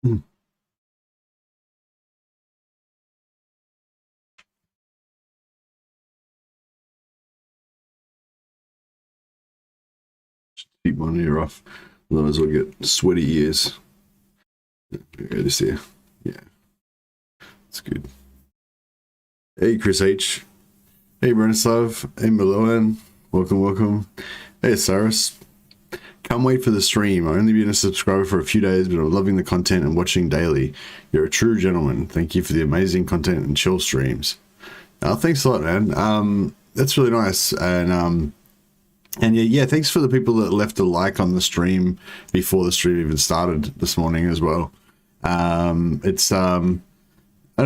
Mm. Keep one ear off, otherwise we'll get sweaty ears. Okay, this ear. Yeah, that's good. Hey, Chris H. Hey, Branislav. Hey, Miloan. Welcome, welcome. Hey, Cyrus. Can't wait for the stream. I've only been a subscriber for a few days, but I'm loving the content and watching daily. You're a true gentleman. Thank you for the amazing content and chill streams. Thanks a lot, man. That's really nice. And yeah, thanks for the people that left a like on the stream before the stream even started this morning as well. I don't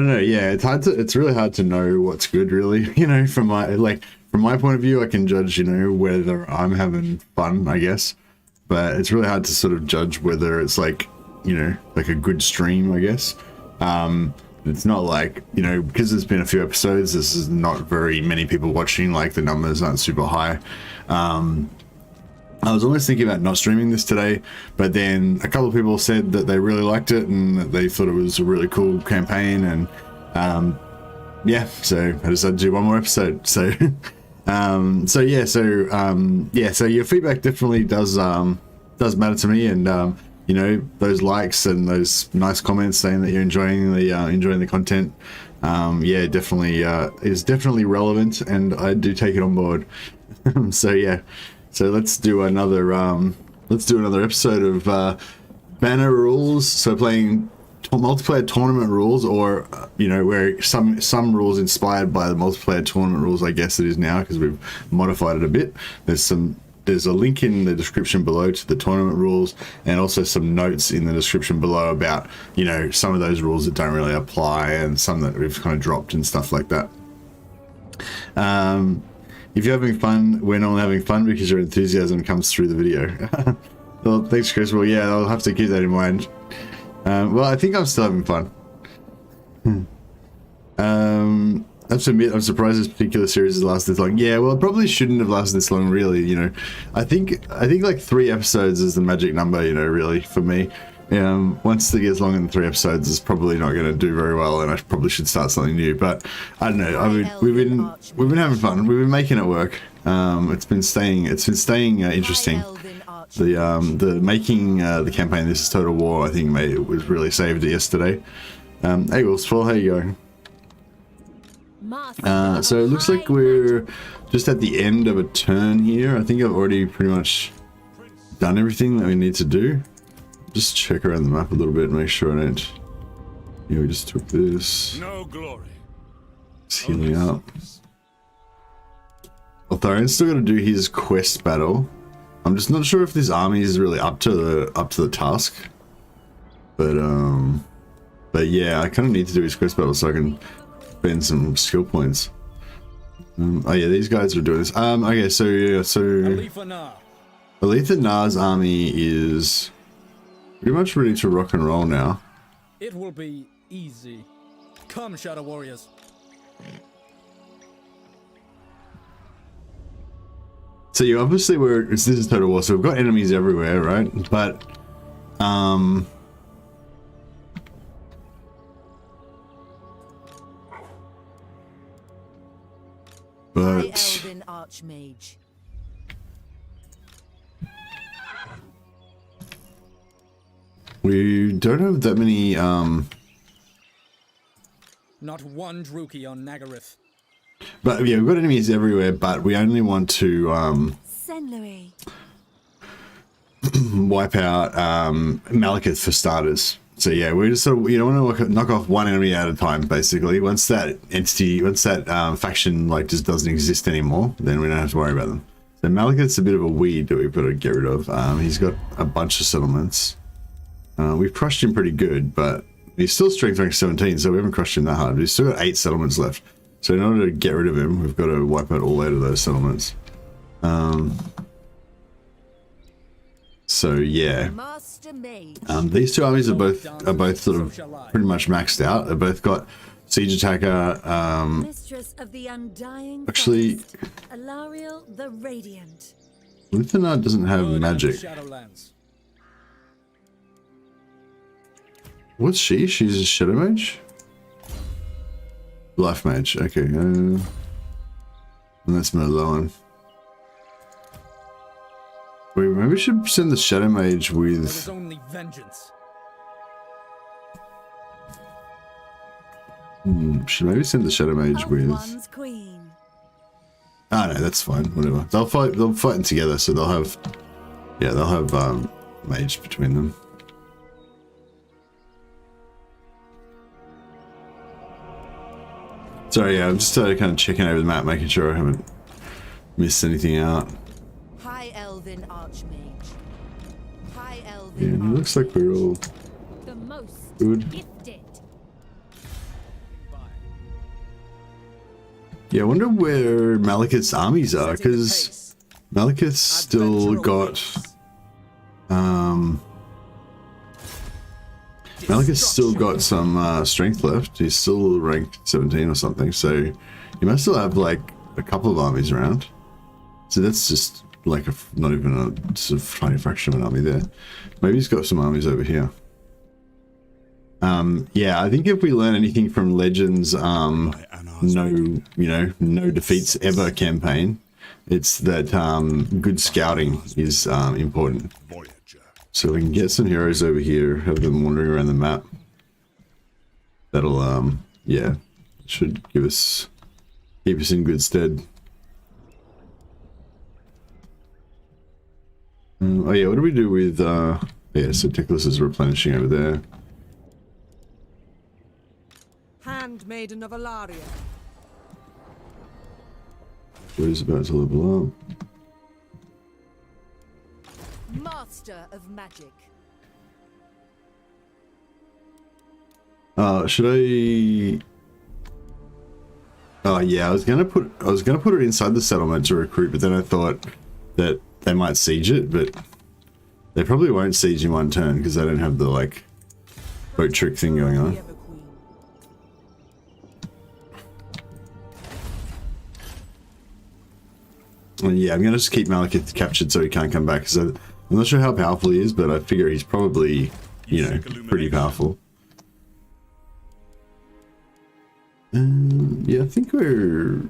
know. Yeah, it's really hard to know what's good, really. You know, from my point of view, I can judge, you know, whether I'm having fun, I guess. But it's really hard to sort of judge whether it's like, you know, like a good stream, I guess. It's not like, you know, because there's been a few episodes, this is not very many people watching, like the numbers aren't super high. I was almost thinking about not streaming this today, but then a couple of people said that they really liked it and that they thought it was a really cool campaign, and yeah, so I decided to do one more episode. So so your feedback definitely does matter to me, and you know, those likes and those nice comments saying that you're enjoying the content, yeah, definitely is definitely relevant, and I do take it on board. So yeah. So let's do another episode of banner rules. So playing multiplayer tournament rules, or you know, where some rules inspired by the multiplayer tournament rules, I guess it is now, because we've modified it a bit. There's a link in the description below to the tournament rules, and also some notes in the description below about, you know, some of those rules that don't really apply and some that we've kind of dropped and stuff like that. If you're having fun, we're not having fun because your enthusiasm comes through the video. Well, thanks, Chris. Well, yeah, I'll have to keep that in mind. Well, I think I'm still having fun. I have to admit, I'm surprised this particular series has lasted this long. Yeah, well, it probably shouldn't have lasted this long, really. You know, I think like 3 episodes is the magic number. You know, really, for me. Once it gets longer than 3 episodes, it's probably not going to do very well, and I probably should start something new. But I don't know. I mean, we've been having fun. We've been making it work. It's been staying interesting. The making the campaign This Is Total War, I think, it was really saved it yesterday. Hey, Wolfsfall, how you going? So it looks like we're just at the end of a turn here. I think I've already pretty much done everything that we need to do. Just check around the map a little bit and make sure I don't. Yeah, we just took this. No glory. Just healing up. Eltharion's still got to do his quest battle. I'm just not sure if this army is really up to the task. But yeah, I kind of need to do his quest battle so I can spend some skill points. Oh yeah, these guys are doing this. Okay, so yeah, so Aletha Nar's army is pretty much ready to rock and roll now. It will be easy. Come, Shadow Warriors. So you obviously this is Total War, so we've got enemies everywhere, right? But Archmage. we don't have that many Not one Druki on Nagaryth. but yeah, we've got enemies everywhere, but we only want to wipe out Malekith for starters. So yeah, we just sort of, you don't want to knock off one enemy at a time, basically. Once that faction like just doesn't exist anymore, then we don't have to worry about them. So Malekith's a bit of a weed that we've got to get rid of. He's got a bunch of settlements. We've crushed him pretty good, but he's still strength rank 17, so we haven't crushed him that hard. We've still got 8 settlements left. So in order to get rid of him, we've got to wipe out all 8 of those settlements. So yeah, these 2 armies are both sort of pretty much maxed out. They've both got siege attacker. Actually, Eltharion the Radiant. Luthanar doesn't have magic. What's she? She's a shadow mage? Life mage, okay. And that's Merlon. Wait, maybe we should send the shadow mage with... There is only vengeance. should maybe send the shadow mage with... One's queen. Ah, no, that's fine. Whatever. They'll fight together, so they'll have... Yeah, they'll have mage between them. Sorry, yeah, I'm just kind of checking over the map, making sure I haven't missed anything out. High Elven Archmage. High Elven. Yeah, it looks like we're all The most good. gifted. Yeah, I wonder where Malekith's armies are, because Malekith's still got... Malekith's still got some strength left. He's still ranked 17 or something, so he must still have like a couple of armies around. So that's just like not even a sort of tiny fraction of an army there. Maybe he's got some armies over here. Yeah, I think if we learn anything from Legends, no defeats ever campaign, it's that good scouting is important. So we can get some heroes over here, have them wandering around the map. That'll yeah, should keep us in good stead. Oh yeah, what do we do with yeah, so Teclis is replenishing over there. Handmaiden of Eltharion. Joy's about to level up. Master of Magic. Should I? Oh yeah, I was gonna put her inside the settlement to recruit, but then I thought that they might siege it, but they probably won't siege in one turn because they don't have the like boat trick thing going on. And yeah, I'm gonna just keep Malekith captured so he can't come back, because I'm not sure how powerful he is, but I figure he's probably, you know, pretty powerful. Yeah, I think we're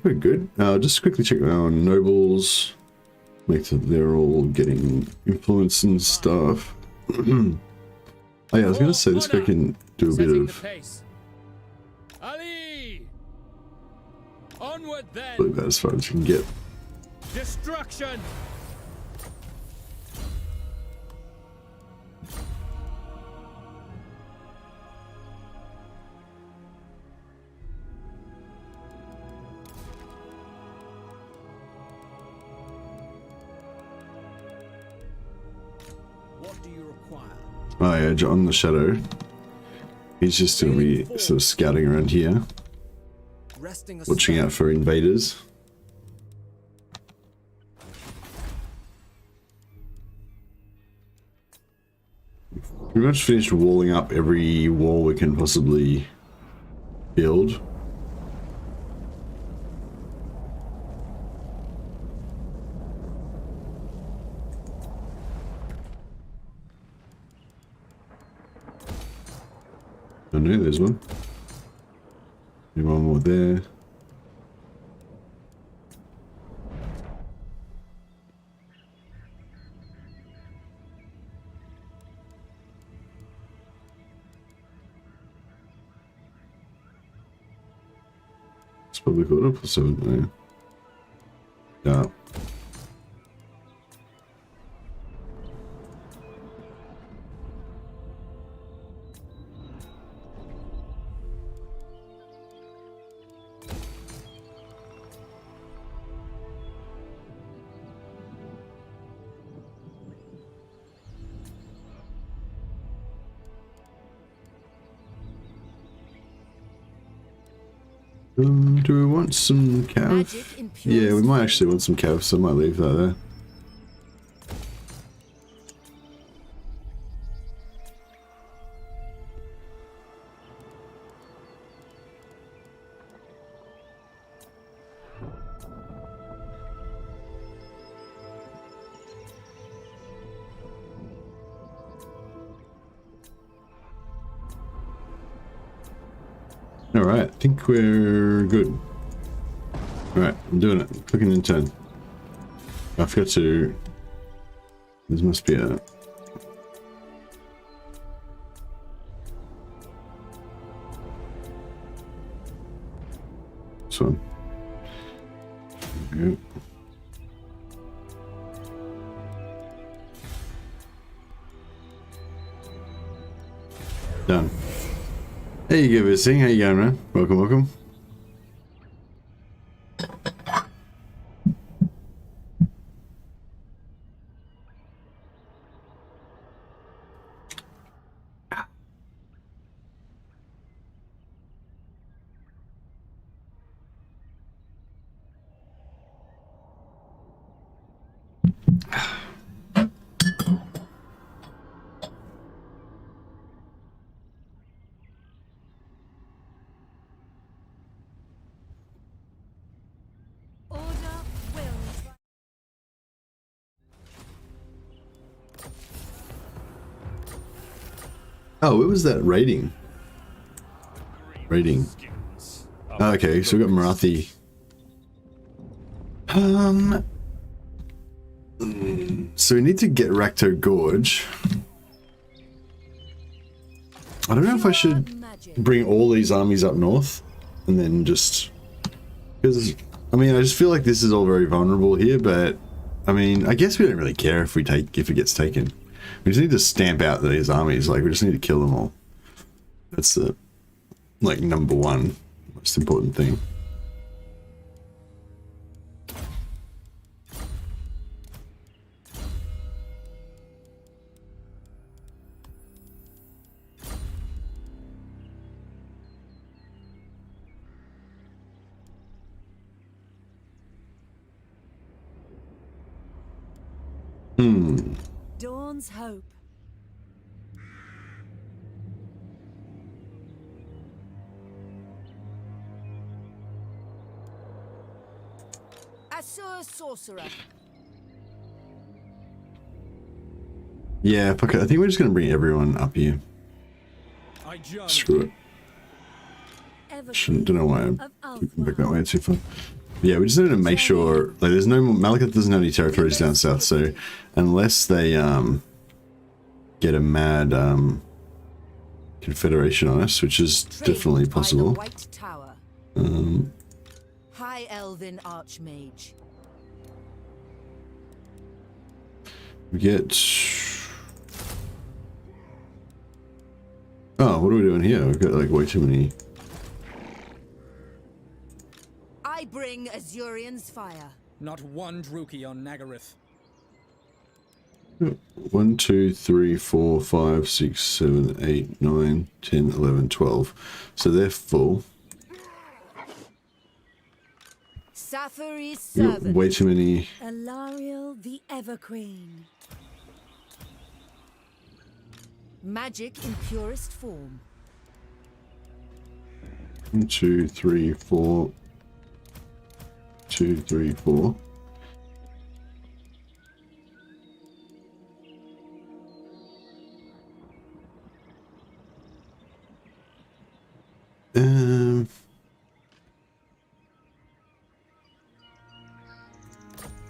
good. Just quickly check our nobles, make sure they're all getting influence and stuff. Oh yeah, I was gonna say this guy can do a bit of Ali! Onward then! really about as far as you can get. Destruction! What do you require? Oh yeah, John the Shadow. He's just gonna be sort of scouting around here, watching out for invaders. Pretty much finished walling up every wall we can possibly build. I know there's one. Maybe one more there. It's probably got up or something. Yeah. Do we want some cav? Yeah, we might actually want some cav, so I might leave that there. Alright, I think we're good. Alright, I'm doing it. Clicking in turn. I forgot to... This must be a... This one. There we go. Done. Hey, you give it a sing. How you going, man? Welcome, welcome. Oh, what was that rating? Rating. Oh, okay, so we got Marathi. So we need to get Rakto Gorge. I don't know if I should bring all these armies up north and then just... Because, I mean, I just feel like this is all very vulnerable here, but I mean, I guess we don't really care if it gets taken. We just need to stamp out these armies, like, we just need to kill them all. That's the, like, number one most important thing. Dawn's hope. Assur sorcerer. Yeah, fuck it. I think we're just gonna bring everyone up here. Screw it. Don't know why I'm looking back that way too far. Yeah, we just need to make sure, like, there's no, Malekith doesn't have any territories down south, so unless they get a mad confederation on us, which is definitely possible. High Elven Archmage. We get... Oh, what are we doing here? We've got like way too many... I bring Azurion's fire. Not one Druki on Nagaryth. 1, 2, 3, 4, 5, 6, 7, 8, 9, 10, 11, 12. So they're full. Safari's servant. Way too many. Eltharion the Everqueen. Magic in purest form. 1, 2, 3, 4. 2, 3, 4.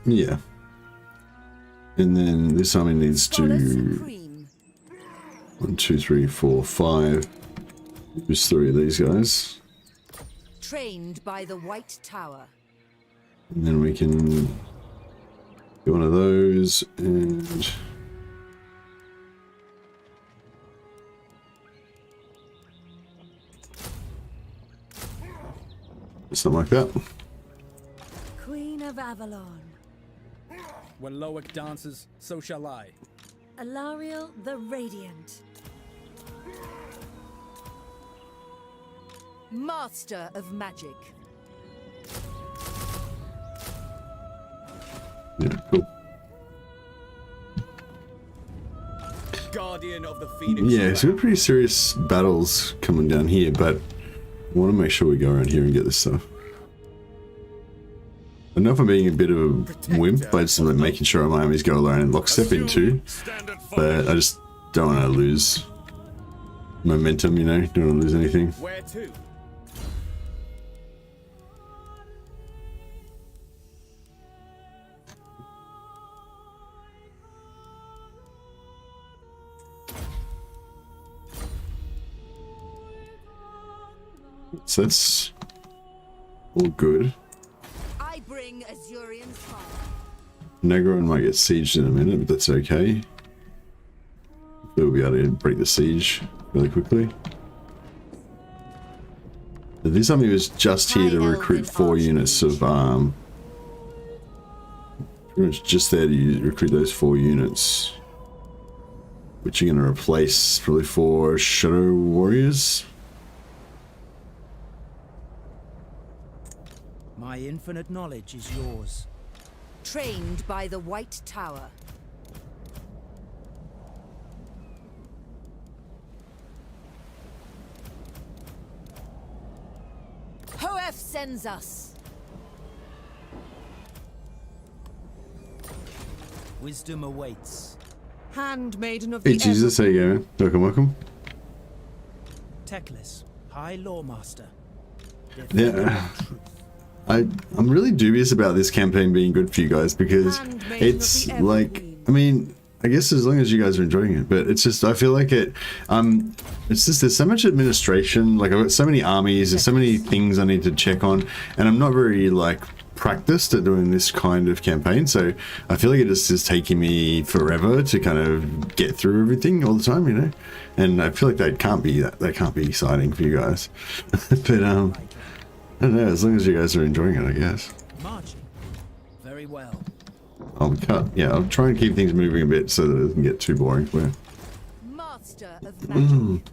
Yeah. And then this army needs to 1, 2, 3, 4, 5. Use 3 of these guys. Trained by the White Tower. And then we can do one of those and something like that. Queen of Avalon. When Loic dances, so shall I. Eltharion the Radiant. Master of Magic. Yeah, cool. Guardian of the Phoenix. Yeah, so we have pretty serious battles coming down here, but I want to make sure we go around here and get this stuff. I don't know if I'm being a bit of a wimp by just like making sure my armies go around in lockstep in two, but I just don't want to lose momentum, you know, don't want to lose anything. Where to? So that's all good. I bring Azurion's fire. Negron might get sieged in a minute, but that's okay. We'll be able to break the siege really quickly. This army was just here to recruit 4 units of pretty much just there to recruit those 4 units, which are going to replace probably 4 Shadow Warriors. My infinite knowledge is yours. Trained by the White Tower. Hoef sends us. Wisdom awaits. Handmaiden of Hey the Jesus, there you go. Welcome, welcome. Teclis, High Lawmaster. Yeah. I'm really dubious about this campaign being good for you guys because it's like, I mean, I guess as long as you guys are enjoying it, but it's just, I feel like it's just, there's so much administration, like I've got so many armies, there's so many things I need to check on, and I'm not very like practiced at doing this kind of campaign, so I feel like it is taking me forever to kind of get through everything all the time, you know, and I feel like that can't be exciting for you guys. But I don't know, as long as you guys are enjoying it, I guess. Marching. Very well. I'll try and keep things moving a bit so that it doesn't get too boring for you. Master of Magic.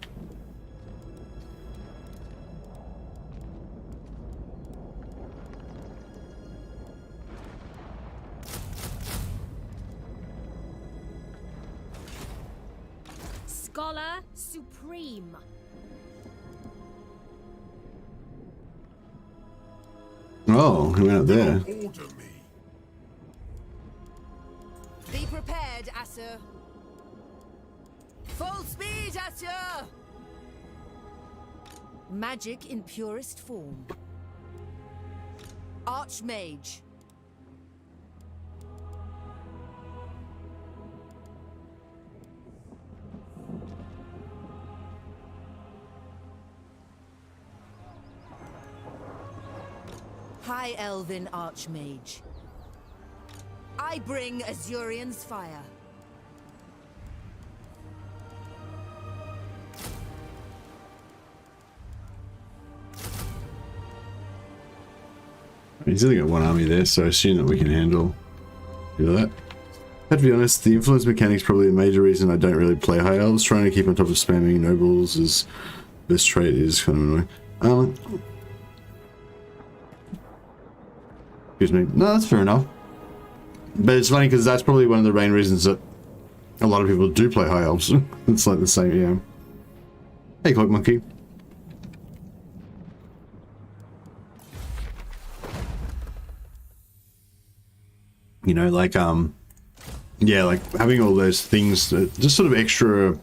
Scholar Supreme. Oh, he went up there. Be prepared, Asur. Full speed, Asur! Magic in purest form. Archmage. High Elven Archmage. I bring Azurion's fire. He's only got 1 army there, so I assume that we can handle that. I have to be honest, the influence mechanic's probably a major reason I don't really play High Elves. Trying to keep on top of spamming nobles is this trait is kind of annoying. Excuse me. No, that's fair enough. But it's funny because that's probably one of the main reasons that a lot of people do play High Elves. It's like the same, yeah. Hey, Cloak Monkey. You know, like, yeah, like having all those things, just sort of extra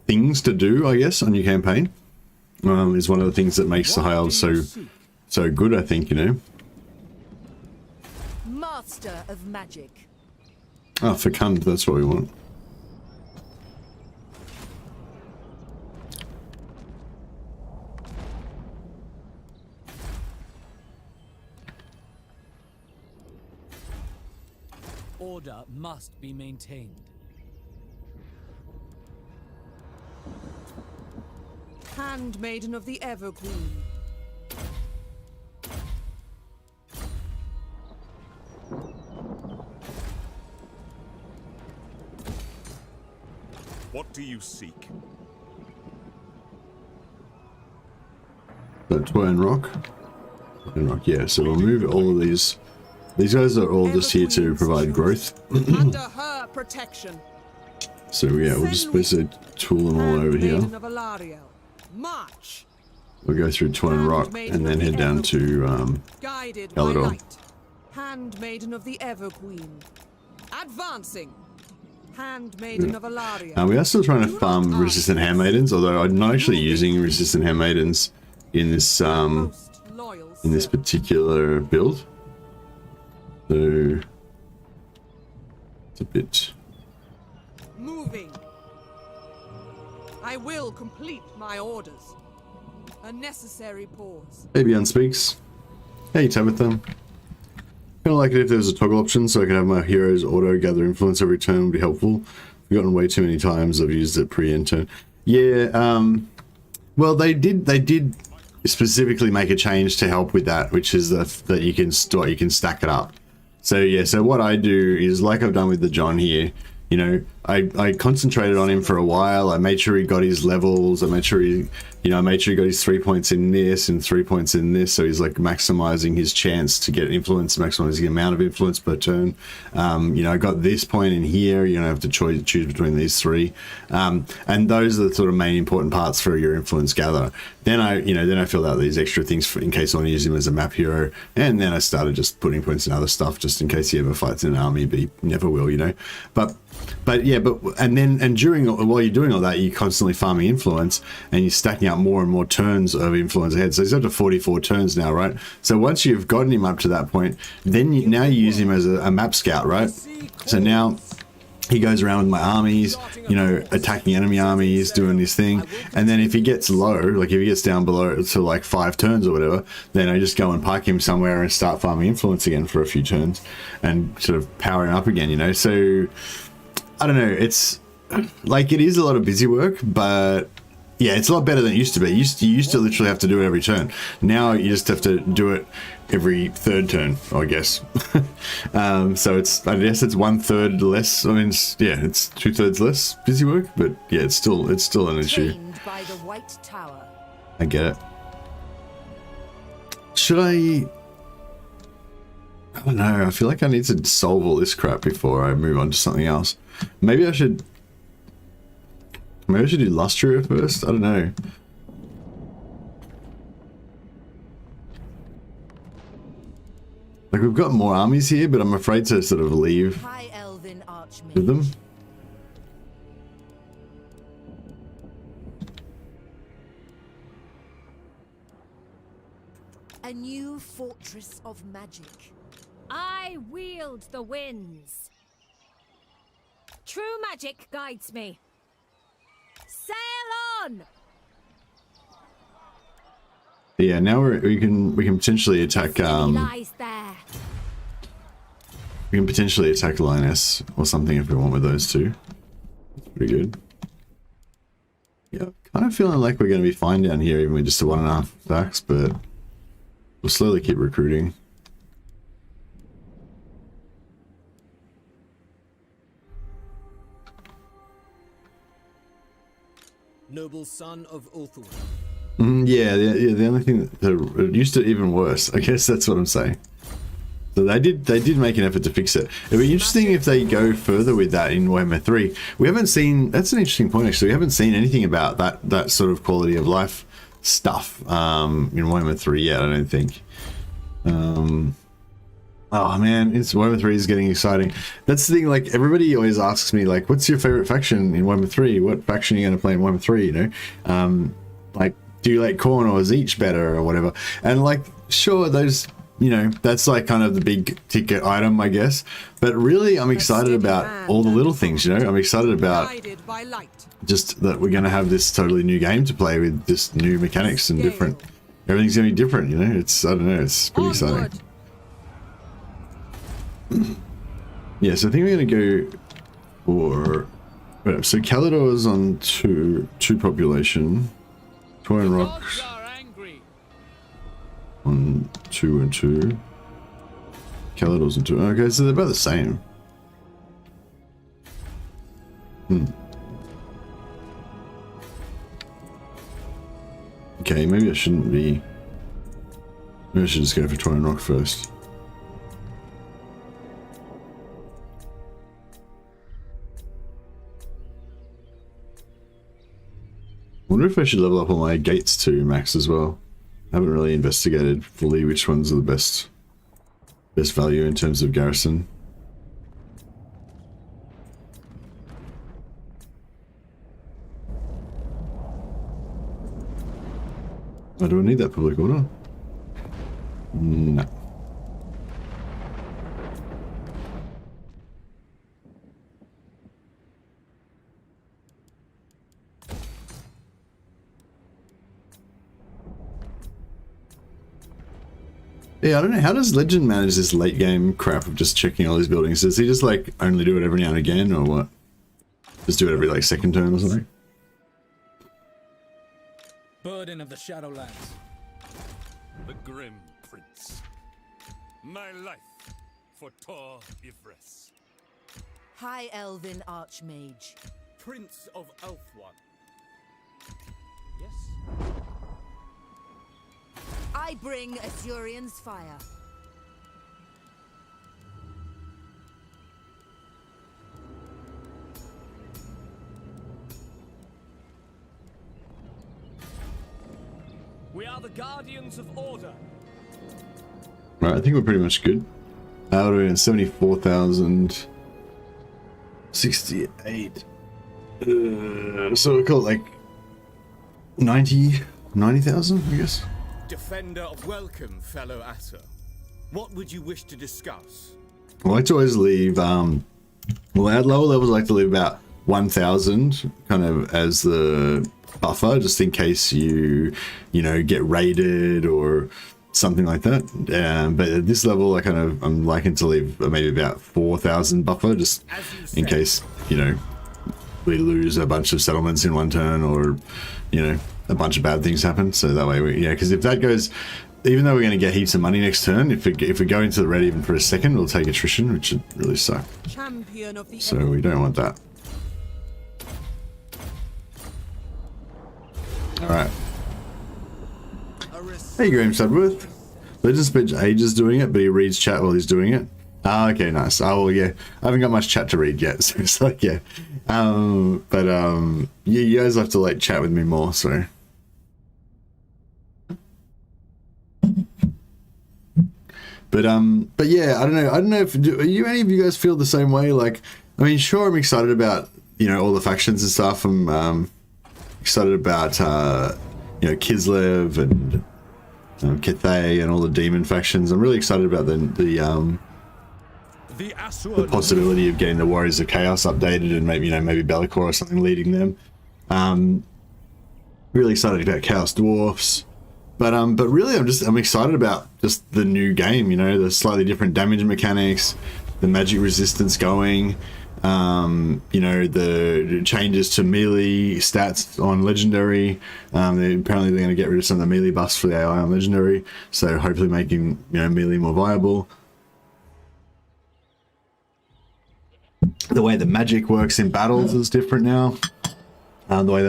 things to do, I guess, on your campaign, is one of the things that makes the High Elves so good, I think, you know. Master of Magic. Oh, fecund, that's what we want. Order must be maintained. Handmaiden of the Everqueen. What do you seek? So Twin Rock. Twin Rock, yeah, so we'll move all of these. These guys are all just here to provide growth. Under her protection. So yeah, we'll just basically tool them all over here. Handmaiden of Eltharion. March. We'll go through Twin Rock and then head down to Guided by Eldor. light. Handmaiden of the Everqueen. Advancing. Handmaiden of Eltharion. We are still trying to farm resistant handmaidens, although I'm not actually using resistant handmaidens in this Most loyal particular build. So it's a bit. moving. I will complete my orders. A necessary pause. Fabian speaks. Hey, Tabitha. Kind of like it if there was a toggle option so I could have my heroes auto gather influence every turn would be helpful. I've gotten way too many times I've used it pre-end turn. Yeah, well, they did specifically make a change to help with that, which is that you can stack it up. So yeah, so what I do is like I've done with the John here. You know, I concentrated on him for a while. I made sure he got his levels. I made sure he got his 3 points in this and 3 points in this. So he's like maximizing his chance to get influence, maximizing the amount of influence per turn. You know, I got this point in here. You're gonna have to choose between these three. And those are the sort of main important parts for your influence gather. Then I filled out these extra things in case I want to use him as a map hero. And then I started just putting points in other stuff just in case he ever fights in an army, but he never will, you know. But while you're doing all that, you're constantly farming influence and you're stacking up more and more turns of influence ahead. So he's up to 44 turns now, right? So once you've gotten him up to that point, then you use him as a map scout, right? So now he goes around with my armies, you know, attacking enemy armies, doing this thing. And then if he gets low, like if he gets down below to like 5 turns or whatever, then I just go and park him somewhere and start farming influence again for a few turns and sort of power him up again, you know? So I don't know, it's like it is a lot of busy work, but yeah, it's a lot better than it used to be. You used to literally have to do it every turn. Now you just have to do it every third turn, I guess. So I guess it's 1/3 less. I mean, yeah, it's 2/3 less busy work, but yeah, it's still an issue. By the White Tower. I get it. Should I don't know. I feel like I need to solve all this crap before I move on to something else. Maybe I should do Lustria first. I don't know. Like we've got more armies here, but I'm afraid to sort of leave High Elven Archmage. with them. A new fortress of magic. I wield the winds. True magic guides me. Sail on! Yeah, now we can potentially attack Lies there. we can potentially attack Lioness or something if we want with those two. That's pretty good. Yeah, kind of feeling like we're going to be fine down here even with just a 1.5 stacks, but we'll slowly keep recruiting. Noble son of Eltharion. Yeah, the only thing that it used to even worse. I guess that's what I'm saying. So they did make an effort to fix it. It'd be interesting if they go further with that in Warhammer 3. We haven't seen. That's an interesting point actually. We haven't seen anything about that sort of quality of life stuff in Warhammer 3 yet. I don't think. Oh man, Warhammer 3 is getting exciting. That's the thing. Like everybody always asks me, like, "What's your favorite faction in Warhammer 3? What faction are you going to play in Warhammer 3?" You know, like, do you like Khorne or Zeech better or whatever? And like, sure, those, you know, that's like kind of the big ticket item, I guess. But really, I'm excited about all the little things. You know, I'm excited about Guided by light. just that we're going to have this totally new game to play with just new mechanics and different. Everything's going to be different. You know, it's, I don't know, it's pretty exciting. Yeah, so I think we're going to go for... Wait, so Calidor is on two population. Toy and Rocks on 2 and 2. Calidor's on 2. Okay, so they're about the same. Okay, maybe I shouldn't be... Maybe I should just go for Toy and Rock first. I wonder if I should level up all my gates to max as well. I haven't really investigated fully which ones are the best value in terms of garrison. Oh, do I need that public order? No. Yeah, I don't know. How does Legend manage this late game crap of just checking all these buildings? Does he just like only do it every now and again, or what? Just do it every like second turn or something? Burden of the Shadowlands. The Grim Prince. My life for Tor Ivres. High Elven Archmage. Prince of Eltharion. Yes. I bring Eltharion's fire. We are the guardians of order. Right, I think we're pretty much good. We're in 74,000. 68. So we call it like 90,000, I guess. Defender of welcome, fellow Asser. What would you wish to discuss? I like to always leave, well, at lower levels I like to leave about 1,000 kind of as the buffer, just in case you know, get raided or something like that. But at this level, I'm liking to leave maybe about 4,000 buffer, just in case, you know, we lose a bunch of settlements in one turn, or, you know, a bunch of bad things happen. So that way, because if that goes, even though we're going to get heaps of money next turn, if we go into the red even for a second, we'll take attrition, which would really suck. Champion of the So we don't want that. Alright. Hey, Graham Sudworth. Legend spent ages doing it, but he reads chat while he's doing it. Ah, okay, nice. Oh, well, yeah. I haven't got much chat to read yet, so it's like, yeah. You guys have to, like, chat with me more, so. But yeah, I don't know if, any of you guys feel the same way? Like, I mean, sure, I'm excited about, you know, all the factions and stuff. I'm, excited about, you know, Kislev and Cathay and all the demon factions. I'm really excited about the possibility of getting the Warriors of Chaos updated, and maybe, you know, maybe Be'lakor or something leading them. Really excited about Chaos Dwarfs, but really I'm excited about just the new game. You know, the slightly different damage mechanics, the magic resistance going. You know, the changes to melee stats on legendary. Apparently they're going to get rid of some of the melee buffs for the AI on legendary, so hopefully making, you know, melee more viable. The way the magic works in battles is different now. The way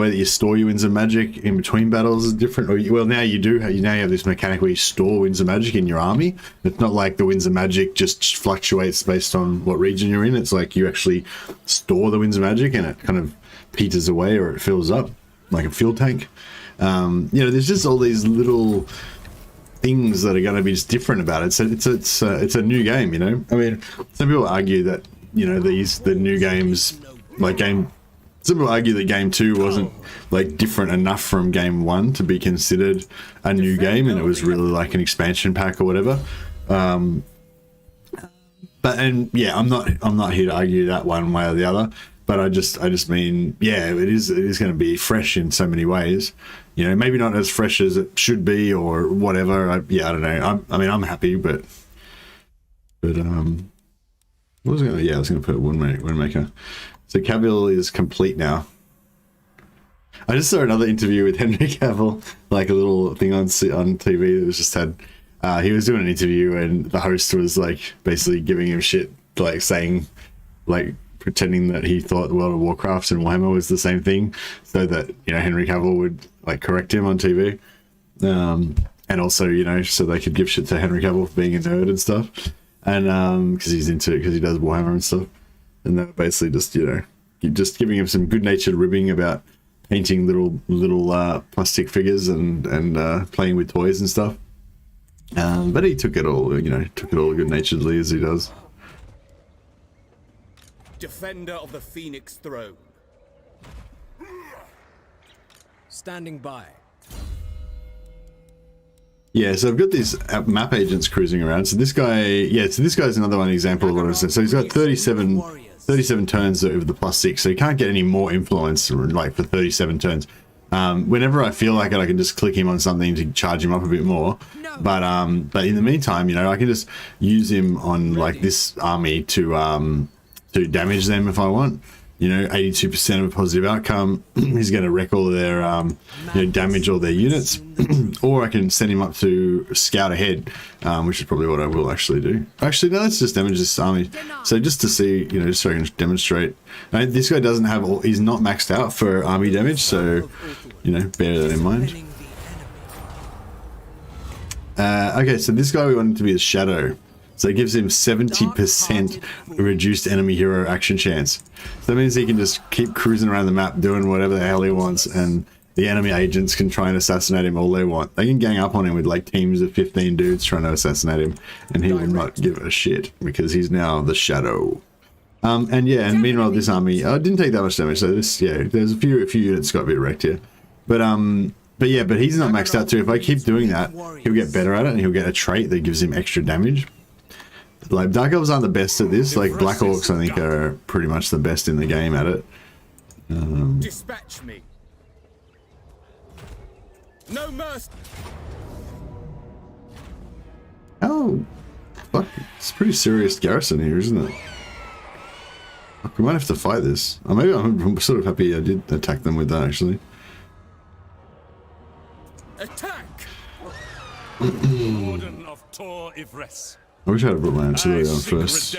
that you store your winds of magic in between battles is different. Well, now you have this mechanic where you store winds of magic in your army. It's not like the winds of magic just fluctuates based on what region you're in. It's like you actually store the winds of magic, and it kind of peters away, or it fills up like a fuel tank. You know, there's just all these little things that are going to be just different about it. So it's a new game. You know, I mean, some people argue that, you know, the new games, like some people argue that Game 2 wasn't, like, different enough from Game 1 to be considered a new game, and it was really like an expansion pack or whatever. And yeah, I'm not here to argue that one way or the other, but I just mean, yeah, it is going to be fresh in so many ways. You know, maybe not as fresh as it should be or whatever. I don't know. I mean, I'm happy, but I was going to put Windmaker. So Cavill is complete now. I just saw another interview with Henry Cavill, like a little thing on TV that was just had. He was doing an interview, and the host was like basically giving him shit, like saying, like pretending that he thought World of Warcraft and Warhammer was the same thing, so that, you know, Henry Cavill would like correct him on TV, and also, you know, so they could give shit to Henry Cavill for being a nerd and stuff, and because he does Warhammer and stuff. And they're basically just, you know, just giving him some good-natured ribbing about painting little plastic figures and playing with toys and stuff. But he took it all good-naturedly, as he does. Defender of the Phoenix Throne. Standing by. Yeah, so I've got these map agents cruising around. So this guy's another one example of what I was saying. So he's got 37 turns over the +6, so he can't get any more influence, like, for 37 turns. Whenever I feel like it, I can just click him on something to charge him up a bit more. But in the meantime, you know, I can just use him on like this army to damage them if I want. You know, 82% of a positive outcome. He's going to wreck all of their, you know, damage all their units. Or I can send him up to scout ahead, which is probably what I will actually do. Actually, no, let's just damage this army. So just to see, you know, just so I can demonstrate. This guy doesn't have all, he's not maxed out for army damage, so, you know, bear that in mind. Okay, so this guy we want him to be a shadow. So it gives him 70% reduced enemy hero action chance. So that means he can just keep cruising around the map doing whatever the hell he wants, and the enemy agents can try and assassinate him all they want. They can gang up on him with like teams of 15 dudes trying to assassinate him, and he will not give a shit because he's now the shadow. And yeah, and meanwhile this army didn't take that much damage, so this, yeah, there's a few units got a bit wrecked here. But yeah, but he's not maxed out too. If I keep doing that, he'll get better at it, and he'll get a trait that gives him extra damage. Like, Dark Elves aren't the best at this. Like, Black Orcs, I think, are pretty much the best in the game at it. Dispatch me. No mercy. Oh, fuck. It's a pretty serious garrison here, isn't it? Fuck, we might have to fight this. Oh, maybe I'm sort of happy I did attack them with that, actually. Attack! Warden of Tor Ivres. I wish I had brought my artillery on first.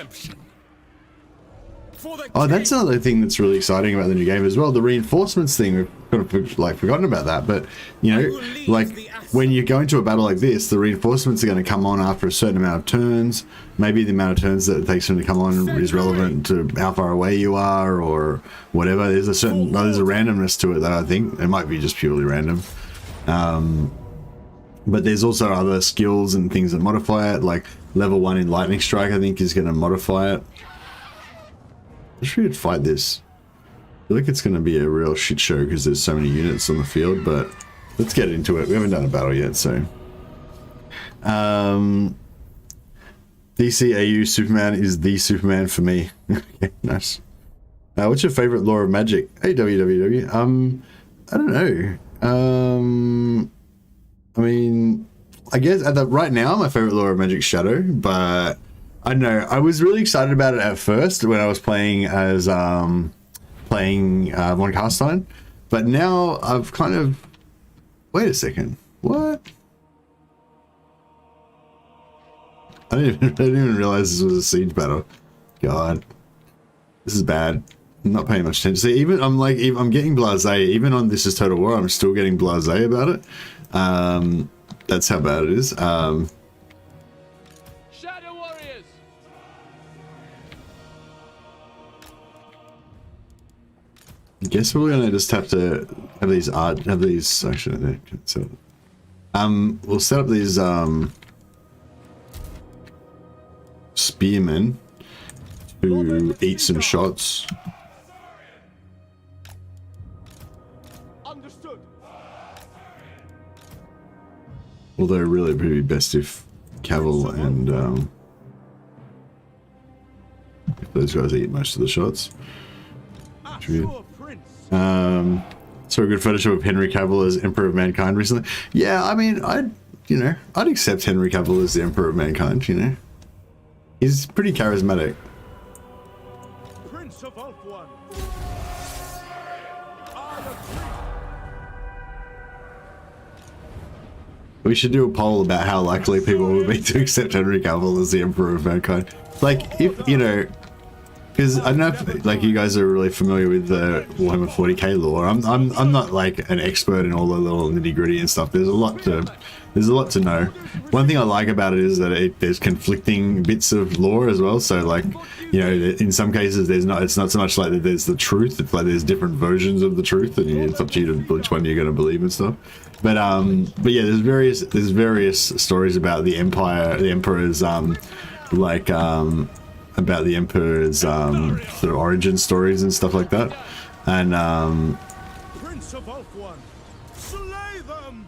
Oh, that's another thing that's really exciting about the new game as well. The reinforcements thing, we've kind of like forgotten about that. But, you know, like when you go into a battle like this, the reinforcements are going to come on after a certain amount of turns. Maybe the amount of turns that it takes them to come on is relevant to how far away you are or whatever. There's a certain, there's a randomness to it that I think. It might be just purely random. But there's also other skills and things that modify it, like level 1 in Lightning Strike, I think, is going to modify it. I wish we could fight this. I feel like it's going to be a real shit show because there's so many units on the field, but let's get into it. We haven't done a battle yet, so. DCAU Superman is the Superman for me. Okay, nice. What's your favorite lore of magic? Hey, WWW. I don't know. I mean, I guess right now my favorite lore of Magic Shadow, but I don't know. I was really excited about it at first when I was playing as von Carstein, but now I've kind of wait a second. What? I didn't even realize this was a siege battle. God, this is bad. I'm not paying much attention. See, even I'm getting blasé. Even on This Is Total War, I'm still getting blasé about it. That's how bad it is. Shadow Warriors. I guess we're gonna just have to have these actually, so we'll set up these spearmen to eat some shots. Although really it'd be best if Cavill and if those guys eat most of the shots. Saw a good Photoshop of Henry Cavill as Emperor of Mankind recently. Yeah, I mean, I'd accept Henry Cavill as the Emperor of Mankind, you know. He's pretty charismatic. Prince of Ulthuan. We should do a poll about how likely people would be to accept Henry Cavill as the Emperor of Mankind. Like, if, you know, because I don't know if, like, you guys are really familiar with the Warhammer 40k lore. I'm not, like, an expert in all the little nitty-gritty and stuff. There's a lot to know. One thing I like about it is that there's conflicting bits of lore as well. So, like, you know, in some cases it's not so much like that there's the truth. It's like there's different versions of the truth, and it's up to you to which one you're going to believe and stuff. But yeah, there's various stories about the Emperor's about the Emperor's sort of origin stories and stuff like that. And Prince of Ulthuan. Slay them.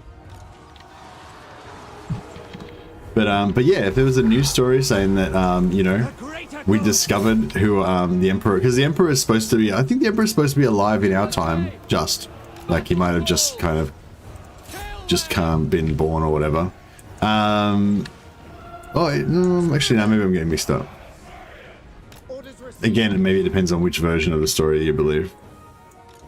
but yeah, if there was a news story saying that you know, we discovered who the Emperor, because the Emperor is supposed to be, I think the Emperor is supposed to be alive in our time, just. Like he might have just kind of been born or whatever. Oh, no, actually, no, maybe I'm getting mixed up. Again, maybe it depends on which version of the story you believe.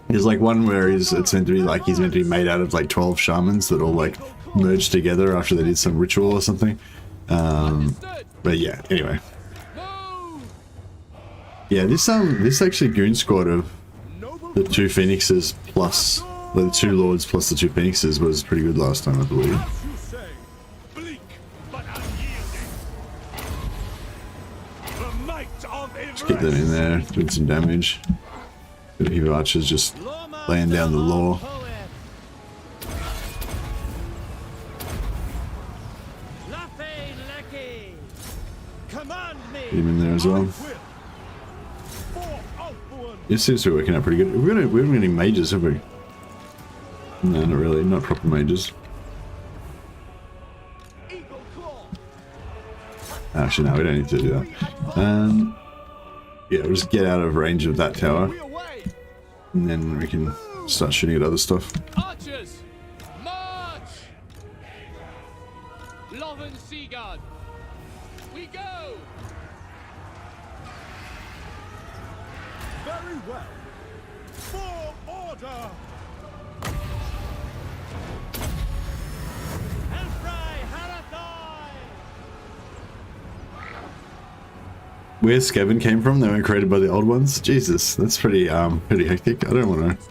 There's like one where it's meant to be like he's meant to be made out of like 12 shamans that all like merged together after they did some ritual or something. But yeah, anyway. Yeah, this actually goon squad of the 2 phoenixes plus the 2 lords plus the 2 phoenixes was pretty good last time, I believe. Just keep them in there, doing some damage. Got a heap of archers just laying down the law. Get him in there as well. It seems to be working out pretty good. We haven't got any mages, have we? No, not really. Not proper mages. Actually, no, we don't need to do that. Yeah, we'll just get out of range of that tower. And then we can start shooting at other stuff. Archers, march! Loven Seaguard, we go! Very well. For order. Where Skaven came from? They weren't created by the old ones? Jesus, that's pretty hectic. I don't want to.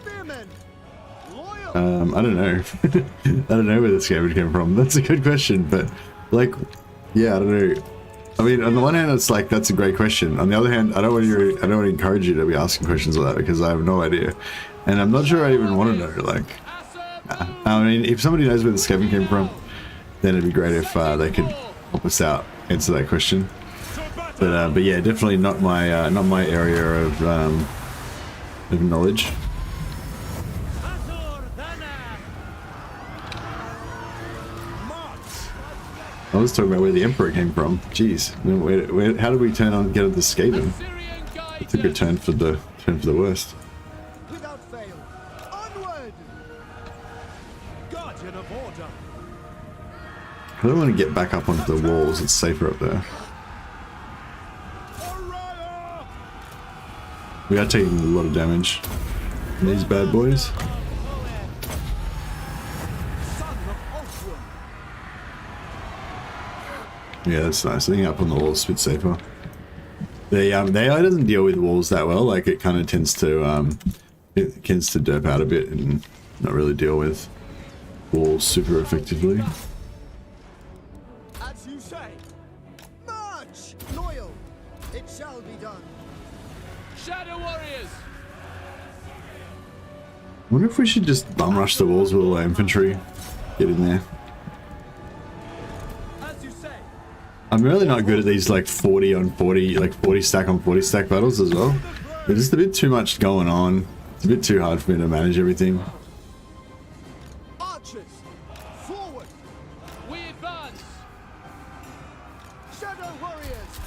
I don't know. I don't know where the Skaven came from. That's a good question, but like, yeah, I don't know. I mean, on the one hand, it's like that's a great question. On the other hand, I don't want to encourage you to be asking questions like that because I have no idea, and I'm not sure I even want to know. Like, I mean, if somebody knows where the Skaven came from, then it'd be great if they could help us out, answer that question. But yeah, definitely not my area of knowledge. I was talking about where the Emperor came from. Jeez, how did we get on the Skaven? It took a turn for the worst. Without fail. Onward. Guardian of order. I don't want to get back up onto the walls. It's safer up there. We are taking a lot of damage from these bad boys. Yeah, that's nice. I think up on the walls is a bit safer. The AI doesn't deal with walls that well. Like it kind of tends to derp out a bit and not really deal with walls super effectively. As you say. March, loyal. It shall be done. Shadow Warriors! I wonder if we should just bum rush the walls with all our infantry. Get in there. As you say. I'm really not good at these like 40 on 40, like 40 stack on 40 stack battles as well. There's just a bit too much going on. It's a bit too hard for me to manage everything. Archers, forward. We advance! Shadow Warriors.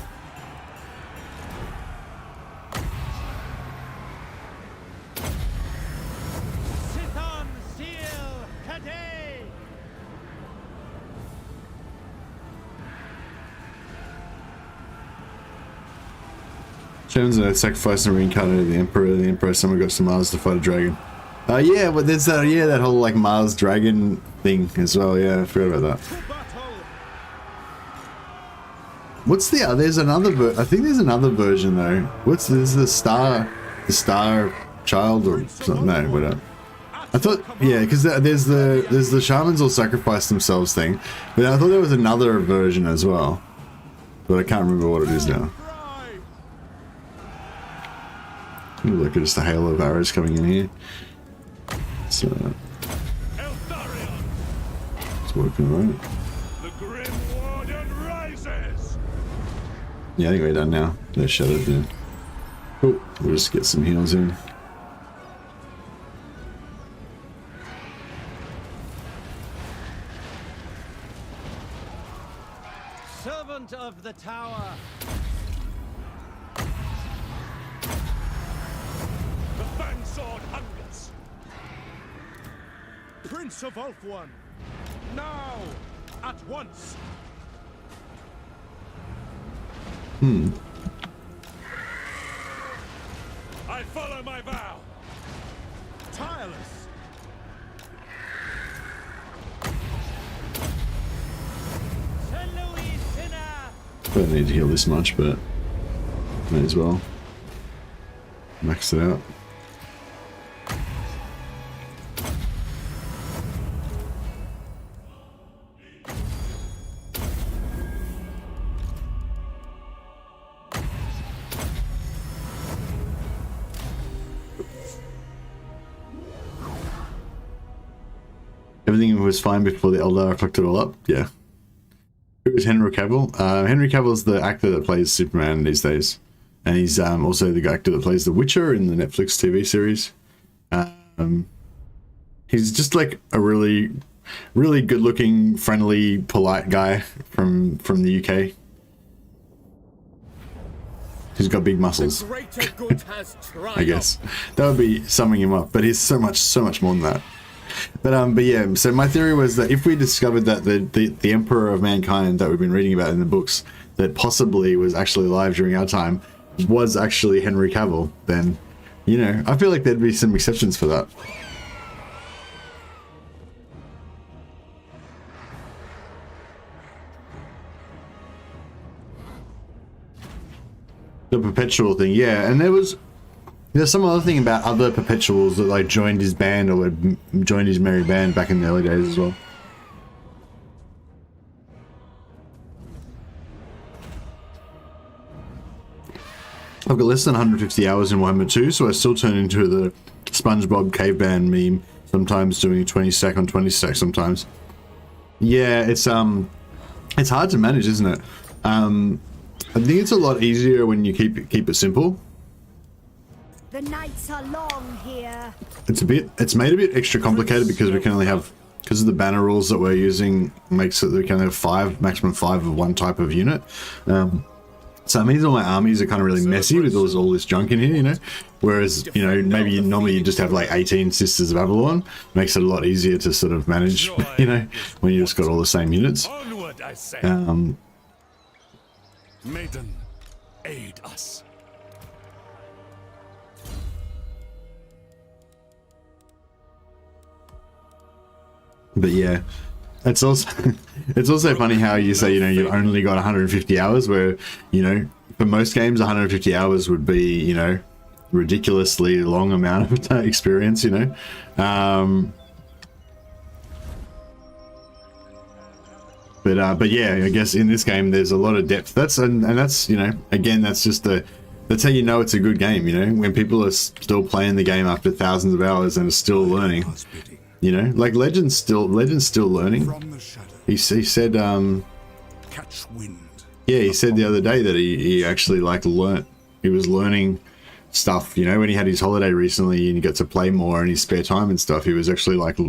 Sithon Seal Cadet. Shamans are sacrificed and reincarnated the Emperor. The Emperor someone got some Mars to fight a dragon. Yeah, but there's that, yeah, that whole like Mars dragon thing as well. Yeah, I forgot about that. What's the there's another I think there's another version though. What's this? The star child or something? No, whatever. I thought, yeah, because there's the shamans all sacrifice themselves thing, but I thought there was another version as well, but I can't remember what it is now. Ooh, look at just a hail of arrows coming in here. So Eltharion! it's working right. The Grim Warden rises! Yeah, I think we're done now. No shadows there. Cool. We'll just get some heals in. Servant of the tower. The Fangsword hungers! Prince of Ulthuan. Now! At once! I follow my vow! Tireless! Don't need to heal this much, but may as well max it out. Everything was fine before the Eldar fucked it all up. Yeah. Who is Henry Cavill? Henry Cavill is the actor that plays Superman these days, and he's also the actor that plays The Witcher in the Netflix TV series. He's just like a really good-looking, friendly, polite guy from the UK. He's got big muscles. The greater good has triumphed. I guess that would be summing him up, but he's so much more than that. But yeah, so my theory was that if we discovered that the Emperor of Mankind that we've been reading about in the books that possibly was actually alive during our time was actually Henry Cavill, then, you know, I feel like there'd be some exceptions for that. The perpetual thing, yeah, and there's some other thing about other perpetuals that like joined his band or had joined his merry band back in the early days as well. I've got less than 150 hours in Warhammer 2, so I still turn into the SpongeBob caveman meme, sometimes doing a 20 sec on 20 sec sometimes. Yeah, it's hard to manage, isn't it? I think it's a lot easier when you keep it simple. The nights are long here. It's made a bit extra complicated because we can only have, because of the banner rules that we're using makes it that we can only have maximum five of one type of unit. So it means all my armies are kind of really messy with all this junk in here, you know. Whereas, you know, maybe normally you just have like 18 Sisters of Avalon. Makes it a lot easier to sort of manage, you know, when you just got all the same units. Onward, I say. Maiden, aid us. But yeah, it's also funny how you say, you know, you've only got 150 hours where, you know, for most games 150 hours would be, you know, ridiculously long amount of experience, you know. But yeah, I guess in this game there's a lot of depth. That's you know, again, that's how you know it's a good game, you know, when people are still playing the game after thousands of hours and are still learning. You know, like Legend's still learning. He said Catch wind. yeah, he said the other day that he actually like he was learning stuff, you know, when he had his holiday recently and he got to play more in his spare time and stuff. He was actually like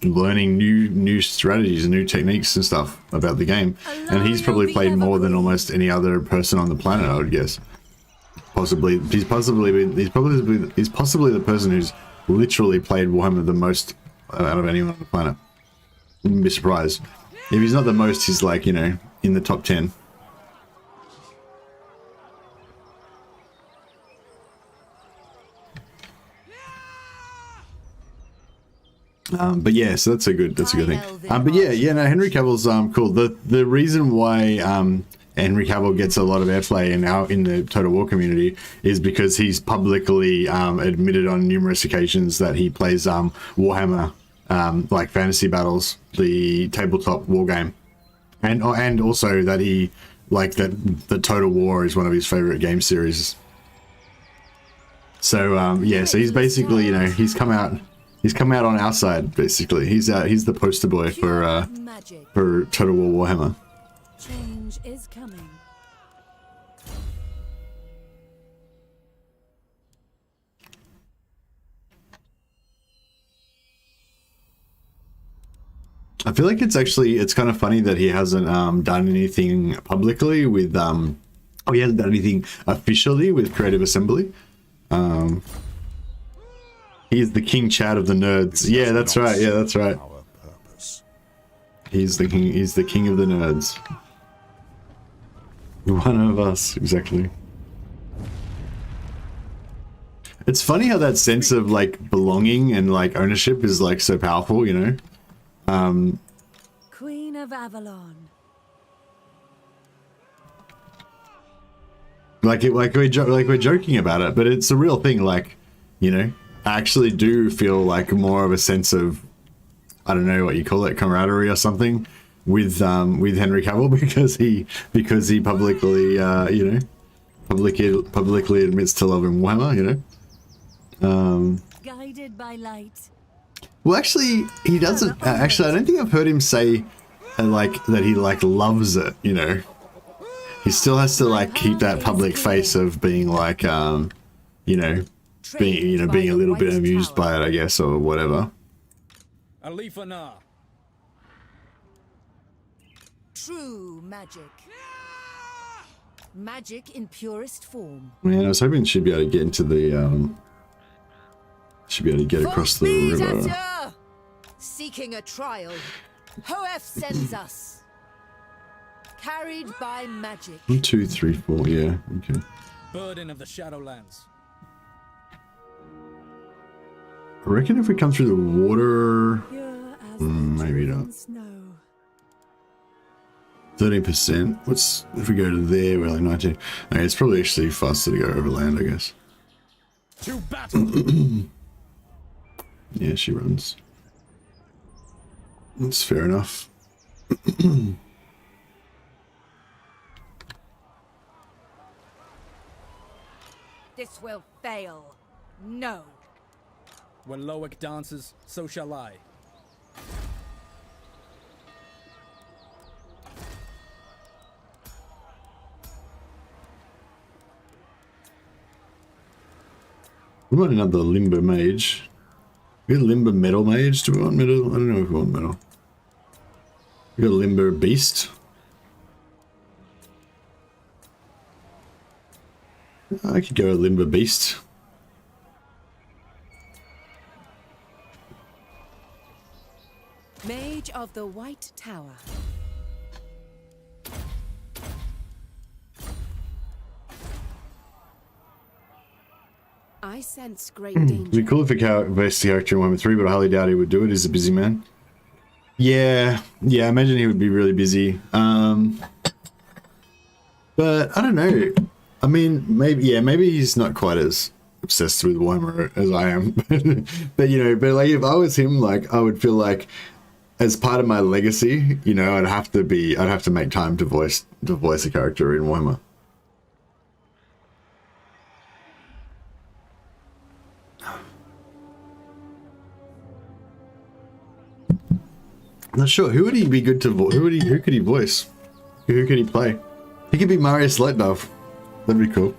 learning new strategies and new techniques and stuff about the game. And he's probably played more than almost any other person on the planet, I would guess. Possibly he's possibly the person who's literally played Warhammer the most out of anyone on the planet. Wouldn't be surprised. If he's not the most, he's like, you know, in the top 10. But yeah, so that's a good thing. But yeah, no, Henry Cavill's cool. The reason why Henry Cavill gets a lot of airplay in the Total War community is because he's publicly admitted on numerous occasions that he plays Warhammer, like Fantasy Battles, the tabletop war game, and also that he that Total War is one of his favorite game series. So yeah, so he's basically, you know, he's come out on our side basically. He's the poster boy for Total War Warhammer. Change is coming. I feel like it's kind of funny that he hasn't done anything publicly with he hasn't done anything officially with Creative Assembly. He's the King Chad of the nerds. Yeah, that's right. Yeah, that's right. Our purpose. He's the king. He's the king of the nerds. One of us, exactly. It's funny how that sense of like belonging and like ownership is like so powerful, you know. Queen of Avalon. Like we're joking about it, but it's a real thing. Like, you know, I actually do feel like more of a sense of, I don't know what you call it, camaraderie or something with Henry Cavill because he publicly you know, publicly admits to loving Warhammer, you know. Guided by light. Well, actually, he doesn't. Actually, I don't think I've heard him say like that he like loves it, you know. He still has to like keep that public face of being like, you know, being a little bit amused by it, I guess, or whatever. Alifana. True magic. Magic in purest form. Man, I was hoping she'd be able to get into the she'd be able to get across the Full speed, river. Asher! Seeking a trial. Hoef sends us. Carried by magic. 1, 2, 3, 4. Yeah. Okay. Burden of the Shadowlands. I reckon if we come through the water, Pure as maybe not. snow. 13%. What's if we go to there? We're like 19. Okay, it's probably actually faster to go over land, I guess. To battle. Yeah, she runs. That's fair enough. This will fail. No. When Loic dances, so shall I. We want another Limber Mage. We got a Limber Metal Mage. Do we want metal? I don't know if we want metal. We got a Limber Beast. I could go a Limber Beast. Mage of the White Tower. I sense great danger. It'd be cool if a base character in 1.3, but I highly doubt he would do it. He's a busy man. Yeah, I imagine he would be really busy. But I don't know. I mean, maybe he's not quite as obsessed with Warhammer as I am. but you know, like if I was him, like I would feel like as part of my legacy, you know, I'd have to make time to voice a character in Warhammer. Not sure. Who would he be good to voice? Who could he voice? Who could he play? He could be Marius Letnov. That'd be cool.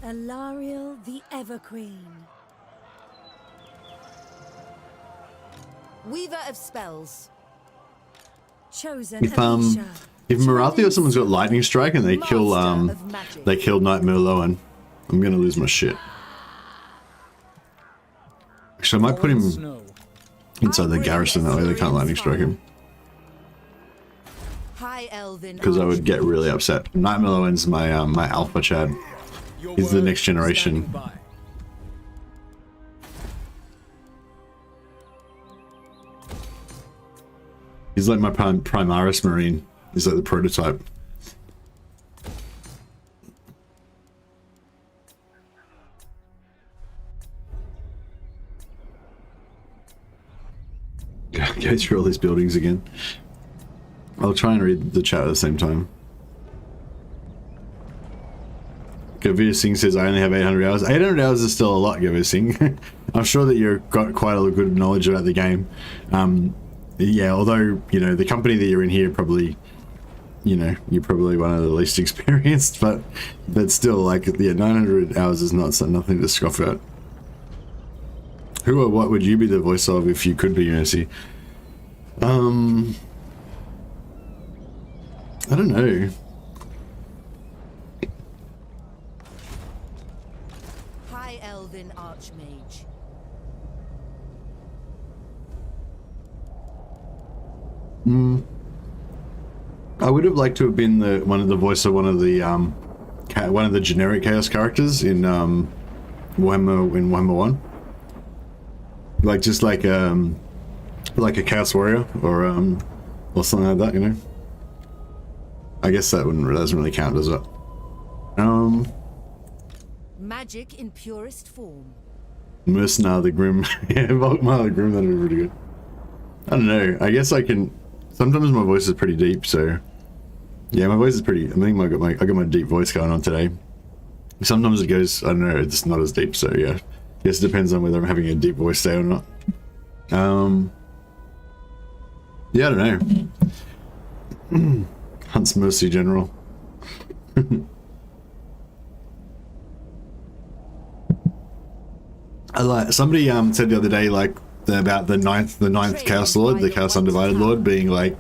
Eltharion the Everqueen. Weaver of spells. Chosen If Alicia. if Marathi or someone's got lightning strike and they kill Knight Merloan, I'm gonna lose my shit. Actually, I might put him Snow. inside the garrison, that way they can't lightning strike him. High Elven Because I would get really upset. Knight Merloan's my my alpha Chad. Your He's the word next generation. standing by. He's like my Primaris Marine. He's like the prototype. Go through all these buildings again. I'll try and read the chat at the same time. Gavir Singh says, I only have 800 hours. 800 hours is still a lot, Gavir Singh. I'm sure that you've got quite a good knowledge about the game. Yeah, although, you know, the company that you're in here probably, you know, you're probably one of the least experienced, but still, like, yeah, 900 hours is nothing to scoff at. Who or what would you be the voice of if you could be Mercy? I don't know. High Elven Archmage. I would have liked to have been the voice of one of the generic chaos characters in Warhammer 1. Like just like a chaos warrior or something like that, you know. I guess that doesn't really count, does it? Magic in purest form. Mercenar the Grim. Yeah, Volkmar the Grim, that'd be pretty good. I don't know. I guess I can. Sometimes my voice is pretty deep, so yeah, my voice is pretty. I think I got my deep voice going on today. Sometimes it goes. I don't know. It's not as deep, so yeah. I guess it depends on whether I'm having a deep voice day or not. Yeah, I don't know. Hunt's Mercy General. I like somebody said the other day like about the ninth Chaos Lord, the Chaos Undivided Lord, being like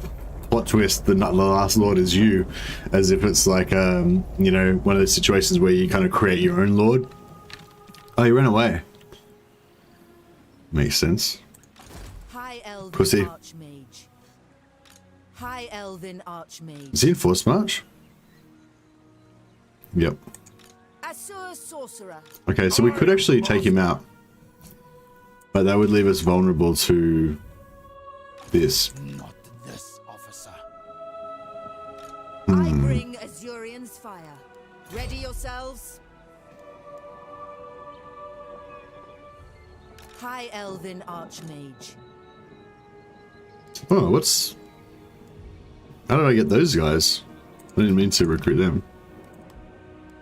plot twist, the last Lord is you, as if it's like you know, one of those situations where you kind of create your own Lord. Oh, he ran away. Makes sense. High Elven Pussy. Archmage. High Elven Archmage. Is he in Force March? Yep. Assur Sorcerer. Okay, so we could actually take him out, but that would leave us vulnerable to this. Not this, officer. I bring Azurion's fire. Ready yourselves. High Elven Archmage. Oh, what's... How did I get those guys? I didn't mean to recruit them.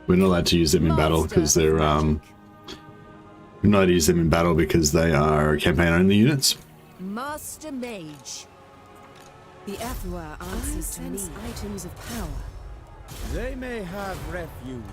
We're not allowed to use them in battle because they're we're not allowed to use them in battle because they are campaign only units. Master Mage. The Eltharion answers to me. Items of power. They may have refuge.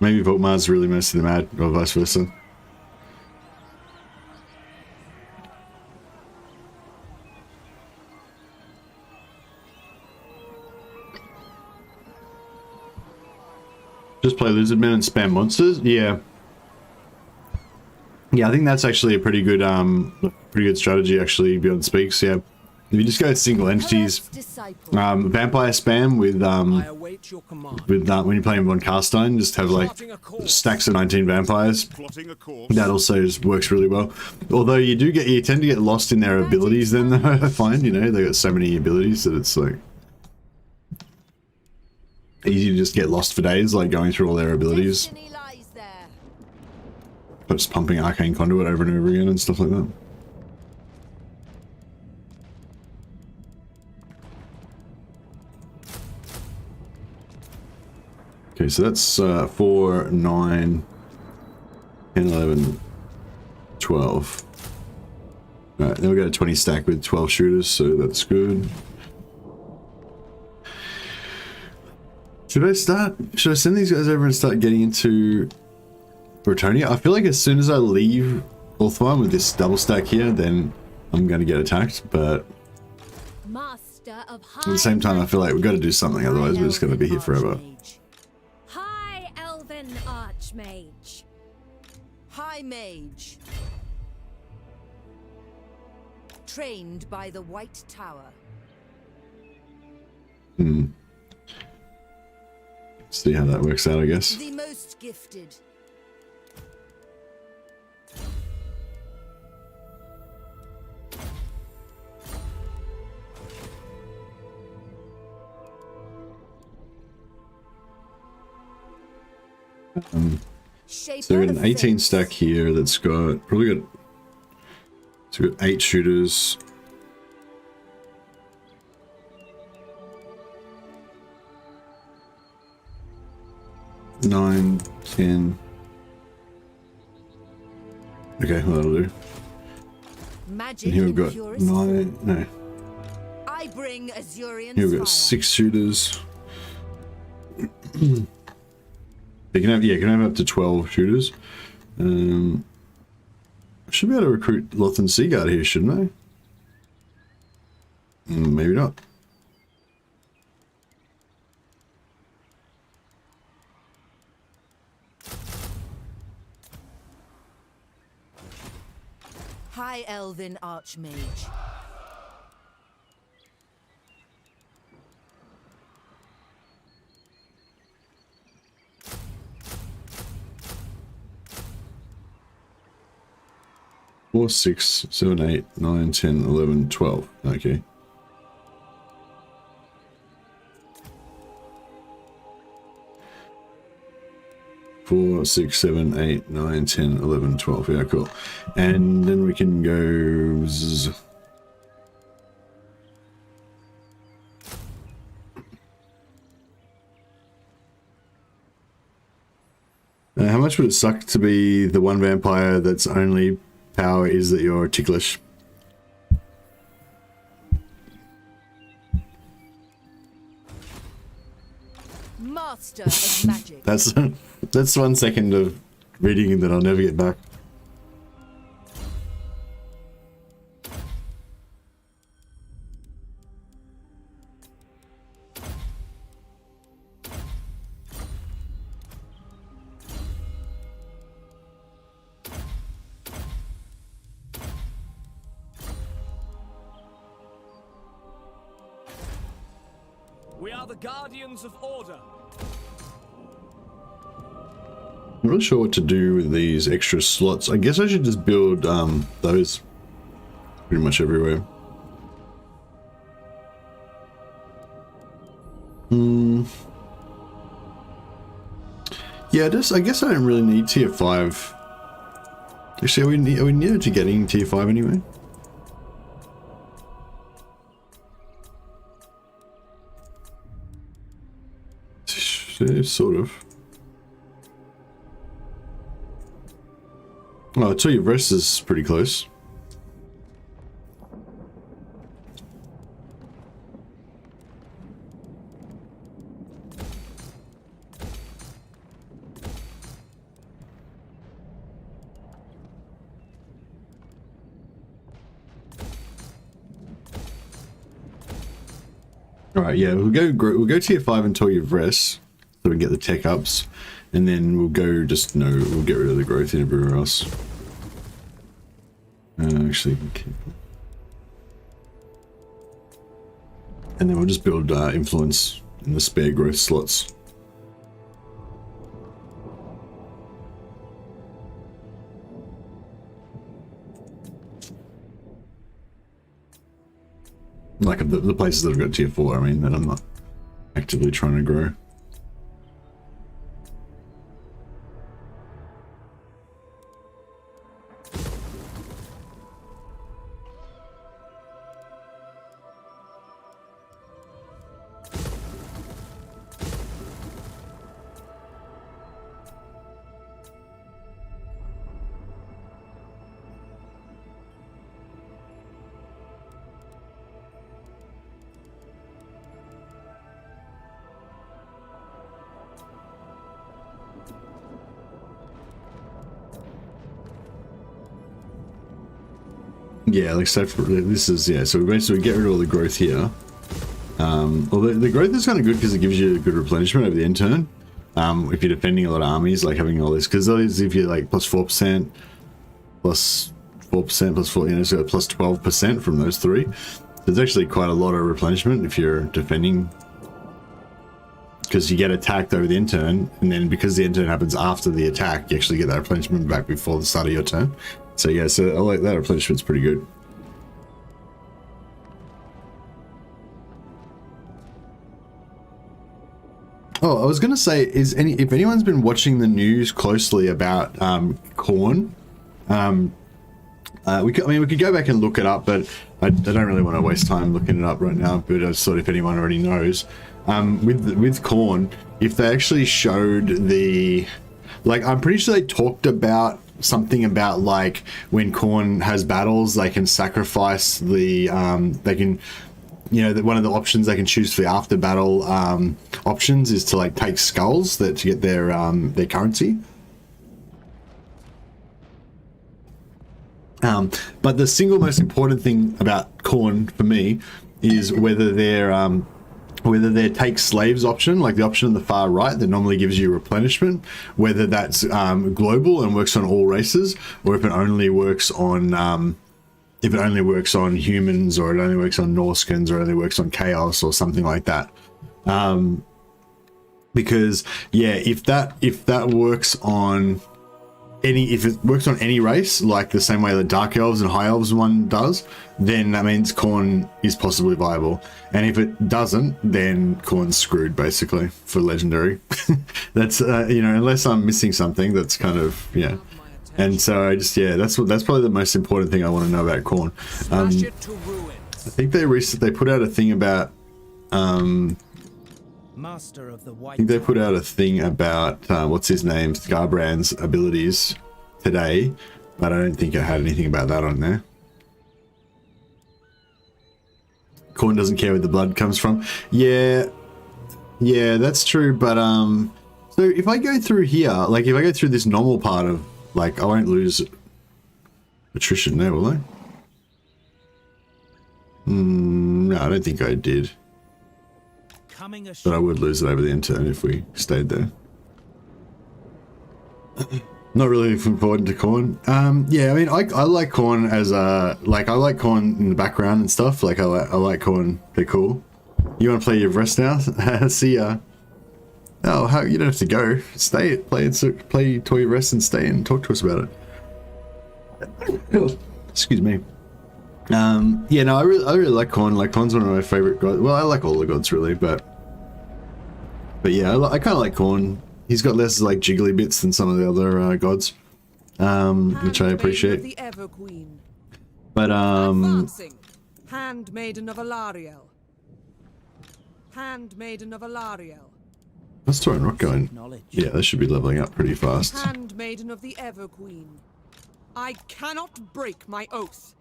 Maybe Volkmar's really most of the mad, or vice versa. Just play Lizardmen and spam monsters? Yeah. Yeah, I think that's actually a pretty good strategy, actually, Beyond Speaks, yeah. If you just go single entities, vampire spam with I await your command. when you're playing on Carstein, just have like stacks of 19 vampires. That also works really well. Although you tend to get lost in their abilities then, though, I find, you know, they got so many abilities that it's like easy to just get lost for days, like going through all their abilities. Just pumping Arcane Conduit over and over again and stuff like that. Okay, so that's 4, 9, 10, 11, 12. Alright, then we got a 20 stack with 12 shooters, so that's good. Should I send these guys over and start getting into Bretonnia? I feel like as soon as I leave Ulthuan with this double stack here, then I'm going to get attacked, but Master of at the same time I feel like we've got to do something, otherwise we're just going to be here forever. High Elven Archmage. High Mage. Trained by the White Tower. See how that works out, I guess. The most gifted. So we got an 18 stack here that's got so we got 8 shooters. Nine, 10. Okay, well, that'll do. Magic And here we've got 9. No. I bring Azurion's Here we've got fire. 6 shooters. You can have, yeah, you can have up to 12 shooters. I should be able to recruit Loth and Seaguard here, shouldn't I? Maybe not. High Elven Archmage. Four, 6, 7, 8, 9, 10, 11, 12. Okay. Four, 6, 7, 8, 9, 10, 11, 12. Yeah, cool. And then we can go. How much would it suck to be the one vampire that's only power is that you're ticklish? Master of magic. That's 1 second of reading that I'll never get back. We are the guardians of order. I'm not sure what to do with these extra slots. I guess I should just build those pretty much everywhere. Yeah, I guess I don't really need tier 5. Actually, are we near to getting tier 5 anyway? Sort of. Oh, I tell you, rest is pretty close. All right, yeah, we'll go tier 5 until you've rest, so we can get the tech ups, and then we'll go we'll get rid of the growth and everywhere else. Actually, and then we'll just build influence in the spare growth slots. Like the places that have got tier 4, I mean, that I'm not actively trying to grow. Yeah, like so this is, yeah, so we basically get rid of all the growth here. Well, the growth is kind of good because it gives you a good replenishment over the end turn. If you're defending a lot of armies, like having all this, because if you're like plus 4%, plus 4%, plus 4, you know, so plus 12% from those three. There's actually quite a lot of replenishment if you're defending, because you get attacked over the end turn, and then because the end turn happens after the attack, you actually get that replenishment back before the start of your turn. So yeah, so I like that replenishment's pretty good. Oh, I was gonna say, if anyone's been watching the news closely about corn, we could go back and look it up, but I don't really want to waste time looking it up right now. But I just thought if anyone already knows, with corn, if they actually showed the, like, I'm pretty sure they talked about something about like when corn has battles, they can sacrifice the they can, you know, one of the options they can choose for the after battle options is to like take skulls to get their currency. But the single most important thing about Khorne for me is whether their take slaves option, like the option on the far right that normally gives you replenishment, whether that's global and works on all races, or if it only works on humans, or it only works on Norskins, or only works on chaos, or something like that. Because yeah, if that works on if it works on any race, like the same way the Dark Elves and High Elves one does, then that means Khorne is possibly viable. And if it doesn't, then Khorne's screwed, basically, for Legendary. That's, unless I'm missing something, that's kind of, yeah. And so I just, yeah, that's probably the most important thing I want to know about Khorne. I think they put out a thing about, Master of the White. I think they put out a thing about what's his name, Scarbrand's abilities today, but I don't think it had anything about that on there. Khorne doesn't care where the blood comes from. Yeah, that's true. But so if I go through here, like if I go through this normal part of, like, I won't lose attrition there, will I? No, I don't think I did. But I would lose it over the intern if we stayed there. Not really looking forward to Khorne. Yeah, I mean, I like Khorne as a, like, I like Khorne in the background and stuff. Like, I like Khorne. They're cool. You want to play your rest now? See ya. Oh, you don't have to go. Stay, play Toy Rest and stay and talk to us about it. Excuse me. Yeah, no, I really like Khorne. Like, Khorne's one of my favorite gods. Well, I like all the gods really, but yeah, I kind of like Khorne. He's got less like jiggly bits than some of the other gods, which I appreciate. The Ever Queen. But Handmaiden of Eltharion. Handmaiden of Eltharion. how's Torin Rock going? Yeah, they should be leveling up pretty fast. Handmaiden of the Ever Queen. I cannot break my oath.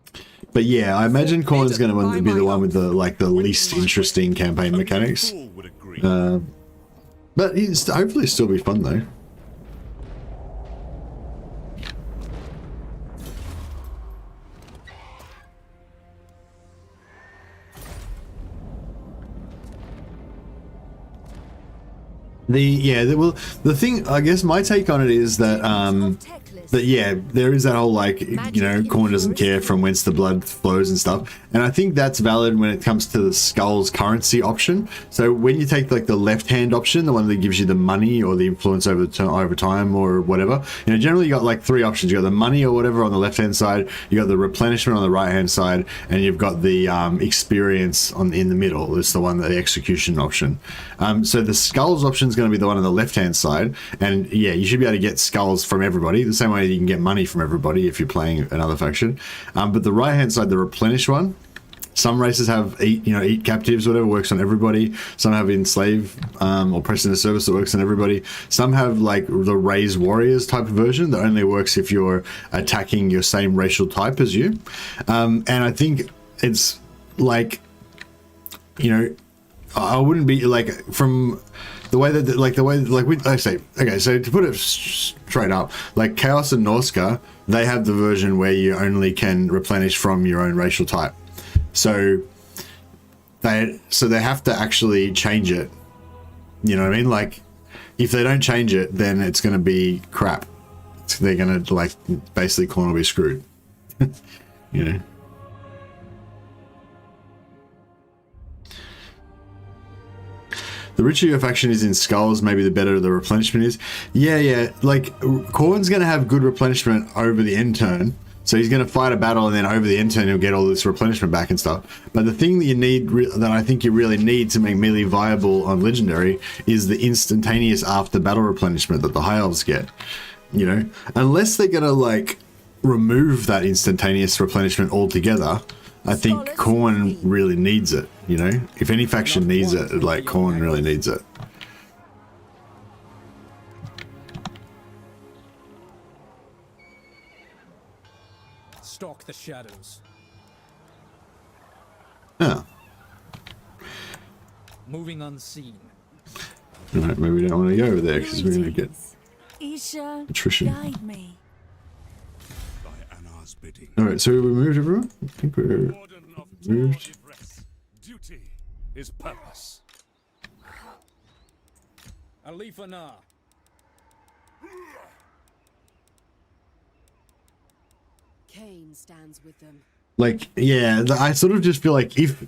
But yeah, I imagine Khorne's going to be the one with the least interesting campaign mechanics. But he's hopefully still be fun though. The thing, I guess my take on it is that yeah, there is that whole, like, Khorne doesn't care from whence the blood flows and stuff, and I think that's valid when it comes to the Skull's currency option. So when you take like the left hand option, the one that gives you the money or the influence over time or whatever, generally you got like three options. You got the money or whatever on the left hand side, you got the replenishment on the right hand side, and you've got the experience in the middle. It's the one, the execution option. So the Skulls option is going to be the one on the left hand side, and yeah, you should be able to get skulls from everybody the same way you can get money from everybody if you're playing another faction. But the right hand side, the replenish one, some races have eat captives, whatever, works on everybody. Some have enslave or press into service that works on everybody. Some have like the raise warriors type of version that only works if you're attacking your same racial type as you. And I think it's like, I wouldn't be like, from the way that I say, okay, so to put it straight up, like Chaos and Norska, they have the version where you only can replenish from your own racial type. So they have to actually change it. You know what I mean? Like, if they don't change it, then it's going to be crap. They're going to, like, basically Khorne will be screwed. The richer your faction is in skulls, maybe the better the replenishment is. Yeah. Like, Khorne's going to have good replenishment over the end turn. So he's going to fight a battle, and then over the end turn he'll get all this replenishment back and stuff. But the thing that you need, that I think you really need to make melee viable on Legendary, is the instantaneous after battle replenishment that the High Elves get. Unless they're going to, like, remove that instantaneous replenishment altogether, I think Khorne really needs it, If any faction needs it, like, Khorne really needs it. Stalk the shadows. Oh. Moving unseen. Alright, maybe we don't want to go over there because we're going to get Isha, attrition. guide me. By Anar's bidding. Alright, so we moved everyone? I think we're Warden of moved. Duty is purpose. Alifana. Cain stands with them. Like, yeah, I sort of just feel like if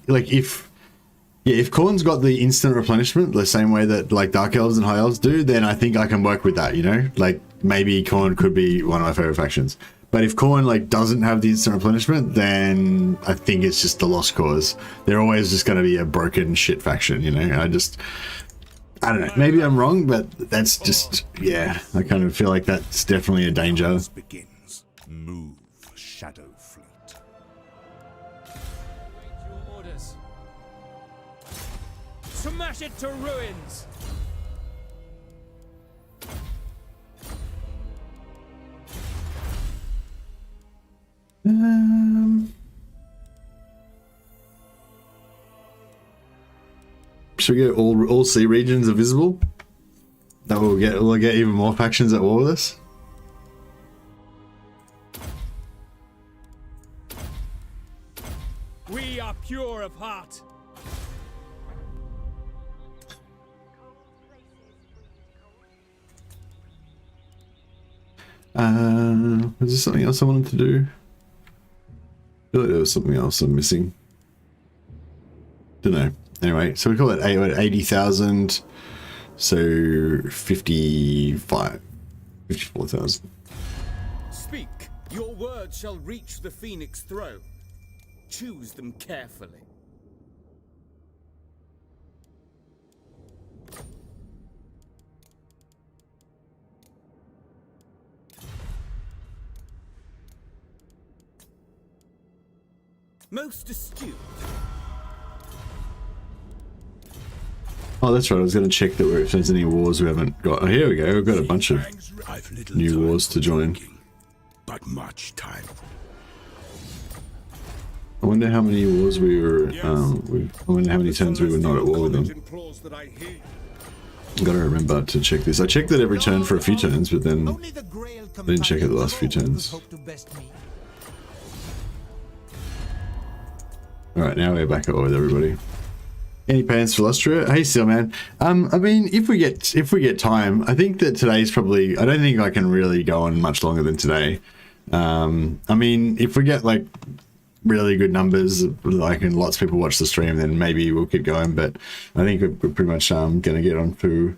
Khorne's got the instant replenishment the same way that like Dark Elves and High Elves do, then I think I can work with that, you know? Like, maybe Khorne could be one of my favorite factions. But if Khorne like doesn't have the instant replenishment, then I think it's just a lost cause. They're always just going to be a broken shit faction, you know? I don't know. Maybe I'm wrong, but that's just, yeah, I kind of feel like that's definitely a danger. Begins. Move, Shadow Fleet. Await your orders. Smash it to ruins! Should we get all sea regions are visible? That we'll get even more factions at war with us. We are pure of heart. Was there something else I wanted to do? I feel like there was something else I'm missing. Don't know. Anyway, so we call it 80,000. So 54,000. Speak. Your words shall reach the Phoenix throne. Choose them carefully. Most astute. Oh, that's right. I was going to check that if there's any wars we haven't got. Oh, here we go. We've got a bunch of new wars to join. But much time. I wonder how many wars we were. I wonder how many turns we were not at war with them. Gotta remember to check this. I checked it every turn for a few turns, but then I didn't check it the last few turns. Alright, now we're back at war with everybody. Any plans for Lustria? Hey, Seal Man. I mean, if we get time, I think that today's probably. I don't think I can really go on much longer than today. I mean, if we get like really good numbers, like and lots of people watch the stream, then maybe we'll keep going. But I think we're pretty much gonna get on to.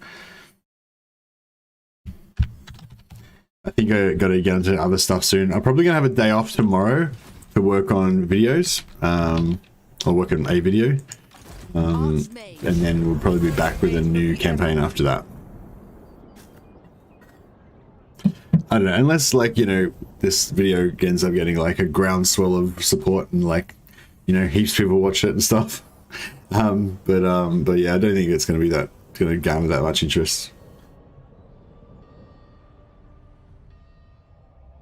I think I got to get into other stuff soon. I'm probably gonna have a day off tomorrow to work on videos. I'll work on a video. And then we'll probably be back with a new campaign after that. I don't know, unless like, you know, this video ends up getting like a groundswell of support and like, you know, heaps of people watch it and stuff. But yeah, I don't think it's going to be that, going to garner that much interest.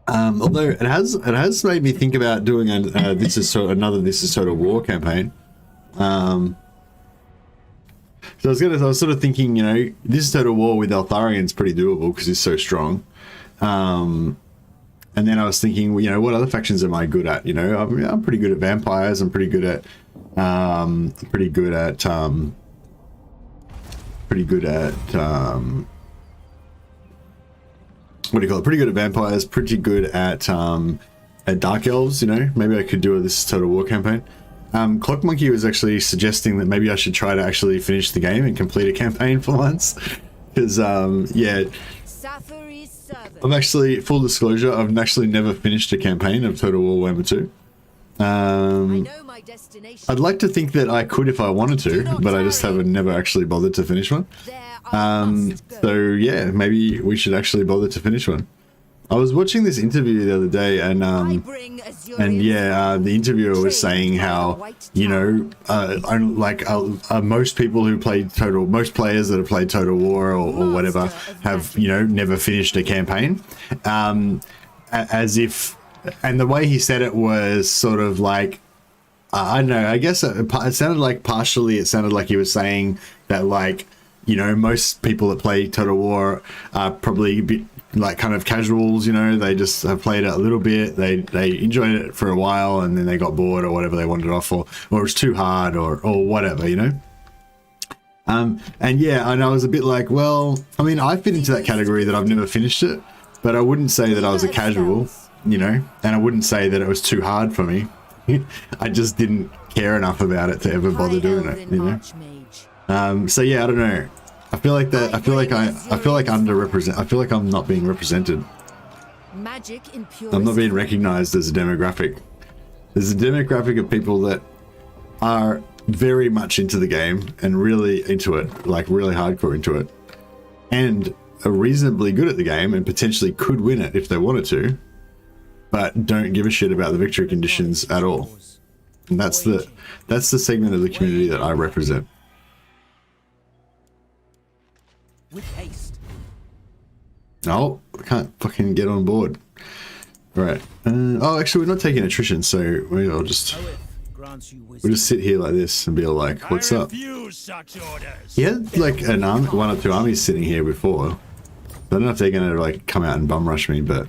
Although it has made me think about doing another This Is Total War campaign. So I was sort of thinking, you know, This Is Total War with Eltharion is pretty doable because he's so strong. And then I was thinking, well, you know, what other factions am I good at? You know, I'm pretty good at vampires. I'm pretty good at what do you call it? Pretty good at vampires. Pretty good at dark elves. You know, maybe I could do a This Is Total War campaign. Clock Monkey was actually suggesting that maybe I should try to actually finish the game and complete a campaign for once. Because, yeah, I've actually, full disclosure, I've actually never finished a campaign of Total War Warhammer 2. I'd like to think that I could if I wanted to, but I just haven't never actually bothered to finish one. So yeah, maybe we should actually bother to finish one. I was watching this interview the other day, and yeah, the interviewer was saying how, you know, most people who play most players that have played Total War or whatever have, you know, never finished a campaign, as if, and the way he said it was sort of like, I don't know, I guess it sounded like partially, it sounded like he was saying that like, you know, most people that play Total War are probably a bit like kind of casuals, you know, they just have played it a little bit, they enjoyed it for a while and then they got bored or whatever they wanted it off for, or it's too hard or whatever, you know. And yeah, and I was a bit like, well, I mean, I fit into that category that I've never finished it, but I wouldn't say that I was a casual, you know, and I wouldn't say that it was too hard for me. I just didn't care enough about it to ever bother doing it, you know. So yeah, I don't know. I feel like that. I feel like underrepresented. I feel like I'm not being represented. Magic in I'm not being recognized as a demographic. There's a demographic of people that are very much into the game and really into it, like really hardcore into it, and are reasonably good at the game and potentially could win it if they wanted to, but don't give a shit about the victory conditions at all. And that's the segment of the community that I represent. With haste. Oh, I can't fucking get on board. Right. Oh, actually, we're not taking attrition, so we'll just sit here like this and be all like, "What's up?" He had like one or two armies sitting here before. I don't know if they're gonna like come out and bum rush me, but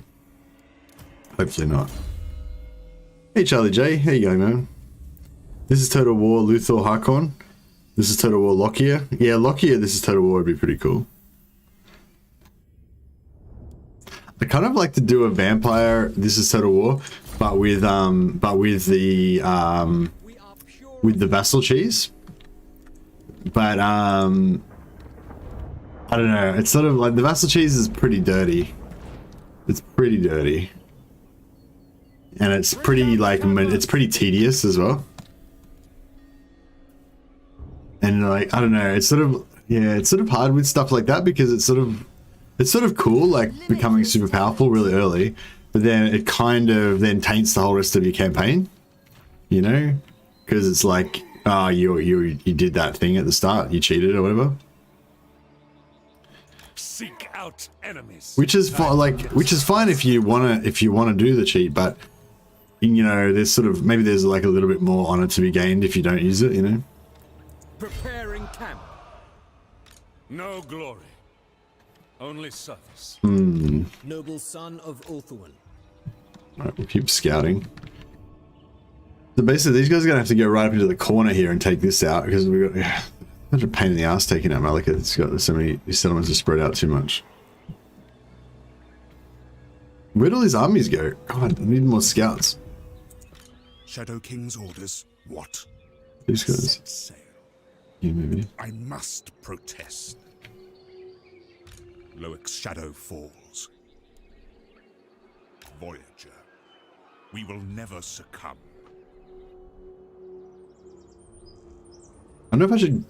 hopefully not. Hey, Charlie J, how you going, man? This is Total War Luthor Harkon. This is Total War Lockyer. Yeah, Lockyer. This is Total War would be pretty cool. I kind of like to do a vampire. This is Total War, but with the vassal cheese. But I don't know. It's sort of like the vassal cheese is pretty dirty. It's pretty dirty, and it's pretty like it's pretty tedious as well. And like I don't know. It's sort of it's sort of hard with stuff like that because it's sort of cool, like becoming super powerful really early, but then it kind of then taints the whole rest of your campaign, you know, because it's like, oh, you did that thing at the start, you cheated or whatever. Seek out enemies. Which is fine if you wanna do the cheat, but you know, there's sort of maybe there's like a little bit more honor to be gained if you don't use it, you know. Preparing camp. No glory. Only service. Noble son of Eltharion. Alright, we'll keep scouting. So basically, these guys are gonna have to go right up into the corner here and take this out because we've got such a pain in the ass taking out Malika. It's got so many. These settlements are spread out too much. Where do all these armies go? God, I need more scouts. Shadow King's orders. What? These guys. Set sail. Yeah, maybe. I must protest. Loic's shadow falls. Voyager, we will never succumb. I don't know if I should.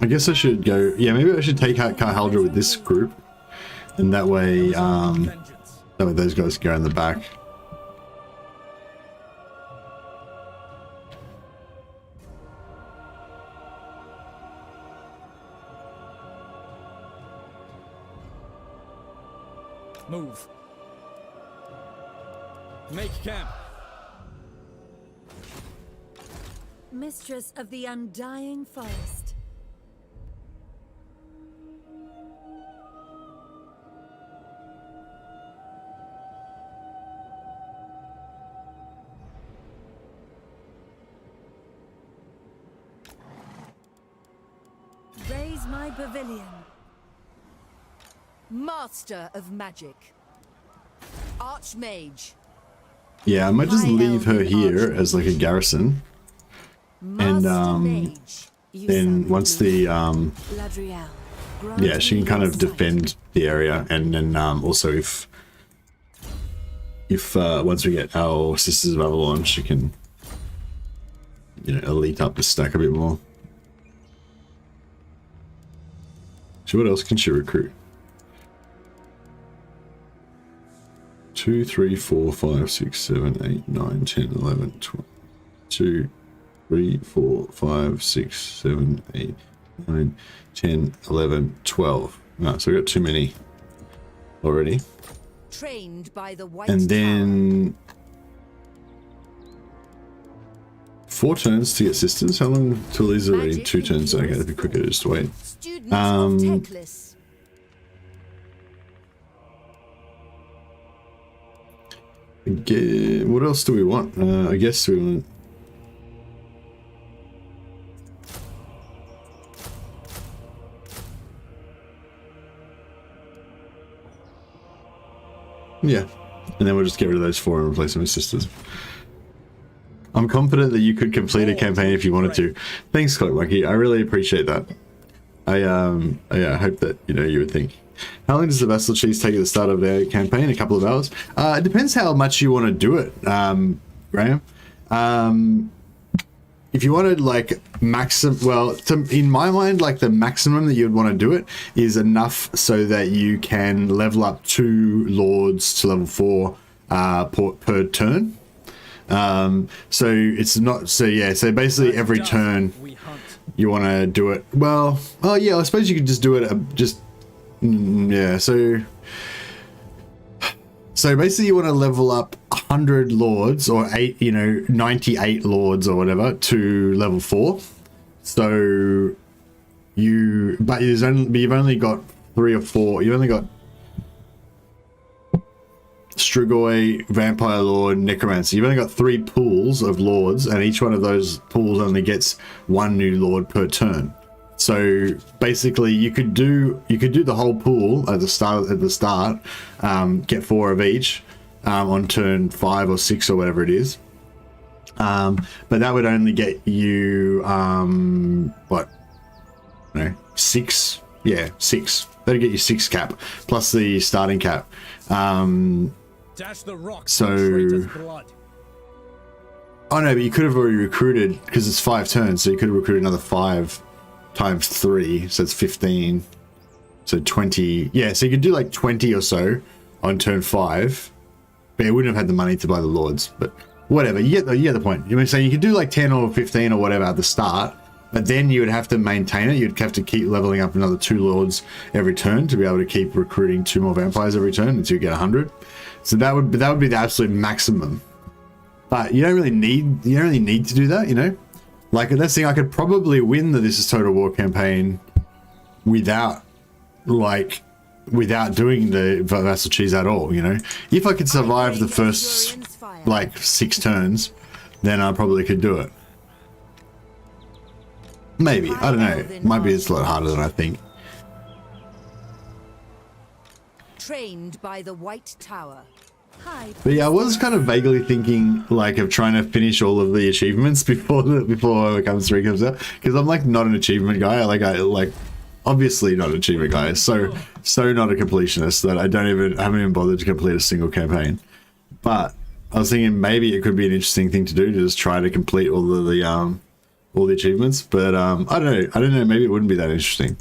I guess I should go. Yeah, maybe I should take out Karhaldra with this group, and that way those guys go in the back. Move. Make camp. Mistress of the undying forest. Raise my pavilion. Master of magic. Archmage. Yeah, I might just leave her here as like a garrison, and then once the yeah, she can kind of defend the area, and then also if once we get our Sisters of Avalon, she can, you know, elite up the stack a bit more. So what else can she recruit? 2, 3, 4, 5, 6, 7, 8, 9, 10, 11, 12. 2, 3, 4, 5, 6, 7, 8, 9, 10, 11, 12. No, so we got too many already. Trained by the White and then 4 turns to get sisters. How long till these are ready? 2 turns. Okay, that'd be quicker to just wait. Students of Teclis. What else do we want? I guess we want. Yeah, and then we'll just get rid of those 4 and replace them with sisters. I'm confident that you could complete a campaign if you wanted to. Thanks, Cloak Monkey. I really appreciate that. I hope that you would think. How long does the Vassal Cheese take at the start of their campaign? A couple of hours. It depends how much you want to do it, Graham. If you wanted like in my mind, like the maximum that you'd want to do it is enough so that you can level up 2 lords to level 4 per turn. So it's not so basically every turn you want to do it. Well, oh yeah, I suppose you could just do it so basically you want to level up 100 lords or 98 lords or whatever to level 4. So you've only got 3 or 4. You've only got Strigoi, Vampire Lord, Necromancer. You've only got 3 pools of lords, and each one of those pools only gets 1 new lord per turn. So basically, you could do the whole pool at the start, get 4 of each on turn 5 or 6 or whatever it is. But that would only get you 6. Yeah, 6. That'd get you 6 cap plus the starting cap. Dash the rock So, blood. oh no, but you could have already recruited because it's 5 turns, so you could have recruited another 5 times 3, so it's 15. So 20. Yeah, so you could do like 20 or so on turn 5, but you wouldn't have had the money to buy the lords. But whatever, you get the point. You know, so you could do like 10 or 15 or whatever at the start, but then you would have to maintain it. You'd have to keep leveling up another 2 lords every turn to be able to keep recruiting 2 more vampires every turn until you get 100. So that would be the absolute maximum. But you don't really need to do that, Like that's the thing, I could probably win the This Is Total War campaign without doing the Vassal Cheese at all, If I could survive the first 6 turns, then I probably could do it. Maybe, I don't know. Maybe it's a lot harder than I think. Trained by the White Tower. But yeah, I was kind of vaguely thinking of trying to finish all of the achievements before Warhammer 3 comes out, because I'm not an achievement guy. I obviously not an achievement guy. So not a completionist that I haven't even bothered to complete a single campaign. But I was thinking maybe it could be an interesting thing to do to just try to complete all of the achievements. But I don't know. Maybe it wouldn't be that interesting.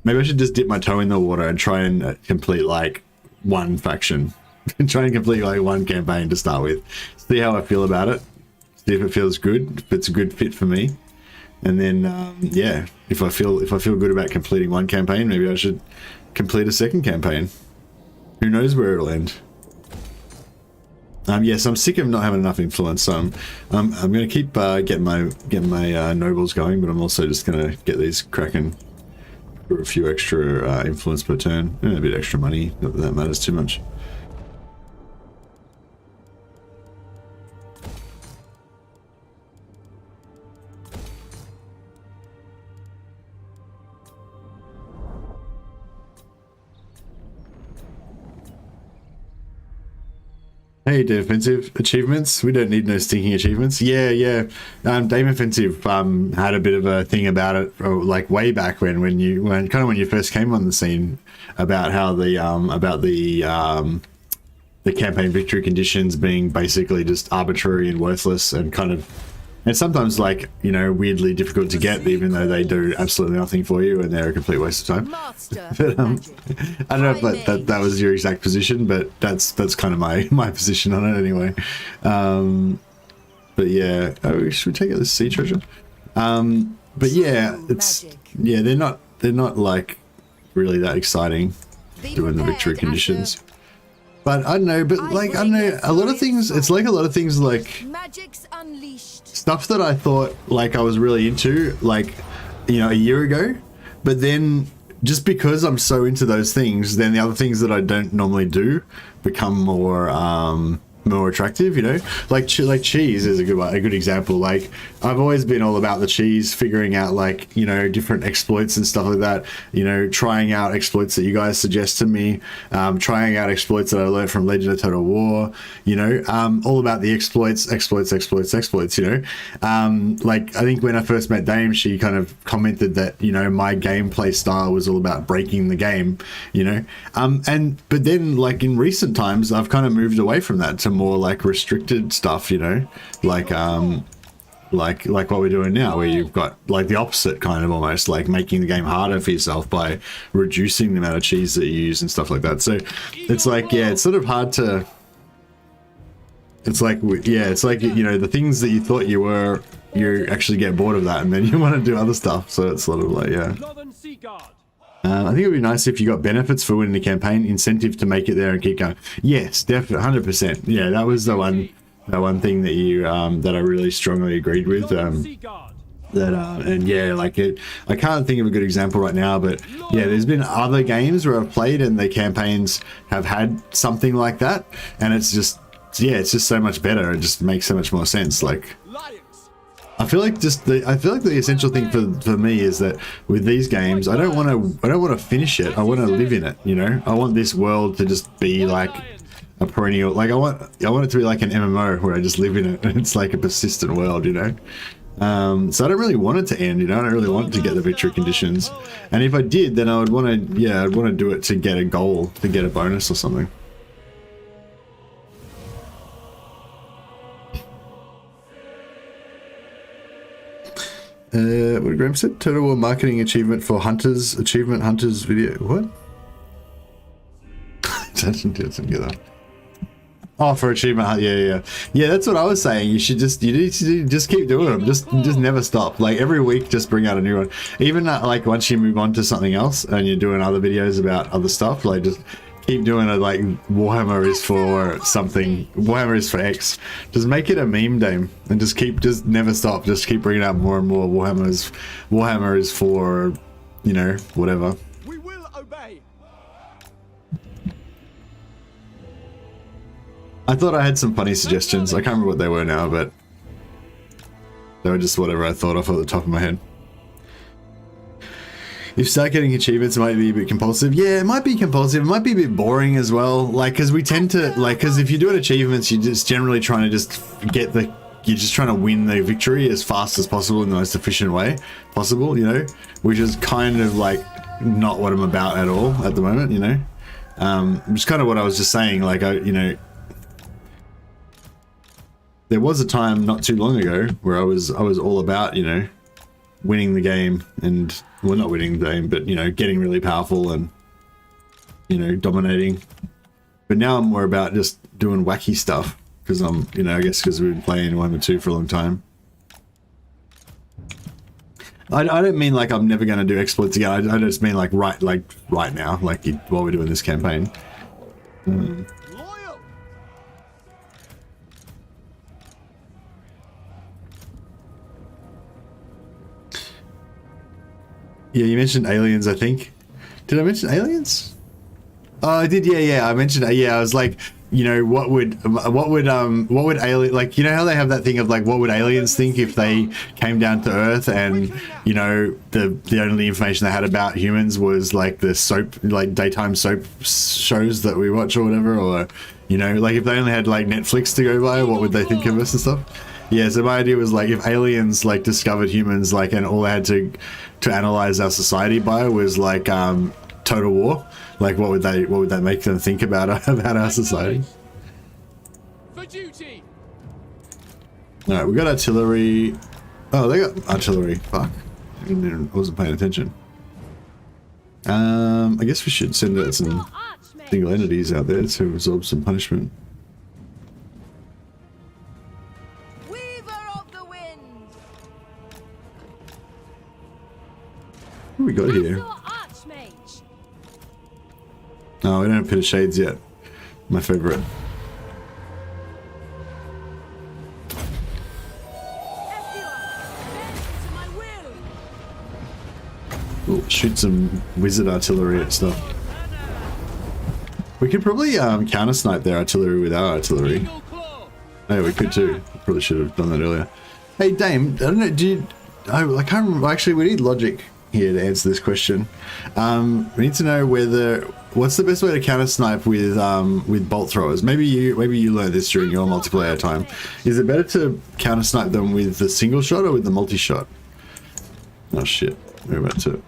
Maybe I should just dip my toe in the water and try and complete one faction. Try and complete 1 campaign to start with. See how I feel about it. See if it feels good. If it's a good fit for me. And then if I feel good about completing 1 campaign, maybe I should complete a 2nd campaign. Who knows where it'll end. Yes, I'm sick of not having enough influence. So I'm going to keep getting my nobles going, but I'm also just going to get these cracking for a few extra influence per turn and a bit extra money. Not that matters too much. Hey, Dame Offensive achievements. We don't need no stinking achievements. Yeah. Dame Offensive had a bit of a thing about it, way back when you first came on the scene, about how the campaign victory conditions being basically just arbitrary and worthless and and sometimes weirdly difficult to get, even though they do absolutely nothing for you and they're a complete waste of time. But, I don't know if that was your exact position, but that's kind of my position on it anyway. But yeah, should we take out this sea treasure? But yeah, they're not really that exciting doing the victory conditions. But I don't know, but like, I don't know, a lot of things, it's like a lot of things like Magic's unleashed. stuff that I thought like I was really into, like, you know, a year ago, but then just because I'm so into those things, then the other things that I don't normally do become more attractive, you know, like cheese is a good example. Like I've always been all about the cheese, figuring out like, you know, different exploits and stuff like that, you know, trying out exploits that you guys suggest to me, trying out exploits that I learned from Legend of Total War, you know, all about the exploits, you know. Like I think when I first met Dame, she kind of commented that, you know, my gameplay style was all about breaking the game, you know, but then like in recent times I've kind of moved away from that to more like restricted stuff, you know, like what we're doing now, where you've got like the opposite, kind of almost like making the game harder for yourself by reducing the amount of cheese that you use and stuff like that. So it's like, yeah, it's sort of hard to, it's like, yeah, it's like, you know, the things that you thought you actually get bored of that and then you want to do other stuff. So it's sort of like, yeah. I think it would be nice if you got benefits for winning the campaign, incentive to make it there and keep going. Yes, definitely, 100%. Yeah, that was the one thing that you that I really strongly agreed with. And yeah, like I can't think of a good example right now, but yeah, there's been other games where I've played and the campaigns have had something like that, and it's just, yeah, it's just so much better. It just makes so much more sense. Like, I feel like the essential thing for me is that with these games, I don't want to finish it. I want to live in it, you know. I want this world to just be like a perennial, like I want it to be like an MMO where I just live in it and it's like a persistent world, you know. So I don't really want it to end, you know. I don't really want to get the victory conditions, and if I did, then I would want to, yeah, I'd want to do it to get a goal, to get a bonus or something. What did Graham said? Total War marketing achievement for Hunters, achievement Hunters video. What? Didn't get that. Oh, for achievement, yeah. That's what I was saying. You need to just keep doing them. Just never stop. Like every week, just bring out a new one. Even like once you move on to something else and you're doing other videos about other stuff, like just keep doing it. Like Warhammer is for something. Warhammer is for X. Just make it a meme, Dame, and just never stop. Just keep bringing out more and more. Warhammer is for, you know, whatever. We will obey. I thought I had some funny suggestions. I can't remember what they were now, but they were just whatever I thought of at the top of my head. If you start getting achievements, it might be a bit compulsive. Yeah, it might be compulsive. It might be a bit boring as well. Like, because we tend to, like, because if you're doing achievements, you're just generally trying to just get the, you're just trying to win the victory as fast as possible in the most efficient way possible, you know, which is kind of like not what I'm about at all at the moment, you know. Which is kind of what I was just saying. Like, you know, there was a time not too long ago where I was all about, you know, winning the game and, well, not winning the game, but, you know, getting really powerful and, you know, dominating. But now I'm more about just doing wacky stuff because I'm, you know, I guess because we've been playing Warhammer 2 for a long time. I don't mean like I'm never going to do exploits again. I just mean like right now, like while we're doing this campaign. Yeah, you mentioned aliens, I think. Did I mention aliens? Oh, I did. Yeah. I mentioned. Yeah, I was like, you know, what would alien, like, you know how they have that thing of like, what would aliens think if they came down to Earth and, you know, the only information they had about humans was like the soap, like daytime soap shows that we watch or whatever, or, you know, like if they only had like Netflix to go by, what would they think of us and stuff? Yeah, so my idea was like if aliens like discovered humans, like, and all they had to analyze our society by was like Total War, like what would that make them think about our society? For duty. All right, we got artillery. Oh, they got artillery. Fuck, I wasn't paying attention. I guess we should send out some single entities out there to absorb some punishment. What we got here? Oh, we don't have Pit of Shades yet. My favorite. Ooh, shoot some wizard artillery and stuff. We could probably counter snipe their artillery with our artillery. Oh, we could too. Probably should have done that earlier. Hey Dame, I don't know, do you... I can't remember. Actually, we need logic here to answer this question. We need to know whether... What's the best way to counter snipe with bolt throwers? Maybe you learned this during your multiplayer time. Is it better to counter snipe them with the single shot or with the multi shot? Oh shit, we're about to...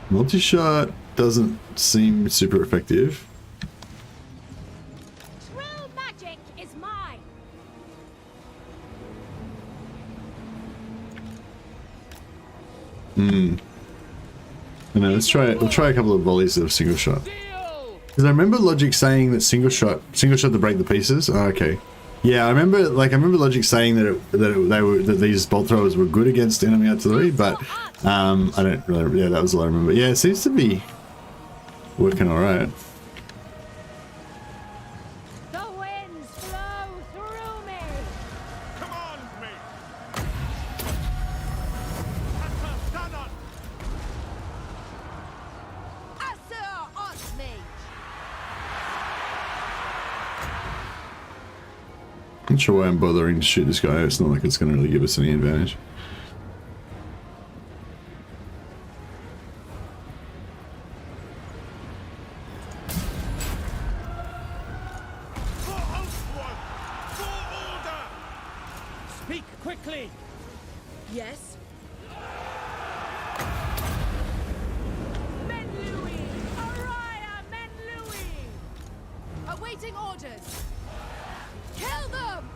Multi shot doesn't seem super effective. True magic is mine. I know, let's try it. We'll try a couple of volleys of single shot. Because I remember Logic saying that single shot to break the pieces. Oh, okay. Yeah, I remember Logic saying that these bolt throwers were good against enemy artillery, but I don't really. Yeah, that was all I remember. Yeah, it seems to be working all right. The winds flow through me. Command me! Asur Archmage. Not sure why I'm bothering to shoot this guy. It's not like it's going to really give us any advantage. Speak quickly. Yes? Men Louis. Araya Men Louis. Awaiting orders. Kill them.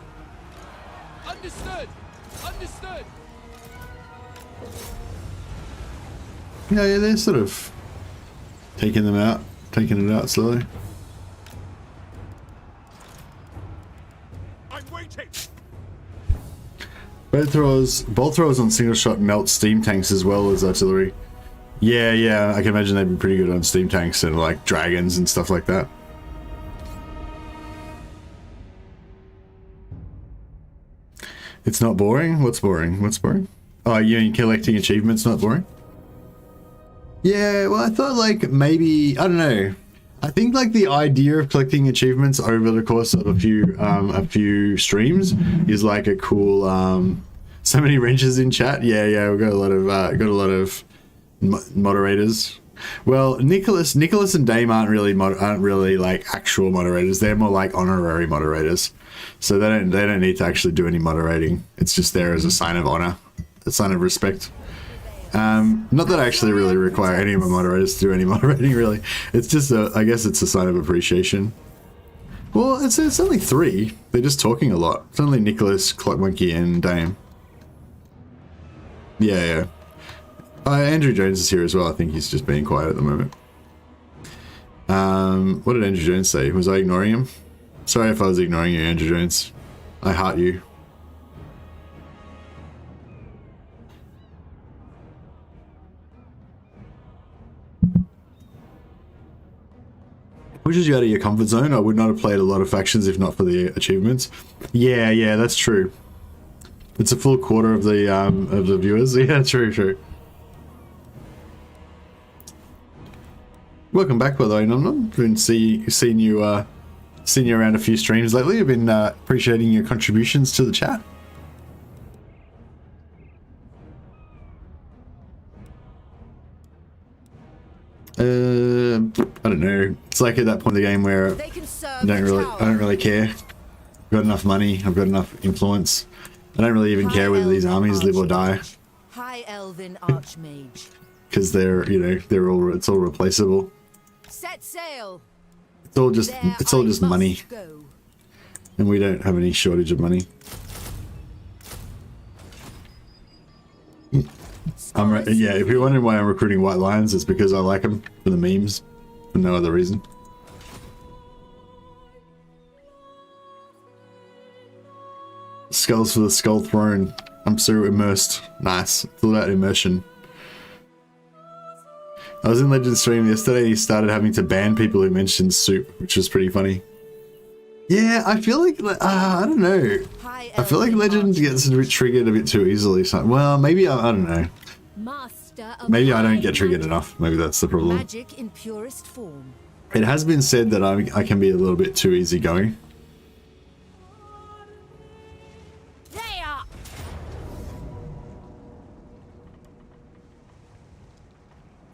Understood. Understood. Yeah, they're sort of taking it out slowly. I'm waiting! Bolt throwers on single shot melt steam tanks as well as artillery. Yeah, I can imagine they'd be pretty good on steam tanks and like dragons and stuff like that. It's not boring? What's boring? What's boring? Oh, you mean collecting achievements not boring? Yeah, well, I thought like maybe, I don't know. I think like the idea of collecting achievements over the course of a few streams is like a cool. So many wrenches in chat. Yeah, we've got a lot of moderators. Well, Nicholas and Dame aren't really like actual moderators. They're more like honorary moderators. So they don't need to actually do any moderating. It's just there as a sign of honor, a sign of respect. Not that I actually really require any of my moderators to do any moderating, really. It's just I guess it's a sign of appreciation. Well, it's only 3. They're just talking a lot. It's only Nicholas, Clock Monkey, and Dame. Yeah. Andrew Jones is here as well. I think he's just being quiet at the moment. What did Andrew Jones say? Was I ignoring him? Sorry if I was ignoring you, Andrew Jones. I heart you. Pushes you out of your comfort zone. I would not have played a lot of factions if not for the achievements. Yeah, that's true. It's a full quarter of the viewers. Yeah, true. Welcome back, by the way, Nom. I've been seeing you around a few streams lately. I've been appreciating your contributions to the chat. I don't know. It's like at that point in the game where I don't really care. I've got enough money. I've got enough influence. I don't really even care whether these armies live or die. High Elven Archmage. Because it's all replaceable. Set sail. It's all just money. Go. And we don't have any shortage of money. Yeah, if you're wondering why I'm recruiting White Lions, it's because I like them for the memes, for no other reason. Skulls for the Skull Throne. I'm so immersed. Nice. It's all about immersion. I was in Legend stream yesterday and he started having to ban people who mentioned soup, which was pretty funny. Yeah, I feel like, I don't know. I feel like Legend gets triggered a bit too easily. So, well, maybe, I don't know. Maybe I don't get triggered enough. Maybe that's the problem. Magic in purest form. It has been said that I can be a little bit too easygoing.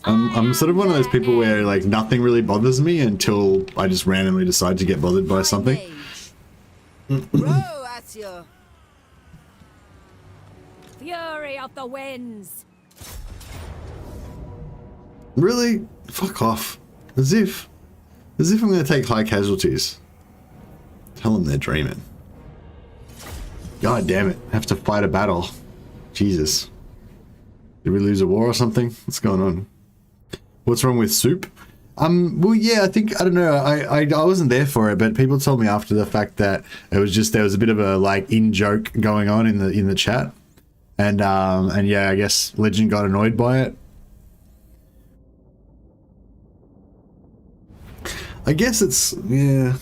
I'm sort of one of those people where like nothing really bothers me until I just randomly decide to get bothered by something. Row at you. Fury of the winds. Really? Fuck off. As if I'm going to take high casualties. Tell them they're dreaming. God damn it. I have to fight a battle. Jesus. Did we lose a war or something? What's going on? What's wrong with soup? Well, yeah, I don't know. I wasn't there for it, but people told me after the fact that it was just, there was a bit of a like in joke going on in the chat. And yeah, I guess Legend got annoyed by it. I guess it's, yeah.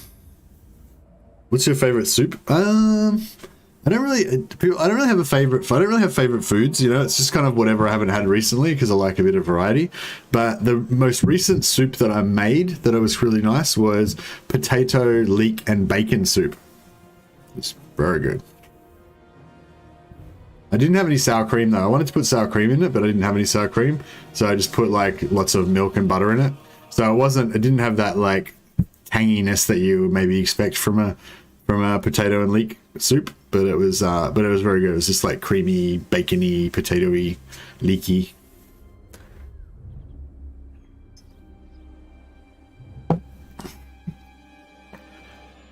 What's your favorite soup? I don't really have a favorite. I don't really have favorite foods. You know, it's just kind of whatever I haven't had recently because I like a bit of variety. But the most recent soup that I made that was really nice was potato, leek, and bacon soup. It's very good. I didn't have any sour cream though. I wanted to put sour cream in it, but I didn't have any sour cream, so I just put like lots of milk and butter in it. So it didn't have that like tanginess that you maybe expect from a potato and leek soup, but it was very good. It was just like creamy, bacony, potatoey, leaky.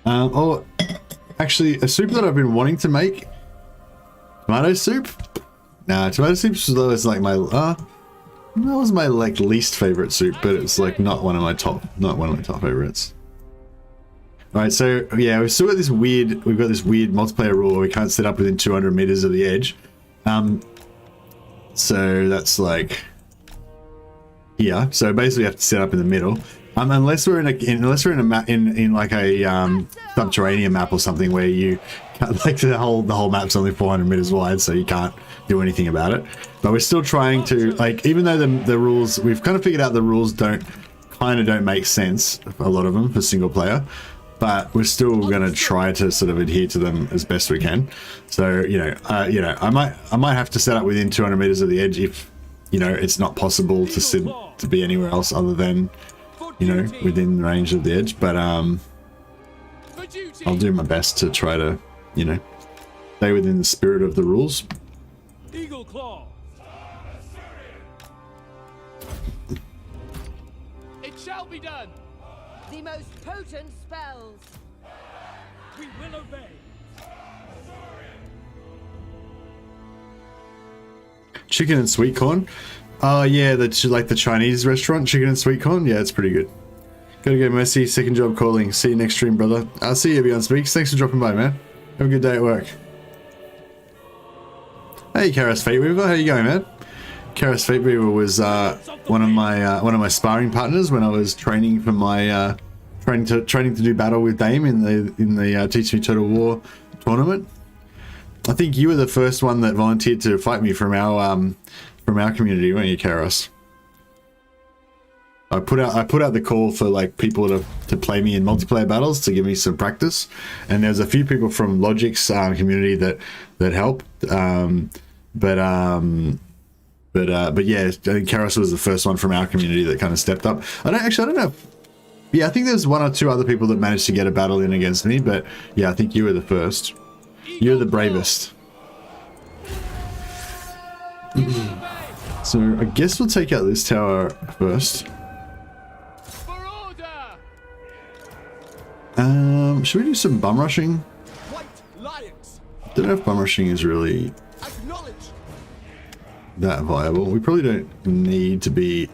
Oh, actually, a soup that I've been wanting to make. Tomato soup? Nah, tomato soup was like my that was my like least favorite soup, but it's like not one of my top favorites. All right, so yeah, we've got this weird multiplayer rule where we can't set up within 200 meters of the edge. So that's here. So basically, we have to set up in the middle. Unless we're in a map in like a subterranean map or something where you can't, like the whole map's only 400 meters wide, so you can't do anything about it. But we're still trying to, like, even though the rules, we've kind of figured out the rules don't make sense, a lot of them for single player, but we're still going to try to sort of adhere to them as best we can. So I might have to set up within 200 meters of the edge if it's not possible to be anywhere else other than within range of the edge. But I'll do my best to try to stay within the spirit of the rules. Eagle Claw. It shall be done. The most potent spells. We will obey. Chicken and sweet corn. Oh yeah, the Chinese restaurant, chicken and sweet corn. Yeah, it's pretty good. Gotta go, Mercy. Second job calling. See you next stream, brother. I'll see you, Beyond Speaks. Thanks for dropping by, man. Have a good day at work. Hey, Karas Fate Weaver. How you going, man? Karas Fate Weaver was one of my sparring partners when I was training for my training to do battle with Dame in the Teach Me Total War tournament. I think you were the first one that volunteered to fight me from our community, weren't you, Karas? I put out the call for like people to play me in multiplayer battles to give me some practice, and there's a few people from Logic's community that helped. But yeah, I think Karas was the first one from our community that kind of stepped up. I don't know. Yeah, I think there's one or two other people that managed to get a battle in against me, but yeah, I think you were the first. You're the bravest. So I guess we'll take out this tower first. For order. Should we do some bum rushing? White lions. Don't know if bum rushing is really that viable. We probably don't need to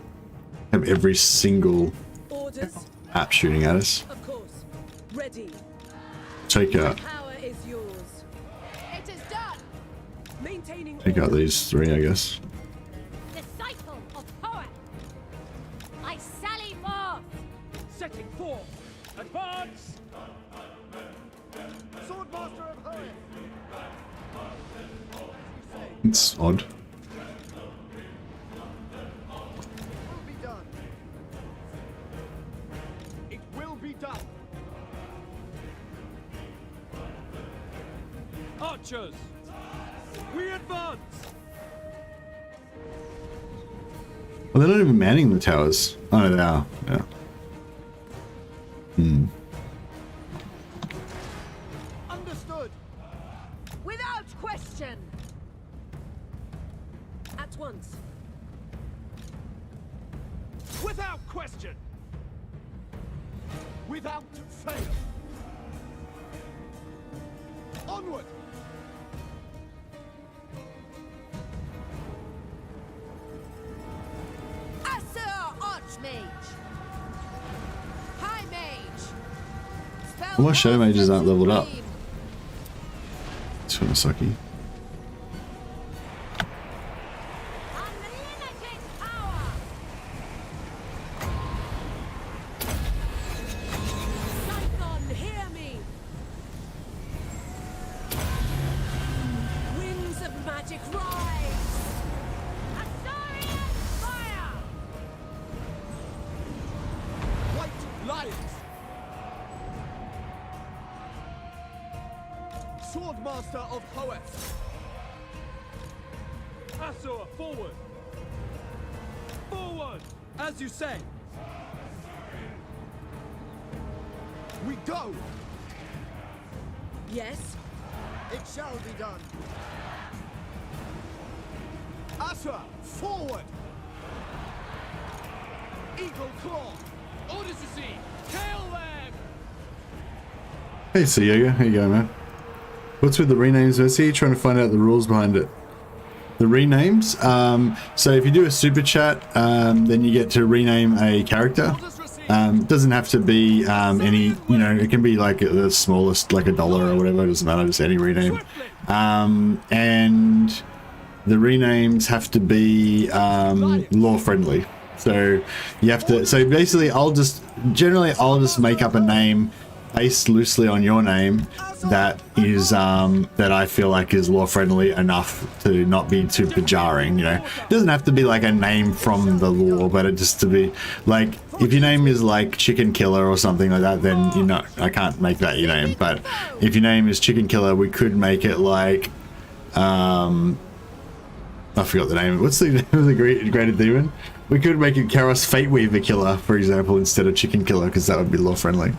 have every single app shooting at us. Of course. Ready. Take out Power is yours. It is done. Maintaining these three, I guess. Disciple of power. It's odd. Will be done. It will be done. Archers! We advance! Well, they're not even manning the towers. Oh, no, they are. Yeah. Understood. Without question. At once. Without question. Without fail. Onward. Asur Archmage. High Mage. Well, my Shadow Mages aren't leveled up. Supreme. It's kind of sucky. Unlimited power. Scython, hear me! Winds of magic rise! Eltharion fire. White lions. Swordmaster of Hoeth. Asur, forward! Forward! As you say. We go. Yes? It shall be done. Asur, forward. Eagle claw. Orders to see! Kill them! Hey, Seyoga, how you going, man? What's with the renames, Mercy? Trying to find out the rules behind it. The renames? So if you do a super chat, then you get to rename a character. Doesn't have to be any, you know, it can be like the smallest, like $1 or whatever, it doesn't matter, just any rename. And the renames have to be law friendly. So you have to, so basically I'll just make up a name based loosely on your name that is that I feel like is law friendly enough to not be super jarring, you know. It doesn't have to be like a name from the law, but it just to be like, if your name is like Chicken Killer or something like that, then you know I can't make that your name. But if your name is Chicken Killer, we could make it like I forgot the name. What's the name of the graded demon? We could make it Karos Fate Weaver Killer, for example, instead of Chicken Killer, because that would be law friendly.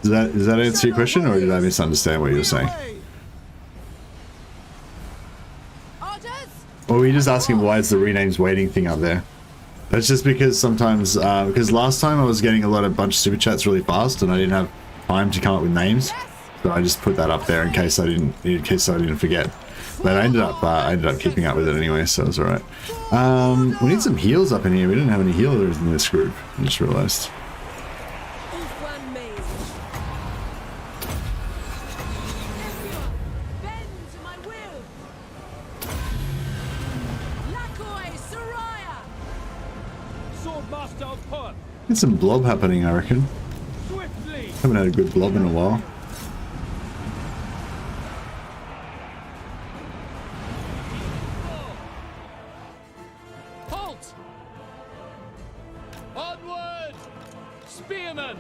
Does that answer your question, or did I misunderstand what you were saying? Or were you just asking why is the renames waiting thing up there? That's just because sometimes, because last time I was getting a bunch of super chats really fast, and I didn't have time to come up with names, so I just put that up there in case I didn't forget. But I ended up keeping up with it anyway, so it was alright. We need some heals up in here. We didn't have any healers in this group. I just realized. Get some blob happening, I reckon. Haven't had a good blob in a while. Halt! Onward! Spearmen!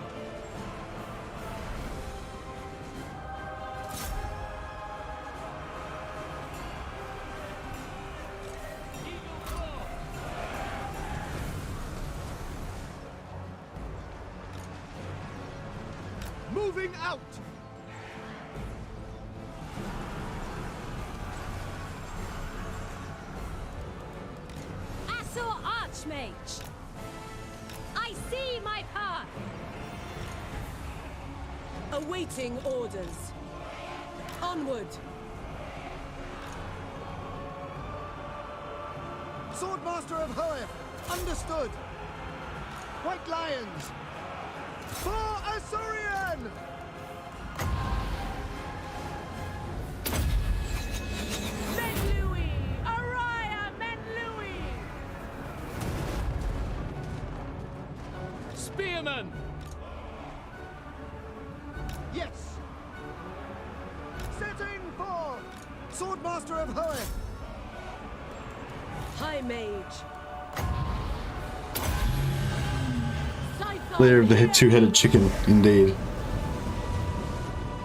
Moving out! Asur Archmage. I see my path. Awaiting orders. Onward. Swordmaster of Hoeth, understood. White Lions, for Eltharion! Menlui! Araya Menlui! Spearmen! Yes! Swordmaster of Hoeth. High Mage. Layer of the two-headed chicken, indeed.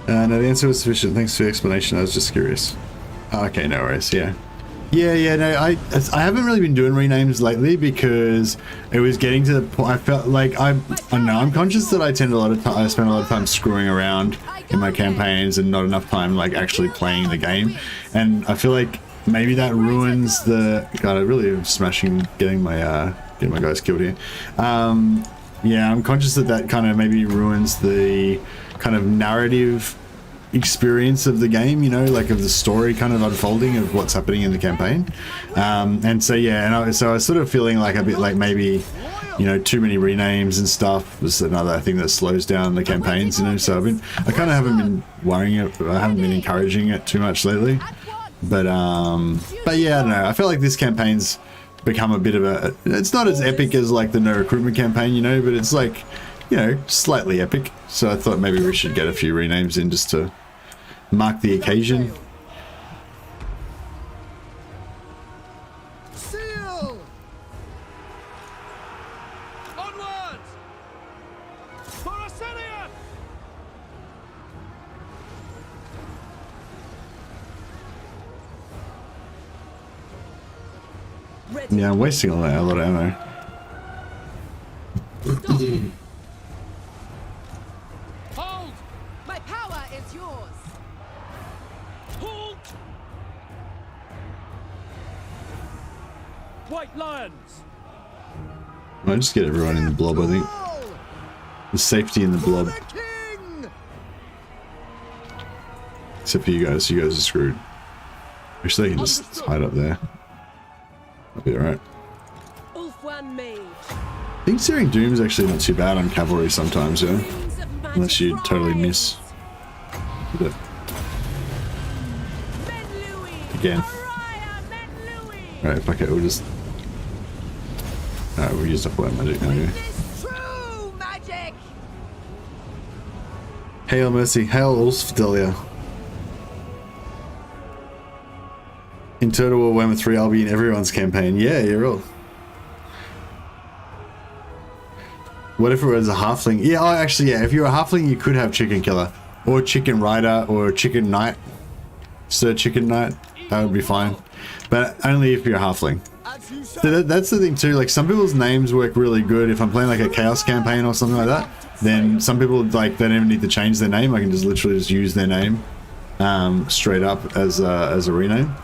No, the answer was sufficient. Thanks for the explanation. I was just curious. Okay, no worries. Yeah. No, I haven't really been doing renames lately because it was getting to the point. I felt like I don't know. I'm conscious that I spend a lot of time screwing around in my campaigns and not enough time like actually playing the game, and I feel like maybe that ruins the. God, I really am smashing getting my guys killed here. Yeah, I'm conscious that kind of maybe ruins the kind of narrative experience of the game, you know, like of the story kind of unfolding of what's happening in the campaign. And so yeah, and so I was sort of feeling like a bit like maybe, you know, too many renames and stuff was another thing that slows down the campaigns, you know. So I kind of haven't been worrying it, I haven't been encouraging it too much lately. But yeah, I don't know. I feel like this campaign's become a bit of a, it's not as epic as like the no recruitment campaign, you know, but it's like, you know, slightly epic. So I thought maybe we should get a few renames in just to mark the occasion. Seal! Onwards! For Eltharion! Yeah, I'm wasting a lot of ammo. Hold! My power is yours. Halt! White lions! I'll just get everyone in the blob, I think. The safety in the blob. The king! Except for you guys are screwed. Wish they can just hide up there. I'll be alright. Ulfwan Mage. I think Searing Doom's actually not too bad on cavalry sometimes, yeah? Unless you totally miss. But again. Alright, fuck it, we'll just... Alright, we'll use up all that magic now, yeah. True magic. Hail Mercy, Hail Ulfdelia. In Total War Warhammer 3, I'll be in everyone's campaign. Yeah, you're real. What if it was a halfling? Yeah, oh, actually, yeah. If you're a halfling, you could have Chicken Killer. Or Chicken Rider, or Chicken Knight. Sir Chicken Knight. That would be fine. But only if you're a halfling. So that's the thing too, like some people's names work really good. If I'm playing like a Chaos campaign or something like that, then some people like, they don't even need to change their name. I can just literally just use their name straight up as a rename.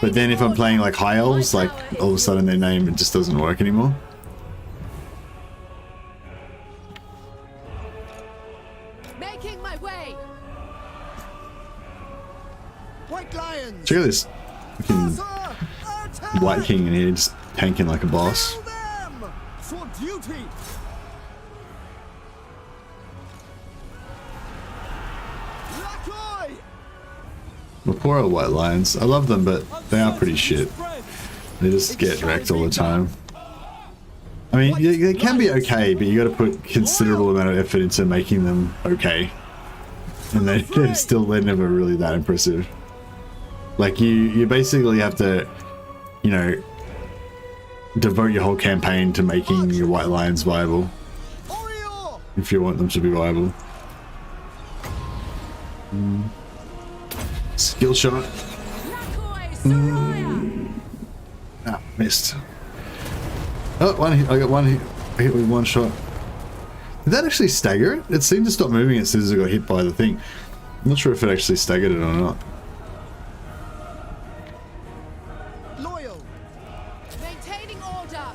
But then if I'm playing like High Elves, like all of a sudden their name, it just doesn't work anymore. Making my way. White lions! Check out this fucking White King in here, just tanking like a boss. Kill them! For duty! Lakoi! Well, poor old White Lions. I love them, but they are pretty shit. They just get wrecked all the time. I mean, they can be okay, but you got to put considerable amount of effort into making them okay. And they're never really that impressive. Like you basically have to, you know, devote your whole campaign to making your White Lions viable. If you want them to be viable. Skill shot. Ah, missed. Oh, one hit. I got one hit. I hit with one shot. Did that actually stagger it? It seemed to stop moving as soon as it got hit by the thing. I'm not sure if it actually staggered it or not. Loyal! Maintaining order.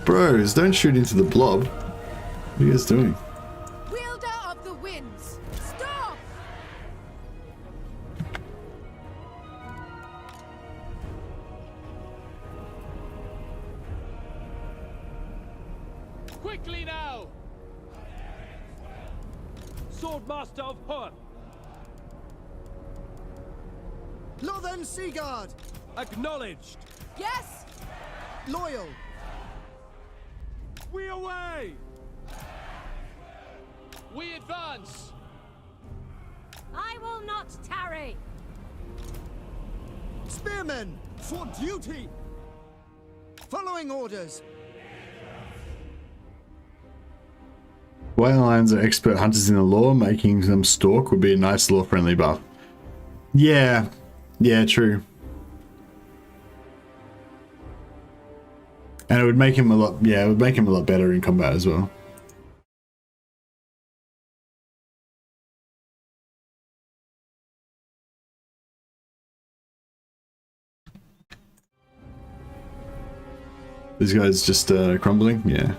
Bros, don't shoot into the blob. What are you guys doing? Wielder of the winds. Stop. Quickly now! Swordmaster of Hoeth! Northern Seaguard! Acknowledged! Yes. Loyal! We away! We advance! I will not tarry. Spearmen, for duty! Following orders. White lions are expert hunters in the lore, making them stalk would be a nice lore-friendly buff. Yeah. Yeah, true. And it would make him a lot, yeah, it would make him a lot better in combat as well. This guy's just crumbling, yeah.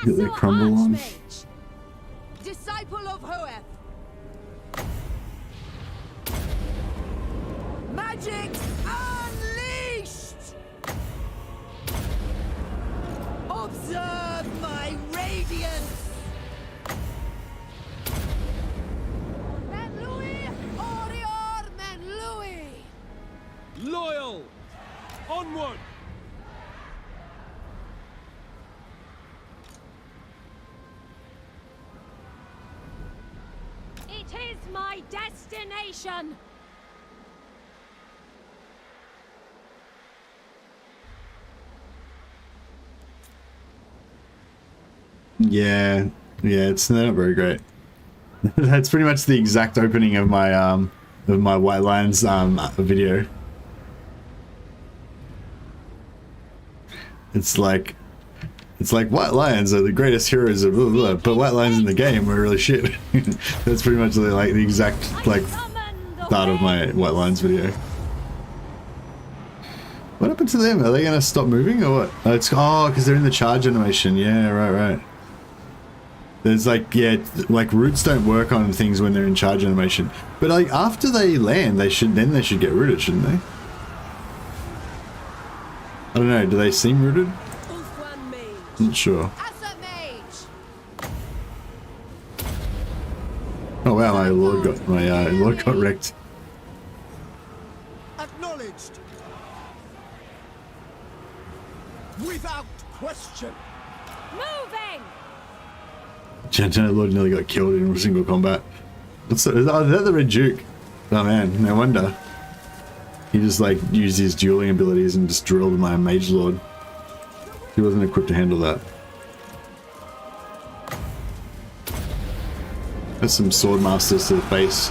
Get the crumble on. Disciple of Hoeth. Magic unleashed. Observe my radiance. Menlui, Orior, Menlui. Loyal! Onward! It is my destination. Yeah, it's not very great. That's pretty much the exact opening of my White Lions video. It's like White Lions are the greatest heroes of blah, blah, blah, but White Lions in the game were really shit. That's pretty much the exact start of my White Lions video. What happened to them? Are they gonna stop moving or what? Oh, because they're in the charge animation. Yeah, right. There's like roots don't work on things when they're in charge animation. But like after they land, they should get rooted, shouldn't they? I don't know. Do they seem rooted? Not sure. Oh wow, my lord got wrecked. Acknowledged. Without question. Moving. Gentile Lord nearly got killed in single combat. Is that the Red Duke? Oh man, no wonder. He just like used his dueling abilities and just drilled my Mage Lord. He wasn't equipped to handle that. There's some Sword Masters to the face.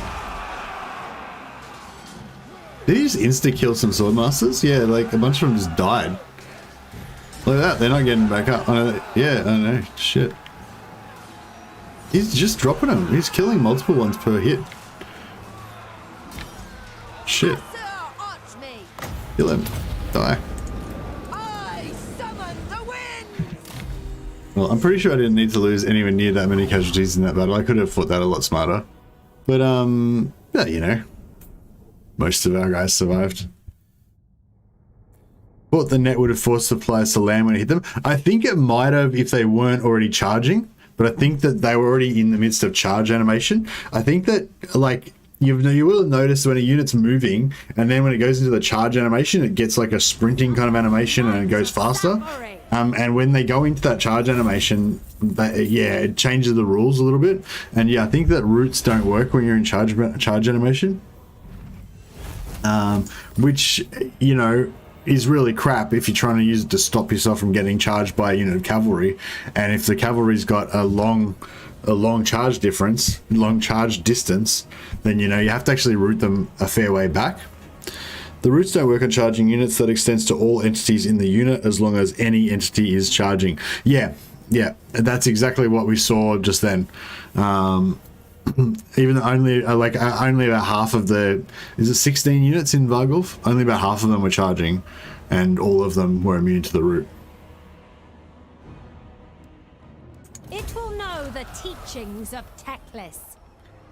Did he just insta-kill some Sword Masters? Yeah, like a bunch of them just died. Look at that, they're not getting back up. Yeah, I know, shit. He's just dropping them. He's killing multiple ones per hit. Shit. Kill him. Die. Well, I'm pretty sure I didn't need to lose anywhere near that many casualties in that battle. I could have fought that a lot smarter. But, yeah, you know. Most of our guys survived. Thought the net would have forced supplies to land when it hit them. I think it might have if they weren't already charging. But I think that they were already in the midst of charge animation. I think that, like, you will notice when a unit's moving, and then when it goes into the charge animation, it gets like a sprinting kind of animation and it goes faster. And when they go into that charge animation, it changes the rules a little bit. And yeah, I think that roots don't work when you're in charge animation. Which, you know, is really crap if you're trying to use it to stop yourself from getting charged by a unit of cavalry. And if the cavalry's got a long charge difference, long charge distance, then you know you have to actually route them a fair way back. The routes don't work on charging units. That extends to all entities in the unit as long as any entity is charging. Yeah, that's exactly what we saw just then. Even only about half of the, is it 16 units in Vargulf? Only about half of them were charging, and all of them were immune to the route. It will know the teachings of Teclis.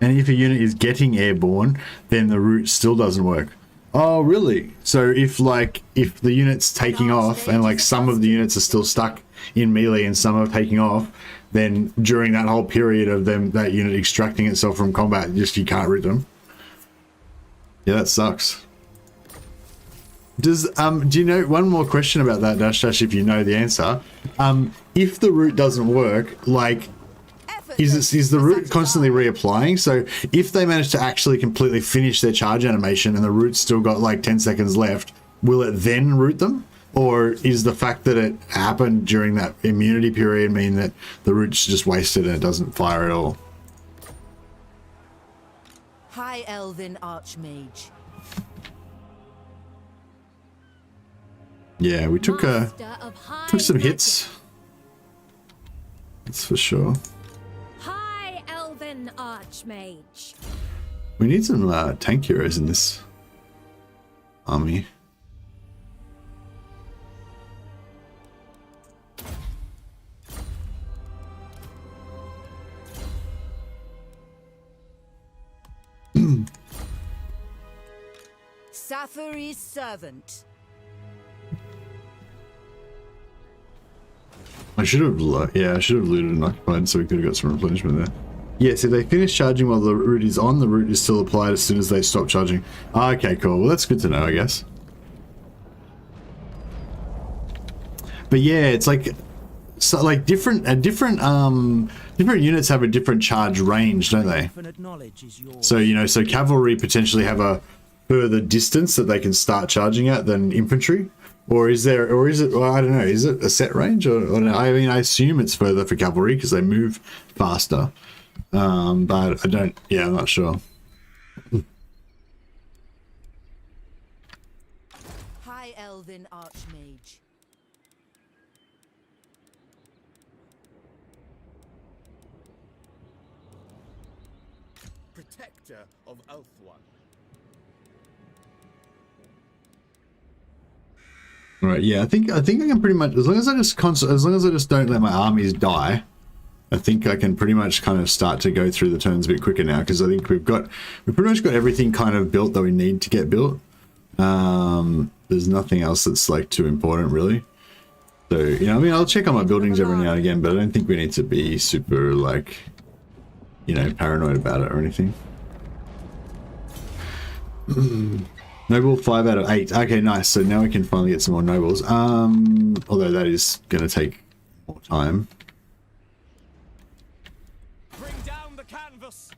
And if a unit is getting airborne, then the route still doesn't work. Oh, really? So if the unit's taking off and like some of the units are still stuck in melee and some are taking off, then during that whole period of that unit extracting itself from combat, you can't route them. Yeah, that sucks. Do you know, one more question about that, Dash, if you know the answer. If the route doesn't work, like, is the root constantly reapplying? So if they manage to actually completely finish their charge animation and the root's still got like 10 seconds left, will it then root them? Or is the fact that it happened during that immunity period mean that the root's just wasted and it doesn't fire at all? High Elven Archmage. Yeah, we took some hits. That's for sure. High Elven Archmage. We need some tank heroes in this army. Safari's servant. I should have looted and occupied so we could have got some replenishment there. Yes, if they finish charging while the root is on, the root is still applied as soon as they stop charging. Okay, cool. Well, that's good to know, I guess. But yeah, it's like, so like different units have a different charge range, don't they? So, you know, so cavalry potentially have a further distance that they can start charging at than infantry. Or is it, well, I don't know, is it a set range? Or no? I mean, I assume it's further for cavalry because they move faster. But I don't, yeah, I'm not sure. High Elven Archmage. Protector of Eltharion. Right, yeah, I think I can pretty much, as long as I just don't let my armies die, I think I can pretty much kind of start to go through the turns a bit quicker now, because I think we've pretty much got everything kind of built that we need to get built. There's nothing else that's like too important really. So, you know, I mean, I'll check on my buildings every now and again, but I don't think we need to be super like, you know, paranoid about it or anything. Noble 5 out of 8. Okay, nice. So now we can finally get some more nobles. Although that is going to take more time. Bring down the canvas.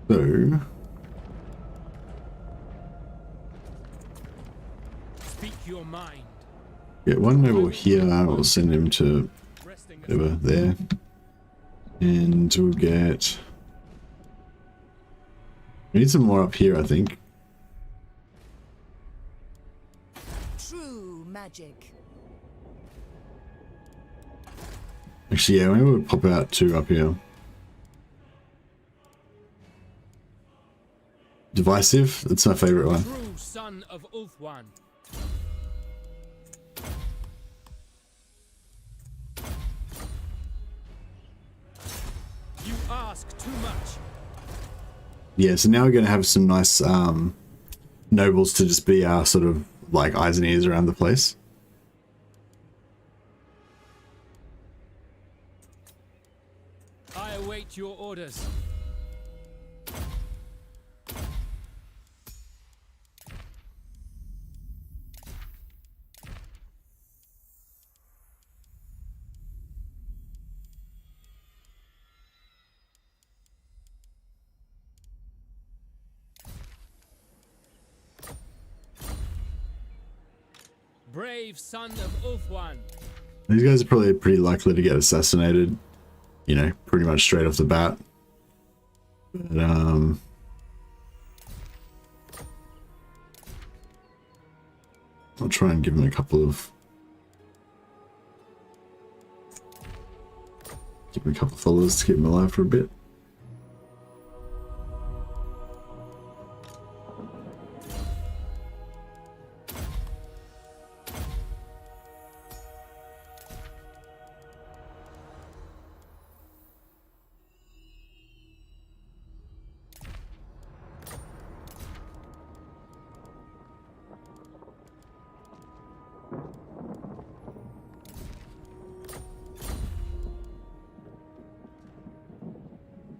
So Speak your mind. get one noble here. We'll send him to whatever there, and we'll get. We need some more up here, I think. True magic. Actually, yeah, maybe we'll pop out 2 up here. Divisive. That's my favorite one. True son of Ulthwan. You ask too much. Yeah, so now we're going to have some nice nobles to just be our sort of like eyes and ears around the place. I await your orders. Brave son of Ulthwan. These guys are probably pretty likely to get assassinated, you know, pretty much straight off the bat. But, I'll try and give them a couple of... Give them a couple of followers to keep them alive for a bit.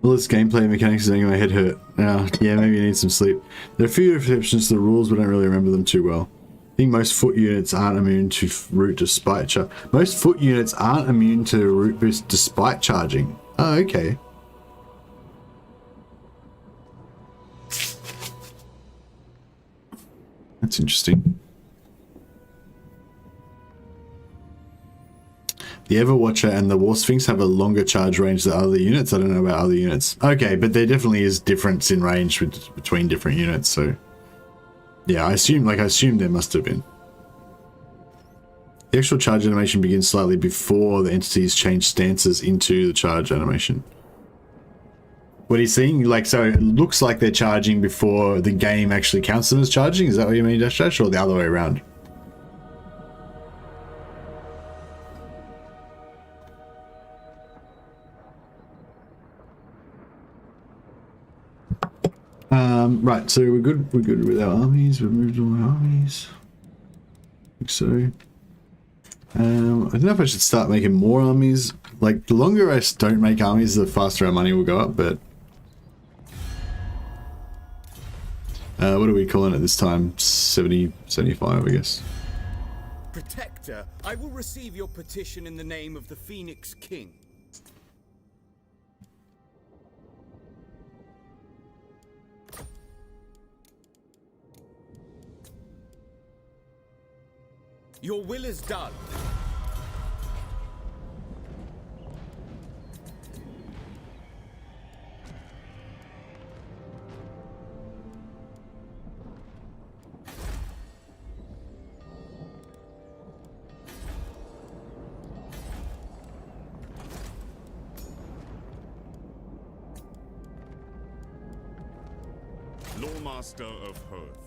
All this gameplay mechanics is making my head hurt. Yeah, maybe you need some sleep. There are a few exceptions to the rules, but I don't really remember them too well. I think most foot units aren't immune to root despite Most foot units aren't immune to root boost despite charging. Oh, okay. That's interesting. The Everwatcher and the War Sphinx have a longer charge range than other units. I don't know about other units. Okay, but there definitely is difference in range between different units, so... Yeah, I assume there must have been. The actual charge animation begins slightly before the entities change stances into the charge animation. What are you seeing? Like, so it looks like they're charging before the game actually counts them as charging? Is that what you mean, Dash Dash, or the other way around? Right, so we're good with our armies. We've moved all our armies. I think so. I don't know if I should start making more armies. Like, the longer I don't make armies, the faster our money will go up, but... what are we calling it this time? 70, 75, I guess. Protector, I will receive your petition in the name of the Phoenix King. Your will is done. Lawmaster of Hearth.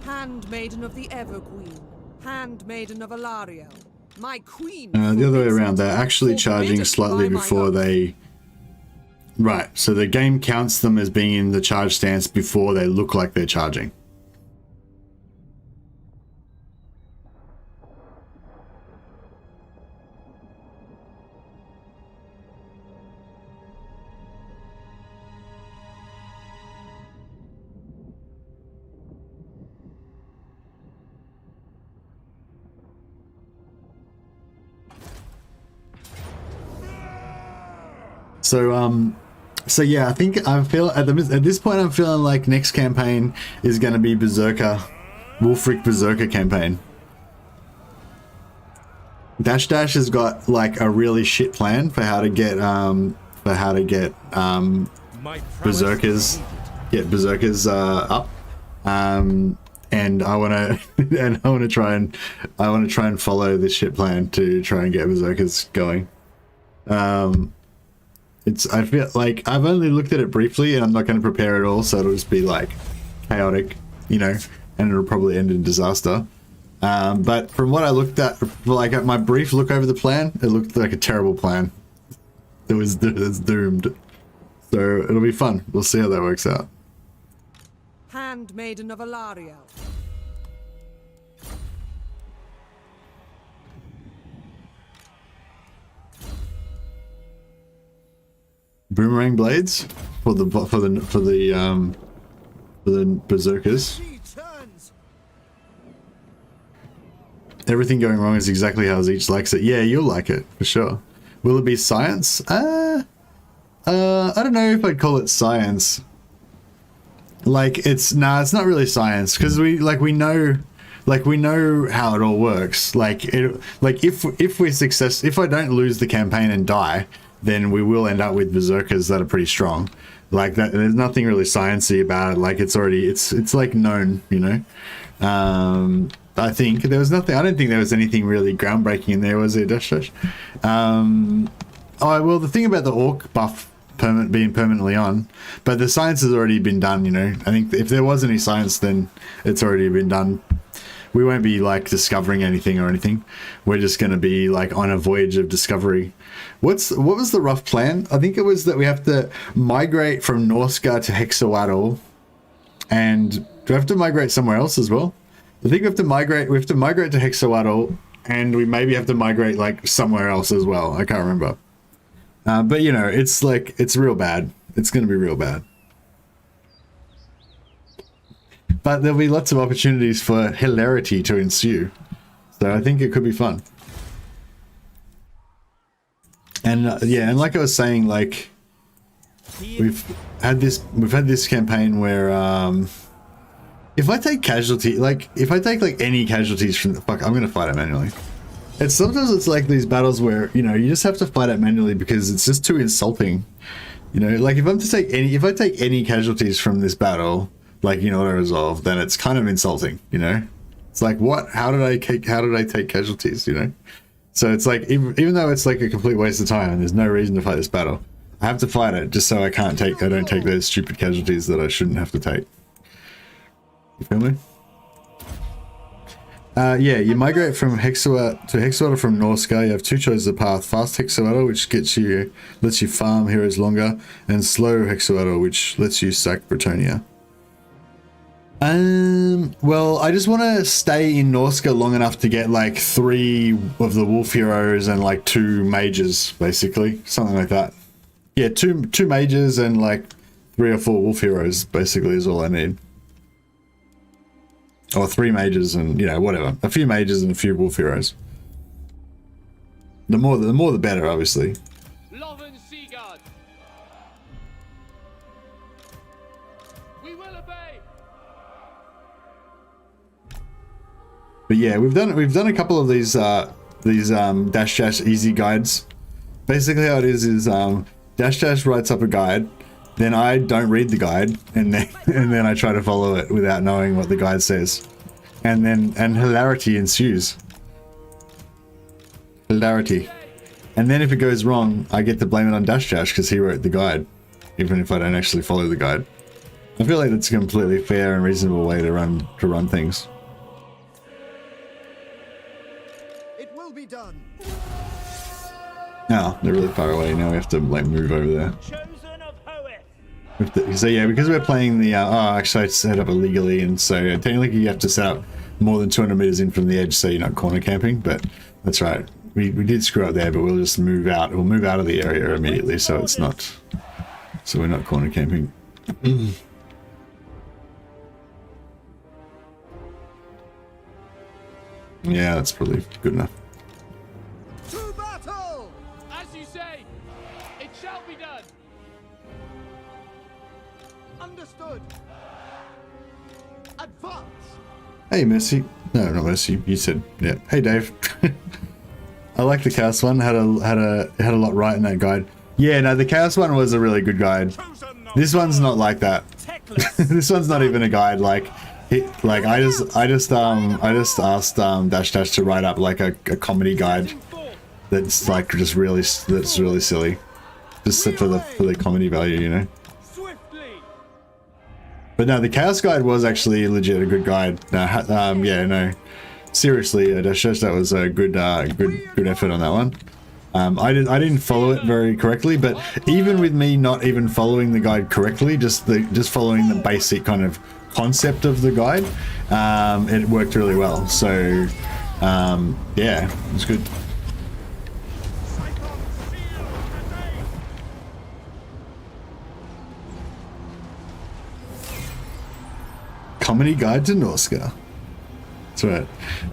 Handmaiden of the Everqueen, Handmaiden of Eltharion, my queen. The other way around, they're actually charging slightly before they... Right, so the game counts them as being in the charge stance before they look like they're charging. So yeah, I think I feel at this point I'm feeling like next campaign is going to be Berserker, Wolfric Berserker campaign. Dash Dash has got like a really shit plan for how to get berserkers up, and I want to try and follow this shit plan to try and get berserkers going. I feel like I've only looked at it briefly and I'm not going to prepare at all, so it'll just be like chaotic, you know, and it'll probably end in disaster. But from what I looked at, like at my brief look over the plan, it looked like a terrible plan. It's doomed. So it'll be fun. We'll see how that works out. Handmaiden of Eltharion. Boomerang blades for the berserkers. Everything going wrong is exactly how Zeech likes it. Yeah, you'll like it for sure. Will it be science? I don't know if I'd call it science. Like it's not really science because we know how it all works. If I don't lose the campaign and die, then we will end up with berserkers that are pretty strong. Like that, there's nothing really sciencey about it. Like it's like known, you know. I think there was nothing. I don't think there was anything really groundbreaking in there, was there, Dash Dash? Oh well, the thing about the orc buff being permanently on, but the science has already been done. You know, I think if there was any science, then it's already been done. We won't be like discovering anything or anything. We're just going to be like on a voyage of discovery. What was the rough plan? I think it was that we have to migrate from Norsca to Hexawattle, and do we have to migrate somewhere else as well? I think we have to migrate. We have to migrate to Hexawattle, and we maybe have to migrate like somewhere else as well. I can't remember. But you know, it's like it's real bad. It's going to be real bad. But there'll be lots of opportunities for hilarity to ensue. So I think it could be fun. And yeah, and like I was saying, like we've had this campaign where if I take casualty, like if I take like any casualties from the fuck, I'm gonna fight it manually. And sometimes it's like these battles where, you know, you just have to fight it manually because it's just too insulting. You know, like if I take any casualties from this battle, like, you know, auto resolve, then it's kind of insulting, you know? It's like, what? How did I take casualties, you know? So it's like, even though it's like a complete waste of time and there's no reason to fight this battle, I have to fight it just so I don't take those stupid casualties that I shouldn't have to take. You feel me? Yeah, you migrate from Hexawattle to Hexawattle from Norsca. You have two choices of path: fast Hexawattle, which lets you farm heroes longer, and slow Hexawattle, which lets you sack Bretonnia. Well, I just want to stay in Norsca long enough to get like 3 of the wolf heroes and like 2 mages, basically, something like that. Yeah, two mages and like 3 or 4 wolf heroes, basically, is all I need. Or 3 mages and, you know, whatever. A few mages and a few wolf heroes. The more the better, obviously. Loven Seaguard. We will obey. But yeah, we've done a couple of these dash easy guides. Basically, how it is dash writes up a guide, then I don't read the guide, and then I try to follow it without knowing what the guide says, and hilarity ensues. Hilarity, and then if it goes wrong, I get to blame it on Dash because he wrote the guide, even if I don't actually follow the guide. I feel like that's a completely fair and reasonable way to run things. Done. Now they're really far away. Now we have to like move over there. So yeah, because we're playing the actually I set up illegally, and so technically you have to set up more than 200 meters in from the edge, so you're not corner camping. But that's right. We did screw up there, but we'll just move out. We'll move out of the area immediately, so it's not. So we're not corner camping. Yeah, that's probably good enough. Hey, Mercy. No, not Mercy. You said, yeah. Hey, Dave. I like the Chaos one. Had a lot right in that guide. Yeah, no, the Chaos one was a really good guide. This one's not like that. This one's not even a guide. Like I just asked Dash to write up like a comedy guide that's like that's really silly, just for the comedy value, you know. But no, the Chaos guide was actually legit a good guide. Yeah, no, seriously, Dash, that was a good effort on that one. I didn't follow it very correctly, but even with me not even following the guide correctly, just following the basic kind of concept of the guide, it worked really well. So yeah, it was good. Comedy guide to Norsca. That's right.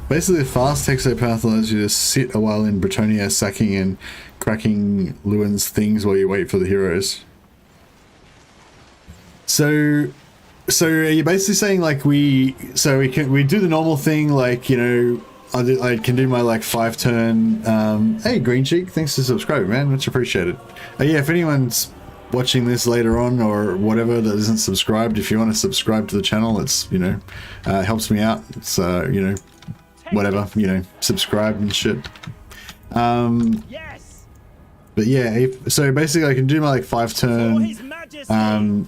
Basically, the fast hexopath allows you to sit a while in Bretonnia, sacking and cracking Lewin's things while you wait for the heroes. So are you basically saying like we do the normal thing, like, you know, I can do my like 5-turn. Hey, Green Cheek, thanks for subscribing, man. Much appreciated. Yeah, if anyone's watching this later on or whatever that isn't subscribed, if you want to subscribe to the channel, it's, you know, helps me out. It's you know, whatever, you know, subscribe and shit. Yes. But yeah, so basically I can do my like 5-turn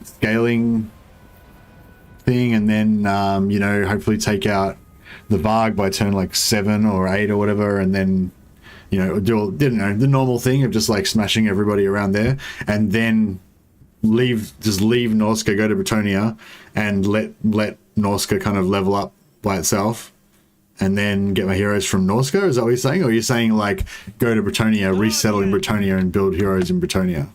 scaling thing, and then you know, hopefully take out the Varg by turn like 7 or 8 or whatever, and then, you know, do the normal thing of just like smashing everybody around there, and then leave Norsca, go to Bretonnia, and let Norsca kind of level up by itself and then get my heroes from Norsca? Is that what you're saying? Or are you saying like go to Bretonia, resettle in Bretonia and build heroes in Bretonia?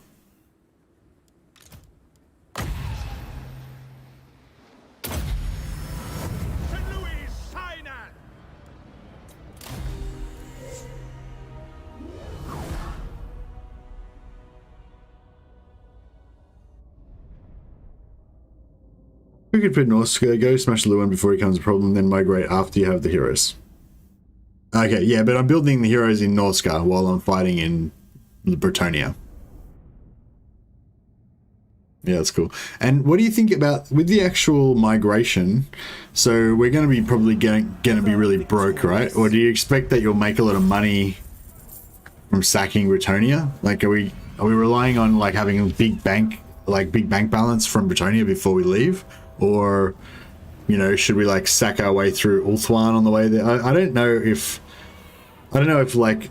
We could put Norsca, go smash Lewin before he becomes a problem, then migrate after you have the heroes. Okay, yeah, but I'm building the heroes in Norsca while I'm fighting in Bretonia. Yeah, that's cool. And what do you think about with the actual migration? So we're going to be probably going to be really broke, right? Or do you expect that you'll make a lot of money from sacking Bretonia? Like, are we relying on like having a big bank balance from Bretonia before we leave? Or, you know, should we like sack our way through Ulthuan on the way there? I don't know if like,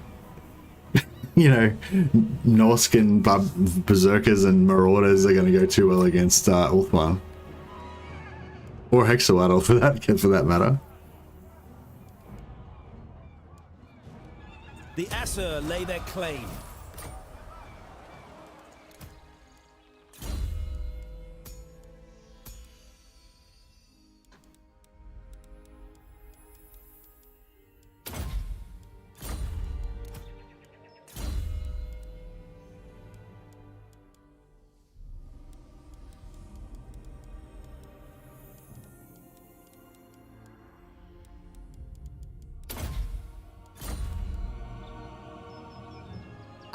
you know, Norscan berserkers and marauders are going to go too well against Ulthuan or Hexawatl for that matter. The Aesir lay their claim.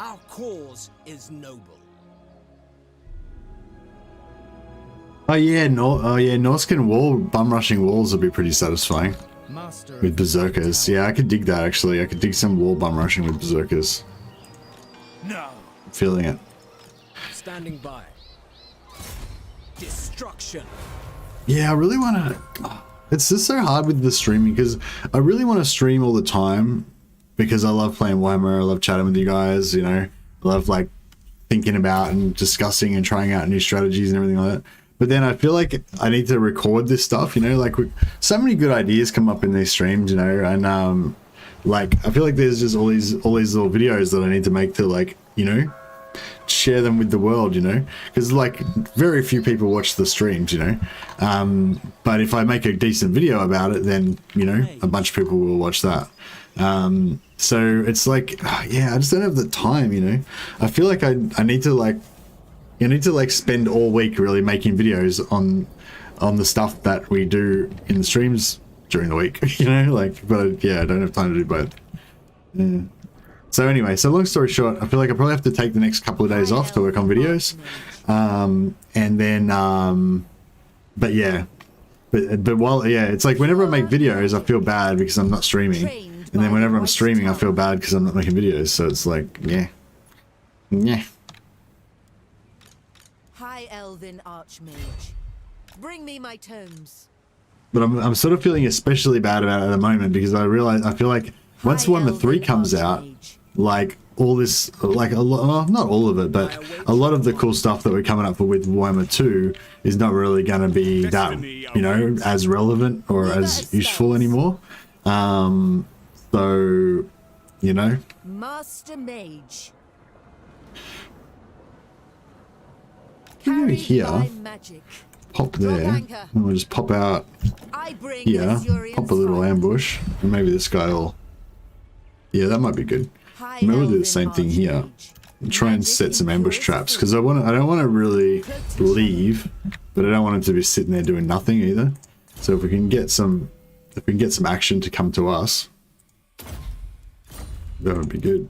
Our cause is noble. Oh yeah, Norscan wall bum rushing walls would be pretty satisfying with berserkers. Yeah, I could dig that actually. I could dig some wall bum rushing with berserkers. No. I'm feeling it. Standing by. Destruction. Yeah, I really want to. It's just so hard with the streaming because I really want to stream all the time because I love playing Warhammer. I love chatting with you guys. You know, I love like thinking about and discussing and trying out new strategies and everything like that. But then I feel like I need to record this stuff. You know, like so many good ideas come up in these streams. You know, and like I feel like there's just all these little videos that I need to make to like, you know, share them with the world, you know, because like very few people watch the streams, you know, but if I make a decent video about it, then, you know, a bunch of people will watch that. So it's like, yeah, I just don't have the time, you know. I feel like I need to like, you need to like spend all week really making videos on the stuff that we do in the streams during the week, you know, like, but yeah, I don't have time to do both. Yeah. So anyway, so long story short, I feel like I probably have to take the next couple of days off to work on videos. And then, but yeah, but while, yeah, it's like whenever I make videos, I feel bad because I'm not streaming. And then whenever I'm streaming, I feel bad because I'm not making videos. So it's like, yeah. Yeah. High Elven Archmage, bring me my tomes. But I'm sort of feeling especially bad about it at the moment because I feel like once Warhammer 3 comes out, like all this, like a lot, well, not all of it, but a lot of the cool stuff that we're coming up with Warhammer 2 is not really going to be that, you know, as relevant or as useful anymore. So, you know. Master Mage. Over here, pop there, and we'll just pop out here, pop a little ambush, and maybe this guy will, yeah, that might be good. Maybe we'll do the same thing here, and try and set some ambush traps, because I don't want to really leave, but I don't want him to be sitting there doing nothing either. So if we can get some action to come to us, that would be good.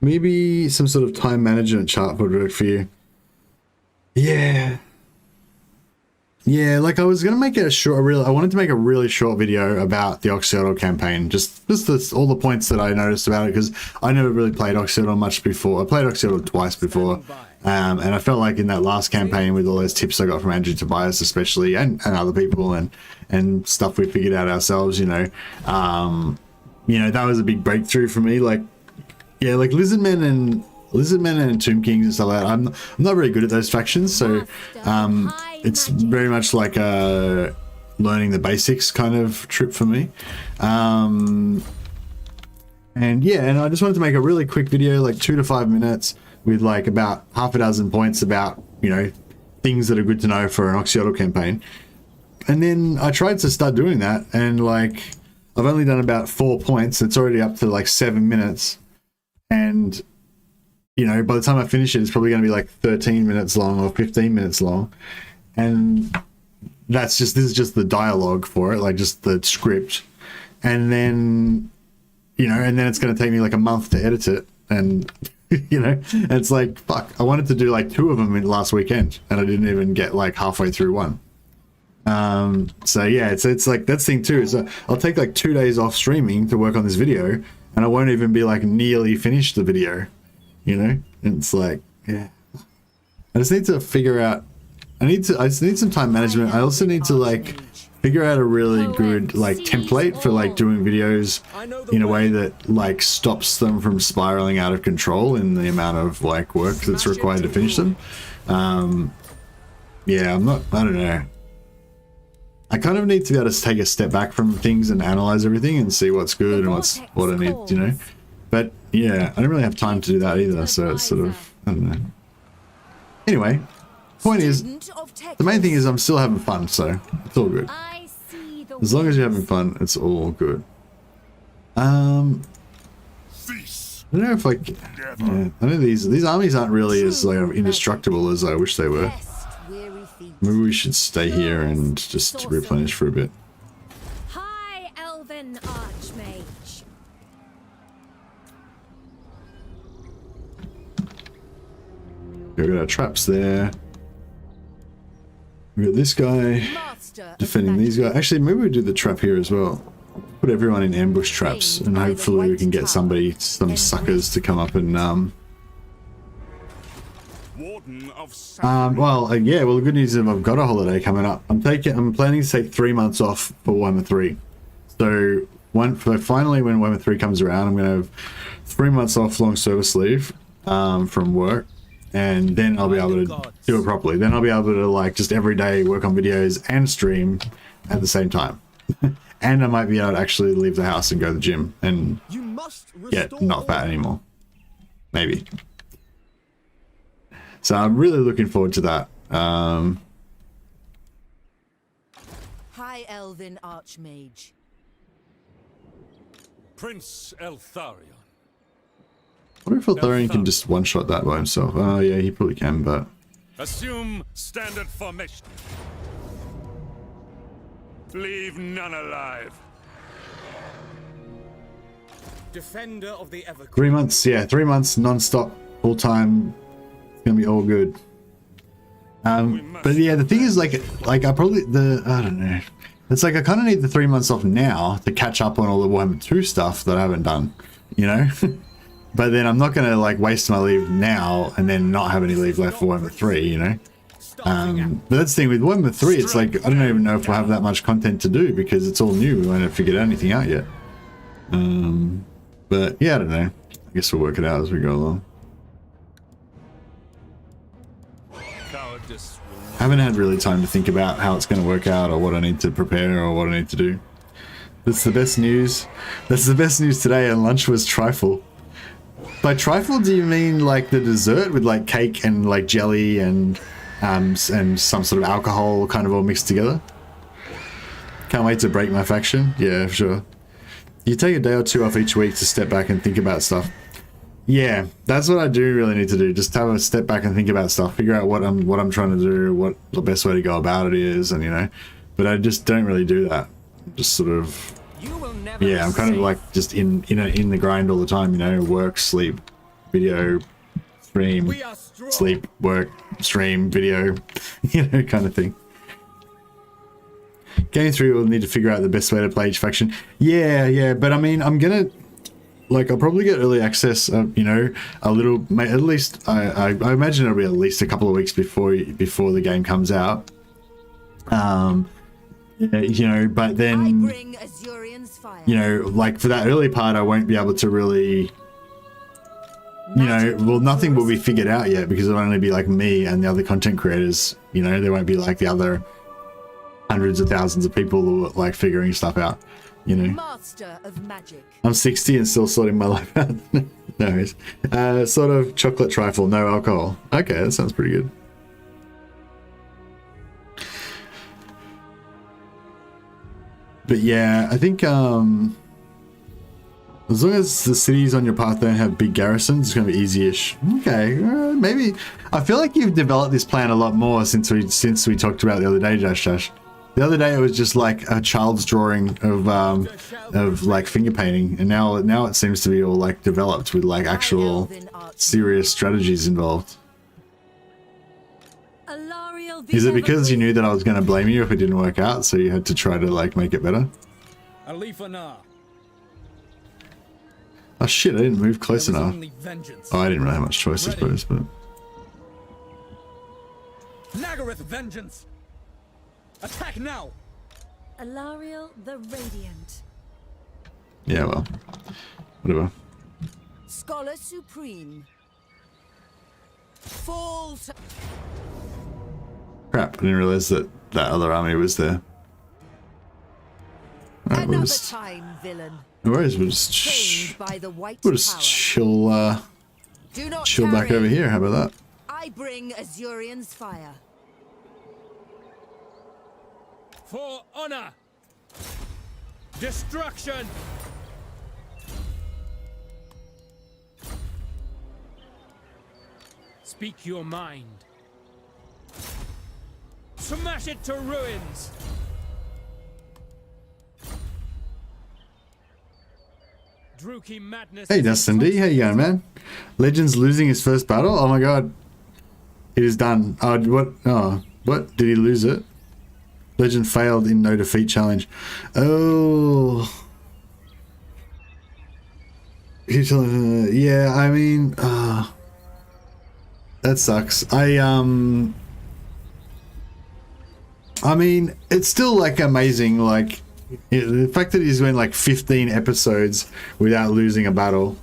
Maybe some sort of time management chart would work for you. Yeah. Yeah, like I was going to make it I wanted to make a really short video about the Oxyotl campaign. Just all the points that I noticed about it, because I never really played Oxyotl much before. I played Oxyotl twice before, And I felt like in that last campaign with all those tips I got from Andrew Tobias especially, and other people, and stuff we figured out ourselves, you know, that was a big breakthrough for me. Like, yeah, like Lizardmen and Tomb Kings and stuff like that. I'm not very good at those factions, so it's very much like a learning the basics kind of trip for me. And yeah, and I just wanted to make a really quick video, like 2 to 5 minutes, with like about half a dozen points about, you know, things that are good to know for an Oxyotl campaign. And then I tried to start doing that, and like I've only done about 4 points. It's already up to like 7 minutes, and you know, by the time I finish it, it's probably going to be like 13 minutes long or 15 minutes long. And this is just the dialogue for it, like just the script. And then, you know, and then it's going to take me like a month to edit it. And, you know, it's like, fuck, I wanted to do like 2 of them in last weekend, and I didn't even get like halfway through one. So yeah, it's like, that's the thing too. So I'll take like 2 days off streaming to work on this video, and I won't even be like nearly finished the video. You know, and it's like, yeah, I just need to figure out, I just need some time management. I also need to like figure out a really good like template for like doing videos in a way that like stops them from spiraling out of control in the amount of like work that's required to finish them. Yeah, I don't know. I kind of need to be able to take a step back from things and analyze everything and see what's good and what I need, you know. But yeah, I don't really have time to do that either, so it's sort of, I don't know. Anyway, point is, the main thing is I'm still having fun, so it's all good. As long as you're having fun, it's all good. I don't know if like, yeah, I know these armies aren't really as like indestructible as I wish they were. Maybe we should stay here and just replenish for a bit. High Elven Archmage. We got our traps there. We got this guy defending these guys. Actually, maybe we do the trap here as well. Put everyone in ambush traps, and hopefully we can get some suckers to come up and well, yeah. Well, the good news is I've got a holiday coming up. I'm planning to take 3 months off for Warhammer 3. So finally, when Warhammer 3 comes around, I'm going to have 3 months off long service leave from work. And then I'll be able to do it properly. Then I'll be able to like just every day work on videos and stream at the same time. And I might be able to actually leave the house and go to the gym and get not fat anymore. Maybe. So I'm really looking forward to that. High Elven Archmage. Prince Eltharion. I wonder if Eltharion can just one-shot that by himself. Oh yeah, he probably can, but... Assume standard formation. Leave none alive. Defender of the Ever. 3 months, yeah, 3 months non-stop, full-time. It's gonna be all good. But yeah, the thing is, like I probably, I don't know. It's like I kind of need the 3 months off now to catch up on all the Warhammer 2 stuff that I haven't done, you know? But then I'm not going to like waste my leave now and then not have any leave left for Warhammer 3, you know? But that's the thing with Warhammer 3, it's like, I don't even know if we'll have that much content to do because it's all new. We haven't figured anything out yet. But yeah, I don't know. I guess we'll work it out as we go along. I haven't had really time to think about how it's going to work out or what I need to prepare or what I need to do. That's the best news. That's the best news today, and lunch was trifle. By trifle, do you mean like the dessert with like cake and like jelly and some sort of alcohol kind of all mixed together? Can't wait to break my faction. Yeah, for sure. You take a day or two off each week to step back and think about stuff. Yeah, that's what I do really need to do. Just have a step back and think about stuff. Figure out what I'm trying to do, what the best way to go about it is, and you know. But I just don't really do that. Just sort of. Yeah, I'm kind of like just in the grind all the time, you know, work, sleep, video, stream, sleep, work, stream, video, you know, kind of thing. Game 3 will need to figure out the best way to play each faction. Yeah, but I mean, I'm gonna like I'll probably get early access, you know, a little, at least I imagine it'll be at least a couple of weeks before the game comes out. You know, but then, bring Azurion's fire. you know, like for that early part, I won't be able to really, you know, well, nothing will be figured out yet because it'll only be like me and the other content creators. You know, there won't be like the other hundreds of thousands of people who are like figuring stuff out. You know, Master of magic. I'm 60 and still sorting my life out. No worries. Sort of chocolate trifle, no alcohol. Okay, that sounds pretty good. But yeah, I think as long as the cities on your path don't have big garrisons, it's gonna be easy-ish. Okay, maybe. I feel like you've developed this plan a lot more since we talked about it the other day, Josh. The other day it was just like a child's drawing of like finger painting, and now it seems to be all like developed with like actual serious strategies involved. Is it because you knew that I was going to blame you if it didn't work out, so you had to try to like make it better? Alifana. Oh shit, I didn't move close enough. Oh, I didn't really have much choice, I suppose, but... Nagaroth vengeance! Attack now! Eltharion the Radiant. Yeah, well, whatever. Scholar Supreme. Fall to... Crap, I didn't realize that other army was there. Alright, Another time, villain. No worries, we'll just chill, chill back over here, how about that? I bring Azurion's fire. For honor! Destruction! Speak your mind. Smash it to ruins! Druki madness. Hey Dustin D, how you going, man? Legend's losing his first battle? Oh my god. It is done. Oh, what? Oh, what? Did he lose it? Legend failed in no defeat challenge. Oh. Yeah, I mean, that sucks. I mean, it's still like amazing, like the fact that he's went like 15 episodes without losing a battle.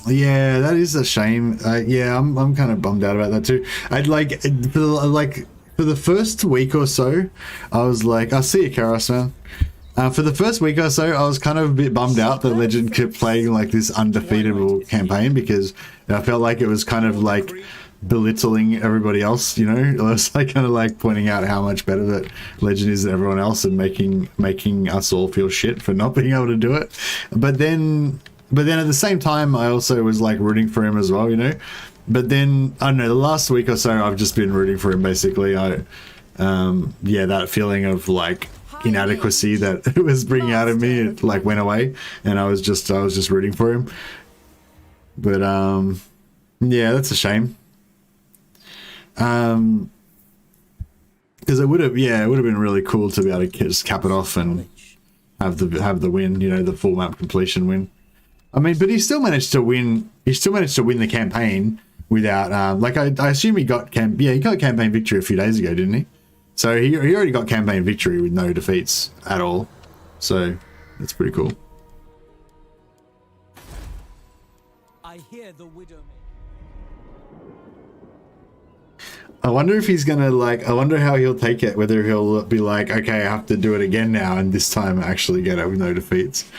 Yeah, that is a shame. Yeah, I'm kind of bummed out about that too. I'd like for the first week or so, I was like, I'll see you, Karos, man. For the first week or so, I was kind of a bit bummed out that Legend kept playing like this undefeatable campaign because I felt like it was kind of like belittling everybody else, you know. I was like kind of like pointing out how much better that Legend is than everyone else and making us all feel shit for not being able to do it. But then at the same time, I also was like rooting for him as well, you know. But then I don't know, the last week or so, I've just been rooting for him basically. Yeah, that feeling of like inadequacy that it was bringing out of me, it like went away, and I was just rooting for him. But yeah, that's a shame. Because it would have been really cool to be able to just cap it off and have the win, you know, the full map completion win. I mean, but he still managed to win. He still managed to win the campaign without like I assume he got he got campaign victory a few days ago, didn't he? So he already got campaign victory with no defeats at all. So that's pretty cool. I hear the widow. I wonder if he's gonna like. I wonder how he'll take it. Whether he'll be like, okay, I have to do it again now, and this time actually get it with no defeats.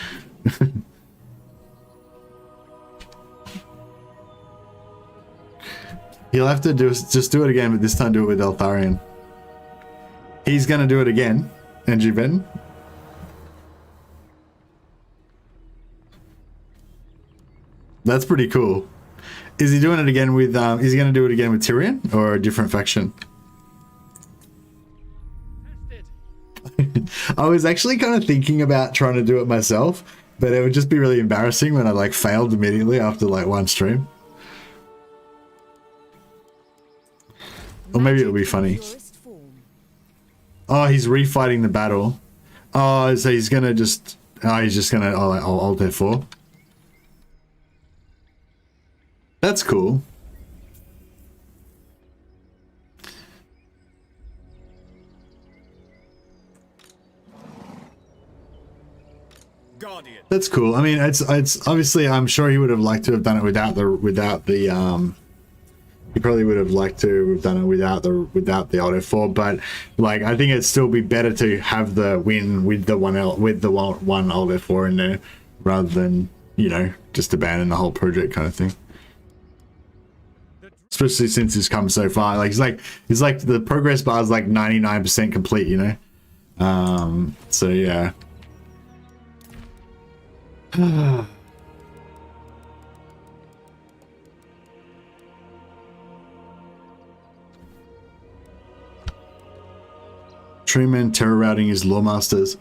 He'll have to just do it again, but this time do it with Eltharion. He's gonna do it again, Andrew Ben. That's pretty cool. Is he doing it again with? Is he gonna do it again with Tyrion or a different faction? I was actually kind of thinking about trying to do it myself, but it would just be really embarrassing when I like failed immediately after like one stream. Or maybe it'll be funny. Oh, he's refighting the battle. Oh, so he's gonna just... Oh, he's just gonna... Oh, Alt F4. That's cool. Guardian. That's cool. I mean, it's obviously, I'm sure he would have liked to have done it without the he probably would have liked to have done it without the Alt F4, but like I think it'd still be better to have the win with the one Alt F4 in there rather than, you know, just abandon the whole project kind of thing. Especially since he's come so far. Like he's like the progress bar is like 99% complete, you know. So yeah. Treeman terror routing his lawmasters.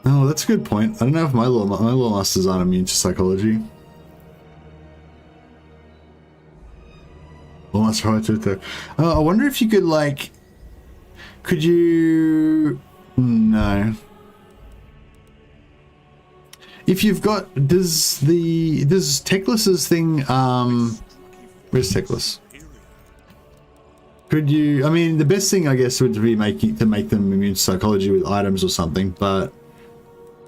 Oh, that's a good point. I don't know if my lawmasters aren't immune to psychology. Lawmaster. Oh, I wonder if you could like. Could you? No. If you've got, does Teclis's thing, where's Teclis? Could you, I mean, the best thing I guess would be to make them immune to psychology with items or something, but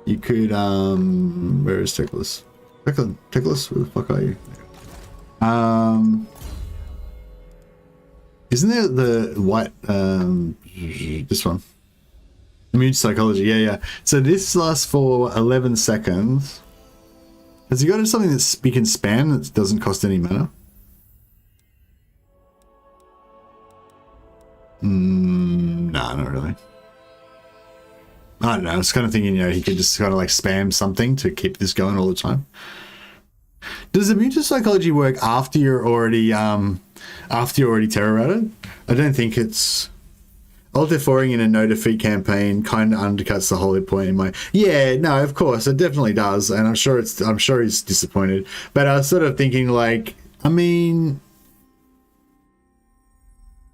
you could, where is Teclis? Teclis, where the fuck are you? Isn't there the white, this one? Immune psychology, yeah. So this lasts for 11 seconds. Has he got something that we can spam that doesn't cost any mana? Nah, not really. I don't know. I was kind of thinking, you know, he could just kind of like spam something to keep this going all the time. Does immune to psychology work after you're already terror routed? I don't think it's. Alt F4ing in a no defeat campaign kind of undercuts the whole point in my. Yeah, no, of course it definitely does, and I'm sure he's disappointed. But I was sort of thinking like, I mean,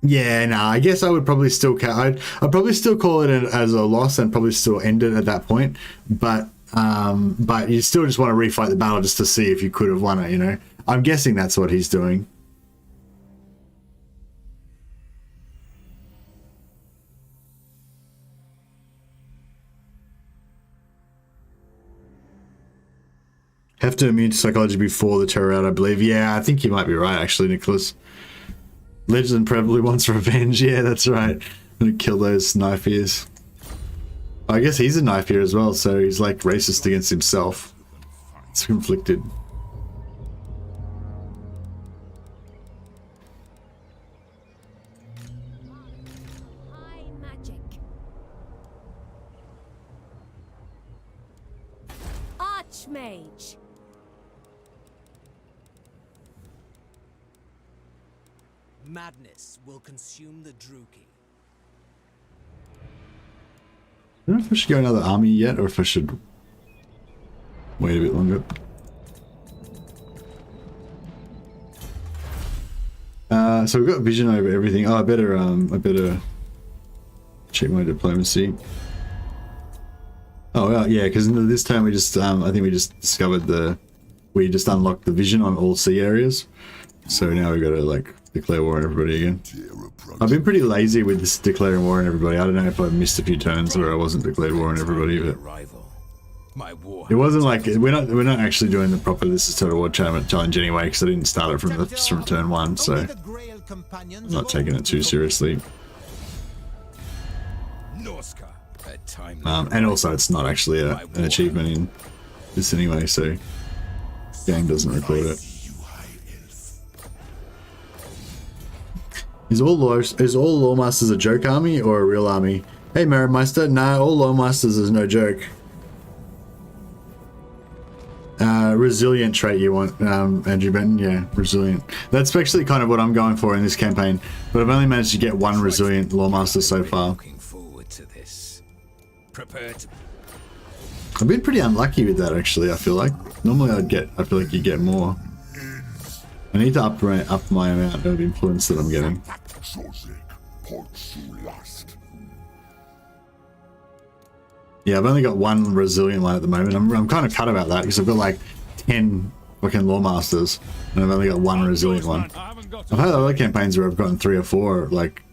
yeah, no, I guess I would probably still I'd probably still call it as a loss and probably still end it at that point. But you still just want to refight the battle just to see if you could have won it. You know, I'm guessing that's what he's doing. Have to immune to psychology before the terror out, I believe. Yeah, I think you might be right, actually, Nicholas. Legend probably wants revenge. Yeah, that's right. I'm gonna kill those knife ears. I guess he's a knife ear as well, so he's like racist against himself. It's conflicted. High magic. Archmage. Madness will consume the Druki. I don't know if I should go another army yet, or if I should wait a bit longer. So we've got vision over everything. Oh, I better check my diplomacy. Oh yeah, because this time we just I think we just discovered we just unlocked the vision on all sea areas. So now we've got to like declare war on everybody again. I've been pretty lazy with this declaring war on everybody. I don't know if I missed a few turns where I wasn't declared war on everybody, but it wasn't like we're not actually doing the proper This Is Total War challenge anyway, because I didn't start it from turn one, so I'm not taking it too seriously. And also it's not actually an achievement in this anyway, so game doesn't record it. Is all Lawmasters a joke army or a real army? Hey Merimeister, nah, all Lawmasters is no joke. Resilient trait you want, Andrew Benton, yeah, resilient. That's actually kind of what I'm going for in this campaign, but I've only managed to get one resilient Lawmaster so far. Looking forward to this. Prepared. I've been pretty unlucky with that actually, I feel like. Normally I feel like you get more. I need to up my amount of influence that I'm getting. Yeah, I've only got one resilient one at the moment. I'm kind of cut about that because I've got like 10 fucking Lawmasters and I've only got one resilient one. I've had other campaigns where I've gotten 3 or 4 like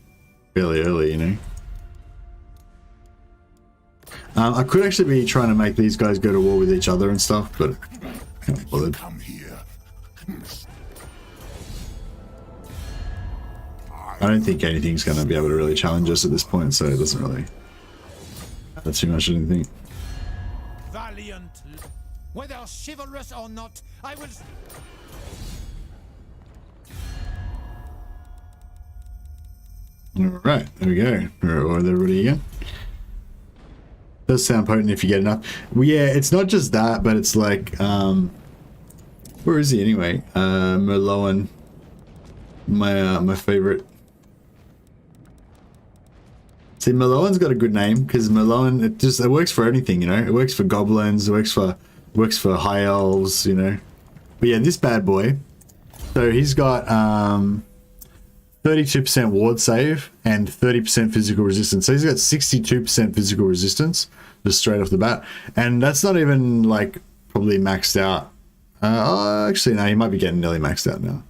fairly early, you know. I could actually be trying to make these guys go to war with each other and stuff, but I can't bother. Come here. I don't think anything's going to be able to really challenge us at this point, so it doesn't really matter too much, I don't think. Valiant. Whether chivalrous or not, I will... Alright, there we go. We're with everybody again. Does sound potent if you get enough. Well, yeah, it's not just that, but it's like, where is he anyway? Merloan, my favorite. See, Merloan's got a good name because Merloan, it works for anything, you know. It works for goblins, it works for high elves, you know. But yeah, this bad boy. So he's got 32% ward save and 30% physical resistance. So he's got 62% physical resistance just straight off the bat. And that's not even like probably maxed out. Oh, actually, no, he might be getting nearly maxed out now.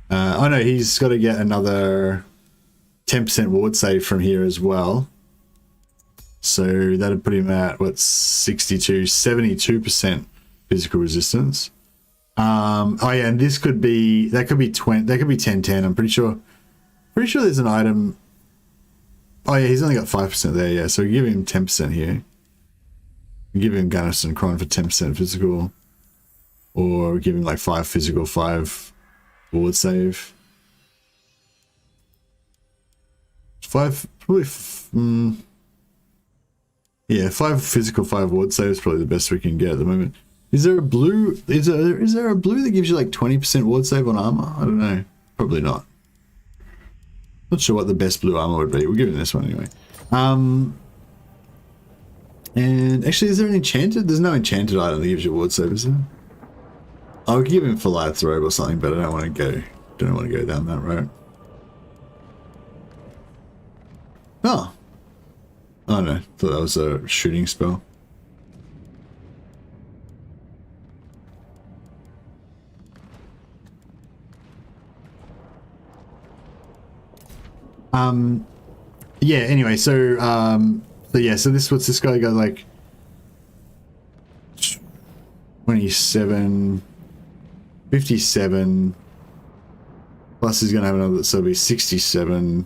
Oh no, he's got to get another 10% ward save from here as well. So that'd put him at, what, 72% physical resistance. Oh yeah, and this could be, that could be 10-10. I'm pretty sure there's an item. Oh yeah, he's only got 5% there. Yeah, so we give him 10% here. We give him Gunnison Cron for 10% physical, or we give him like 5 physical, 5 ward save. 5 probably. Yeah, 5 physical, 5 ward save is probably the best we can get at the moment. Is there a blue? Is there a blue that gives you like 20% ward save on armor? I don't know. Probably not. Not sure what the best blue armor would be. We'll give him this one anyway. And actually, is there an enchanted? There's no enchanted item that gives you ward save, is there? I'll give him Philiath's robe or something, but I don't want to go down that road. Oh. Oh no, thought that was a shooting spell. Yeah, anyway, so what's this guy got, like 27, 57, plus he's gonna have another, so it'll be 67,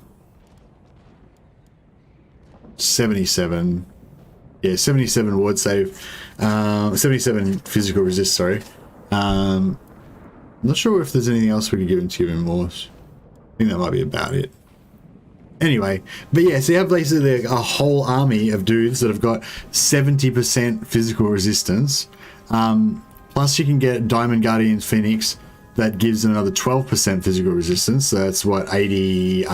77, yeah, 77 ward save, 77 physical resist, sorry. I'm not sure if there's anything else we could give him more. I think that might be about it. Anyway, but yeah, so you have basically a whole army of dudes that have got 70% physical resistance. Plus you can get Diamond Guardian Phoenix that gives another 12% physical resistance. So that's what, 80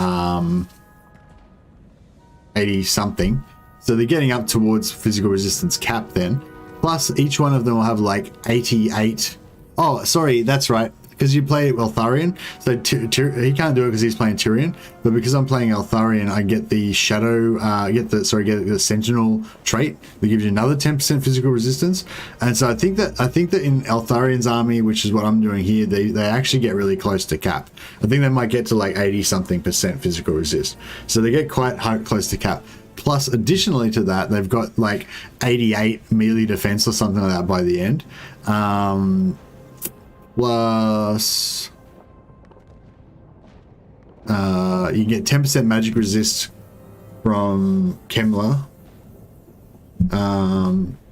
something. So they're getting up towards physical resistance cap then. Plus each one of them will have like 88. Oh, sorry, that's right. Because you play Eltharion, so he can't do it because he's playing Tyrion. But because I'm playing Eltharion, I get the Shadow, get the Sentinel trait that gives you another 10% physical resistance. And so I think that in Eltharion's army, which is what I'm doing here, they actually get really close to cap. I think they might get to like 80-something% physical resist. So they get quite close to cap. Plus, additionally to that, they've got like 88 melee defense or something like that by the end. Plus, you get 10% magic resist from Kemler.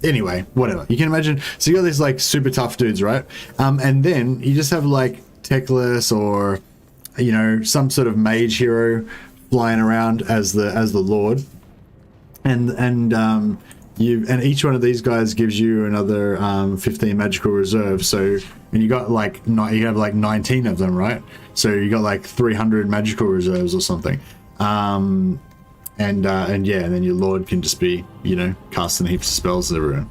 Anyway, whatever. You can imagine. So you got these like super tough dudes, right? And then you just have like Teclis or, you know, some sort of mage hero flying around as the Lord, and each one of these guys gives you another 15 magical reserve. So, and you have like 19 of them, right? So you got like 300 magical reserves or something. And then your Lord can just be, you know, casting heaps of spells everywhere.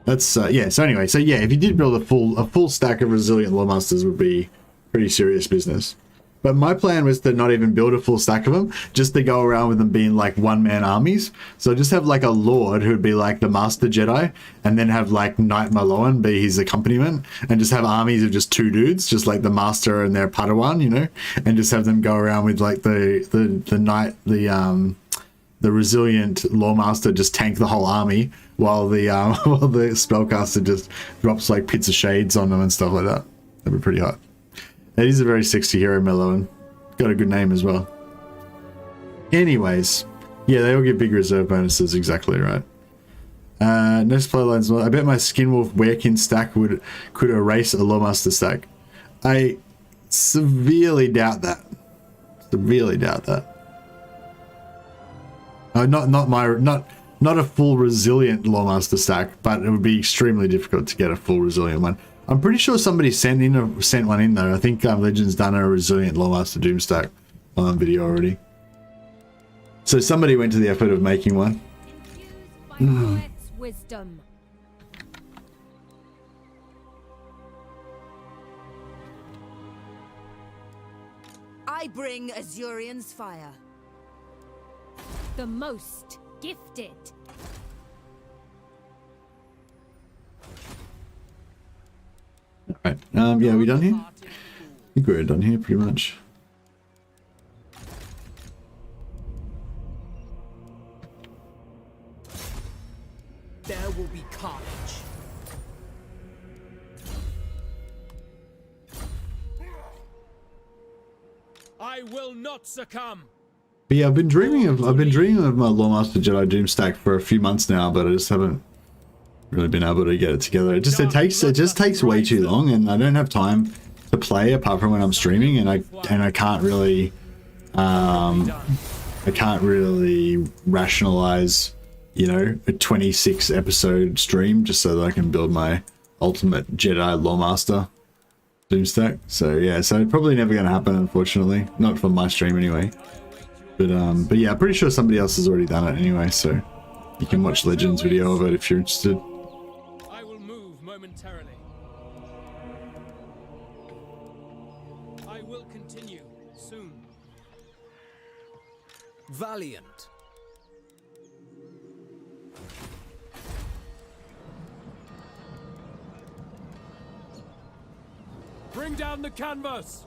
That's yeah. So anyway, if you did build a full stack of resilient Lawmasters, would be pretty serious business. But my plan was to not even build a full stack of them, just to go around with them being like one-man armies. So just have like a lord who would be like the master Jedi, and then have like Knight Maloan be his accompaniment, and just have armies of just 2 dudes, just like the master and their Padawan, you know, and just have them go around with like the knight, the resilient lawmaster just tank the whole army, while the while the spellcaster just drops like pits of shades on them and stuff like that. That'd be pretty hot. It is a very sexy hero, Mellow, got a good name as well. Anyways, yeah, they all get big reserve bonuses, exactly right. No supply lines. I bet my Skinwolf Werekin stack could erase a Lawmaster stack. I severely doubt that. Severely doubt that. Not a full resilient Lawmaster stack, but it would be extremely difficult to get a full resilient one. I'm pretty sure somebody sent one in though. I think Legends done a resilient Lawmaster Doom stack on video already. So somebody went to the effort of making one. Wisdom. I bring Azurion's fire. The most gifted. Alright, yeah, are we done here? I think we're done here pretty much. There will be carnage. I will not succumb. But yeah, I've been dreaming of my Lawmaster Jedi Doom stack for a few months now, but I just haven't really been able to get it together. It just takes way too long, and I don't have time to play apart from when I'm streaming, and I can't really rationalize, you know, a 26 episode stream just so that I can build my ultimate Jedi Lawmaster Doom stack. So yeah, so probably never going to happen, unfortunately, not from my stream anyway. But yeah, I'm pretty sure somebody else has already done it anyway, so you can watch Legends video of it if you're interested. I will move momentarily. I will continue soon. Valiant. Bring down the canvas.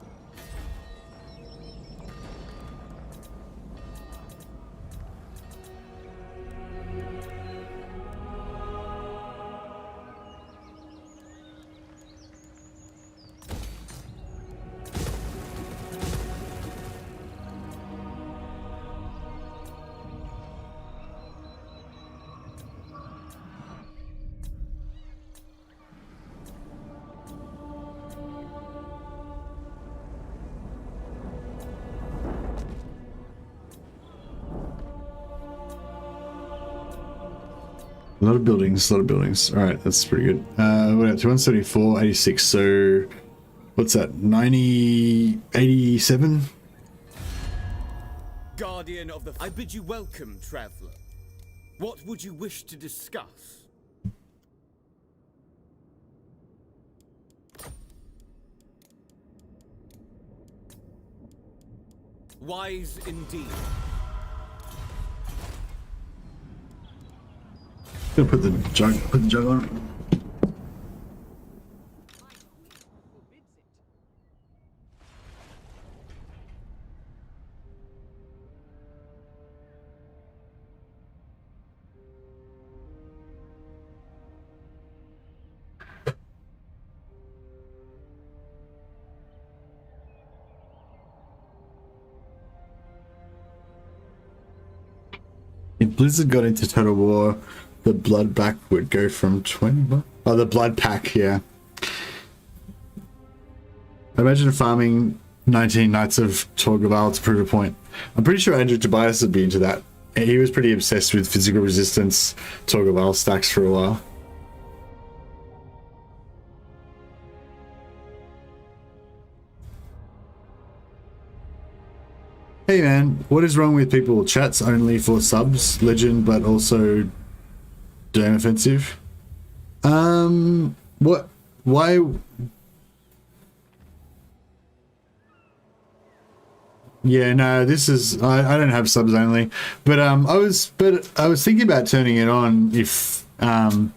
A lot of buildings, a lot of buildings. All right, that's pretty good. We're at 174, 86. So what's that? 90, 87? Guardian of the... I bid you welcome, traveler. What would you wish to discuss? Wise indeed. Gonna put the jug on it. If Blizzard got into Total War, the blood pack would go from 20. Oh, the blood pack, yeah. Imagine farming 19 Knights of Torgaval to prove a point. I'm pretty sure Andrew Tobias would be into that. He was pretty obsessed with physical resistance Torgaval stacks for a while. Hey man, what is wrong with people? Chat's only for subs, legend, but also damn offensive. What? Why? Yeah, no, this is I don't have subs only, but I was thinking about turning it on if so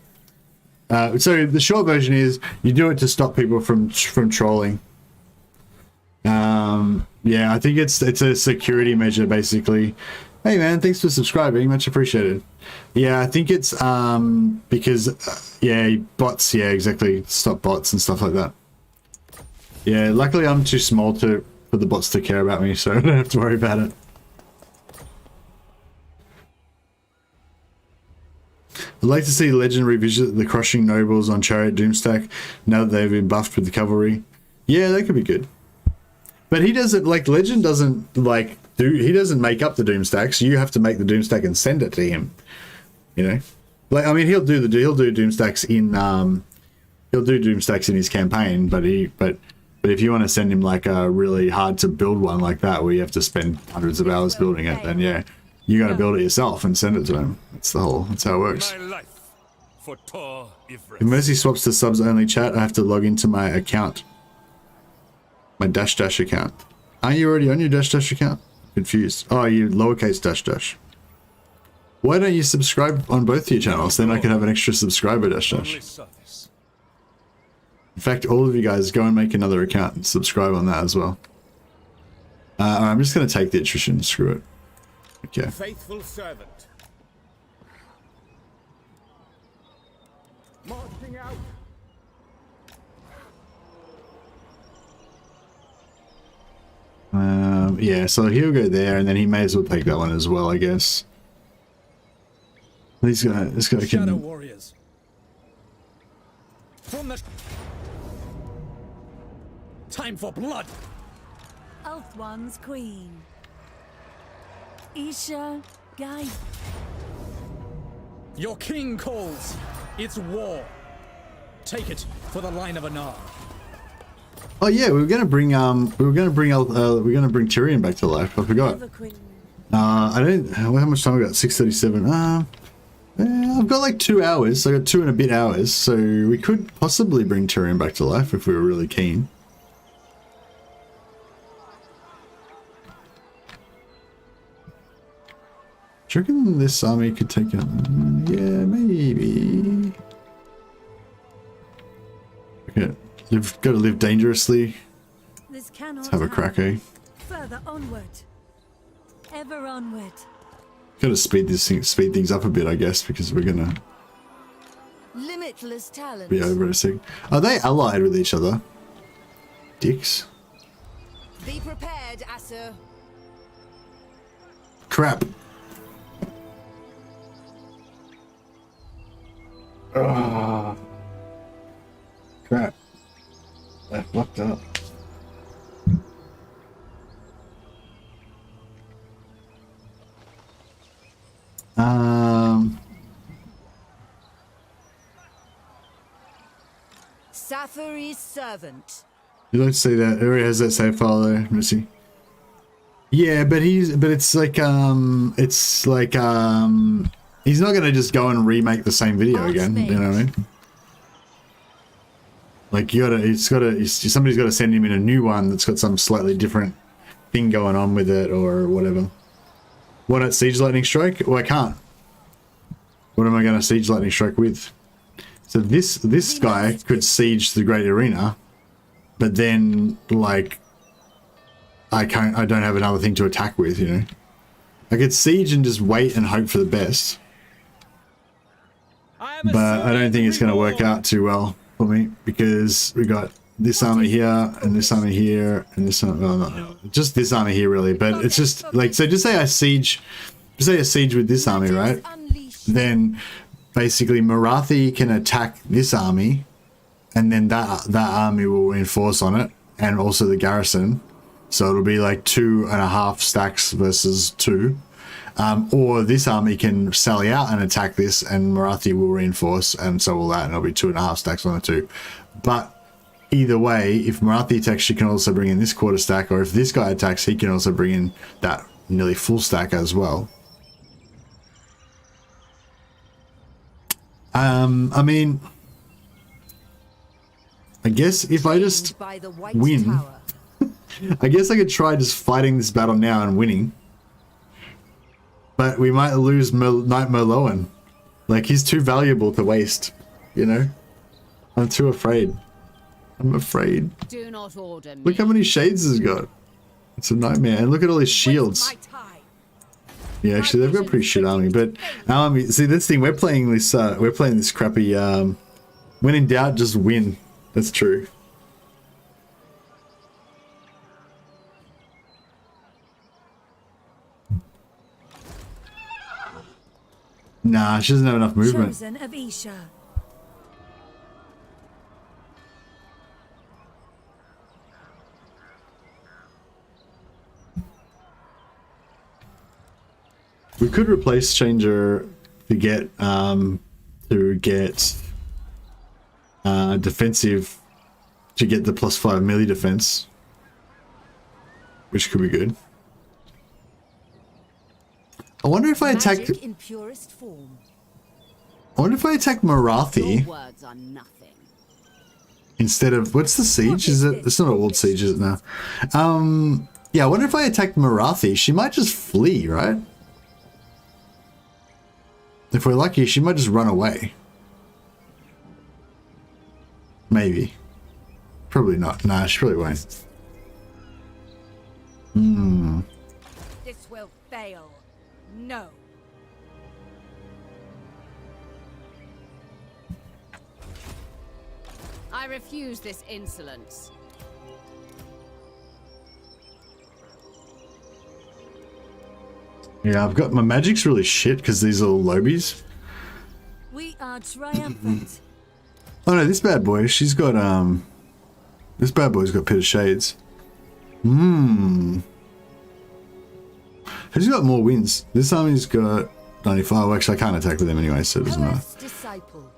the short version is you do it to stop people from trolling. Yeah, I think it's a security measure basically. Hey man, thanks for subscribing, much appreciated. Yeah, I think it's because yeah, bots, yeah, exactly, stop bots and stuff like that. Yeah, luckily I'm too small for the bots to care about me, so I don't have to worry about it. I'd like to see Legend revisit the crushing nobles on Chariot Doomstack now that they've been buffed with the cavalry. Yeah, that could be good. But he doesn't, like, Legend doesn't, like, he doesn't make up the Doomstacks. You have to make the Doomstack and send it to him. You know? Like, I mean, he'll do Doomstacks in his campaign, but if you want to send him like a really hard to build one like that where you have to spend hundreds of hours building it, then yeah, you got to build it yourself and send it to him. That's how it works. If Mercy swaps to subs only chat, I have to log into my account. My dash account. Aren't you already on your dash account? Confused. Oh, you lowercase dash. Why don't you subscribe on both your channels? Then I could have an extra subscriber dash. In fact, all of you guys go and make another account and subscribe on that as well. I'm just going to take the attrition. Screw it. Okay. Faithful servant. Marching out. Yeah, so he'll go there, and then he may as well take that one as well, I guess. This guy Shadow can... warriors. From the time for blood. Elthwan's queen. Isha Guy. Your king calls. It's war. Take it for the line of Anar. Oh yeah, we were gonna bring Tyrion back to life. I forgot. I don't. How much time we got? 6:37. I've got like 2 hours. I got 2 and a bit hours, so we could possibly bring Tyrion back to life if we were really keen. Do you reckon this army could take out? Yeah, maybe. Okay, you've got to live dangerously. This cannot Let's have a crack, eh? Further onward. Ever onward. Got to speed things up a bit, I guess, because we're gonna Limitless talent. be over in a sec. Are they allied with each other? Dicks. Be prepared, Asur. Crap. Ah. Crap. I fucked up. Safari's servant. You don't say that. Uri has that save file there. Let me see. Yeah, but it's like he's not gonna just go and remake the same video again. You know what I mean? Like somebody's gotta send him in a new one that's got some slightly different thing going on with it or whatever. What at Siege Lightning Strike? Well, I can't. What am I gonna Siege Lightning Strike with? So this guy could siege the Great Arena, but then like I don't have another thing to attack with, you know. I could siege and just wait and hope for the best. But I don't think it's gonna work out too well for me because we got this army here and this army here and this army, well, no, just this army here really, but it's just like, so just say I siege with this army, right? Then basically Marathi can attack this army and then that army will reinforce on it and also the garrison. So it'll be like 2.5 stacks versus 2. Or this army can sally out and attack this and Marathi will reinforce and so will that, and it'll be 2.5 stacks on the 2. But either way, if Marathi attacks, she can also bring in this quarter stack, or if this guy attacks, he can also bring in that nearly full stack as well. I mean, I guess if I just win, I guess I could try just fighting this battle now and winning. But we might lose Knight Merloan. Like, he's too valuable to waste, you know? I'm too afraid. I'm afraid. Do not order me. Look how many shades he's got. It's a nightmare. And look at all his shields. Yeah, actually, they've got a pretty shit army. But our army, see, this thing, we're playing this crappy, when in doubt, just win. That's true. Nah, she doesn't have enough movement. Chosen of Isha. We could replace Changer to get defensive, to get the +5 melee defense, which could be good. I wonder if I attack. In purest form. I wonder if I attack Marathi Your words are nothing. instead of, what's the siege? Is it? It's not a old siege, is it now? Yeah. I wonder if I attack Marathi, she might just flee, right? If we're lucky, she might just run away. Maybe. Probably not. Nah, she probably won't. This will fail. No. I refuse this insolence. Yeah, I've got, my magic's really shit because these are all lobies. We are triumphant. Oh no, this bad boy, she's got, this bad boy's got Pit of Shades. Who's got more wins? This army's got 95. Well, actually, I can't attack with them anyway, so it doesn't matter. Disciple.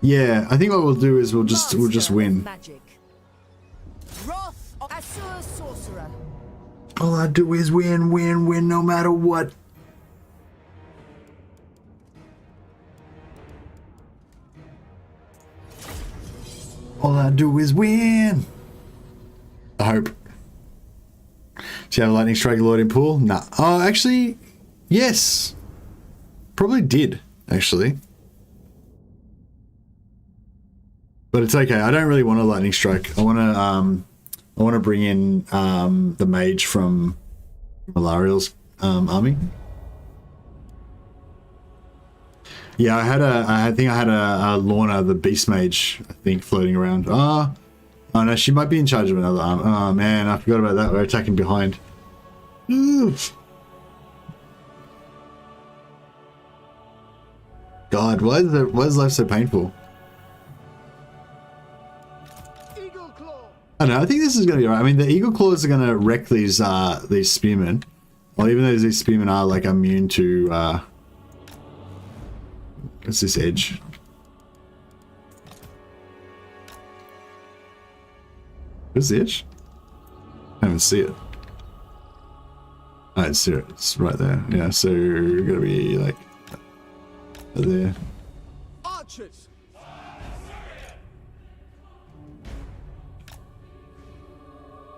Yeah, I think what we'll do is we'll just win. Magic. Wrath of Asur sorcerer. All I do is win, win, win, no matter what. All I do is win. I hope. Do you have a lightning strike Lord in pool? Nah. Oh, actually, yes. Probably did, actually. But it's okay. I don't really want a lightning strike. I want to bring in the mage from Malariel's army. Yeah, I think I had a Lorna, the beast mage, I think, floating around. Oh no, she might be in charge of another arm. Oh man, I forgot about that. We're attacking behind. Oof. God, why is life so painful? I don't know, I think this is going to be alright. I mean, the Eagle Claws are going to wreck these spearmen. Well, even though these spearmen are, like, immune to, what's this edge? Where's the edge? I don't even see it. I don't see it. It's right there. Yeah, so we're going to be, like, there. Archers!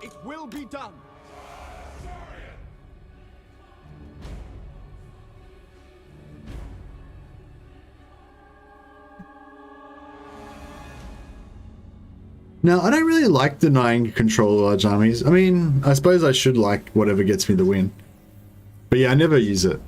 It will be done. Now, I don't really like denying control of large armies. I mean, I suppose I should like whatever gets me the win. But yeah, I never use it.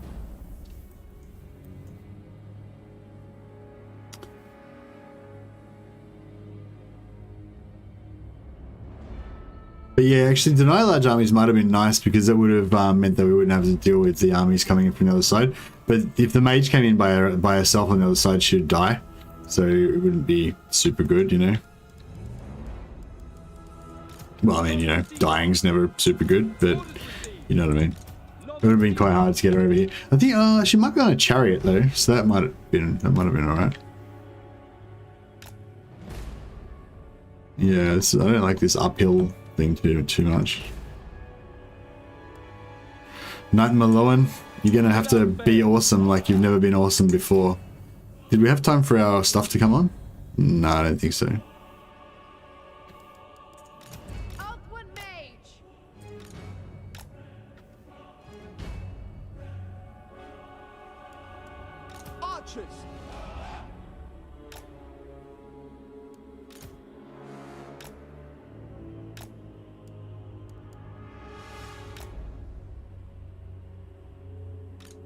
But yeah, actually, deny large armies might have been nice because it would have meant that we wouldn't have to deal with the armies coming in from the other side. But if the mage came in by herself on the other side, she'd die. So it wouldn't be super good, you know? Well, I mean, you know, dying's never super good, but you know what I mean. It would have been quite hard to get her over here. I think she might be on a chariot though, so that might have been alright. Yeah, I don't like this uphill thing too much. Knight Merloan, you're gonna have to be awesome like you've never been awesome before. Did we have time for our stuff to come on? No, I don't think so. archers!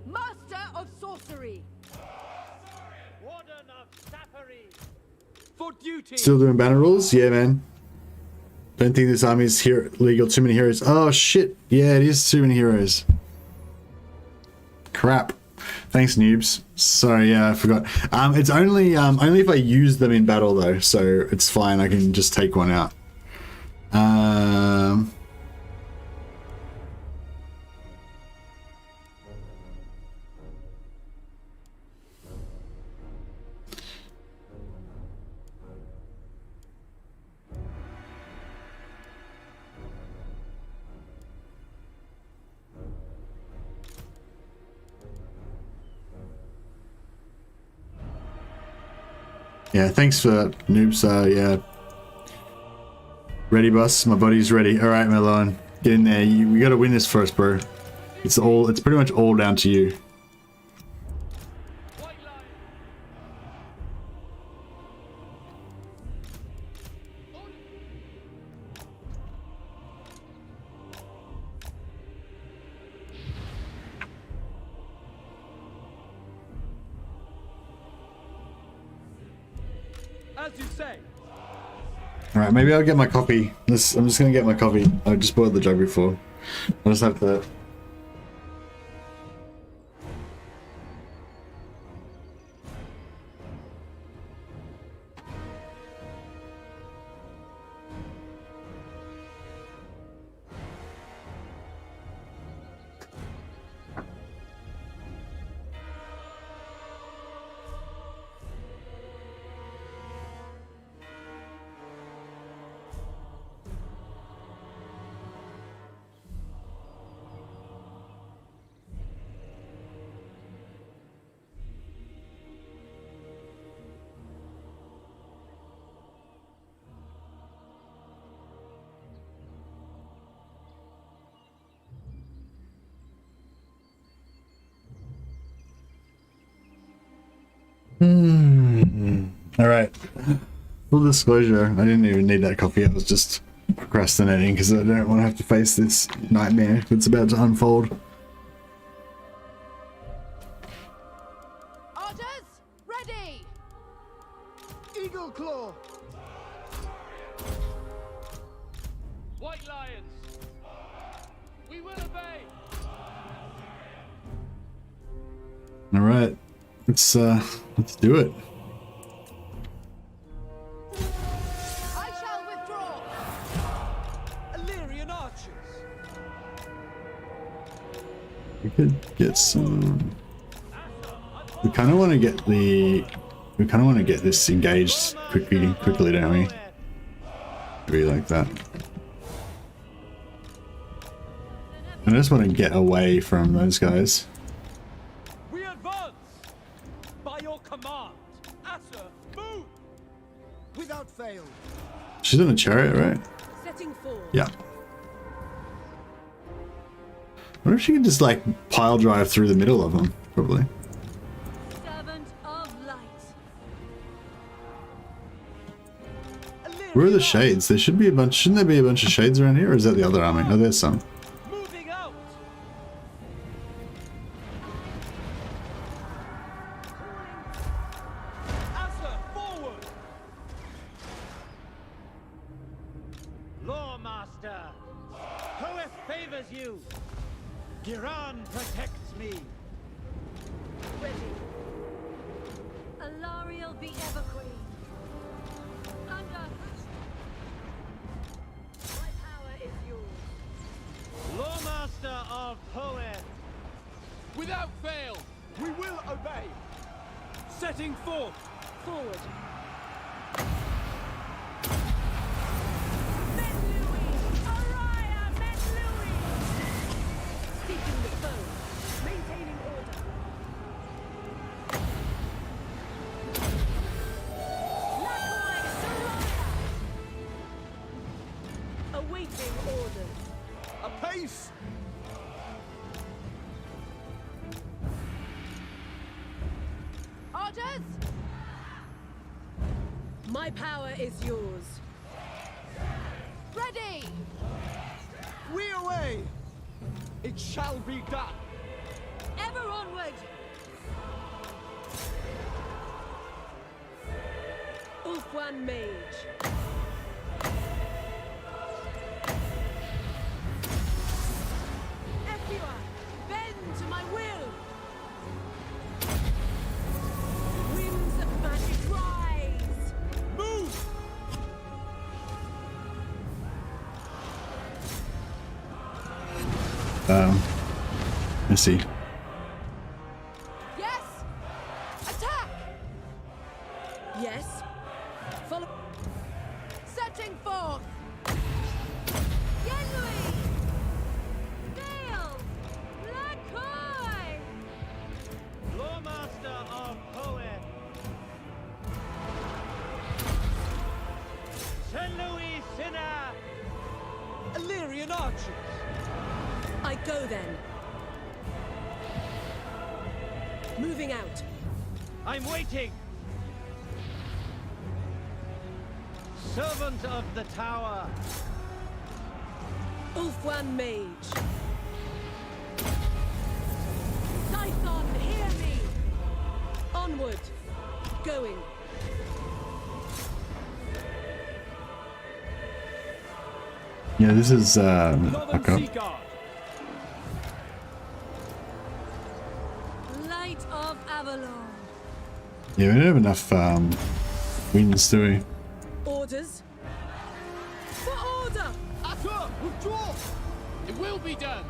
Master of sorcery! Warden of Sappery! For duty! Still doing banner rules? Yeah, man. Don't think this army is here legal. Too many heroes. Oh shit! Yeah, it is too many heroes. Crap. Thanks, noobs. Sorry, yeah, I forgot. It's only if I use them in battle though, so it's fine. I can just take one out. Yeah, thanks for that, noobs. Yeah. Ready, boss? My body's ready. All right, Melon, get in there. We gotta win this first, bro. It's pretty much all down to you. As you say. Alright, maybe I'll get my coffee. I'm just gonna get my coffee. I just boiled the jug before. I'll just have to... Alright. Full disclosure, I didn't even need that coffee. I was just procrastinating because I don't want to have to face this nightmare that's about to unfold. Archers, ready! Eagle Claw! White Lions! We will obey! Alright. Let's do it. I shall withdraw! Eltharion archers! We could get some... We kind of want to get this engaged quickly, don't we? Maybe like that. I just want to get away from those guys. We advance! By your command! Asa, move! Without fail! She's in a chariot, right? Setting forth. Yeah. I wonder if she can just like pile drive through the middle of them, probably. Servant of light. Where are the shades? There should be a bunch. Shouldn't there be a bunch of shades around here, or is that the other army? Oh, there's some. Moving out! Asa, forward! Lawmaster! Hoeth favors you! Giran protects me! Ready. Eltharion be ever queen. Thunder. My power is yours. Lawmaster of Hoeth! Without fail, we will obey! Setting forth! Forward. Seeking the foe. Maintaining order. Awaiting orders. Apace! My power is yours. Ready! We away! It shall be done! Ever onward! Ulfwan Mage. Efua, bend to my will! Winds of magic rise! Move! Let's see. Yes! Attack! Yes. Follow. Setting forth! Yenui! Dale! Lakoy! Lawmaster of Poet! St. Louis Sinner! Illyrian archers! I go then. Moving out. I'm waiting! Servant of the Tower! Ulfwan Mage. Tython, hear me! Onward. Going. Yeah, this is Northern okay. Sea Guard. Light of Avalon! Yeah, we don't have enough winds, do we? Orders. For order! Atur, withdraw! It will be done.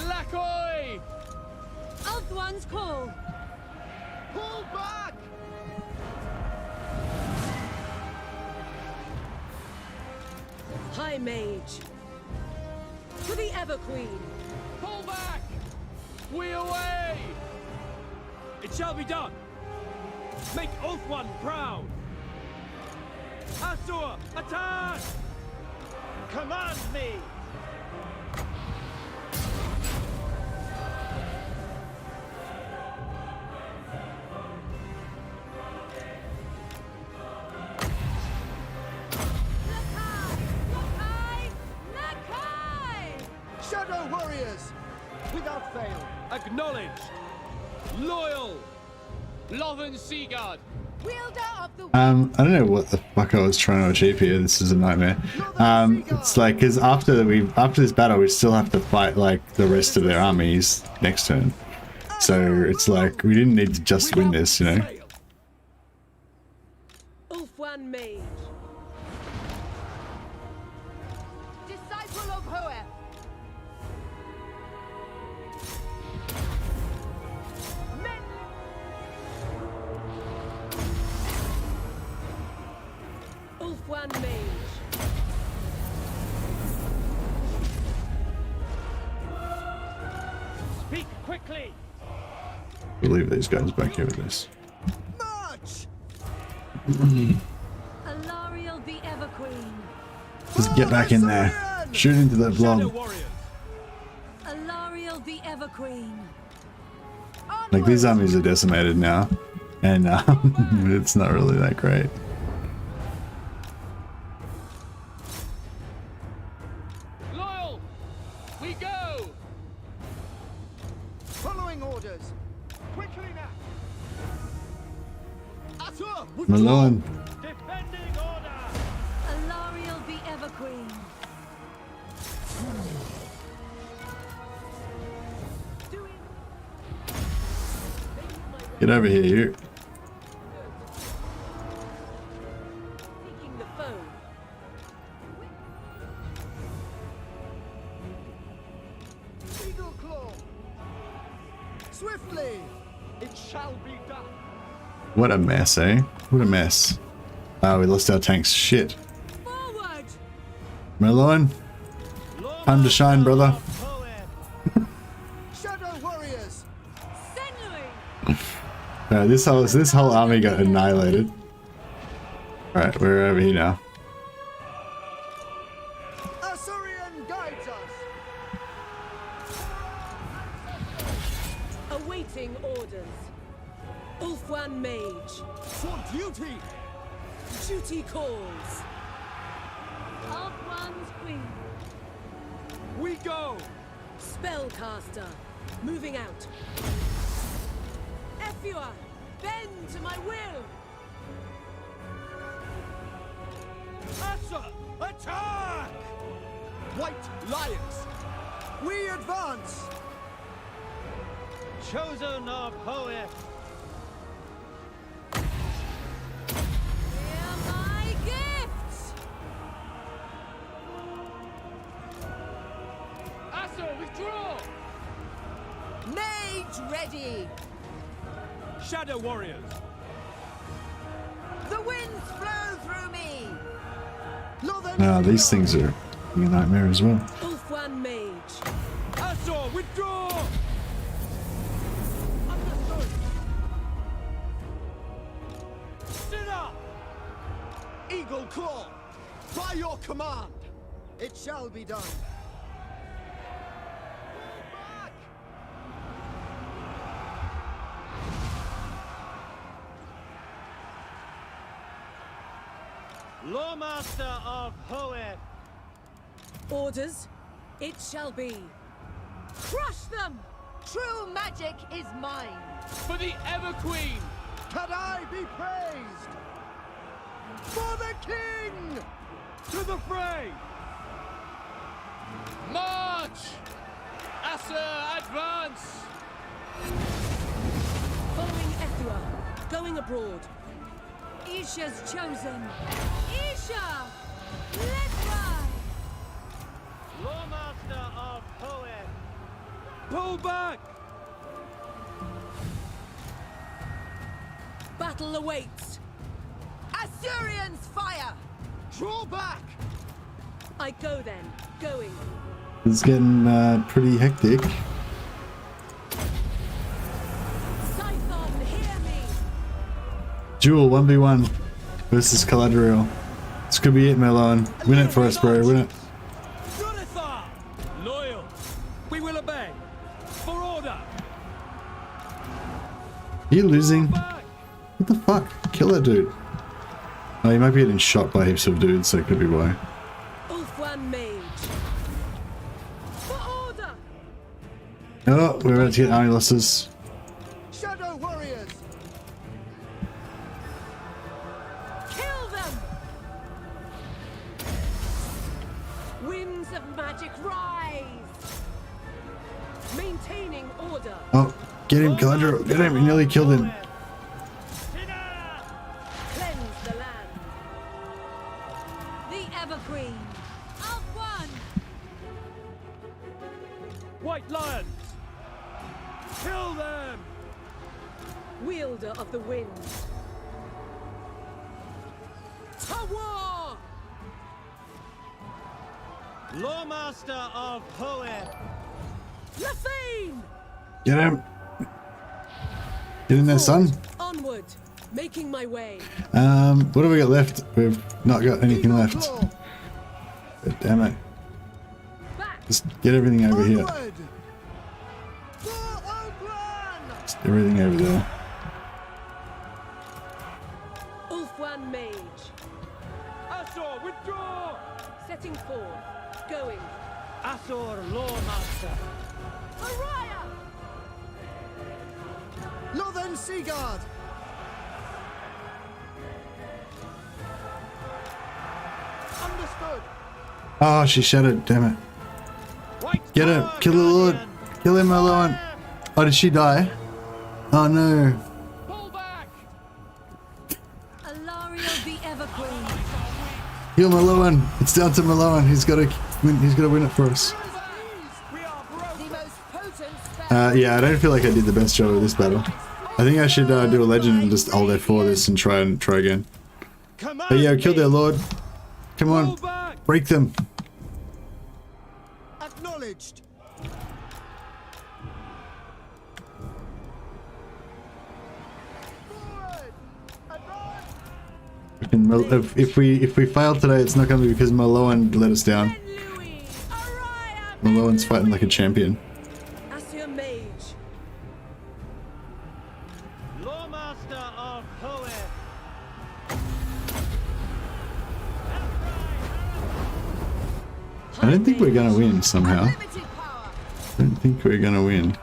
Lakoy! Ulthwan's call! Pull back! High Mage. To the Ever Queen. Pull back! We away! It shall be done. Make Ulfwan proud. Asur, attack! Command me! Lakai! Lakai! Shadow warriors! Without fail! Acknowledged. Loyal. Lothern Sea Guard. Wielder of the I don't know what the fuck I was trying to achieve here. This is a nightmare. It's like, because after this battle, we still have to fight like the rest of their armies next turn. So it's like we didn't need to just win this, you know. Ulfwan Mage. disciple of Hoeth! Ulfwan Mage. Speak quickly! We'll leave these guys back here with this. March! Eltharion the Everqueen! Just get back in there. Shoot into the Shadow blob. warriors. Eltharion the Everqueen! Like these armies are decimated now, and it's not really that great. Loyal. We go. Following orders! Quickly now! Atur, Malone. defending order! Eltharion the Everqueen! Get over here, you. Seeking the foe. Eagle claw! Swiftly! It shall be done! What a mess, eh? What a mess. Oh, we lost our tanks. Shit. Forward! Malone, time to shine, brother. Shadow warriors! Senui! This whole army got annihilated. Alright, we're over here now. Eltharion guides us! Awaiting orders. Ulfwan Mage. For duty! Duty calls. Ulfwan's queen. We go! Spellcaster. Moving out. Efua, bend to my will. Asa, attack! White Lions, we advance! Chosen of Hoeth. Hear my gifts. Asa, withdraw! Mage ready. Shadow Warriors, The winds flow through me. Now these things are a nightmare as well. Ulfwan Mage. Asa, withdraw! Understood. Sinner! Eagle Claw, by your command, it shall be done. Lawmaster of Hoeth. Orders. It shall be. Crush them. True magic is mine. For the Ever Queen! Can I be praised? For the king! To the fray! March! Asa, advance! Following Ethua. Going abroad. Isha's chosen. Isha! Let's ride! Lawmaster of Hoeth. Pull back! Battle awaits. Assyrians fire! Draw back! I go then. Going. It's getting pretty hectic. Scython, hear me! Duel 1v1 versus Galadriel. This could be it, Melon. Win it for us, bro. Win it. Dunithar! Loyal! We will obey! For order! Are you losing? Back! What the fuck? Kill that dude. Oh, he might be getting shot by heaps of dudes, so it could be why. Ulfwan Mage. For order! Oh, we're about to get army losses. Shadow Warriors! Kill them! Winds of magic rise! Maintaining order. Oh, get him, Galadriel. Get him. You nearly killed him. Cleanse the land. The Evergreen. Ulfwan! White Lions! Kill them! Wielder of the winds. Tawar! Lawmaster of Hoeth. Lafane! Get him. Get in there, son. Onward. Making my way. What do we got left? We've not got anything left. Claw. But damn it. Back. Just get everything over here. Onward! For Oglan! Just everything over there. Ulfwan Mage. Asor, withdraw! Setting forth. Going. Asor, Lawmaster. Araya! Lothen Seaguard! Understood! Oh, she shattered. Damn it. White Get him. Star Kill the Lord. Guardian. Kill him, Malone. Oh, did she die? Oh no. Pull back! Alariel the Evergreen. Kill Malone. It's down to Malone. He's got to win. He's got to win it for us. We are broken! The most potent spell. Yeah, I don't feel like I did the best job of this battle. I think I should do a legend and just hold F4 this and try again. Command But yeah, kill me. their lord. Come on, Pull back! break them. Acknowledged! Forward! Advance! If we fail today, it's not going to be because Malone let us down. Louis! Araya! Malone's fighting like a champion. Asir Mage. Lawmaster I don't think we're gonna win somehow. Unlimited power. I don't think we're gonna win.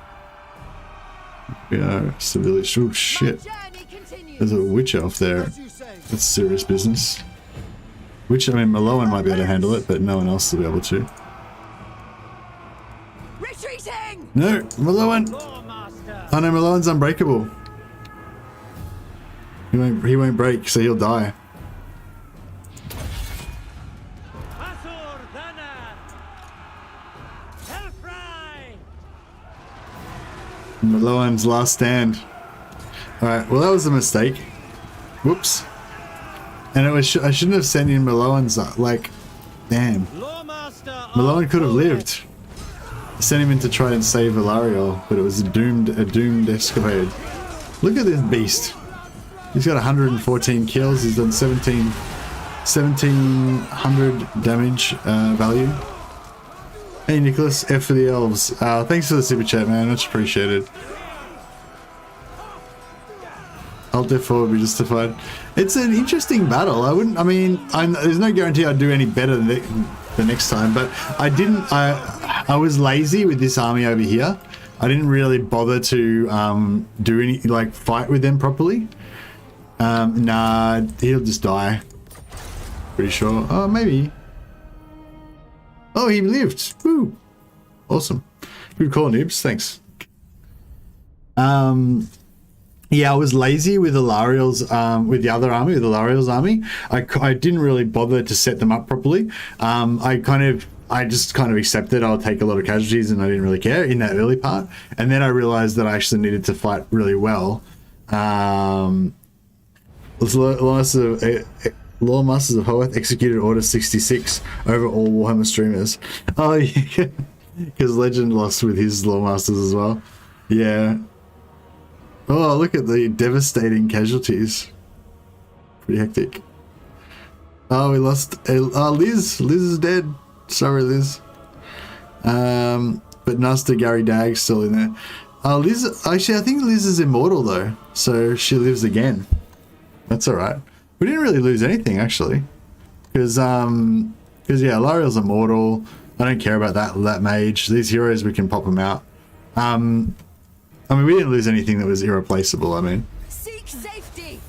We are severely. Oh shit! Journey continues. There's a witch elf there. As you say. That's serious business. Which, I mean, Maloan might be able to handle it, but no one else will be able to. Retreating. No, Maloan! Oh no, Maloan's unbreakable. He won't break, so he'll die. Maloan's last stand. Alright, well that was a mistake. Whoops. And it was I shouldn't have sent in Maloan's, like, damn. Maloan could have lived. I sent him in to try and save Eltharion, but it was a doomed escapade. Look at this beast. He's got 114 kills, he's done 1700 damage value. Hey Nicholas, F for the elves. Thanks for the super chat, man, much appreciated. Alt F4 would be justified. It's an interesting battle. There's no guarantee I'd do any better the next time, but I was lazy with this army over here. I didn't really bother to do any, like, fight with them properly. Nah, he'll just die. Pretty sure. Oh, maybe. Oh, he lived. Woo. Awesome. Good call, Noobs. Thanks. Yeah, I was lazy with Eltharion's, with the other army, with Eltharion's army. I didn't really bother to set them up properly. I just kind of accepted I'll take a lot of casualties and I didn't really care in that early part. And then I realized that I actually needed to fight really well. Law Masters of Hoeth executed Order 66 over all Warhammer streamers. Oh, yeah. Because Legend lost with his Law Masters as well. Yeah. Oh, look at the devastating casualties. Pretty hectic. Oh, we lost. Liz. Liz is dead. Sorry, Liz. But Nasta Gary Dag's still in there. Liz. Actually, I think Liz is immortal though, so she lives again. That's all right. We didn't really lose anything actually, because yeah, Eltharion's immortal. I don't care about that mage. These heroes, we can pop them out. I mean, we didn't lose anything that was irreplaceable. I mean, Seek safety.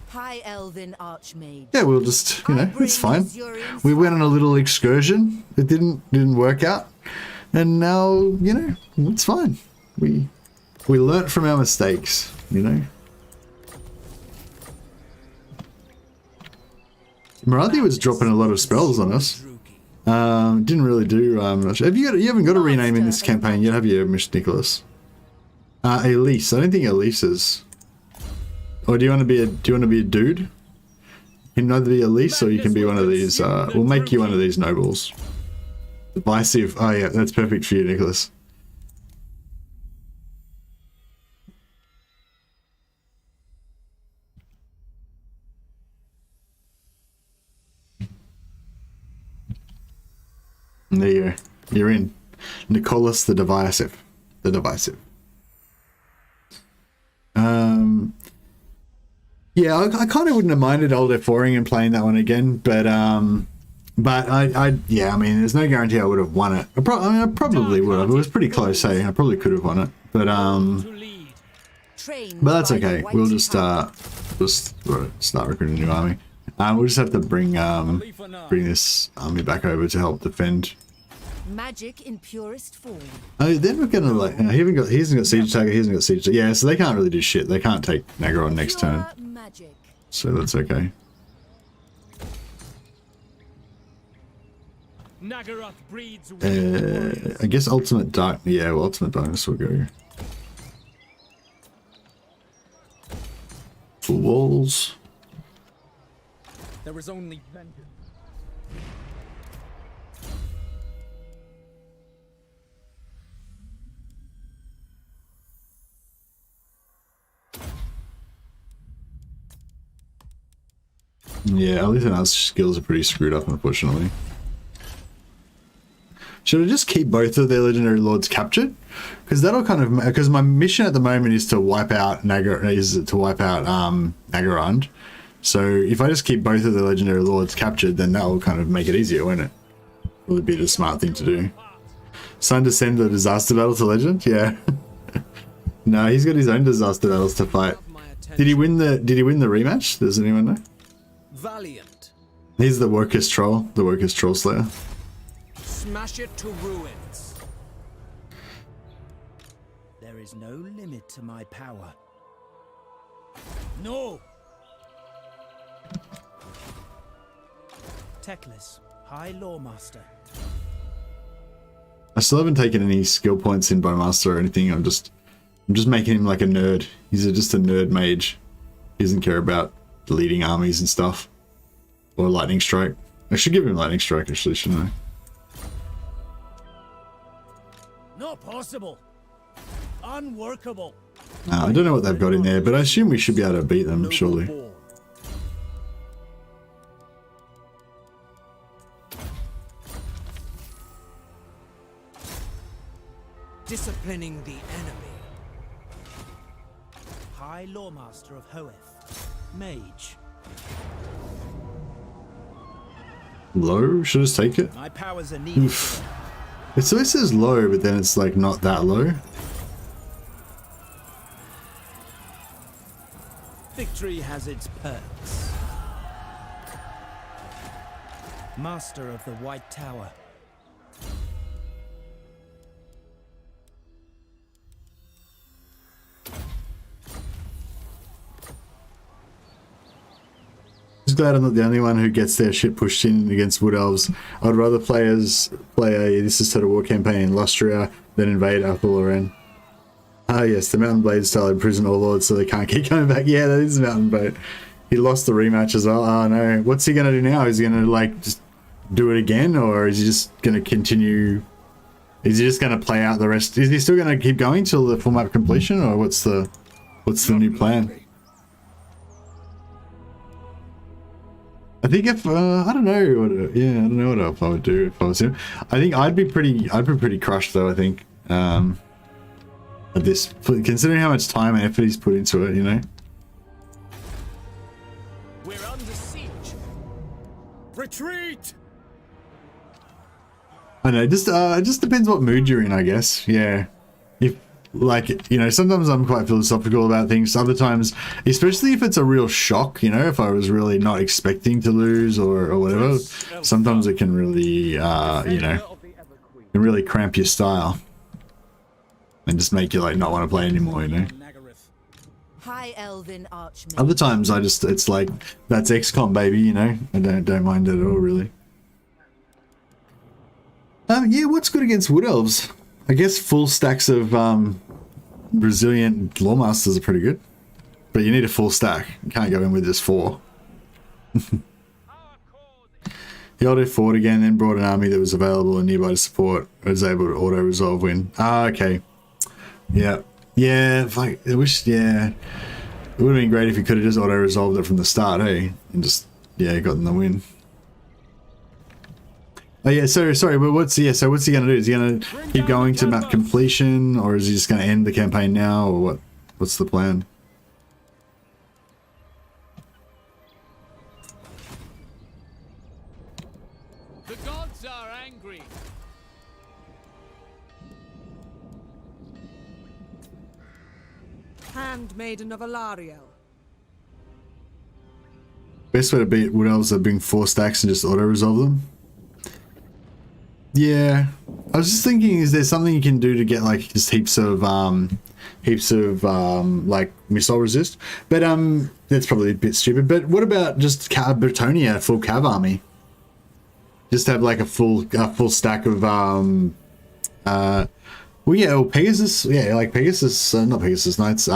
High Elven Archmage. yeah, we'll just, it's fine. We went on a little excursion. It didn't work out, and now it's fine. We learnt from our mistakes. Marathi was dropping a lot of spells on us. Didn't really do much. You haven't got a rename in this campaign yet, have you, Mr. Nicholas? Elise. I don't think Elise is. Or do you want to be a dude? You can either be Elise or you can be one of these. We'll make you one of these nobles. Divisive. Oh yeah, that's perfect for you, Nicholas. There you go. You're in. Nicholas the Divisive. The Divisive. Yeah, I kind of wouldn't have minded old F4ing and playing that one again, but I mean, there's no guarantee I would have won it. I probably would have. It was pretty close, hey. I probably could have won it, but that's okay. We'll just start recruiting a new army. We'll just have to bring this army back over to help defend. Magic in purest form. Oh, then we're gonna he hasn't got siege attacker, he hasn't got siege attacker. Yeah, so they can't really do shit. They can't take Nagaron next turn. Magic. So that's okay. Nagaroth breeds I guess ultimate dark. Yeah, well, ultimate darkness will go. Full walls. There is only vengeance. Yeah, at least our skills are pretty screwed up, unfortunately. Should I just keep both of their legendary lords captured? Because that'll kind of, because my mission at the moment is to wipe out Nagaron. So if I just keep both of the legendary lords captured, then that will kind of make it easier, won't it? Would be the smart thing to do. Son to send the disaster battle to legend? Yeah. No, he's got his own disaster battles to fight. Did he win the rematch? Does anyone know? Valiant. He's the Workers Troll, the Workers Troll Slayer. Smash it to ruins. There is no limit to my power. No. Teclis, High Lawmaster. I still haven't taken any skill points in Bowmaster or anything. I'm just making him like a nerd. He's just a nerd mage. He doesn't care about leading armies and stuff. Or Lightning Strike. I should give him Lightning Strike actually, shouldn't I? Not possible. Unworkable. I don't know what they've got in there, but I assume we should be able to beat them, surely. Disciplining the enemy. High Lawmaster of Hoeth. Mage. Low? Should I just take it? My powers are needed. It so it says low, but then it's like not that low. Victory has its perks. Master of the White Tower. Just glad I'm not the only one who gets their shit pushed in against Wood Elves. I'd rather players play a This Is Total War campaign in Lustria than invade Eltharion. Ah yes, the Mountain Blade style imprison all lords so they can't keep coming back. Yeah, that is Mountain Blade. He lost the rematch as well. Oh no. What's he gonna do now? Is he gonna like just do it again, or is he just gonna continue? Is he just gonna play out the rest? Is he still gonna keep going till the full map completion, or what's the new plan? I think if I don't know what I don't know what else I would do if I was him. I think I'd be pretty crushed though. I think at this, considering how much time and effort he's put into it, you know. We're under siege. Retreat. I know, just it just depends what mood you're in, I guess. Yeah, if like, you know, sometimes I'm quite philosophical about things. Other times, especially if it's a real shock, you know, if I was really not expecting to lose or whatever, sometimes it can really, you know, can really cramp your style and just make you like not want to play anymore, you know. High Elven Archmage. Other times it's like, that's XCOM, baby, you know. I don't mind it at all, really. Yeah, what's good against Wood Elves? I guess full stacks of resilient Lawmasters are pretty good. But you need a full stack. You can't go in with just 4. He auto-fought again, then brought an army that was available and nearby to support. Was able to auto-resolve win. Ah, okay. Yeah. Yeah, I wish, yeah. It would have been great if you could have just auto-resolved it from the start, eh? And just, yeah, gotten the win. Oh yeah, sorry, but what's he gonna do? Is he gonna keep going to map completion, or is he just gonna end the campaign now, or what? What's the plan? The gods are angry. Handmaiden of Eltharion. Best way to beat Wood Elves is bring 4 stacks and just auto-resolve them. Yeah, I was just thinking, is there something you can do to get like just heaps of like missile resist? But that's probably a bit stupid. But what about just Bretonia, full cav army? Just have like a full stack of well yeah, or Pegasus, yeah, like Pegasus, not Pegasus Knights,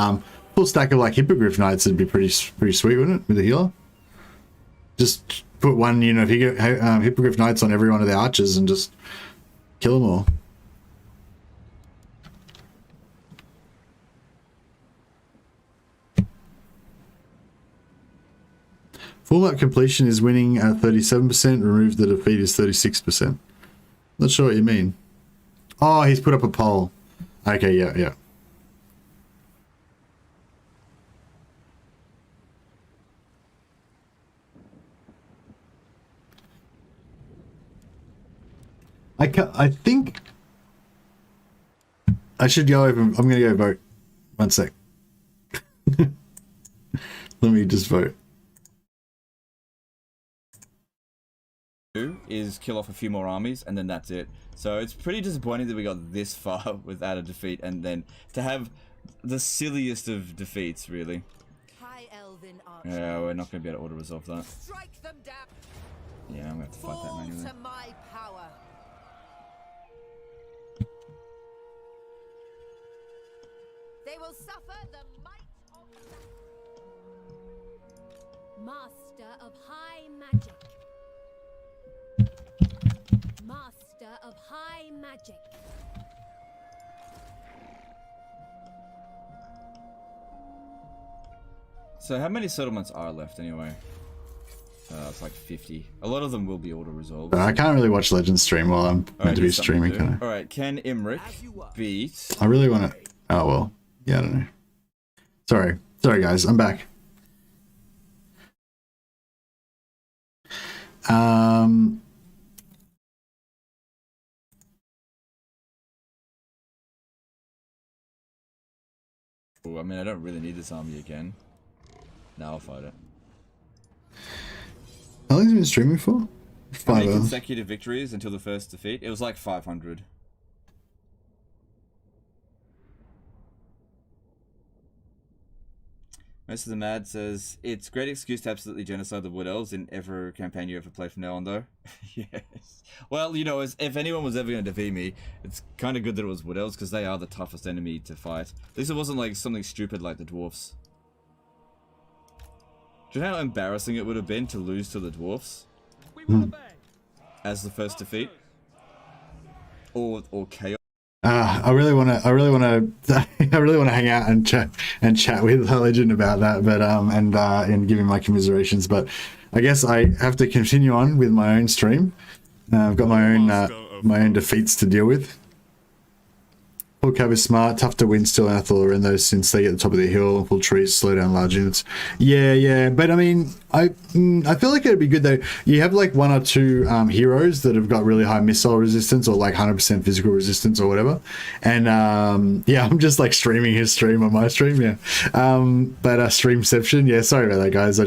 full stack of like Hippogriff Knights would be pretty sweet, wouldn't it, with a healer? Just put one, you know, if you get Hippogriff Knights on every one of the archers and just kill them all. Full map completion is winning at 37%, remove the defeat is 36%. Not sure what you mean. Oh, he's put up a poll. Okay, yeah. I think I should go over. I'm gonna go vote. One sec. Let me just vote. Is kill off a few more armies, and then that's it. So it's pretty disappointing that we got this far without a defeat, and then to have the silliest of defeats, really. Yeah, we're not going to be able to auto-resolve that. Strike them down. Yeah, I'm going to have to fight that manually. To my power. They will suffer the might of the Master of high magic. Master of high magic. So how many settlements are left anyway? It's like 50. A lot of them will be auto-resolved. I can't really watch Legends stream while I'm meant to be streaming. Kind of. Alright, can Imric beat... I really want to... Oh, well. Yeah, I don't know. Sorry. Sorry, guys. I'm back. I mean, I don't really need this army again. Now I'll fight it. How long have you been streaming for? 5 How many hours. consecutive victories until the first defeat? It was like 500. Most of the Mad says, it's a great excuse to absolutely genocide the Wood Elves in every campaign you ever play from now on, though. Yes. Well, you know, if anyone was ever going to defeat me, it's kind of good that it was Wood Elves, because they are the toughest enemy to fight. At least it wasn't like something stupid like the Dwarfs. Do you know how embarrassing it would have been to lose to the Dwarfs? As the first defeat? Or Chaos? I really want to hang out and chat with Legend about that, but and give him my commiserations. But I guess I have to continue on with my own stream. I've got my own defeats to deal with. Full cab is smart, tough to win still in Eltharion though, since they get the top of the hill, pull trees, slow down large units. Yeah, but I mean, I feel like it'd be good though. You have like 1 or 2 heroes that have got really high missile resistance or like 100% physical resistance or whatever. And yeah, I'm just like streaming his stream on my stream, yeah. But streamception, yeah, sorry about that, guys.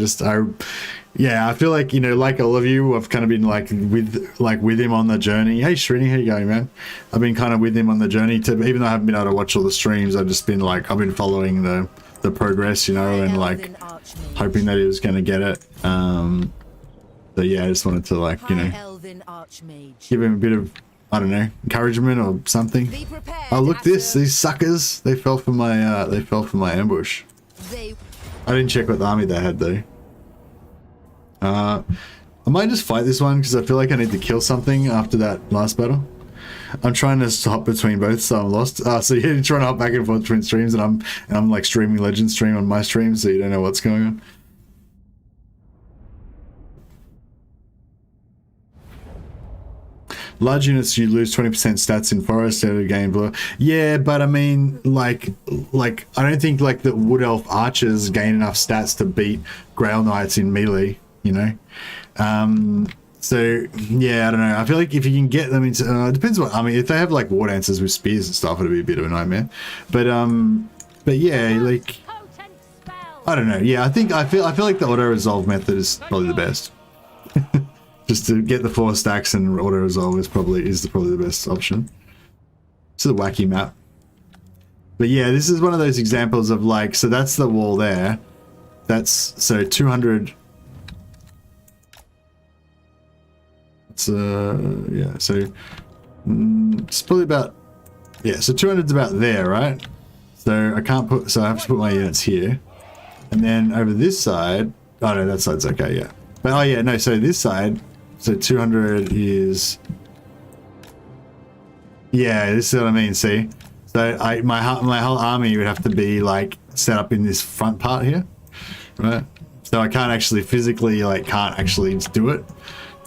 Yeah, I feel like, you know, like all of you, I've kind of been like with him on the journey. Hey, Srini, how you going, man? I've been kind of with him on the journey to, even though I haven't been able to watch all the streams, I've just been like, I've been following the progress, you know, and like hoping that he was going to get it. So yeah, I just wanted to like, you know, give him a bit of, I don't know, encouragement or something. Oh, look, these suckers, they fell for my ambush. I didn't check what army they had though. I might just fight this one because I feel like I need to kill something after that last battle. I'm trying to hop between both, so I'm lost. So you're trying to hop back and forth between streams, and I'm like streaming Legend stream on my stream, so you don't know what's going on. Large units, you lose 20% stats in forest out of game blue. Yeah, but I mean, like I don't think like the Wood Elf archers gain enough stats to beat Grail Knights in melee, you know. So yeah, I don't know. I feel like if you can get them into, it depends what. I mean, if they have like war dancers with spears and stuff, it'd be a bit of a nightmare. But yeah, like I don't know. Yeah, I feel like the auto resolve method is probably the best. Just to get the 4 stacks and auto resolve is probably the best option. It's a wacky map. But yeah, this is one of those examples of like, so that's the wall there. That's so 200. It's yeah, so it's probably about, yeah, so 200's about there, right? So I can't put, so I have to put my units here. And then over this side, oh no, that side's okay, yeah. But oh yeah, no, so this side, so 200 is, yeah, this is what I mean, see? So my whole army would have to be like set up in this front part here, right? So I can't actually physically, like, can't actually do it.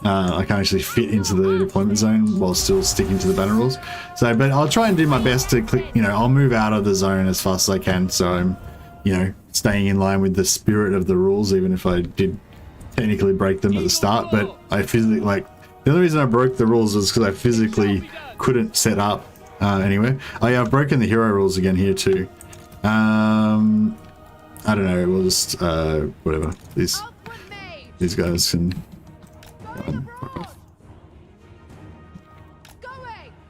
I can't actually fit into the deployment zone while still sticking to the banner rules. So, but I'll try and do my best to click, you know, I'll move out of the zone as fast as I can, so I'm, you know, staying in line with the spirit of the rules, even if I did technically break them at the start. But I physically, like, The only reason I broke the rules was because I physically couldn't set up anywhere. Oh yeah, I've broken the hero rules again here too. I don't know, we'll just whatever. These guys can fuck off.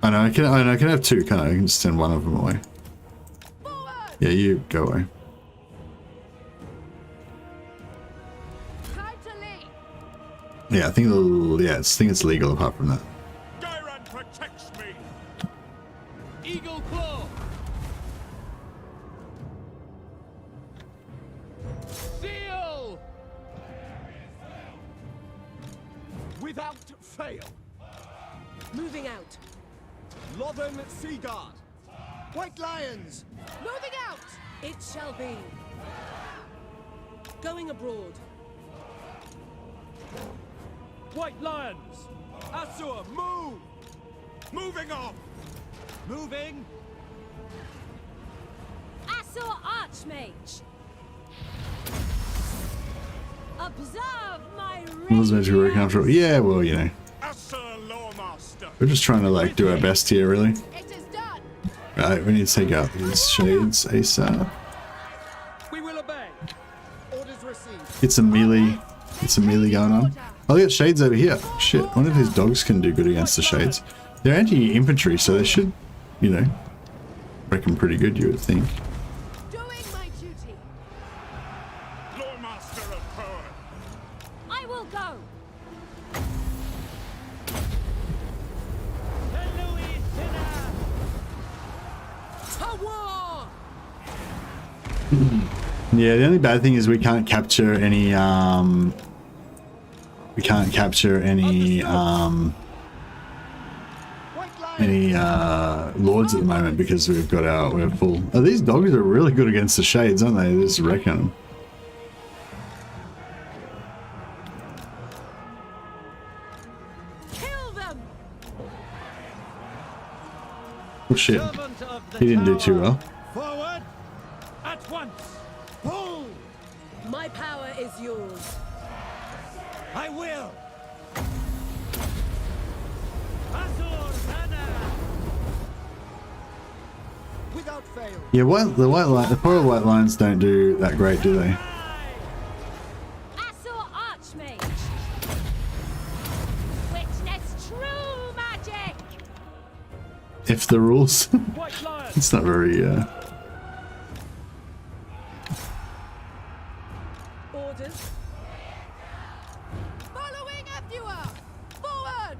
I know I can have two, can't I? I can just send one of them away. Yeah, you go away. Yeah, I think it's legal apart from that. Gyran protects me. Eagle claw. Seal. Without fail. Moving out. Lothern Seaguard. White Lions. Moving out. It shall be. Going abroad. White Lions! Asur, move! Moving on! Moving! Asur Archmage! Observe my Was meant to work after. Yeah, well, you know, Asur Lawmaster. we're just trying to like do our best here, really. It is done. Right, we need to take out these shades ASAP. We will obey! Orders received. Get some melee going on. I'll get shades over here. Shit, one of these dogs can do good against the shades. They're anti-infantry, so they should, you know, reckon pretty good, you would think. Doing my duty. Lawmaster of power. I will go! Yeah, the only bad thing is we can't capture any lords at the moment because we're full. Oh, these dogs are really good against the shades, aren't they? They just reckon them. Kill them. Oh shit, he didn't do too well. Forward! At once! Pull. My power is yours. I will! Azor Hana! Without fail. Yeah, the poor white lions don't do that great, do they? Asur Archmage! Witness true magic! If the rules, White Lions! it's not very. Orders. Following Evua. Forward.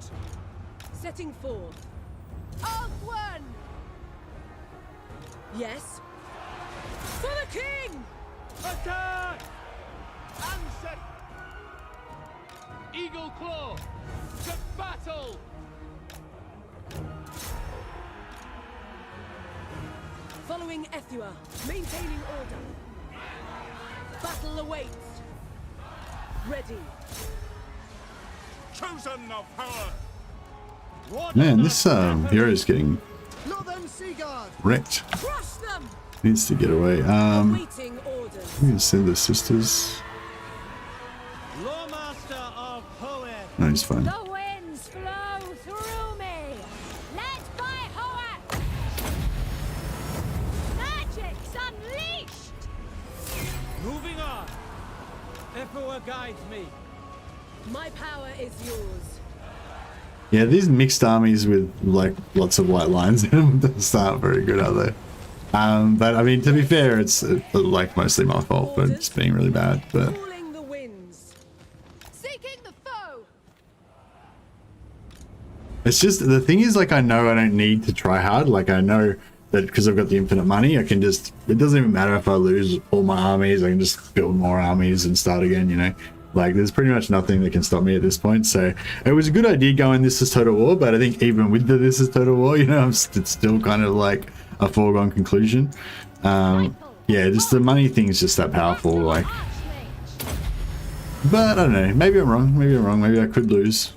Setting forth. Of one. Yes. For the king! Attack! Answer. Eagle claw. To battle. Following Ethua. Maintaining order. Battle awaits. Ready. Chosen of power. Man, this hero is getting Lothern Seaguard. wrecked. Crush them! Needs to get away. Awaiting orders. I'm gonna send the sisters. Lawmaster of Hoeth! No, he's fine. The winds flow through me! Led by Hoeth! Magic's unleashed! Moving on! Emperor guides me! My power is yours. Yeah, these mixed armies with like lots of white lines in them doesn't aren't very good, are they? But I mean, to be fair, it's like mostly my fault for just being really bad. But Cooling the winds. Seeking the foe. it's just the thing is, like, I know I don't need to try hard. Like, I know that because I've got the infinite money, I can just. It doesn't even matter if I lose all my armies. I can just build more armies and start again. You know. Like, there's pretty much nothing that can stop me at this point. So it was a good idea going This Is Total War, but I think even with the This Is Total War, you know, it's still kind of like a foregone conclusion. Yeah, just the money thing is just that powerful. Like, but I don't know. Maybe I'm wrong. Maybe I could lose.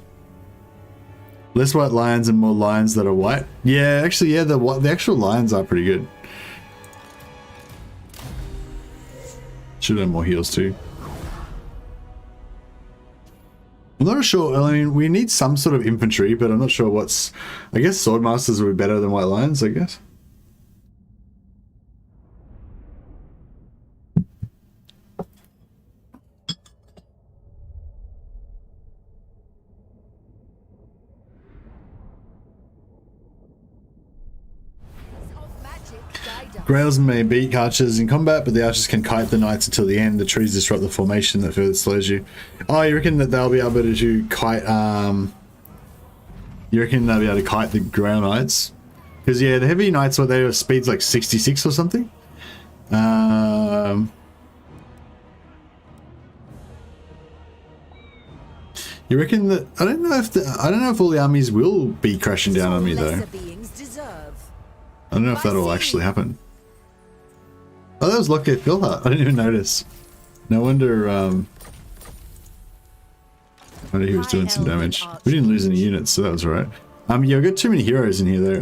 Less white lions and more lions that are white. Yeah, actually, yeah, the actual lions are pretty good. Should have more heals too. I'm not sure. I mean, we need some sort of infantry, but I'm not sure what's... I guess swordmasters would be better than white lions, I guess. Grails may beat archers in combat, but the archers can kite the knights until the end. The trees disrupt the formation that further slows you. Oh, you reckon that they'll be able to do kite, you reckon they'll be able to kite the Grail Knights? Because, yeah, the heavy knights, what their speed's like 66 or something. You reckon that... I don't know if all the armies will be crashing down on me, though. I don't know if that'll actually happen. Oh, that was Lockgate Philhart. I didn't even notice. No wonder, I wonder he was doing some damage. We didn't lose any units, so that was alright. Yeah, we got too many heroes in here, though.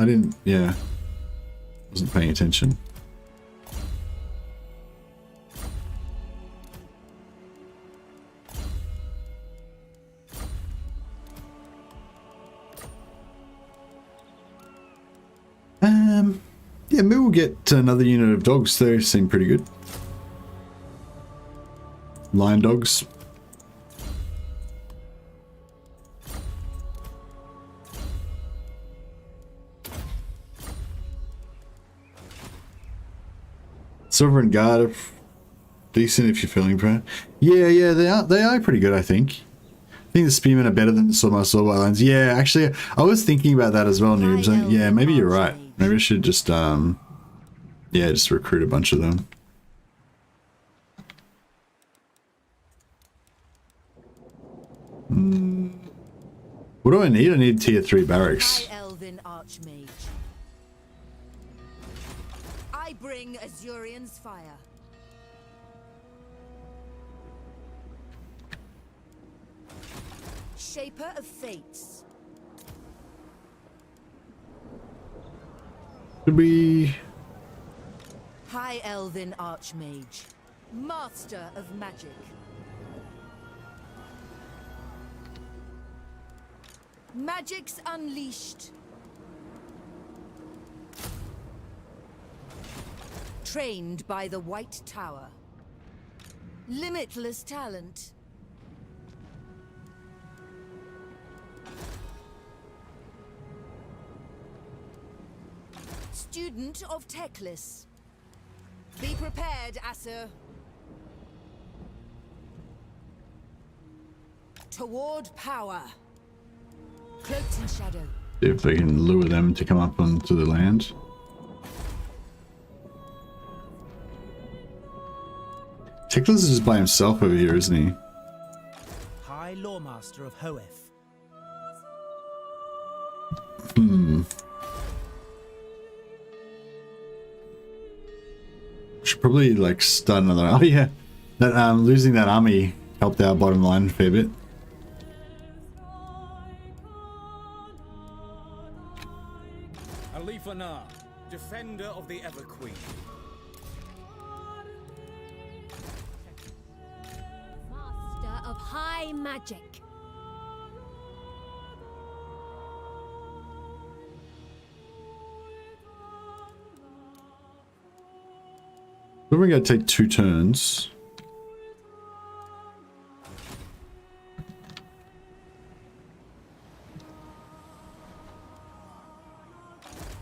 I didn't, yeah. Wasn't paying attention. Yeah, maybe we'll get another unit of dogs. They seem pretty good. Lion dogs. Sovereign Guard are decent if you're feeling proud. Yeah, they are pretty good, I think. I think the Spearmen are better than the Swordmaster White Lions. Yeah, actually, I was thinking about that as well, Noobs. Yeah, maybe you're right. Maybe I should just, yeah, just recruit a bunch of them. What do I need? I need tier 3 barracks. Elven Archmage. I bring Azurion's fire. Shaper of Fates. Should we... High Elven Archmage. Master of Magic. Magic's unleashed. Trained by the White Tower. Limitless talent. Student of Teclis. Be prepared, Asur. Toward power. Cloaked in shadow. See if they can lure them to come up onto the land. Teclis is just by himself over here, isn't he? High Lawmaster of Hoeth. Should probably like start another. Oh yeah, that losing that army helped our bottom line a fair bit. Alifanar, defender of the Everqueen. Master of high magic. We're going to take 2 turns.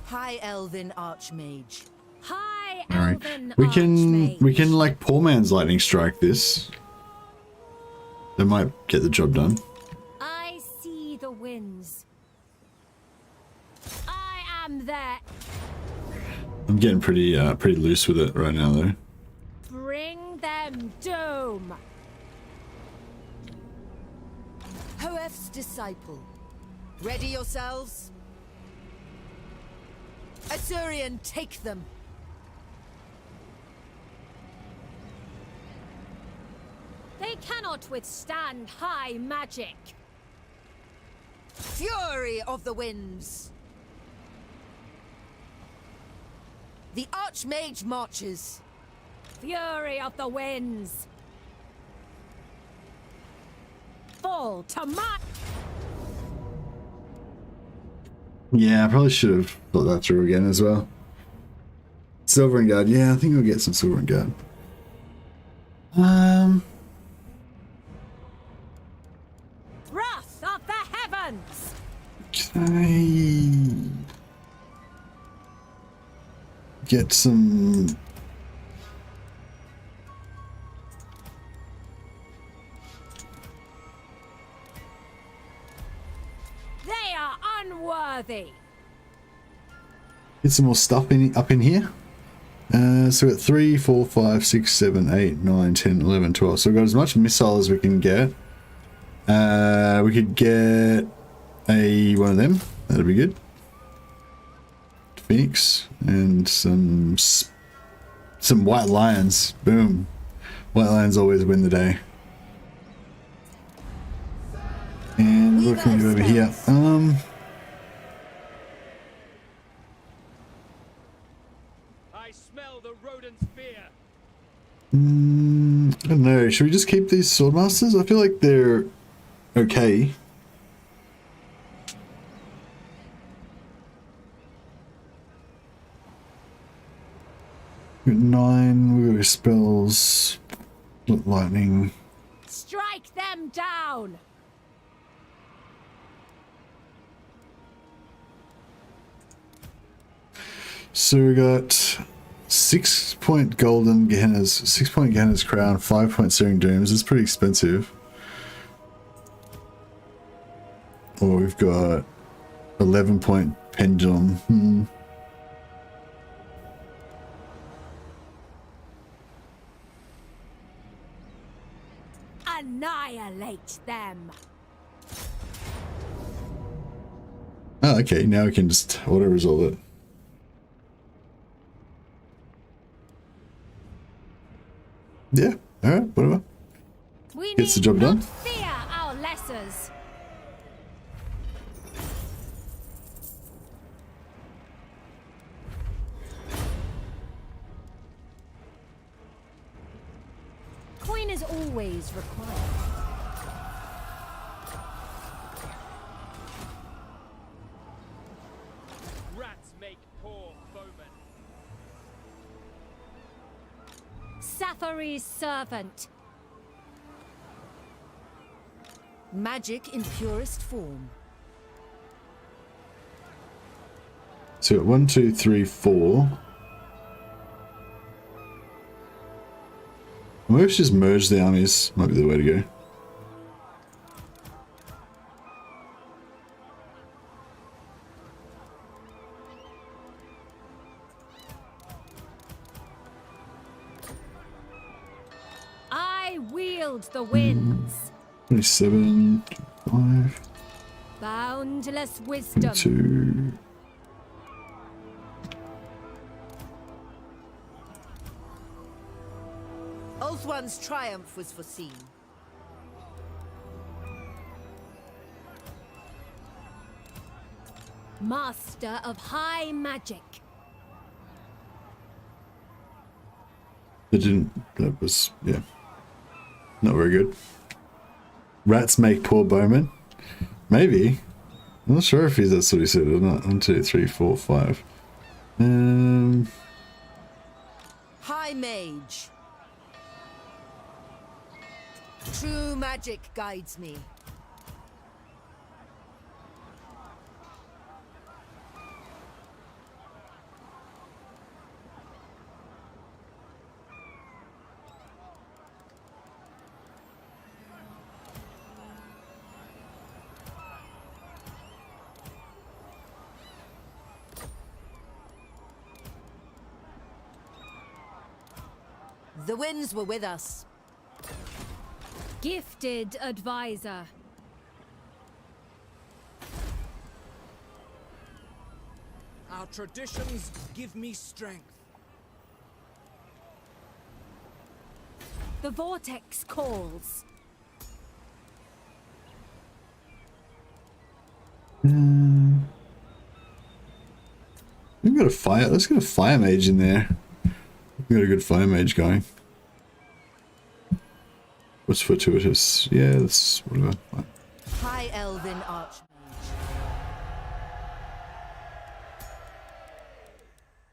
High Elven Archmage. High All right, Elven we Archmage. can like poor man's lightning strike this. That might get the job done. I see the winds. I am there. I'm getting pretty loose with it right now, though. Bring them doom. Hoeth's disciple. Ready yourselves? Azurion, take them. They cannot withstand high magic. Fury of the winds. The Archmage marches. Fury of the winds. For fall to my... Yeah, I probably should have thought that through again as well. Silver and Guard. Yeah, I think we'll get some Silver and Guard. Wrath of the heavens! Okay. Get some... They are unworthy! Get some more stuff up in here. So we've got 3, 4, 5, 6, 7, 8, 9, 10, 11, 12. So we've got as much missile as we can get. We could get one of them. That'd be good. Phoenix and some white lions. Boom. White lions always win the day. And what can we do over here? I smell the rodent's fear. I don't know. Should we just keep these swordmasters? I feel like they're okay. We've got 9. We've got spells. Lightning. Strike them down! So we got 6-point golden Gehenna's, 6-point Gehenna's crown, 5-point Searing Dooms. It's pretty expensive. Or we've got 11-point pendulum. Annihilate them! Oh, okay. Now we can just auto-resolve it. Yeah, alright, whatever. We Gets the need job not done. fear our lessers. Coin is always required. Rats make poor bowmen. Sathari's servant. Magic in purest form. So we've got 1, 2, 3, 4. Maybe we should just merge the armies. Might be the way to go. I wield the winds. 27, 5, Boundless wisdom. 2. Ulthuan's triumph was foreseen. Master of high magic. That was, yeah. Not very good. Rats make poor bowmen. Maybe. I'm not sure if that's what he said or not. 1, 2, 3, 4, 5. High mage. True magic guides me. The winds were with us. Gifted advisor. Our traditions give me strength. The vortex calls. We've got a fire. Let's get a fire mage in there. We've got a good fire mage going. What's fortuitous? Yeah, that's whatever. Fine. High Elven Archmage.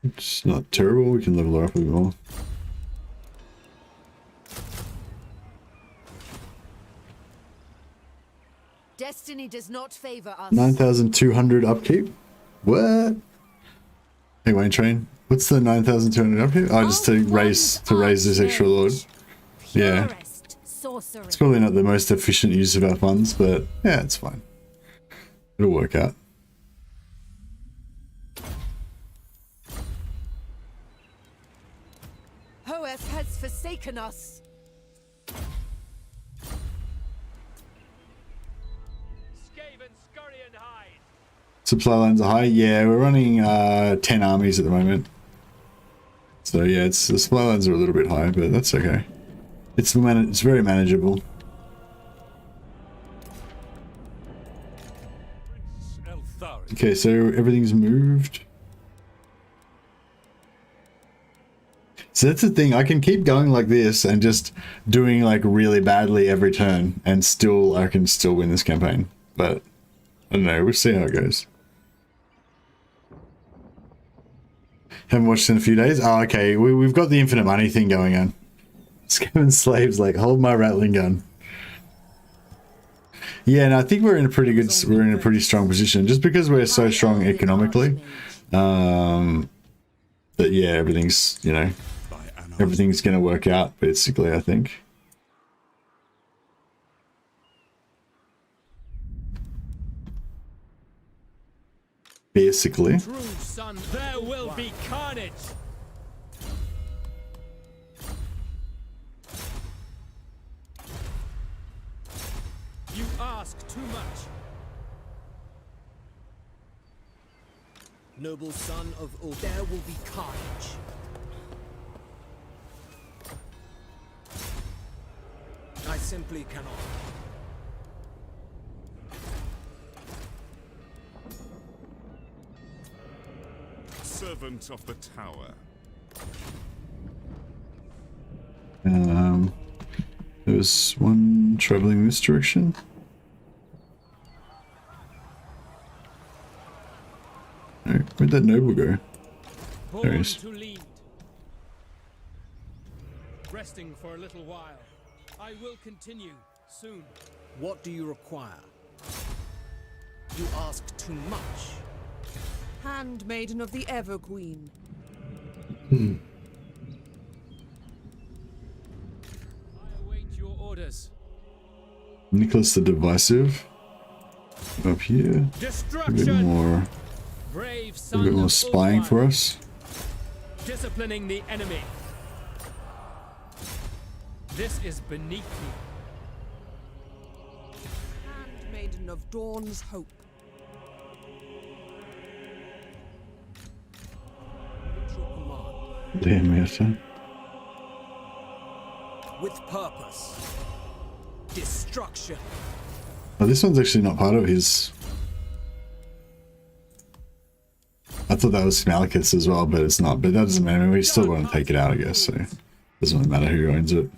It's not terrible. We can level her up a bit more. Destiny does not favor us. 9,200 upkeep. What? Hey, Wayne Train. What's the 9,200 upkeep? Oh, just to raise this extra lord. Yeah. It's probably not the most efficient use of our funds, but yeah, it's fine. It'll work out. Hoeth has forsaken us. Supply lines are high. Yeah, we're running 10 armies at the moment. So yeah, the supply lines are a little bit high, but that's okay. It's very manageable. Okay, so everything's moved. So that's the thing, I can keep going like this and just doing like really badly every turn and I can still win this campaign. But I don't know, we'll see how it goes. Haven't watched in a few days. Oh, okay, we've got the infinite money thing going on. Scamming slaves like, hold my rattling gun. Yeah, no, I think we're in a pretty strong position just because we're so strong economically. That yeah, everything's gonna work out basically, I think. Basically. True son, there will be carnage. You ask too much. Noble son of Ur, there will be carnage. I simply cannot. Servant of the tower. There's one traveling this direction. No, where'd that noble go? There he is. To lead. Resting for a little while. I will continue soon. What do you require? You ask too much. Handmaiden of the Everqueen. Hmm. I await your orders. Nicholas the Divisive. Up here. A bit more. Brave A son bit more of spying for us. Disciplining the enemy. This is beneath me. Handmaiden of Dawn's Hope. Damn, Master. With purpose. Destruction. Oh, this one's actually not part of his. I thought that was Malekith's as well, but it's not. But that doesn't matter. We still want to take it out, I guess. So it doesn't really matter who owns it.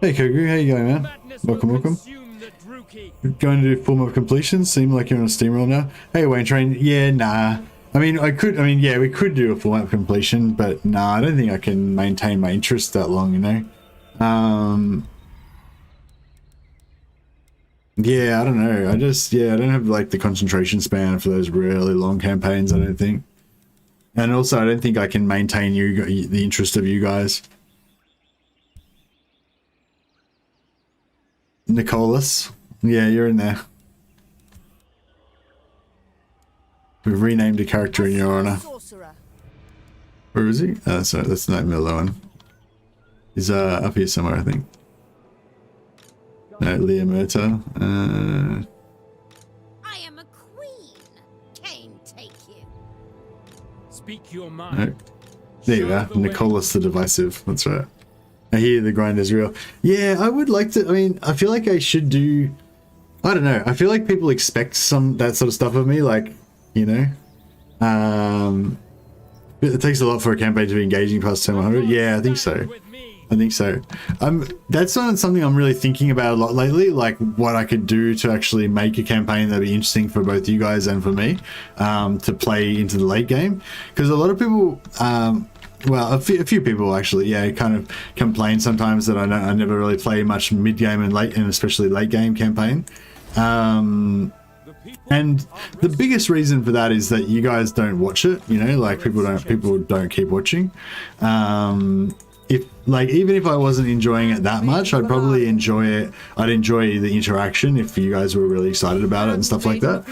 Hey Kogu, how you going, man? Welcome. Going to do form of completion. Seem like you're on a steamroll now. Hey Wayne Train, yeah, nah. Yeah, we could do a full map completion, but nah, I don't think I can maintain my interest that long, you know? Yeah, I don't know. I don't have like the concentration span for those really long campaigns, I don't think. And also, I don't think I can maintain the interest of you guys. Nicholas, yeah, you're in there. We've renamed a character in your honor. Where is he? Oh, sorry, that's not Miloan. He's up here somewhere, I think. No, Leah Murta. I am a queen. Cain take you. Speak your mind. No. There you are, Nicholas the Divisive. That's right. I hear the grind is real. Yeah, I would like to. I mean, I feel like I should do. I don't know. I feel like people expect that sort of stuff of me, like, you know. It takes a lot for a campaign to be engaging past 100. Yeah, I think so. I think so. That's not something I'm really thinking about a lot lately, like what I could do to actually make a campaign that'd be interesting for both you guys and for me, to play into the late game. Because a lot of people, well, a few people actually, yeah, kind of complain sometimes that I never really play much mid game and late, and especially late game campaign. And the biggest reason for that is that you guys don't watch it, you know, like people don't keep watching. If like, even if I wasn't enjoying it that much, I'd probably enjoy it. I'd enjoy the interaction if you guys were really excited about it and stuff like that.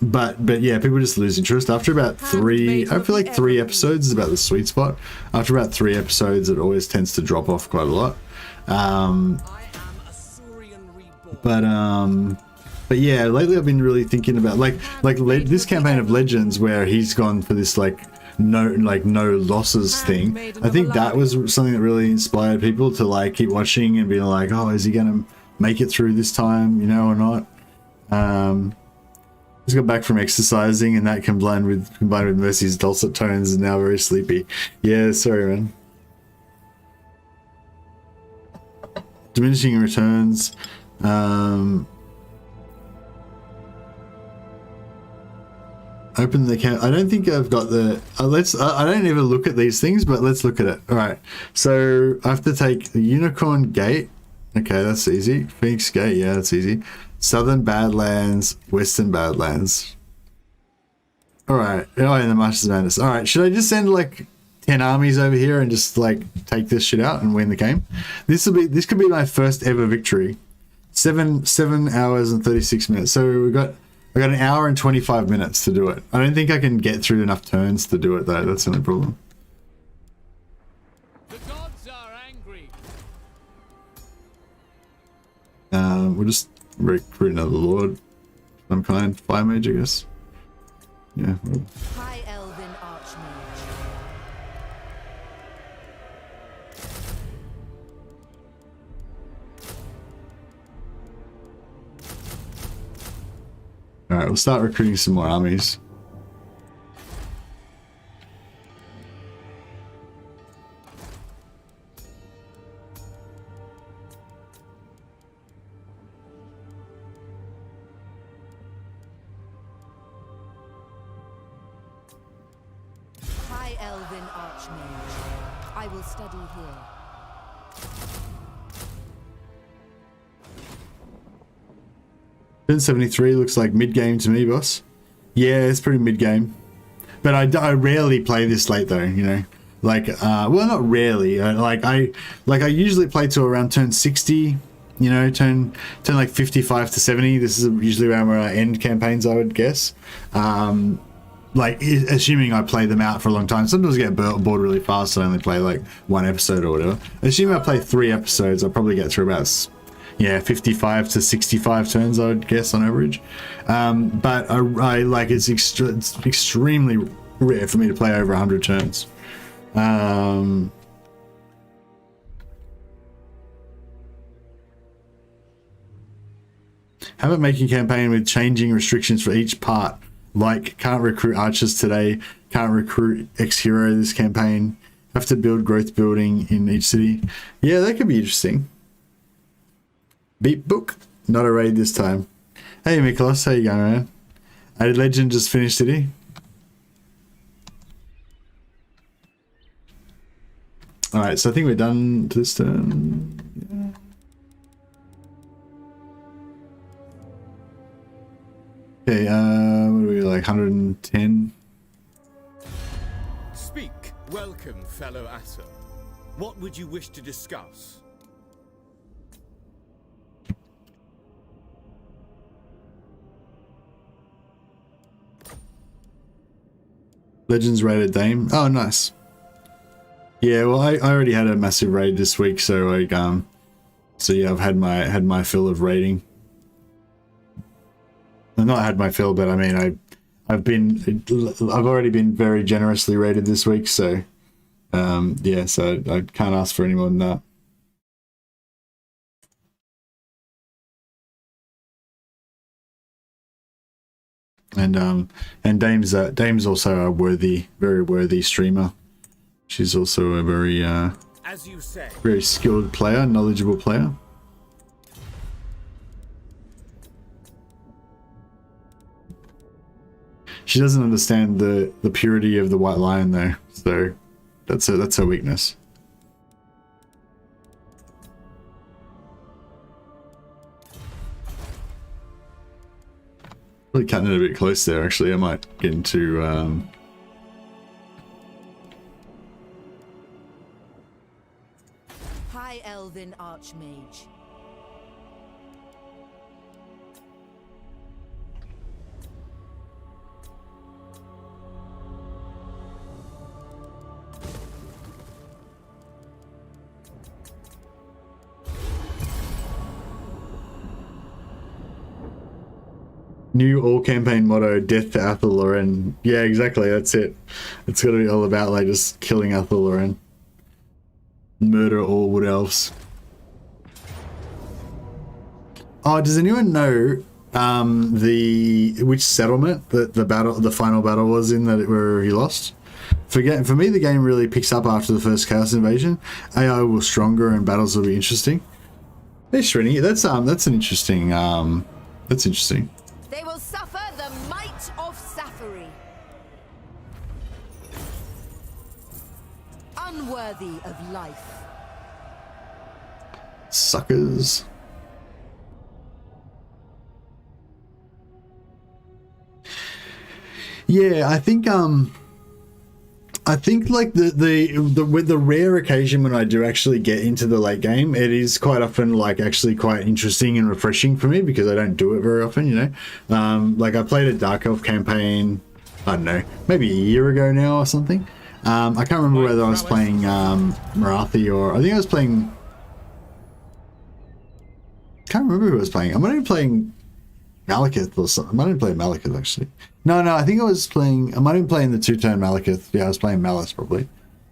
But yeah, people just lose interest after about three. I feel like 3 episodes is about the sweet spot. After about 3 episodes, it always tends to drop off quite a lot. But yeah, lately I've been really thinking about like this campaign of Legends where he's gone for this like no losses thing. I think that was something that really inspired people to like keep watching and being like, oh, is he gonna make it through this time, you know, or not? Just got back from exercising, and that combined with Mercy's dulcet tones is now very sleepy. Yeah, sorry, man. Diminishing returns. Open the camp. I don't think I've got the. I don't ever look at these things, but let's look at it. All right. So I have to take the Unicorn Gate. Okay, that's easy. Phoenix Gate. Yeah, that's easy. Southern Badlands, Western Badlands. All right. Oh, and the Masters of Madness. All right. Should I just send like 10 armies over here and just like take this shit out and win the game? This could be my first ever victory. 7 hours and 36 minutes. So I got an hour and 25 minutes to do it. I don't think I can get through enough turns to do it though. That's the only problem. The gods are angry. We'll just recruit another lord of some kind. Fire mage, I guess. Yeah. High Elven Archmage. Alright, we'll start recruiting some more armies. High Elven Archmage. I will study here. Turn 73 looks like mid-game to me, boss. Yeah, it's pretty mid-game. But I rarely play this late though, you know. Like, well, not rarely. I usually play to around turn 60, you know, turn like 55 to 70. This is usually around where I end campaigns, I would guess. Like, assuming I play them out for a long time. Sometimes I get bored really fast, so I only play like 1 episode or whatever. Assuming I play 3 episodes, I'll probably get through about, yeah, 55 to 65 turns, I would guess, on average. But I like, it's extremely rare for me to play over 100 turns. How about making a campaign with changing restrictions for each part? Like, can't recruit archers today, can't recruit ex-hero this campaign, have to build growth building in each city. Yeah, that could be interesting. Beat book, not a raid this time. Hey Miklos, how you going, man? A legend just finished, did he? Alright, so I think we're done this turn. Yeah. Okay, what are we, like 110? Speak. Welcome, fellow Asser. What would you wish to discuss? Legends raided Dame. Oh, nice. Yeah, well, I already had a massive raid this week, so like, so yeah, I've had my fill of raiding. I've not had my fill, but I mean, I've already been very generously raided this week, so yeah, so I can't ask for any more than that. And Dame's also a very worthy streamer. She's also a very As you say. Very skilled player, knowledgeable player. She doesn't understand the purity of the white lion though, so that's her weakness. Really cutting it a bit close there actually. I might get into High Elven Archmage. new all campaign motto, death to Eltharion. Yeah, exactly, that's it. It's gotta be all about like just killing Eltharion. Murder all wood elves. Oh, does anyone know which settlement that the final battle was in where he lost? For me, the game really picks up after the first Chaos Invasion. AI was stronger and battles will be interesting. Hey Srini, that's an interesting that's interesting. They will suffer the might of Safari. Unworthy of life. Suckers. Yeah, I think like with the rare occasion when I do actually get into the late game, it is quite often like actually quite interesting and refreshing for me because I don't do it very often, you know. Like I played a Dark Elf campaign, I don't know, maybe a year ago now or something. I can't remember whether I was playing Marathi or I think I was playing. Can't remember who I was playing. I might have been playing Malekith or something. I might have been playing Malekith actually. No, I think I was playing. I might have been playing the two-turn Malekith. Yeah, I was playing Malice probably.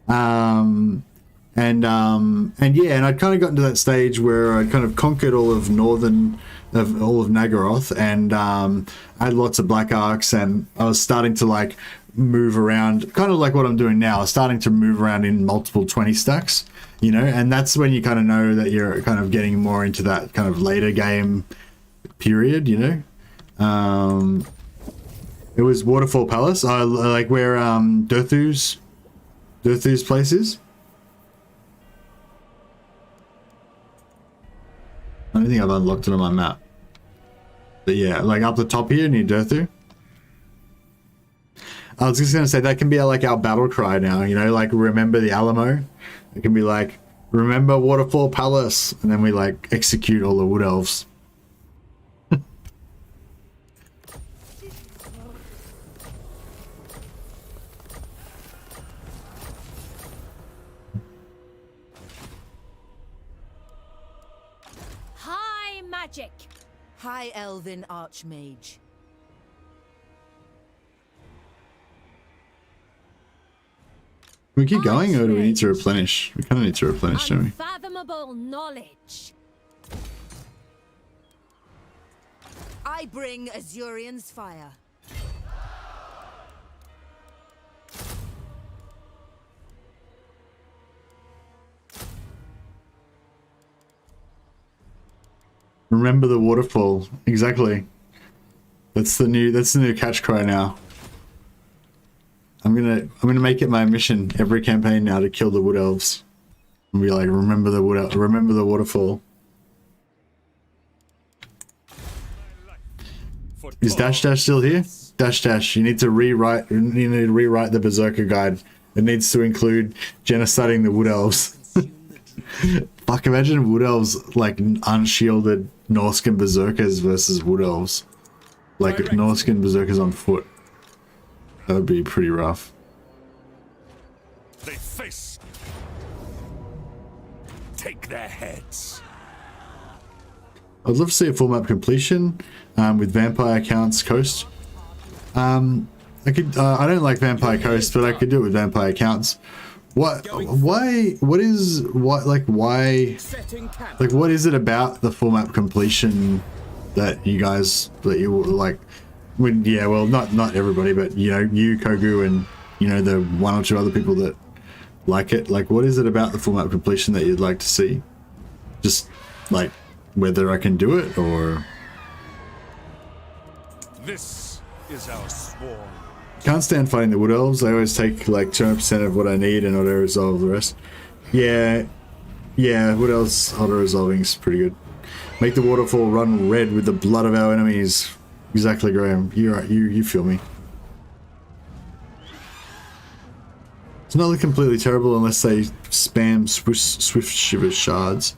And yeah, and I'd kind of gotten to that stage where I'd kind of conquered all of all of Nagaroth, and I had lots of black arcs, and I was starting to like move around, kind of like what I'm doing now. I was starting to move around in multiple 20 stacks, you know, and that's when you kind of know that you're kind of getting more into that kind of later game period, you know. It was Waterfall Palace. I like where Durthu's place is. I don't think I've unlocked it on my map. But yeah, like up the top here near Durthu. I was just gonna say that can be like our battle cry now, you know, like remember the Alamo. It can be like remember Waterfall Palace, and then we like execute all the wood elves. Magic. High Elven Archmage. We keep going, or do we need to replenish? We kind of need to replenish, don't we? Unfathomable knowledge. I bring Azurion's fire. Remember the waterfall. Exactly. That's the new catch cry now. I'm gonna make it my mission every campaign now to kill the wood elves. And be like, remember the waterfall. Is Dash still here? Dash, you need to rewrite the Berserker guide. It needs to include genociding the wood elves. Fuck, imagine wood elves like unshielded Norscan berserkers versus wood elves. Like Norscan berserkers on foot. That would be pretty rough. They face. Take their heads. I'd love to see a full map completion with Vampire Counts Coast. I don't like Vampire Coast, but I could do it with Vampire Counts. What is it about the full map completion that you like when, yeah, well, not everybody, but you know, you, Kogu, and you know, the one or two other people that like it? Like, what is it about the full map completion that you'd like to see? Just like whether I can do it or... This is our swarm. Can't stand fighting the Wood Elves. They always take like 200% of what I need and auto-resolve the rest. Yeah, Wood Elves auto-resolving is pretty good. Make the waterfall run red with the blood of our enemies. Exactly, Graham. You're right. You feel me. It's not completely terrible unless they spam Swift Shiver shards.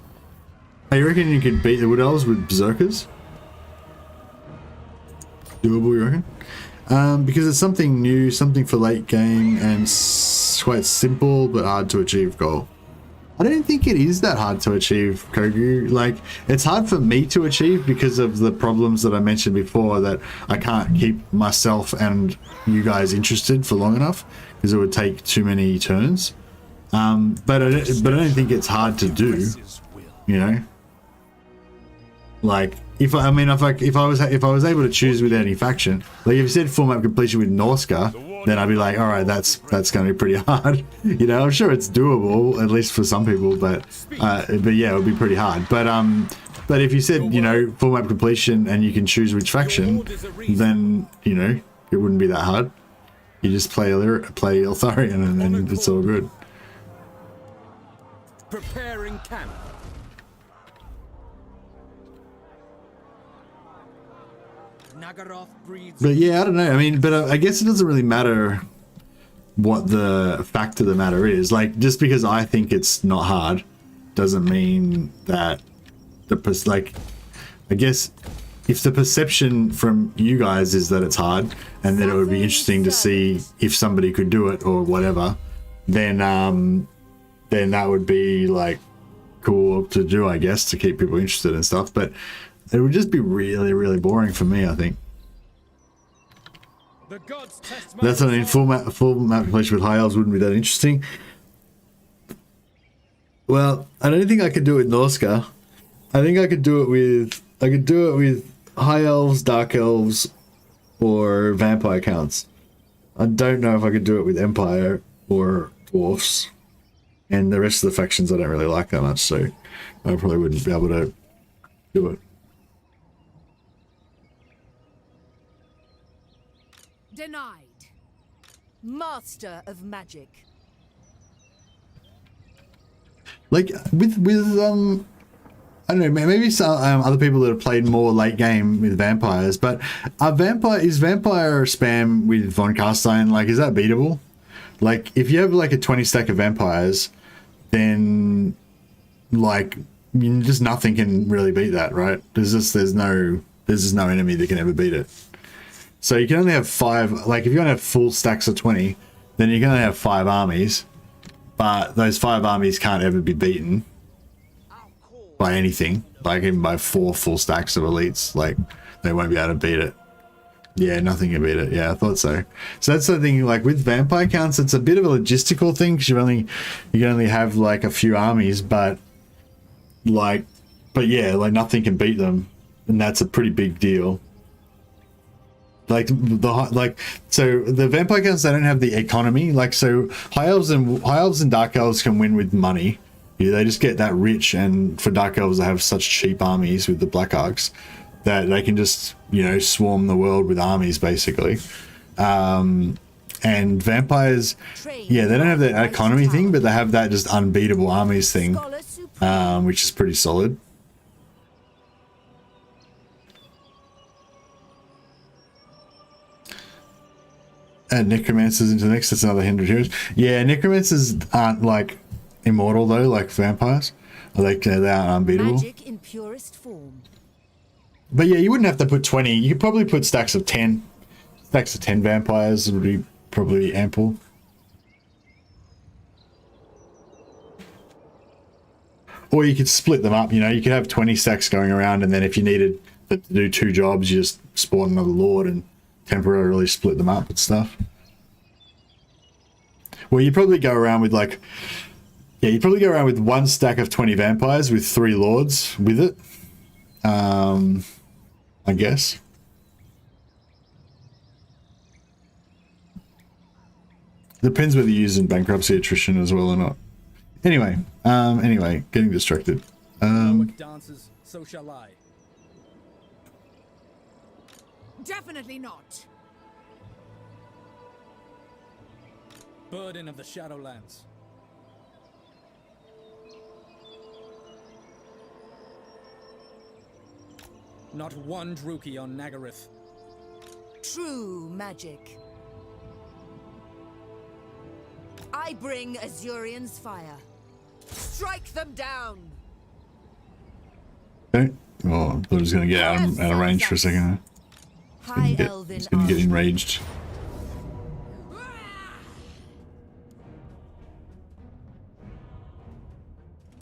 Hey, you reckon you could beat the Wood Elves with Berserkers? Doable, you reckon? Because it's something new, something for late game, and quite simple but hard to achieve goal. I don't think it is that hard to achieve, Kogu. Like, it's hard for me to achieve because of the problems that I mentioned before, that I can't keep myself and you guys interested for long enough because it would take too many turns. But I don't think it's hard to do, you know. Like, if I was able to choose without any faction, like if you said full map completion with Norska, then I'd be like, all right, that's going to be pretty hard. You know, I'm sure it's doable, at least for some people, but yeah, it would be pretty hard. But if you said, you know, full map completion and you can choose which faction, then, you know, it wouldn't be that hard. You just play Eltharion and then it's all good. Preparing camp. But yeah, I don't know. I mean, but I guess it doesn't really matter what the fact of the matter is. Like, just because I think it's not hard doesn't mean that I guess if the perception from you guys is that it's hard and that it would be interesting to see if somebody could do it or whatever, then that would be like cool to do, I guess, to keep people interested and stuff. But it would just be really, really boring for me, I think. That's what I mean. Full map completion with high elves wouldn't be that interesting. Well, I don't think I could do it with Norska. I think I could do it with high elves, dark elves, or vampire counts. I don't know if I could do it with Empire or dwarfs. And the rest of the factions I don't really like that much, so I probably wouldn't be able to do it. Denied. Master of magic. Like with I don't know, maybe some other people that have played more late game with vampires, but is vampire spam with Von Carstein, like, is that beatable? Like, if you have like a 20 stack of vampires, then like just nothing can really beat that, right? There's just no enemy that can ever beat it. So you can only have 5, like if you don't have full stacks of 20, then you can only have 5 armies, but those 5 armies can't ever be beaten by anything, like even by 4 full stacks of elites. Like, they won't be able to beat it. Yeah, nothing can beat it. Yeah, I thought so. So that's the thing, like with vampire counts, it's a bit of a logistical thing because you can only have like a few armies, but yeah, like nothing can beat them, and that's a pretty big deal. So the vampire counts, they don't have the economy. Like, so high elves and dark elves can win with money. Yeah, they just get that rich, and for dark elves they have such cheap armies with the black arcs that they can just, you know, swarm the world with armies basically. And vampires, yeah, they don't have that economy thing, but they have that just unbeatable armies thing, which is pretty solid. Add necromancers into the mix, that's another 100 heroes. Yeah, necromancers aren't like immortal though, like vampires. Like, they aren't unbeatable. Magic in purest form. But yeah, you wouldn't have to put 20. You could probably put stacks of 10. Stacks of 10 vampires would be probably ample. Or you could split them up, you know, you could have 20 stacks going around, and then if you needed to do 2 jobs, you just spawn another lord and temporarily split them up and stuff. Well, you probably go around with like, yeah, you probably go around with 1 stack of 20 vampires with 3 lords with it. I guess. Depends whether you're using bankruptcy attrition as well or not. Anyway, getting distracted. Warwick dances, so shall I. Definitely not. Burden of the Shadowlands. Not one Druki on Nagaryth. True magic. I bring Azurion's fire. Strike them down. Okay. Oh, I thought he was going to get out of range for a second. High Elven He's going to get enraged.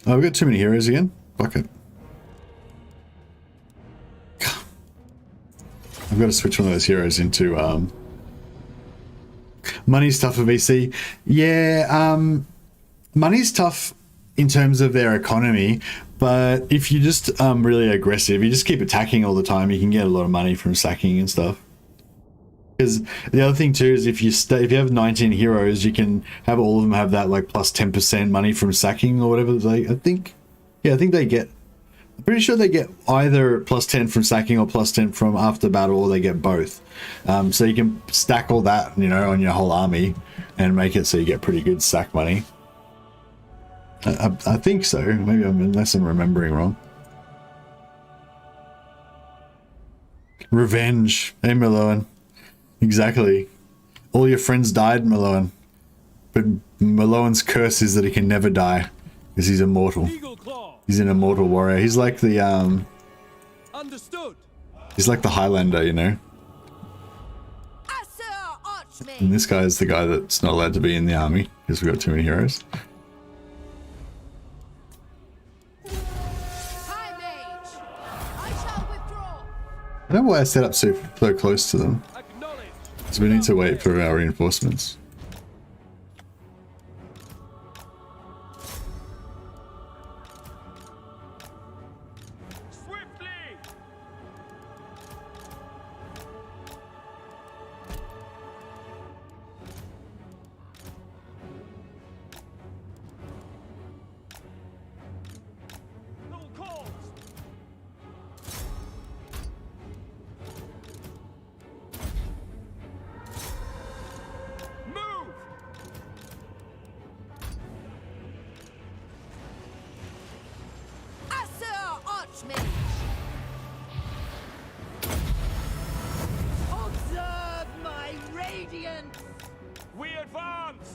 Oh, we've got too many heroes again. Fuck it. I've got to switch one of those heroes into money's tough for VC. Yeah, money's tough in terms of their economy, but if you're just really aggressive, you just keep attacking all the time, you can get a lot of money from sacking and stuff. Because the other thing too is if you have 19 heroes, you can have all of them have that like plus 10% money from sacking or whatever. I think they get. I'm pretty sure they get either plus 10 from sacking or plus 10 from after battle, or they get both. So you can stack all that, you know, on your whole army and make it so you get pretty good sack money. I think so. Maybe unless I'm remembering wrong. Revenge. Hey, Maloan. Exactly. All your friends died, Maloan. But Maloan's curse is that he can never die because he's immortal. He's an immortal warrior. He's like the Understood. He's like the Highlander, you know. And this guy is the guy that's not allowed to be in the army because we've got too many heroes. I don't know why I set up so close to them. Because we need to wait for our reinforcements. Observe my radiance. We advance.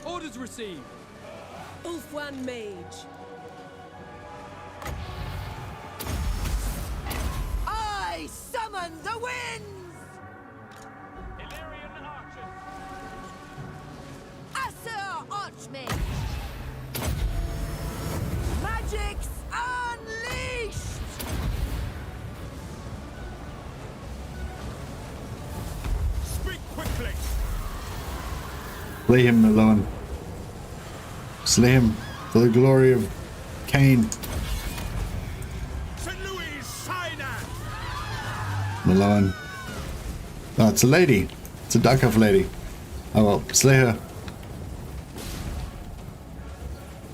Orders received. Ulfwan Mage. I summon the winds. Eltharion archers. Asur Archmage. Magic's unleashed. Speak quickly. Slay him, Malone. Slay him for the glory of Cain. St. Louis, Sinai. Malone. Oh, it's a lady. It's a Dark Elf lady. Oh well, slay her.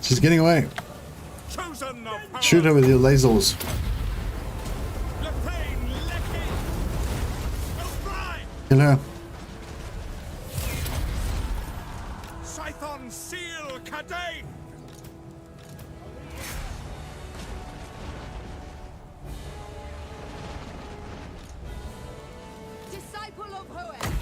She's getting away. Chosen of power. Shoot her with your lasers. Lepain, Lekin. Eltharion. Kill her. Scython, Seal, Cadane. Disciple of Hoel.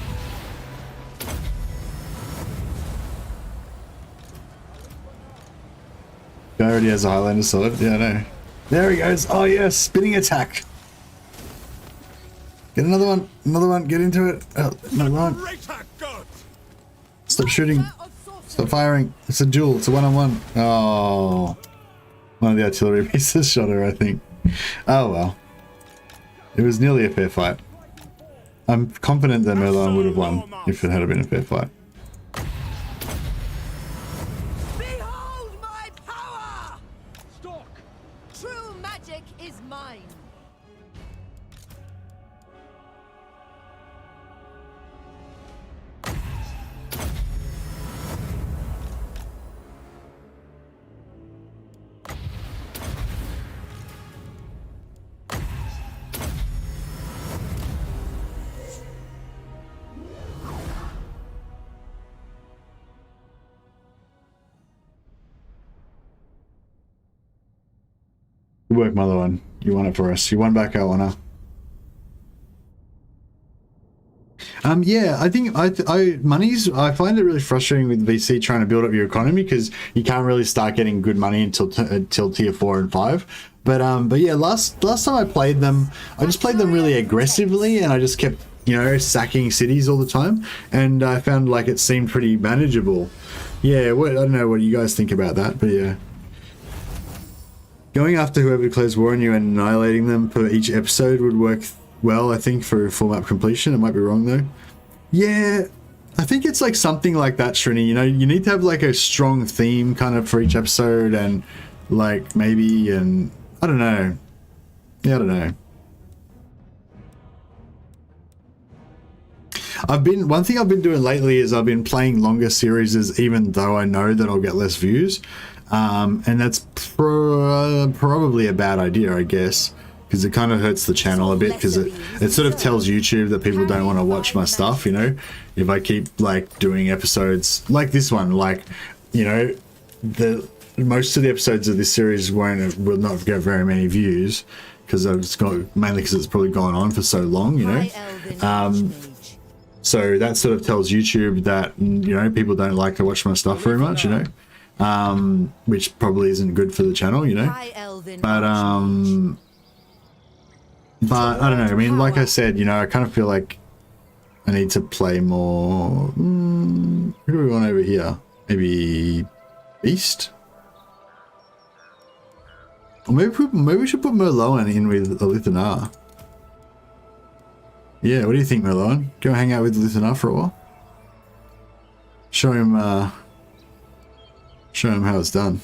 Guy already has a Highlander sword. Yeah, I know. There he goes. Oh yes, spinning attack. Get another one. Another one. Get into it. Oh, another one. Stop shooting. Stop firing. It's a duel. It's a one-on-one. Oh. One of the artillery pieces shot her, I think. Oh well. It was nearly a fair fight. I'm confident that Merlin would have won if it had been a fair fight. Behold my power. Stalk. Good work, Mother One. You won it for us. You won back our honor. Yeah, I think I find it really frustrating with VC trying to build up your economy because you can't really start getting good money until tier 4 and 5. But yeah, last time I played them, I just played them really aggressively, and I just kept, you know, sacking cities all the time, and I found like it seemed pretty manageable. Yeah, I don't know what you guys think about that, but yeah. Going after whoever declares war on you and annihilating them per each episode would work well, I think, for full map completion. It might be wrong though. Yeah, I think it's like something like that, Srini. You know, you need to have like a strong theme kind of for each episode, and like maybe, and I don't know. Yeah, I don't know. One thing I've been doing lately is I've been playing longer series, even though I know that I'll get less views, and that's probably a bad idea, I guess. Because it kind of hurts the channel a bit, because it sort of tells YouTube that people don't want to watch my stuff, you know. If I keep like doing episodes like this one, like, you know, most of the episodes of this series will not get very many views, because it's got, mainly because it's probably gone on for so long, you know. So that sort of tells YouTube that, you know, people don't like to watch my stuff very much, you know, which probably isn't good for the channel, you know. But I don't know, I mean, like I said, you know, I kind of feel like I need to play more. Who do we want over here? Maybe Beast? Or maybe we should put Merloin in with Elithana. Yeah, what do you think, Merloin? Go hang out with Elithana for a while? Show him how it's done.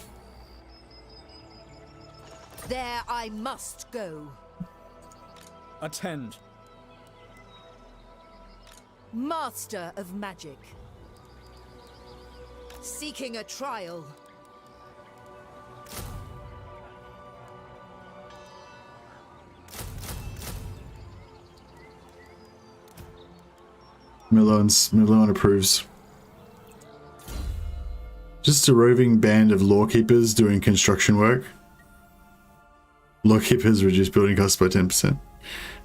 There I must go. Attend. Master of magic. Seeking a trial. Merloin approves. Just a roving band of lawkeepers doing construction work. Lawkeepers reduce building costs by 10%.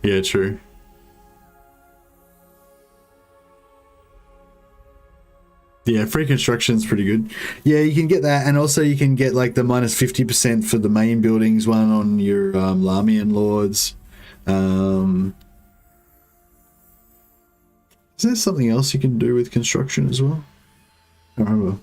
Yeah, true. Yeah, free construction's pretty good. Yeah, you can get that, and also you can get like the minus 50% for the main buildings one on your Lamian lords. Is there something else you can do with construction as well? I don't remember.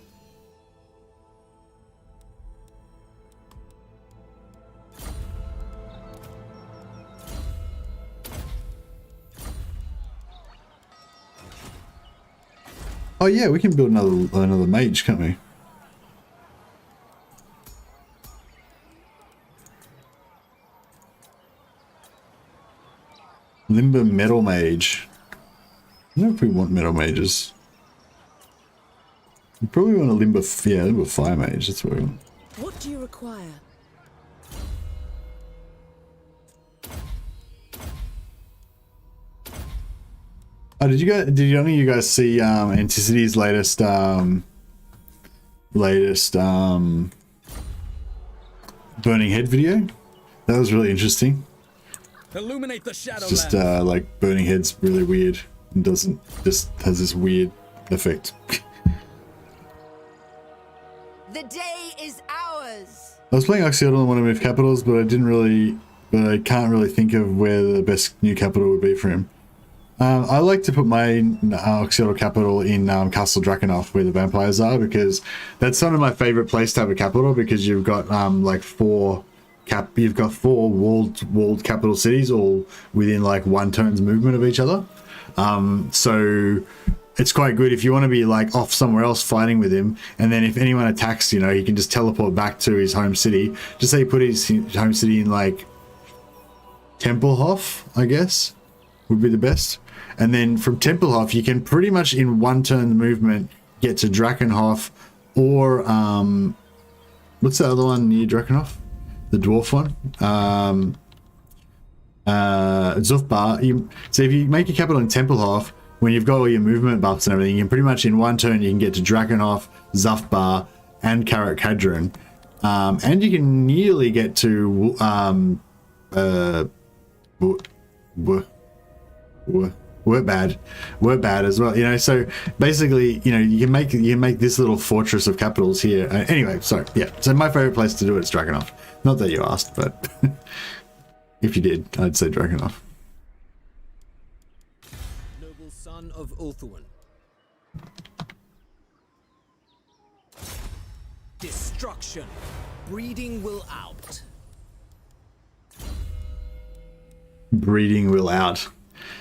Oh yeah, we can build another mage, can't we? Limber metal mage. I don't know if we want metal mages. We probably want a limber fire mage. That's what we want. What do you require? Oh, did any of you guys see Anticity's latest Burning Head video? That was really interesting. Illuminate the shadow. It's just like Burning Head's really weird and just has this weird effect. The day is ours. I was playing Oxyodal and want to move capitals, but I can't really think of where the best new capital would be for him. I like to put my Oxyodal capital in Castle Drakenhof, where the vampires are, because that's one of my favorite place to have a capital, because you've got like four walled capital cities all within like one turn's movement of each other. So it's quite good if you want to be like off somewhere else fighting with him, and then if anyone attacks, you know, he can just teleport back to his home city. Just say he put his home city in like Tempelhof, I guess would be the best. And then from Tempelhof, you can pretty much in one turn movement get to Drakenhof, or what's the other one near Drakenhof? The dwarf one. Zufbar. So if you make your capital in Tempelhof, when you've got all your movement buffs and everything, you can pretty much in one turn you can get to Drakenhof, Zufbar, and Karak Kadron. and you can nearly get to we're bad as well, you know. So basically, you know, you can make this little fortress of capitals here. Anyway, sorry, yeah. So my favorite place to do it is Drakenhof. Not that you asked, but if you did, I'd say Drakenhof. Noble son of Eltharion. Destruction. Breeding will out. Breeding will out.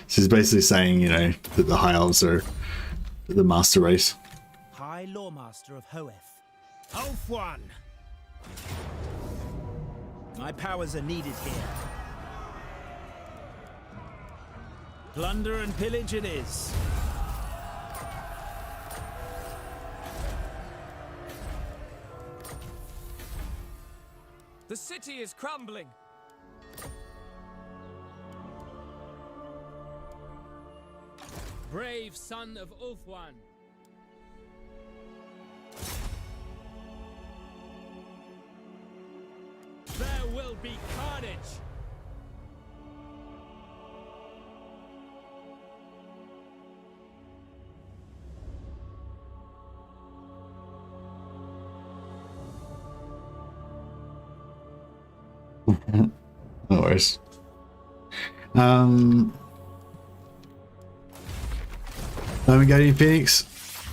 She's basically saying, you know, that the High Elves are the master race. High Lawmaster of Hoeth. Ulf-1! My powers are needed here. Plunder and pillage it is. The city is crumbling. Brave son of Ulf-1. There will be carnage. No worries. Guardian Phoenix,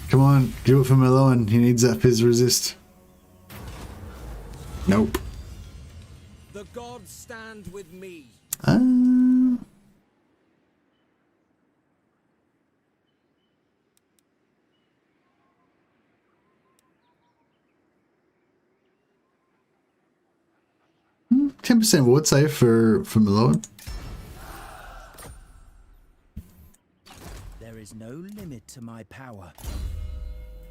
come on, do it for Malone. He needs that fizz resist. Nope. The gods stand with me. Hmm, 10% ward save for Malone. There is no limit to my power.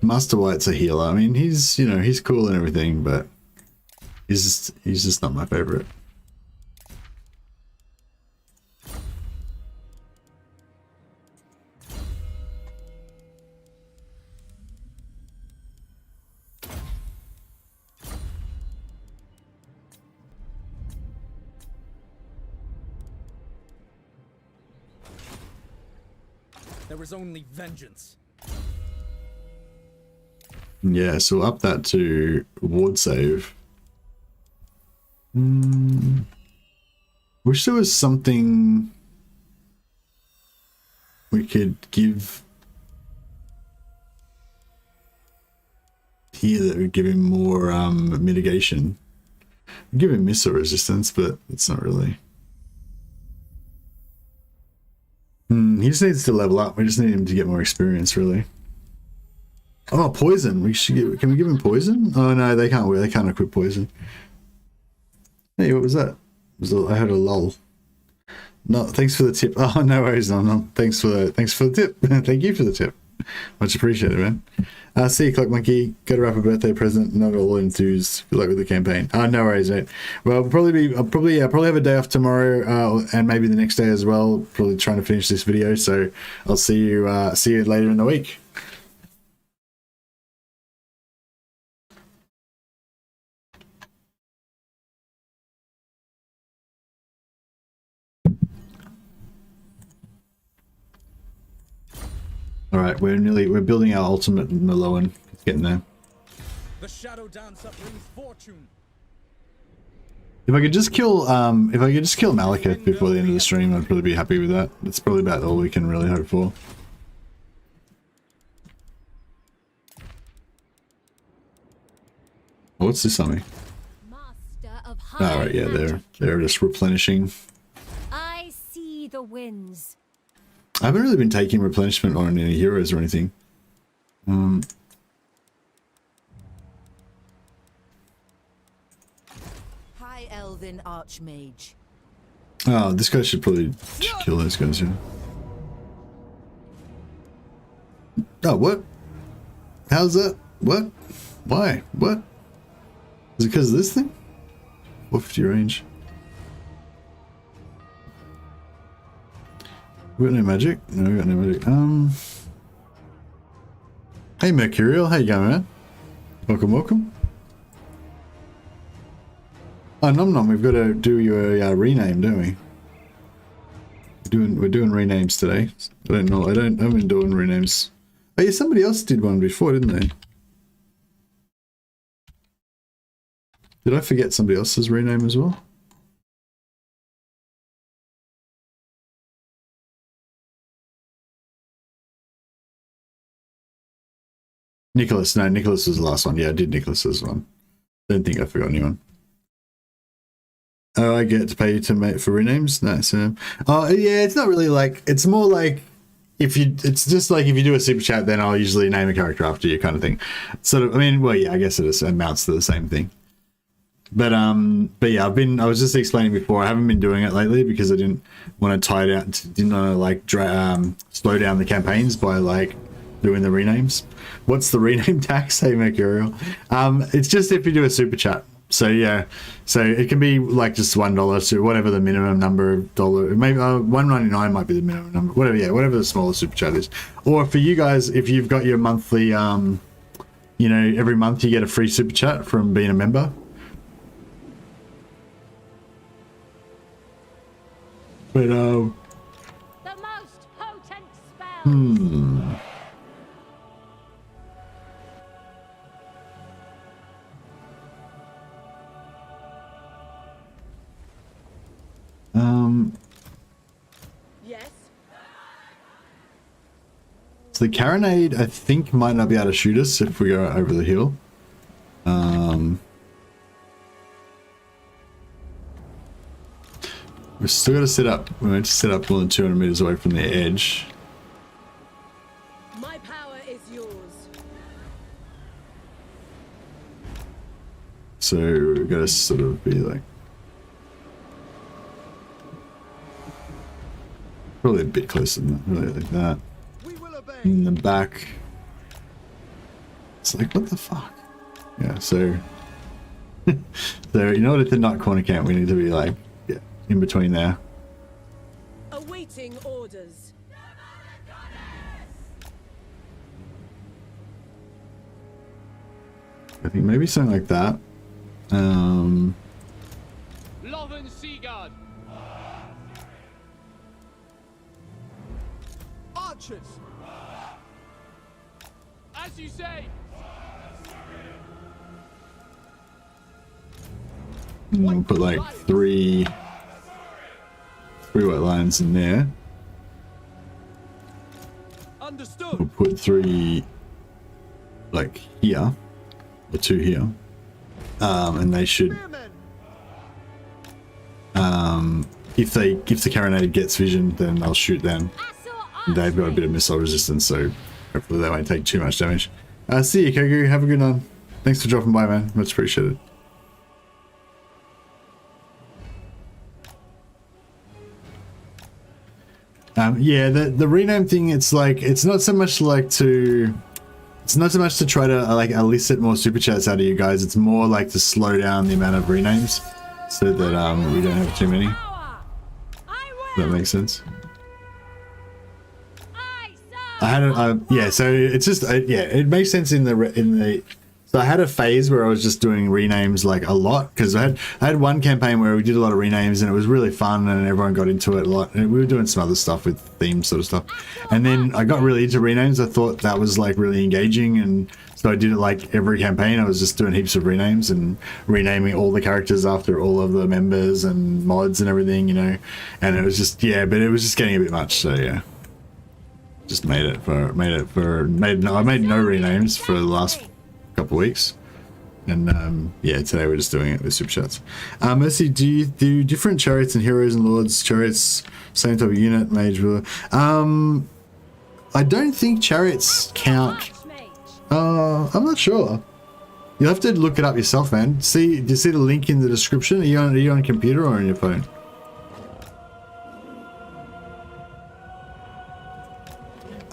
Master White's a healer. I mean, he's, you know, he's cool and everything, but he's just not my favorite. There is only vengeance. Yeah, so up that to ward save. Wish there was something we could give here that would give him more mitigation. Give him missile resistance, but it's not really. He just needs to level up. We just need him to get more experience, really. Oh, poison. We should get. Can we give him poison? Oh no, they can't. They can't equip poison. Hey, what was that? I heard a lull. No, thanks for the tip. Oh, no worries. No. Thanks for the tip. Thank you for the tip. Much appreciated, man. See you, Clock Monkey. Go to wrap a birthday present. Not all enthused. Good luck with the campaign. Oh, no worries, mate. Well, I'll probably have a day off tomorrow, and maybe the next day as well. Probably trying to finish this video. So I'll see you later in the week. All right, we're building our ultimate Maloan. It's getting there. The shadow dancer brings fortune. If I could just kill Malekith before the end of the stream, I'd probably be happy with that. That's probably about all we can really hope for. Oh, what's this on me? All right, yeah, they're just replenishing. I see the winds. I haven't really been taking replenishment on any heroes or anything. High Elven Archmage. Oh, this guy should probably kill those guys, yeah. Oh, what? How's that? What? Why? What? Is it because of this thing? 450 range. We got no magic? No, we got no magic. Hey Mercurial, how you going, man? Welcome. Oh, Nom Nom, we've got to do your rename, don't we? We're doing renames today. I don't know. I've been doing renames. Oh yeah, somebody else did one before, didn't they? Did I forget somebody else's rename as well? Nicholas. No, Nicholas was the last one. Yeah, I did Nicholas's one. Don't think I forgot anyone. Oh, I get to pay you to for renames? Nice. Oh, yeah, it's not really like, it's more like, it's just like if you do a super chat, then I'll usually name a character after you kind of thing. Sort of, I mean, well, yeah, I guess it amounts to the same thing. But yeah, I was just explaining before, I haven't been doing it lately because I didn't want to tie it out, didn't want to like slow down the campaigns by like doing the renames. What's the rename tax? Hey, Mercurial. It's just if you do a super chat. So yeah, so it can be like just $1, so whatever the minimum number of dollar, maybe $1.99 might be the minimum number, whatever. Yeah, whatever the smallest super chat is. Or for you guys, if you've got your monthly, you know, every month you get a free super chat from being a member. But The most potent spell. Yes. So the carronade, I think, might not be able to shoot us if we go over the hill. We've still got to set up. We're meant to set up more than 200 meters away from the edge. My power is yours. So we've got to sort of be like, probably a bit closer than that, really like that. In the back. It's like, what the fuck? Yeah, so so in order to not corner camp, we need to be like, yeah, in between there. Awaiting orders. I think maybe something like that. Loven Seaguard. Archers. As you say. We'll put like three white lines in there. Understood. We'll put 3 like here, or 2 here, and they should, if the carronade gets vision, then they'll shoot them. They've got a bit of missile resistance, so hopefully they won't take too much damage. See you, Kogu. Have a good one. Thanks for dropping by, man. Much appreciated. Yeah, the rename thing, it's like, it's not so much to try to like elicit more super chats out of you guys. It's more like to slow down the amount of renames so that we don't have too many. Does that make sense? Yeah, so it's just yeah, it makes sense in the so I had a phase where I was just doing renames like a lot, because I had one campaign where we did a lot of renames and it was really fun and everyone got into it a lot, and we were doing some other stuff with theme sort of stuff, and then I got really into renames. I thought that was like really engaging, and so I did it like every campaign. I was just doing heaps of renames and renaming all the characters after all of the members and mods and everything, you know, and it was just, yeah, but it was just getting a bit much, so yeah. Just I made no renames for the last couple of weeks, and yeah, today we're just doing it with super chats. Mercy, do you do different chariots and heroes and lords chariots, same type of unit, mage ruler? I don't think chariots count. I'm not sure. You'll have to look it up yourself, man. Do you see the link in the description? Are you on a computer or on your phone?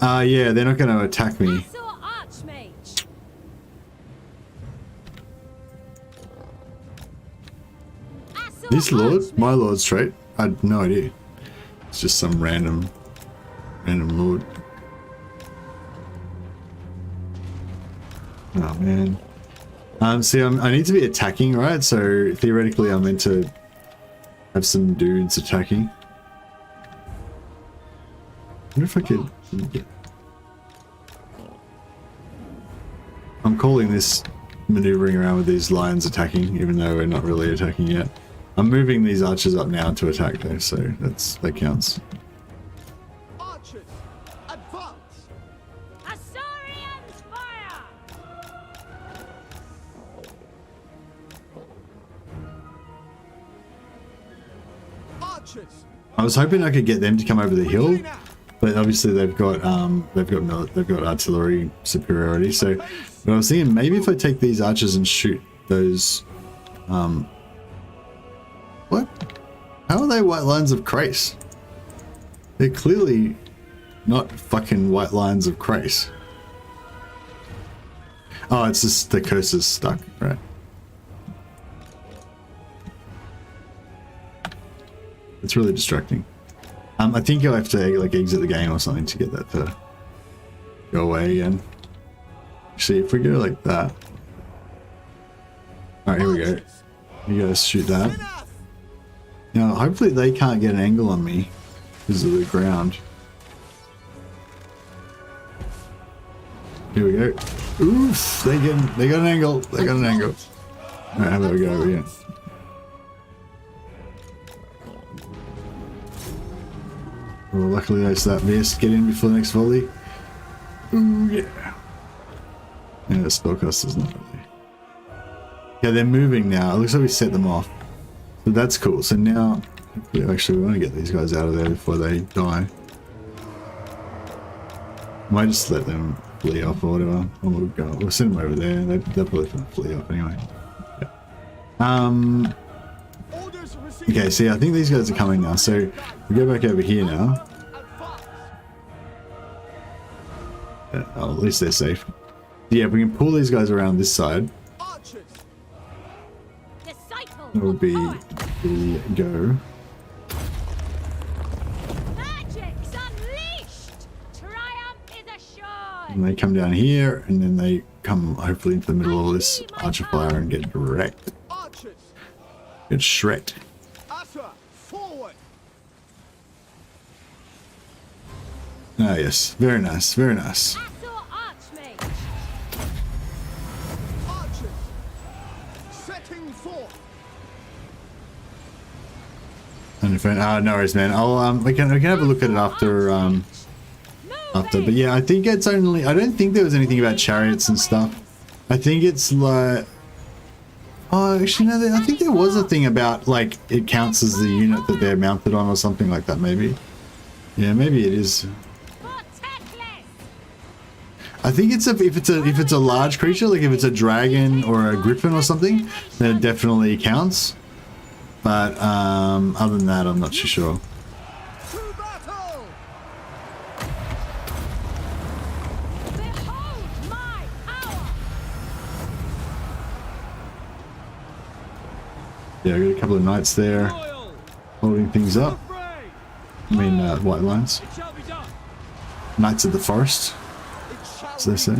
Yeah, they're not going to attack me. This lord? My lord's trait? I had no idea. It's just some random lord. Oh man. See, I need to be attacking, right? So theoretically, I'm meant to have some dudes attacking. I wonder if I could get... I'm calling this maneuvering around with these lions attacking, even though we're not really attacking yet. I'm moving these archers up now to attack though, so that counts. Archers, advance! Assyrians fire! Archers, I was hoping I could get them to come over the hill, but obviously they've got artillery superiority. So, but I was thinking maybe if I take these archers and shoot those, what? How are they white lines of Krace? They're clearly not fucking white lines of Krace. Oh, it's just the cursor's stuck, right? It's really distracting. I think you'll have to like exit the game or something to get that to go away again. See if we go like that. Alright, here we go. You guys shoot that. Now, hopefully they can't get an angle on me because of the ground. Here we go. Oof! They got an angle. They got an angle. Alright, how about we go over here? Well, luckily I that missed. Get in before the next volley. Ooh, yeah. Yeah, the spellcaster's not really. Yeah, they're moving now. It looks like we set them off. So that's cool. So now, actually, we want to get these guys out of there before they die. Might just let them flee off or whatever. Or we'll send them over there. They'll probably flee off anyway. Yeah. Okay, see, I think these guys are coming now. So we go back over here now. Oh, at least they're safe. Yeah, we can pull these guys around this side. It will be the go. Magic's unleashed! Triumph is assured! And they come down here, and then they come hopefully into the middle of this archer fire and get wrecked. Get shreked. Ah, yes. Very nice. Very nice. No worries, man. I'll we can have a look at it after but yeah, I think it's only, I don't think there was anything about chariots and stuff. I think it's like, oh, actually no, I think there was a thing about like it counts as the unit that they're mounted on or something like that. Maybe, yeah, maybe it is. I think it's if it's a large creature, like if it's a dragon or a griffin or something, then it definitely counts. But other than that, I'm not too sure. Yeah, I got a couple of knights there holding things up. I mean, white lines. Knights of the forest, as they say.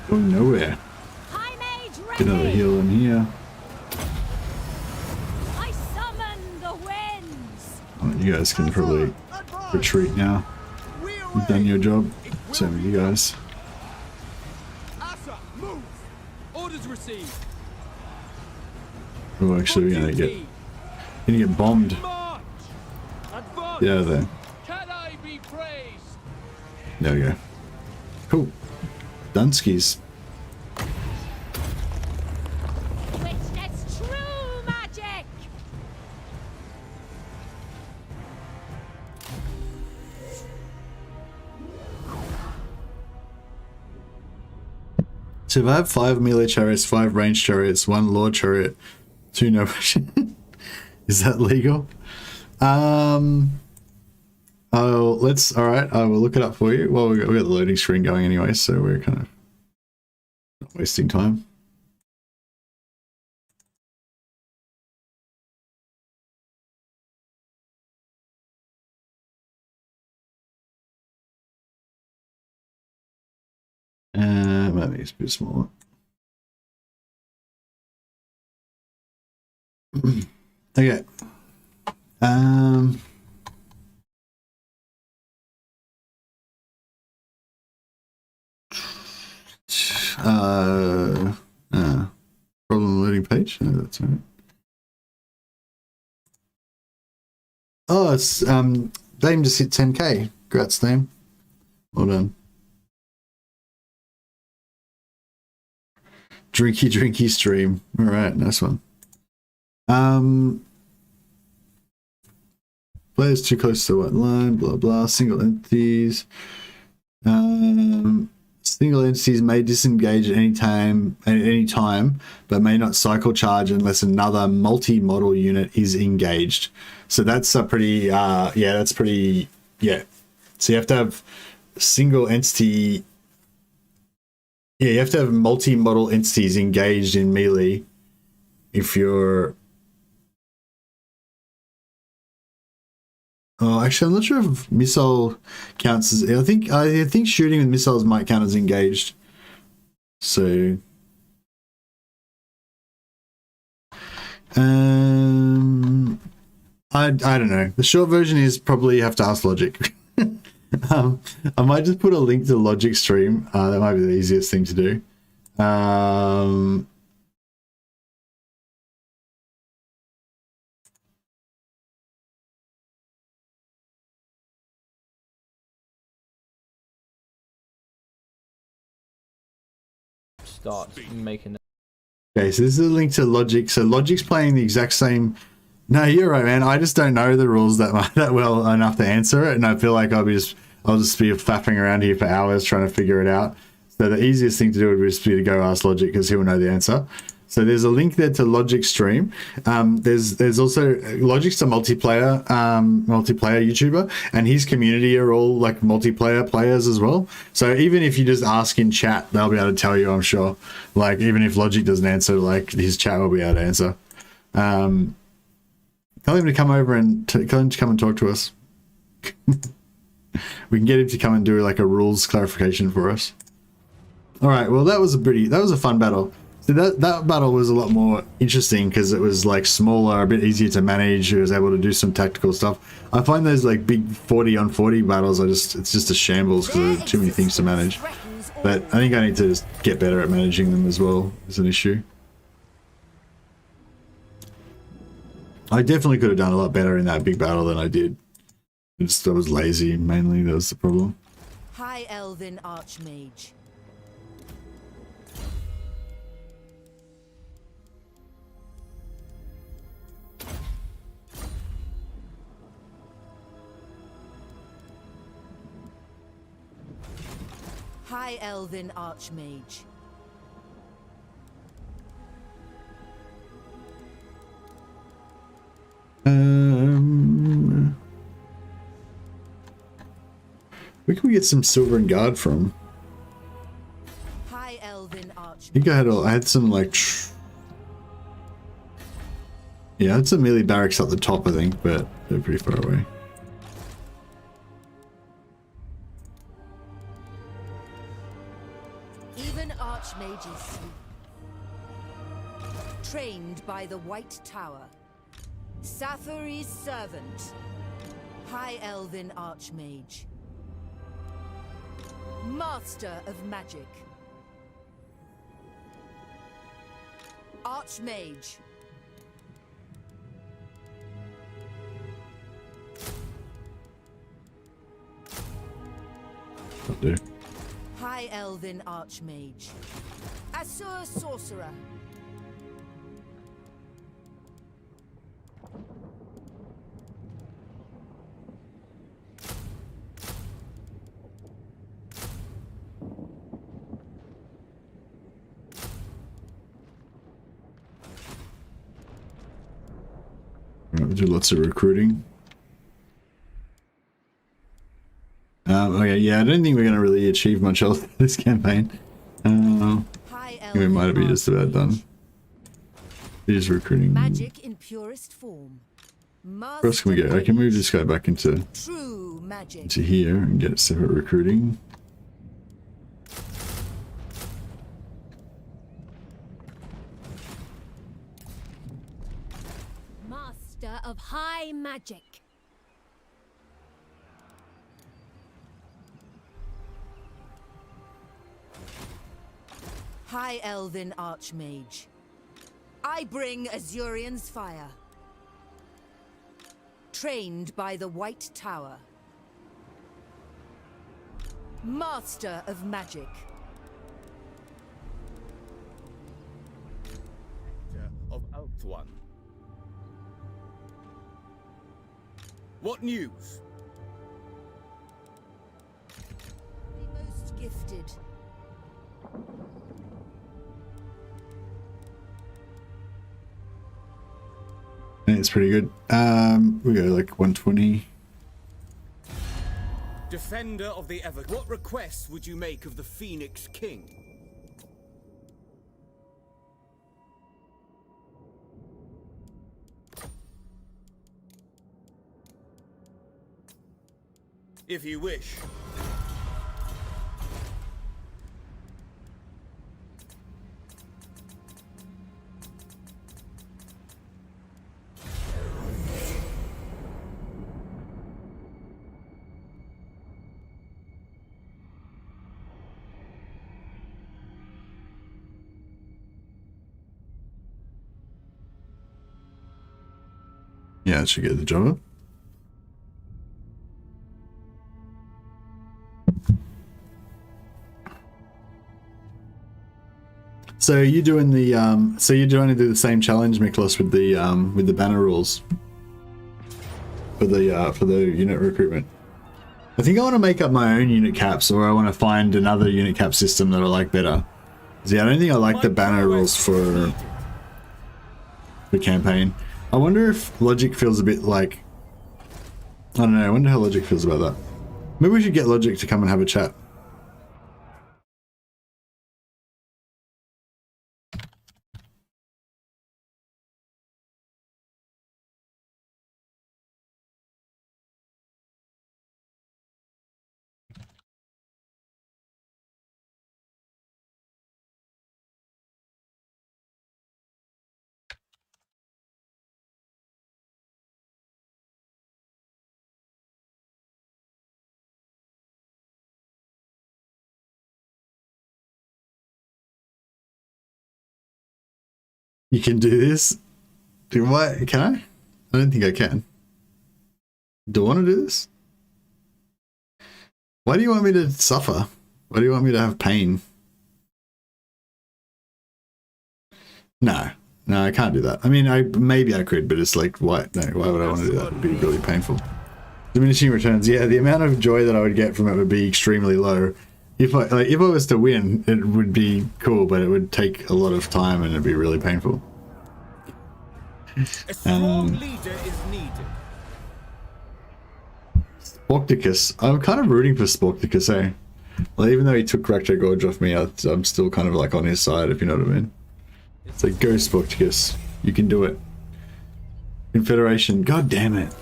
Going nowhere. Get another heal in here. I summon the winds. Oh, you guys can probably retreat now. You've done your job. Same with you guys. Orders received. Oh, actually, we're gonna get bombed. Get out of there. Can I be praised? There we go. Cool. Dunskies. Witness true magic. Survive 5 melee chariots, 5 ranged chariots, 1 lord chariot, 2 no. Is that legal? Oh, let's. All right, I will look it up for you. Well, we got the loading screen going anyway, so we're kind of not wasting time. Maybe it's a bit smaller. Okay. Problem loading page. No, that's all right. Oh, it's Dame just hit 10k. Congrats, Dame. Well done. Drinky stream. All right, nice one. Players too close to the white line. Blah blah. Single entities. Single entities may disengage at any time, but may not cycle charge unless another multi-model unit is engaged. So that's a pretty, yeah, that's pretty, yeah. So you have to have single entity. Yeah, you have to have multi-model entities engaged in melee if you're... Oh, actually, I'm not sure if missile counts as... I think shooting with missiles might count as engaged. So... I don't know. The short version is probably you have to ask Logic. I might just put a link to Logic stream. That might be the easiest thing to do. Start making it. Okay, so this is a link to Logic. So Logic's playing the exact same... No, you're right, man. I just don't know the rules that well enough to answer it, and I feel like I'll just be faffing around here for hours trying to figure it out. So the easiest thing to do would just be to go ask Logic because he will know the answer. So there's a link there to Logic stream. There's also Logic's a multiplayer YouTuber, and his community are all like multiplayer players as well. So even if you just ask in chat, they'll be able to tell you, I'm sure. Like even if Logic doesn't answer, like his chat will be able to answer. Tell him to come over and tell him to come and talk to us. We can get him to come and do like a rules clarification for us. All right. Well, that was a fun battle. So that battle was a lot more interesting because it was like smaller, a bit easier to manage. He was able to do some tactical stuff. I find those like big 40 on 40 battles it's just a shambles because there's too many things to manage. But I think I need to just get better at managing them as well. Is an issue. I definitely could have done a lot better in that big battle than I did. I was lazy, mainly. That was the problem. High Elven Archmage. High Elven Archmage. Where can we get some silver and guard from? High Elven Archmage. I think I had some like... Yeah, I had some melee barracks at the top, I think, but they're pretty far away. Even Archmages sleep. Trained by the White Tower. Safari's servant. High Elven Archmage. Master of Magic. Archmage. Do. High Elven Archmage. Asur Sorcerer. We'll do lots of recruiting. Okay, yeah, I don't think we're going to really achieve much else this campaign. We might be just about done. Here's recruiting. Magic in purest form. Where else can we go? I can move this guy back into here and get separate recruiting. Master of high magic. High Elven Archmage. I bring Azurion's fire. Trained by the White Tower. Master of Magic. Of Eltharion. What news? The most gifted. It's pretty good. We go like 120. Defender of the Ever. What requests would you make of the Phoenix King? If you wish. Yeah, that should get the job up. So you're doing the so you're trying to do the same challenge, Miklos, with the banner rules for the unit recruitment. I think I want to make up my own unit caps, or I want to find another unit cap system that I like better. See, I don't think I like the banner rules for the campaign. I wonder if Logic feels a bit like, I don't know, I wonder how Logic feels about that. Maybe we should get Logic to come and have a chat. You can do this? Do what? Can I? I don't think I can. Do I want to do this? Why do you want me to suffer? Why do you want me to have pain? No. No, I can't do that. I mean, maybe I could, but it's like, why? No, why would I want to do that? It'd be really painful. Diminishing returns. Yeah, the amount of joy that I would get from it would be extremely low. If I was to win, it would be cool, but it would take a lot of time and it'd be really painful. A strong leader is needed. Sporticus. I'm kind of rooting for Sporticus, eh? Well, even though he took Recto Gorge off me, I'm still kind of like on his side, if you know what I mean. It's like, go Sporticus. You can do it. Confederation. God damn it.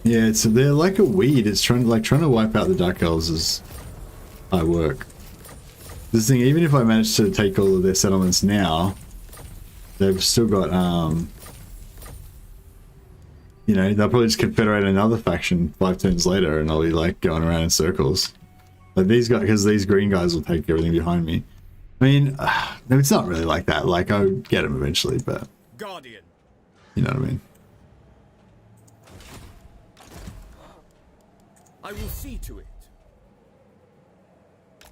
Yeah, they're like a weed. It's trying to wipe out the Dark Elves as I work. This thing, even if I manage to take all of their settlements now, they've still got you know, they'll probably just confederate another faction 5 turns later, and I'll be like going around in circles. Like these guys, because these green guys will take everything behind me. I mean, no, it's not really like that. Like I'll get them eventually, but Guardian. You know what I mean. I will see to it.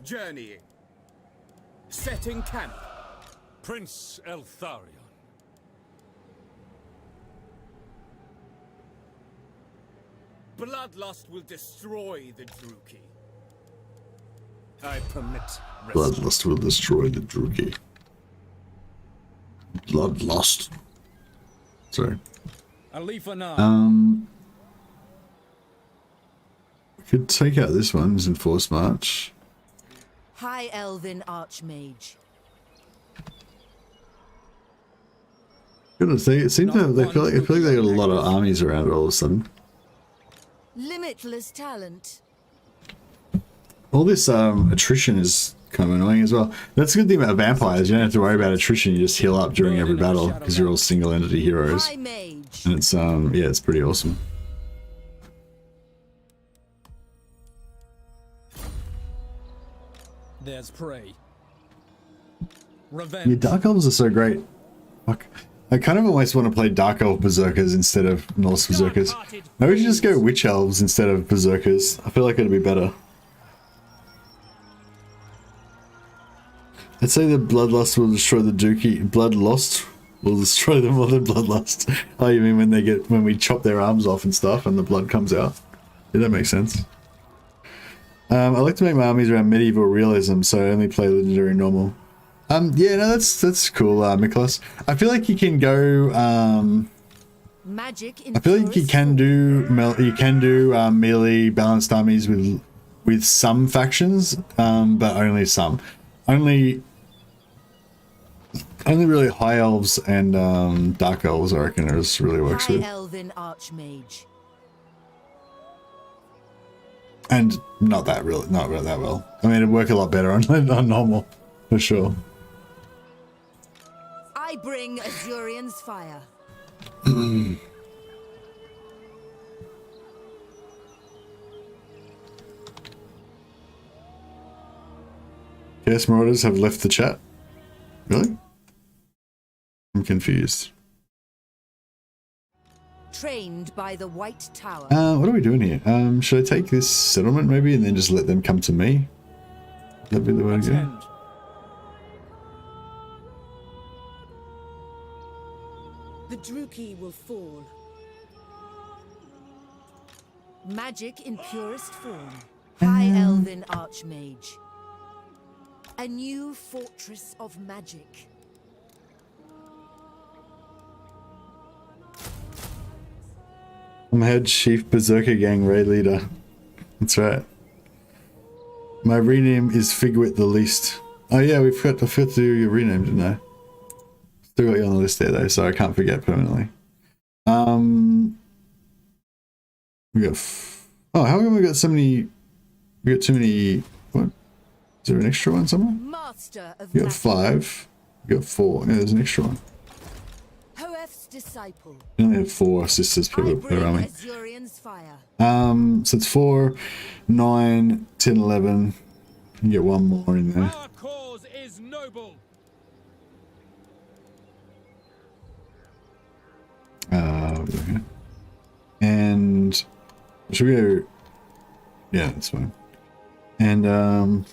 Journeying. Setting camp. Prince Eltharion. Bloodlust will destroy the Druki. I permit. Bloodlust will destroy the Druki. Bloodlust. Sorry. A leaf for now. We could take out this one. It's enforced march. High Elven Archmage. Goodness, it seems to have, I feel like they got a lot of armies around all of a sudden. Limitless talent. All this attrition is kind of annoying as well. That's a good thing about vampires. You don't have to worry about attrition. You just heal up during every battle because you're all single entity heroes. High Mage. And it's yeah, it's pretty awesome. There's prey. Revenge. Yeah, Dark Elves are so great. Fuck. I kind of almost want to play Dark Elf Berserkers instead of Norse Berserkers. Maybe we should just go Witch Elves instead of Berserkers. I feel like it'd be better. I'd say the Bloodlust will destroy the Dookie. Bloodlust will destroy them more than Bloodlust. Oh, you mean when we chop their arms off and stuff and the blood comes out? Yeah, that makes sense. I like to make my armies around medieval realism, so I only play legendary and normal. Yeah, no, that's cool, Nicholas. I feel like you can go. Magic. I feel like you can do melee balanced armies with some factions, but only some. Only really high elves and dark elves, I reckon, it really works with. High Elven Archmage. And not that well. I mean, it'd work a lot better on normal, for sure. I bring Azurion's fire. Chaos Marauders have left the chat. Really? I'm confused. Trained by the White Tower. What are we doing here? Should I take this settlement maybe and then just let them come to me? That'd be the way to go. The Druki will fall. Magic in purest form. High Elven Archmage. A new fortress of magic. I'm head chief berserker gang raid leader. That's right. My rename is Figwit the Least. Oh yeah, I forgot to do your rename, didn't I? Still got you on the list there though, so I can't forget permanently. We got. Oh, how come we got so many? We got too many. What? Is there an extra one somewhere? Master of You got 5. You got 4. Yeah, there's an extra one. Hoef's disciple. You only have 4 sisters per army. Azurion's fire. So it's 4, 9, 10, 11. You can get one more in there. Our cause is noble. And should we go? Yeah, that's fine. And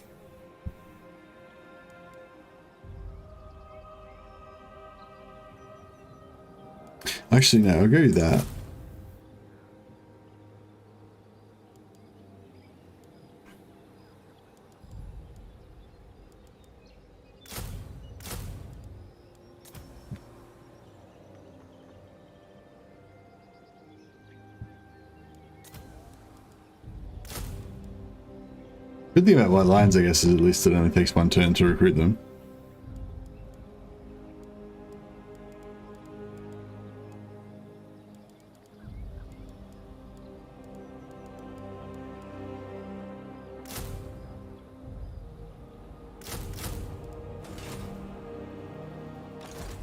actually no, I'll go with that. Good thing about White Lions, I guess, is at least it only takes 1 turn to recruit them.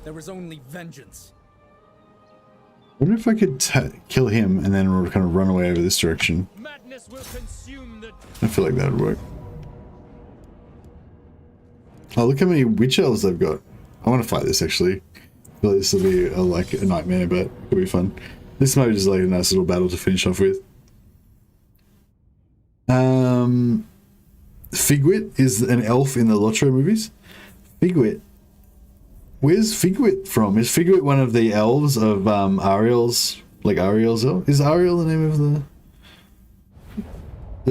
There is only vengeance. I wonder if I could kill him and then kind of run away over this direction. Madness will consume the... I feel like that would work. Oh, look how many witch elves they've got. I want to fight this actually. I feel like this will be like a nightmare, but it'll be fun. This might be just like a nice little battle to finish off with. Figwit is an elf in the Lotro movies. Figwit. Where's Figwit from? Is Figwit one of the elves of Ariel's, like Ariel's elf? Is Ariel the name of the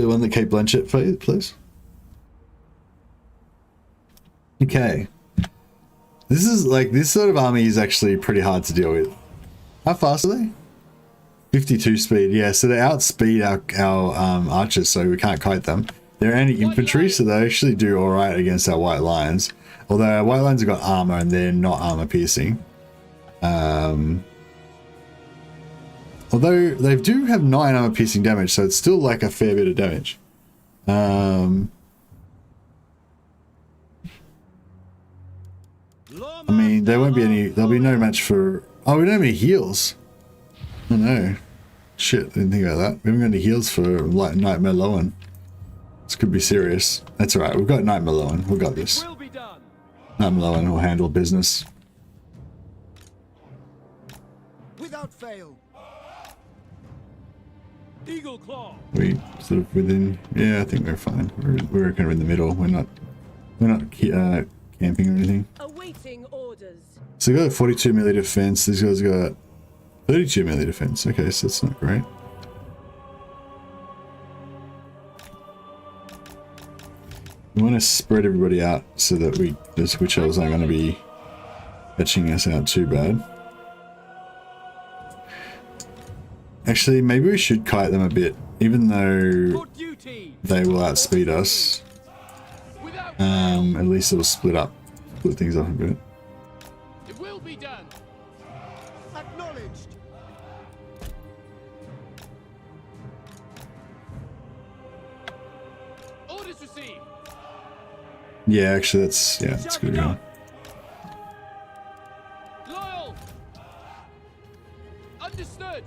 one that Kate Blanchett plays? Okay. This is like, this sort of army is actually pretty hard to deal with. How fast are they? 52 speed. Yeah, so they outspeed our archers, so we can't kite them. They're anti-infantry, so they actually do alright against our white lions. Although our white lions have got armor and they're not armor piercing. Although they do have 9 armor piercing damage, so it's still like a fair bit of damage. I mean, there won't be any, there'll be no match for, oh, we don't have any heals. Oh no. Shit, I didn't think about that. We haven't got any heals for like Knight Merlowan. This could be serious. That's alright, we've got Knight Merlowan. We've got this. Knight Merlowan will handle business. Without fail. Eagle Claw. We sort of within, yeah, I think we're fine. We're kind of in the middle. We're not camping or anything. Awaiting orders. So we got 42 melee defense. These guys got 32 melee defense. Okay, so that's not great. We want to spread everybody out so that those witch elves aren't going to be fetching us out too bad. Actually, maybe we should kite them a bit, even though they will outspeed us. At least it'll split things up a bit. It will be done. Acknowledged. Orders received. Yeah, actually, that's good. Yeah. Loyal. Understood.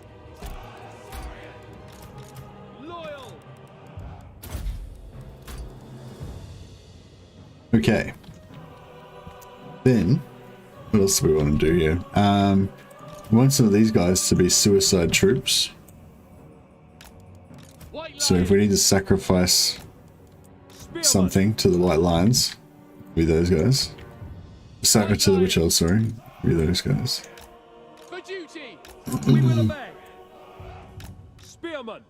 Loyal. Okay. Then, what else do we want to do here? We want some of these guys to be suicide troops. So if we need to sacrifice something to the white lions, be those guys. To the witch elves, sorry. Be those guys. For duty. We will obey. Spearman.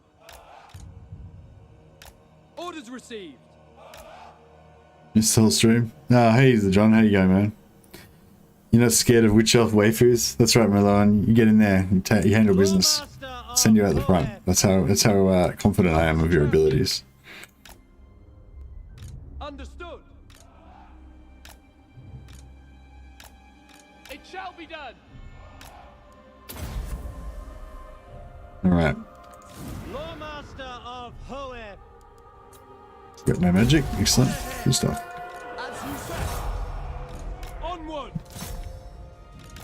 Orders received. Mr. Hillstream. Hey, John. How you going, man? You're not scared of witch elf waifus? That's right, Merlon. You get in there. You handle business. Send you out the front. That's how confident I am of your abilities. Understood. It shall be done. All right. Lawmaster of Hoeb. Got no magic. Excellent. Good stuff. As you say. Onward.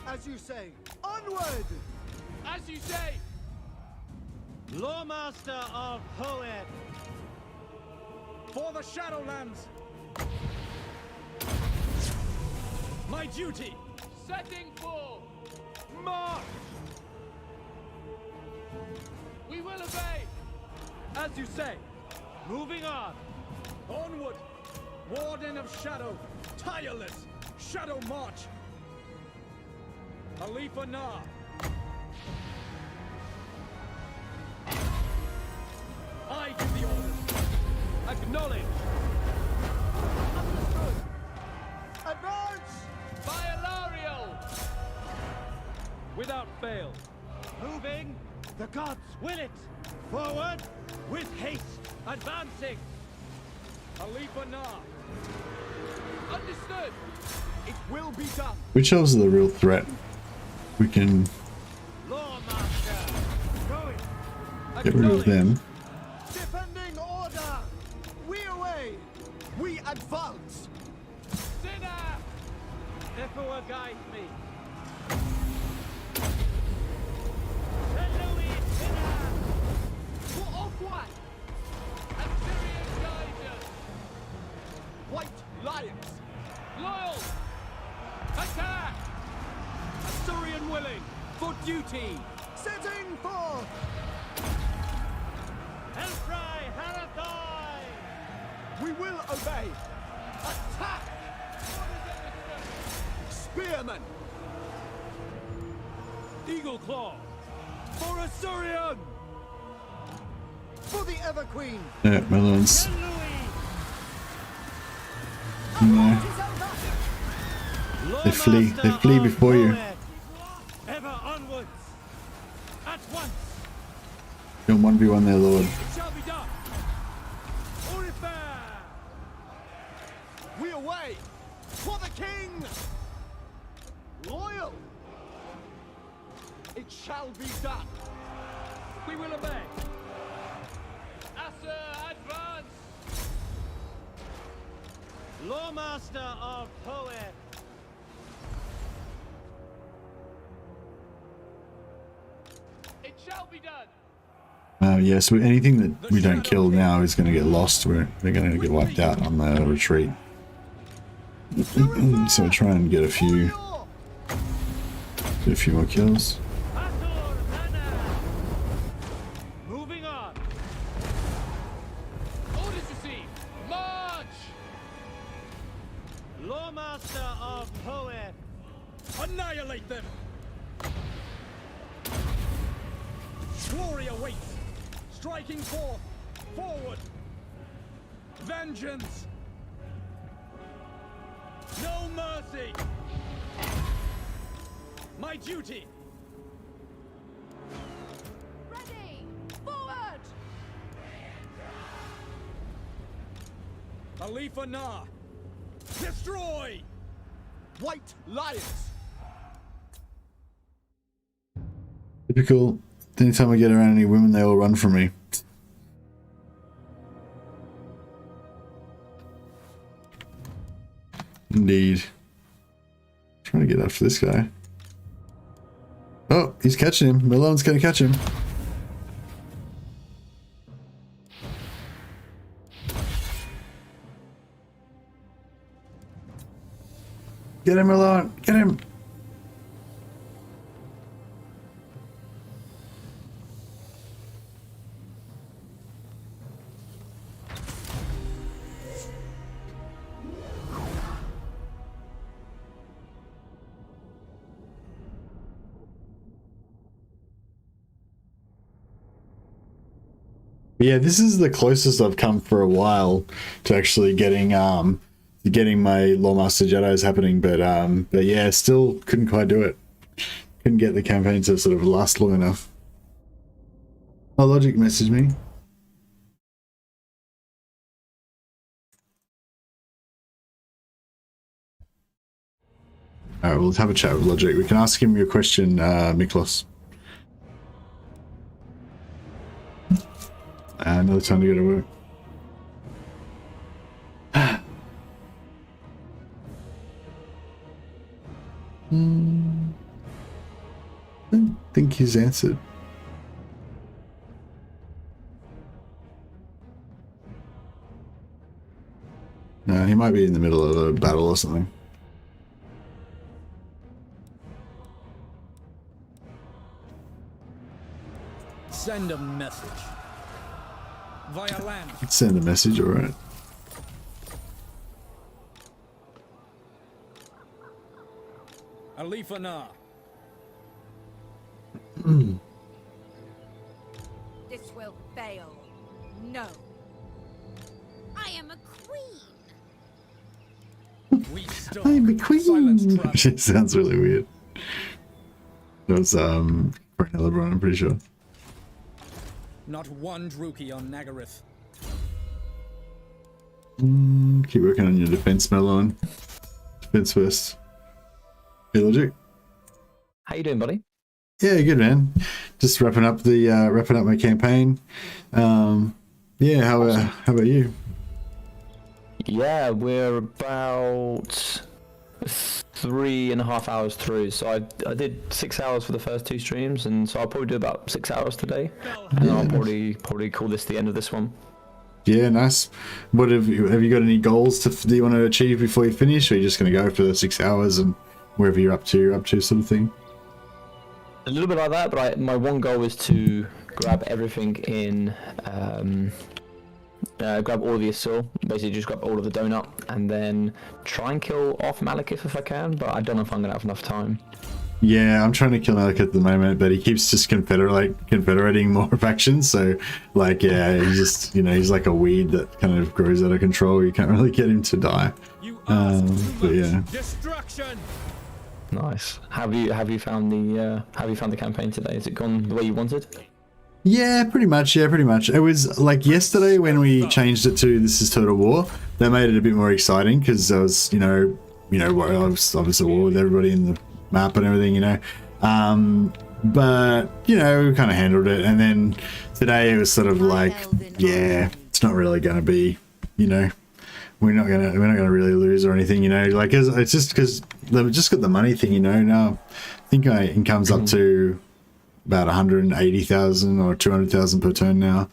As you say. Onward. As you say. Lawmaster of Hoeb. For the Shadowlands. My duty. Setting for march. We will obey. As you say. Moving on. Onward. Warden of Shadow. Tireless. Shadow march. Khalifa Nah. I give the orders. Acknowledge. Understood. Advance. By Eltharion. Without fail. Moving. The gods will it. Forward. With haste. Advancing. Khalifa Nah. Understood. It will be done. Witch elves are the real threat. We can Lawmaster. Going. get rid of them. Defending order. We away. We advance. Sinner. Therefore guide me. For off-white. Eltharion guidance. White lions. Loyal. Attack. Eltharion willing. For duty. Setting forth. Hellcry Harathai. We will obey. Attack. Spearman. Eagle Claw. For Eltharion. For the Ever Queen. Yeah, Merlin's. No. They flee before you. Ever onwards. 1v1 there, Lord. It shall be done. Orifare! We away! For the king! Loyal! It shall be done. We will obey. Asa, advance! Lawmaster of Poet! It shall be done. Yeah, so anything that we don't kill now is going to get lost. They're going to get wiped out on the retreat. So we'll try and get a few more kills. Moving on. Orders received. March! Lawmaster of Poet! Annihilate them! Glory awaits! Striking forth! Forward! Vengeance! No mercy! My duty! Ready! Forward! Khalifa Na! Destroy! White Lions! Typical. Anytime I get around any women, they all run from me. Indeed. Trying to get after this guy. Oh, he's catching him. Milan's gonna catch him. Get him, Milan! Get him! Yeah, this is the closest I've come for a while to actually getting my Lawmaster Jedis happening, but yeah, still couldn't quite do it. Couldn't get the campaign to sort of last long enough. Oh, Logic messaged me. Alright, we'll have a chat with Logic. We can ask him your question, Miklos. Another time to go to work. I don't think he's answered. No, he might be in the middle of a battle or something. Send a message. Via land. Send a message, alright. Khalifa Na. This will fail. No. I am a queen. We still I'm a queen. silence She sounds really weird. That was for LeBron, I'm pretty sure. Not one Druki on Nagaryth. Keep working on your defense, Melon. Defense first. Hey, Logic. How you doing, buddy? Yeah, good, man. Just wrapping up my campaign. Yeah, how about you? Yeah, we're about 3.5 hours through. So I did 6 hours for the first 2 streams, and so I'll probably do about 6 hours today, and Yeah, I'll nice. probably call this the end of this one. Yeah, nice. What have you got any goals do you want to achieve before you finish, or are you just going to go for the 6 hours and wherever you're up to sort of thing? A little bit like that, but my one goal is to grab everything in, grab all of the assault, basically just grab all of the donut, and then try and kill off Malekith if I can, but I don't know if I'm going to have enough time. Yeah, I'm trying to kill Malekith at the moment, but he keeps just confederating more factions, so like, yeah, he's just, he's like a weed that kind of grows out of control. You can't really get him to die. But yeah. Destruction! Nice. Have you found the campaign today? Has it gone the way you wanted? Yeah, pretty much. Yeah, pretty much. It was like yesterday when we changed it to This is Total War. That made it a bit more exciting because there was, I was obviously war with everybody in the map and everything, but we kind of handled it. And then today it was sort of like, yeah, it's not really going to be, we're not gonna really lose or anything, Like it's just because they've just got the money thing, Now I think my income's up to about 180,000 or 200,000 per turn now,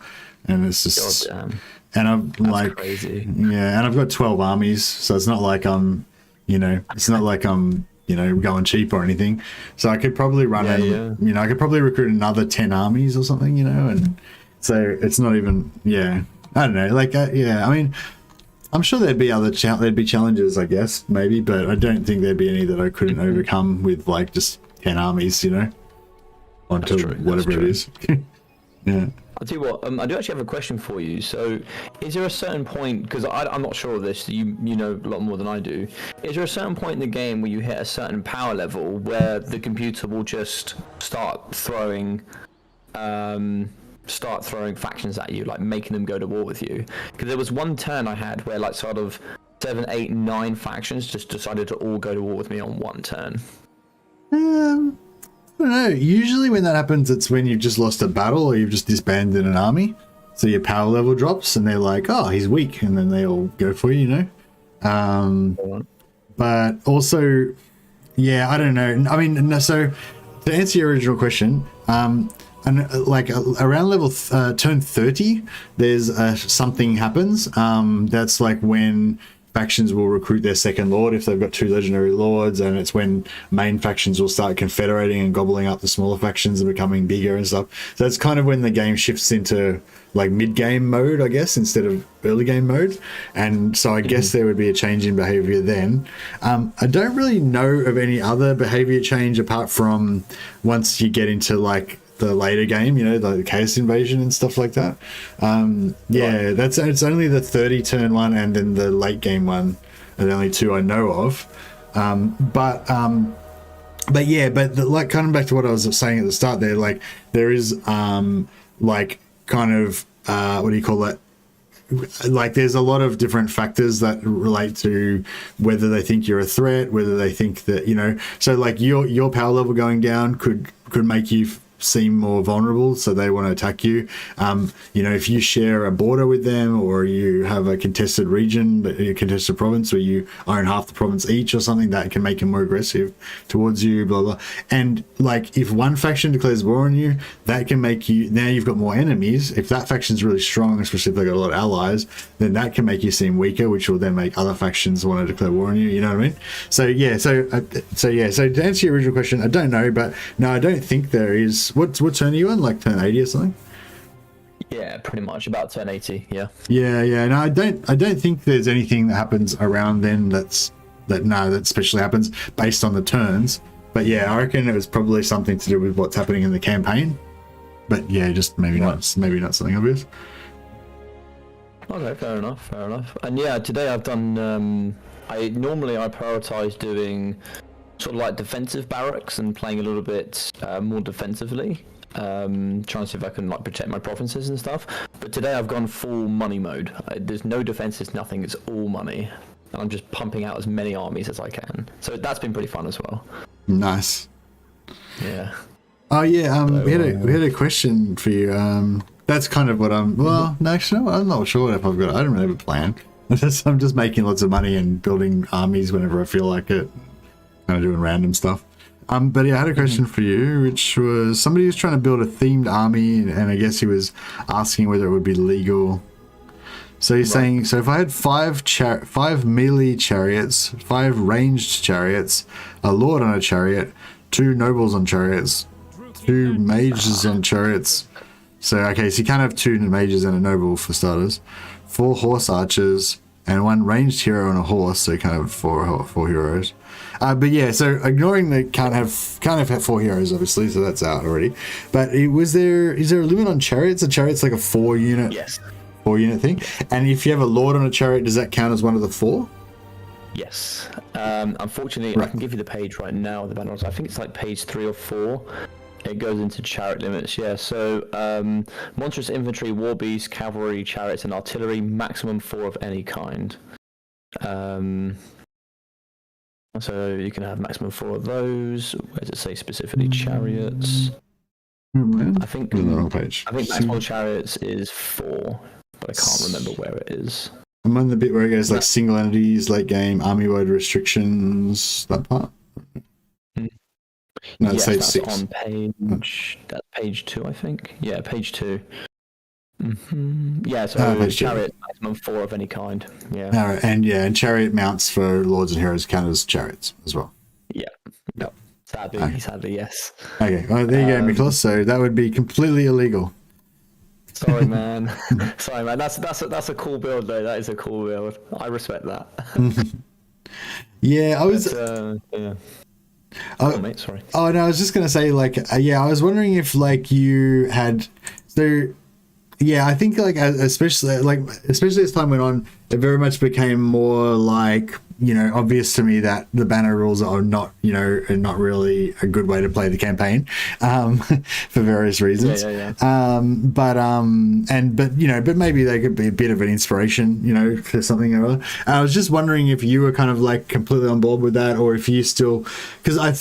and it's just, and I'm like, crazy. Yeah, and I've got 12 armies, so it's not like I'm, it's not like I'm, going cheap or anything. So I could probably run, I could probably recruit another 10 armies or something, and so it's not even, I don't know, like, I mean, I'm sure there'd be there'd be challenges, I guess, maybe, but I don't think there'd be any that I couldn't overcome with like just 10 armies, onto whatever it is. Yeah. I'll tell you what, I do actually have a question for you. So, is there a certain point, because I'm not sure of this, you know a lot more than I do, is there a certain point in the game where you hit a certain power level where the computer will just start throwing factions at you, like making them go to war with you? Because there was one turn I had where like sort of 7, 8, 9 factions just decided to all go to war with me on one turn. I don't know. Usually when that happens, it's when you've just lost a battle or you've just disbanded an army. So your power level drops and they're like, oh, he's weak. And then they all go for you, But also, yeah, I don't know. I mean, so to answer your original question, and like around level turn 30, there's something happens. That's like when factions will recruit their second lord if they've got 2 legendary lords, and it's when main factions will start confederating and gobbling up the smaller factions and becoming bigger and stuff. So that's kind of when the game shifts into like mid-game mode, I guess, instead of early game mode. And so I guess there would be a change in behavior then. I don't really know of any other behavior change apart from once you get into like the later game, like the Chaos Invasion and stuff like that. It's only the 30 turn one and then the late game one are the only 2 I know of. But like coming back to what I was saying at the start there, like there is like kind of what do you call it? Like there's a lot of different factors that relate to whether they think you're a threat, whether they think that, so like your power level going down could make you seem more vulnerable, so they want to attack you. If you share a border with them, or you have a contested region, a contested province where you own half the province each or something, that can make them more aggressive towards you, blah blah. And like if one faction declares war on you, that can make you, now you've got more enemies. If that faction's really strong, especially if they've got a lot of allies, then that can make you seem weaker, which will then make other factions want to declare war on you, you know what I mean? So to answer your original question, I don't know, but no, I don't think there is. What turn are you on? Like turn 80 or something? Yeah, pretty much about turn 80. Yeah. Yeah. No, I don't think there's anything that happens around then that especially happens based on the turns. But yeah, I reckon it was probably something to do with what's happening in the campaign. But yeah, just maybe not something obvious. Okay, fair enough. And yeah, today I've done. I prioritize doing sort of like defensive barracks and playing a little bit more defensively, trying to see if I can like protect my provinces and stuff. But today I've gone full money mode. There's no defenses, nothing. It's all money, and I'm just pumping out as many armies as I can. So that's been pretty fun as well. Nice. Yeah. Oh yeah. We had a question for you. That's kind of what I'm. Well, no, actually, I'm not sure if I've got. I don't really have a plan. I'm just making lots of money and building armies whenever I feel like it. Kind of doing random stuff. But yeah, I had a question for you, which was somebody was trying to build a themed army, and I guess he was asking whether it would be legal. So he's saying, so if I had 5 melee chariots, 5 ranged chariots, a lord on a chariot, 2 nobles on chariots, 2 mages on chariots. So okay, so you can't have 2 mages and a noble for starters, 4 horse archers, and 1 ranged hero on a horse. So you can't have 4 heroes. But yeah, so ignoring the can't have 4 heroes, obviously, so that's out already. But is there a limit on chariots? A chariot's like a 4 unit. Yes. 4 unit thing. And if you have a lord on a chariot, does that count as one of the 4? Yes. Unfortunately, right. I can give you the page right now. The battles. I think it's like page 3 or 4. It goes into chariot limits, yeah. So, monstrous infantry, war beasts, cavalry, chariots, and artillery, maximum 4 of any kind. So you can have maximum 4 of those. Where does it say specifically chariots? I think on the wrong page. I think maximum chariots is 4, but I can't remember where it is. I'm on the bit where it goes like single entities, late game, army wide restrictions, that part. No, yes, page that's 6. on page. That's page 2, I think. Yeah, page 2. Yeah, so chariot maximum 4 of any kind. Yeah. And chariot mounts for lords and heroes count as chariots as well. Yeah. Yep. Sadly, yes. Okay. Well, there you go, Nicholas. So that would be completely illegal. Sorry, man. Sorry, man. That's a cool build, though. That is a cool build. I respect that. Yeah, I was. Yeah. Oh, mate, sorry. Oh no, I was just gonna say, like, I was wondering if, like, you had Yeah, I think, like, especially as time went on, it very much became more like, obvious to me that the banner rules are not really a good way to play the campaign, for various reasons. But maybe they could be a bit of an inspiration, for something or other. I was just wondering if you were kind of like completely on board with that, or if you still, because I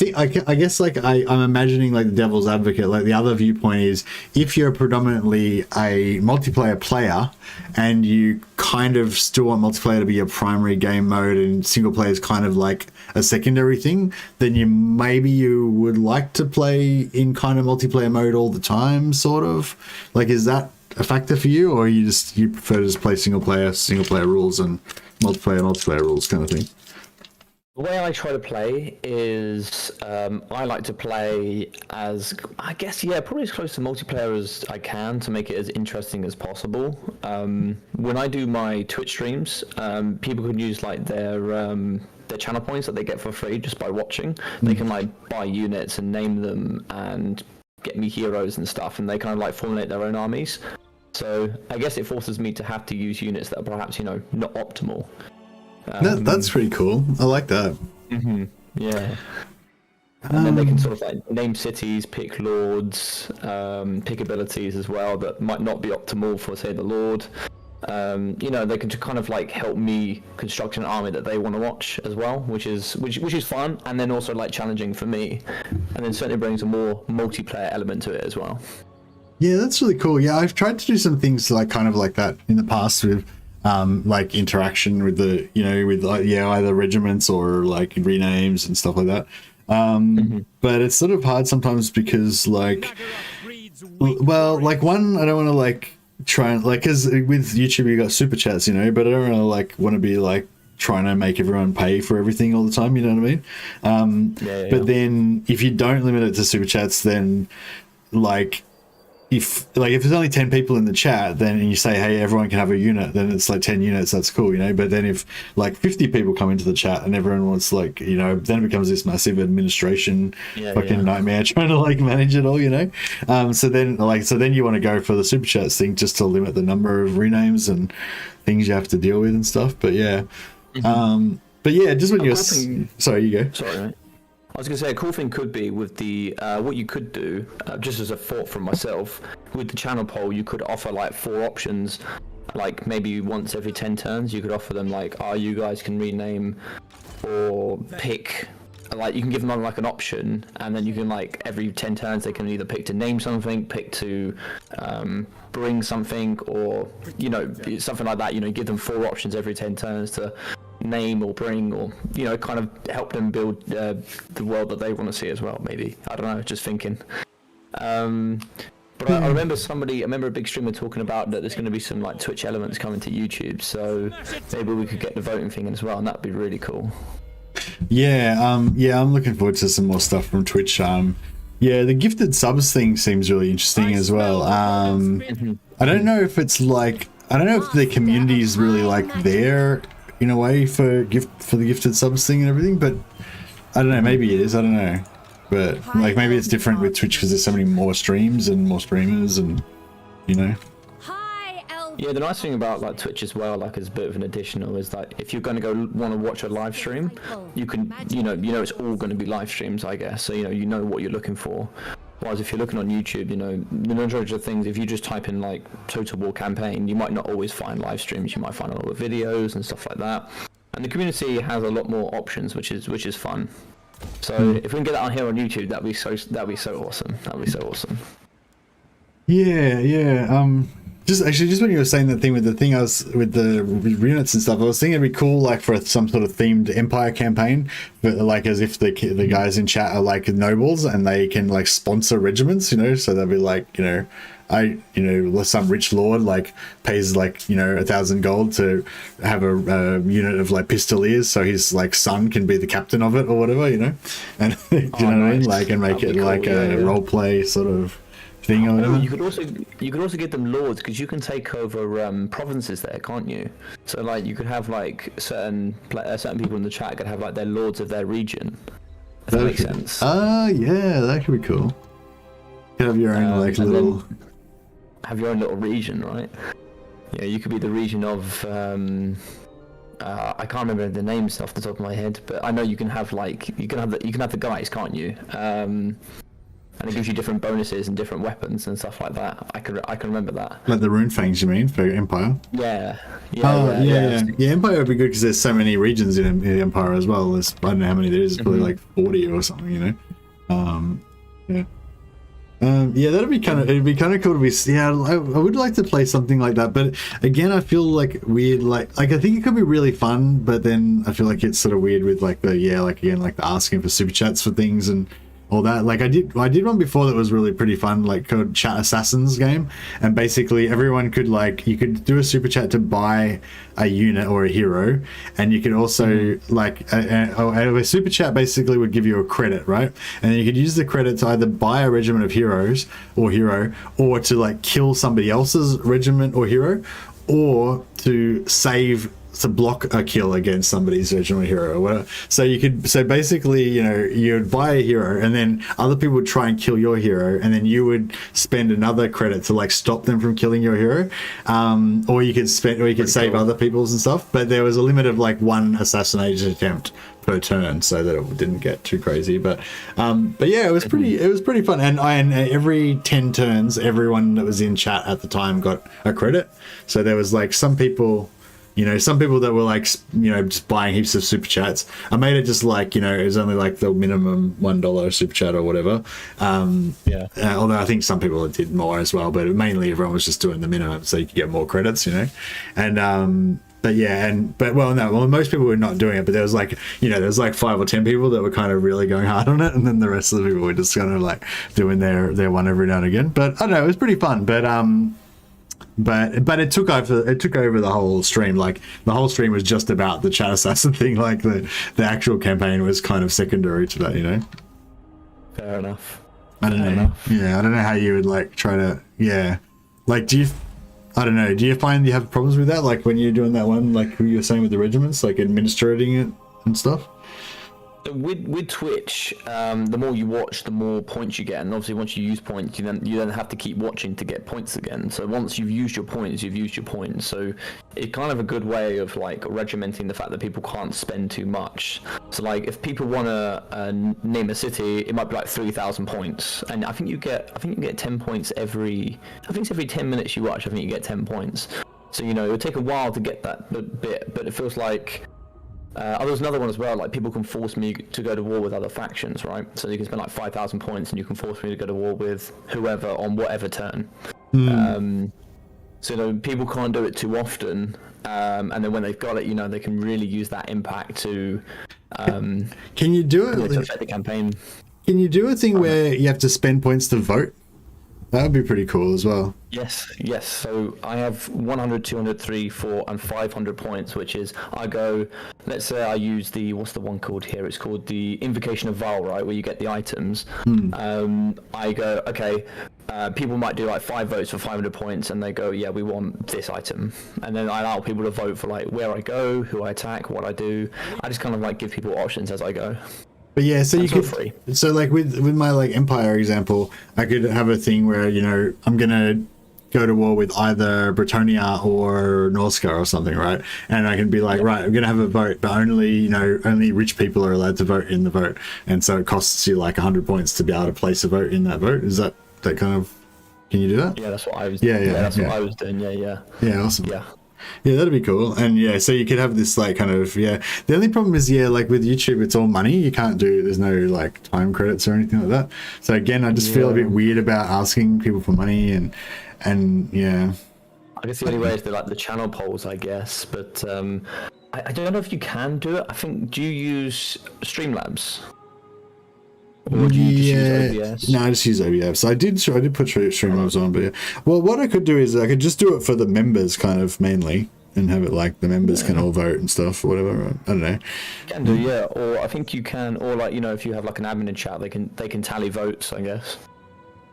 guess like I'm imagining like the devil's advocate, like the other viewpoint is if you're predominantly a multiplayer player and you kind of still want multiplayer to be your primary game mode and single player is kind of like a secondary thing, then you would like to play in kind of multiplayer mode all the time, sort of. Like, is that a factor for you, or you prefer to just play single player rules and multiplayer rules kind of thing? The way I try to play is I like to play as, I guess, probably as close to multiplayer as I can to make it as interesting as possible. When I do my Twitch streams, people can use like their channel points that they get for free just by watching. They can like buy units and name them and get me heroes and stuff, and they kind of like formulate their own armies. So I guess it forces me to have to use units that are perhaps, not optimal. That's pretty cool. I like that. Yeah. And then they can sort of like name cities, pick lords, pick abilities as well that might not be optimal for, say, the lord. They can kind of like help me construct an army that they want to watch as well, which is fun, and then also like challenging for me, and then certainly brings a more multiplayer element to it as well. Yeah, that's really cool. Yeah, I've tried to do some things like kind of like that in the past with like interaction with the either regiments or like renames and stuff like that. But it's sort of hard sometimes because like, well, like one, I don't want to like try and like, because with YouTube you got super chats, but I don't really like want to be like trying to make everyone pay for everything all the time, you know what I mean? But then if you don't limit it to super chats, then like if there's only 10 people in the chat, then and you say, hey, everyone can have a unit, then it's like 10 units, that's cool, But then if like 50 people come into the chat and everyone wants like, then it becomes this massive administration nightmare trying to like manage it all, So then you want to go for the super chats thing just to limit the number of renames and things you have to deal with and stuff. But just when you're sorry, you go. Sorry, mate. I was going to say, a cool thing could be with the, what you could do, just as a thought from myself, with the channel poll, you could offer like 4 options, like maybe once every 10 turns, you could offer them like, you guys can rename or pick, like you can give them like an option, and then you can like every 10 turns they can either pick to name something, pick to bring something, or, something like that, give them 4 options every 10 turns to name or bring, or kind of help them build the world that they want to see as well. Maybe, I don't know, just thinking. But I remember a big streamer talking about that there's going to be some like Twitch elements coming to YouTube, so maybe we could get the voting thing as well, and that'd be really cool. I'm looking forward to some more stuff from Twitch. The gifted subs thing seems really interesting as well. I don't know if it's like, I don't know if the community is really like there in a way for the gifted subs thing and everything, but I don't know, maybe it is, I don't know, but like maybe it's different with Twitch because there's so many more streams and more streamers, and yeah, the nice thing about like Twitch as well, like as a bit of an additional, is like if you're going to go want to watch a live stream, you can it's all going to be live streams, I guess, so you know what you're looking for. Whereas if you're looking on YouTube, you know, the majority of things, if you just type in like Total War campaign, you might not always find live streams. You might find a lot of videos and stuff like that. And the community has a lot more options, which is fun. So if we can get that on here on YouTube, that'd be so awesome. That'd be so awesome. Yeah. Just when you were saying that thing with the units and stuff, I was thinking it'd be cool, like for some sort of themed Empire campaign, but like as if the guys in chat are like nobles and they can like sponsor regiments, you know, so they'll be like, you know, some rich lord like pays like, you know, 1,000 gold to have a unit of like pistoliers, so his like son can be the captain of it or whatever, you know, and you know what I mean, like, and make it cool, like a role play sort of thing or whatever. You could also get them lords, because you can take over provinces there, can't you? So like you could have like certain people in the chat could have like their lords of their region. If that makes sense. Yeah, that could be cool. You could have your own like little. Have your own little region, right? Yeah, you could be the region of. I can't remember the names off the top of my head, but I know you can have like you can have the guys, can't you? And it gives you different bonuses and different weapons and stuff like that. I can remember that. Like the rune fangs, you mean, for Empire? Yeah. Yeah, Empire would be good because there's so many regions in Empire as well. There's, I don't know how many there is. It's probably like 40 or something, you know. Yeah, it'd be kind of cool to be. Yeah, I would like to play something like that, but again, I feel like weird. Like I think it could be really fun, but then I feel like it's sort of weird with like the asking for super chats for things and all that. Like I did one before that was really pretty fun, like called Chat Assassins game, and basically everyone could like, you could do a super chat to buy a unit or a hero, and you could also like a super chat basically would give you a credit, right? And then you could use the credit to either buy a regiment of heroes or hero, or to like kill somebody else's regiment or hero, or to block a kill against somebody's regiment hero or whatever. So basically, you know, you'd buy a hero and then other people would try and kill your hero, and then you would spend another credit to like stop them from killing your hero, or you could save other people's and stuff. But there was a limit of like one assassination attempt per turn, so that it didn't get too crazy. But yeah, it was pretty fun. And every 10 turns, everyone that was in chat at the time got a credit. So there was like some people that were like, you know, just buying heaps of super chats. I made it just like, you know, it was only like the minimum $1 super chat or whatever. Although I think some people did more as well, but mainly everyone was just doing the minimum so you could get more credits, you know. And most people were not doing it, but there was like, you know, there was like 5 or 10 people that were kind of really going hard on it, and then the rest of the people were just kind of like doing their one every now and again. But I don't know, it was pretty fun. But it took over the whole stream. Like the whole stream was just about the chat assassin thing. Like the actual campaign was kind of secondary to that, you know. Fair enough. I don't know. Yeah, I don't know how you would like try to. Yeah, like do you find you have problems with that? Like when you're doing that one, like who you're saying with the regiments, like administrating it and stuff. With Twitch, the more you watch, the more points you get, and obviously once you use points, you then have to keep watching to get points again. So once you've used your points, you've used your points. So it's kind of a good way of like regimenting the fact that people can't spend too much. So like if people want to name a city, it might be like 3,000 points, and I think you get 10 points every 10 minutes you watch. I think you get 10 points. So you know it would take a while to get that bit, but it feels like. There's another one as well, like people can force me to go to war with other factions, right? So you can spend like 5,000 points and you can force me to go to war with whoever on whatever turn. So you know, people can't do it too often, and then when they've got it, you know, they can really use that impact to can you do it to affect the campaign. Can you do a thing where you have to spend points to vote? That would be pretty cool as well. Yes. So I have 100, 200, 300, 400, and 500 points, which is I go. Let's say I use what's the one called here? It's called the Invocation of Val, right? Where you get the items. I go, okay. People might do like 5 votes for 500 points, and they go, yeah, we want this item. And then I allow people to vote for like where I go, who I attack, what I do. I just kind of like give people options as I go. But yeah, so you could, so like with my like Empire example, I could have a thing where, you know, I'm gonna go to war with either Bretonia or Norsca or something, right? And I can be like, right, I'm gonna have a vote, but only only rich people are allowed to vote in the vote, and so it costs you like 100 points to be able to place a vote in that vote. Is that kind of? Can you do that? Yeah, that's what I was. Yeah, that's what I was doing. Yeah. Awesome. Yeah. Yeah, that'd be cool. And yeah, so you could have this like kind of, the only problem is, like with YouTube, it's all money. You can't there's no like time credits or anything like that. So again, I just feel a bit weird about asking people for money and yeah. I guess the only way is like the channel polls, I guess. But I don't know if you can do it. I think, do you use Streamlabs? Or do you just use OBS? No, I just use OBS. So I did put Streamlabs on, but yeah. Well, what I could do is I could just do it for the members kind of mainly and have it like the members can all vote and stuff or whatever. I don't know. You can do, yeah. Or I think you can, or like, if you have like an admin in chat, they can tally votes, I guess.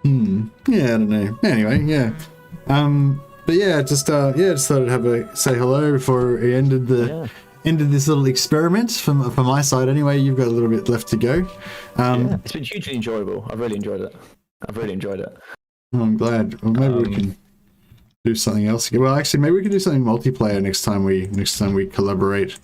Yeah, I don't know. Anyway, yeah. But yeah, just thought I'd say hello before we ended this little experiment from my side. Anyway, you've got a little bit left to go. It's been hugely enjoyable. I've really enjoyed it. Oh, I'm glad. Well, maybe we can do something else. Well, actually, maybe we can do something multiplayer next time we collaborate.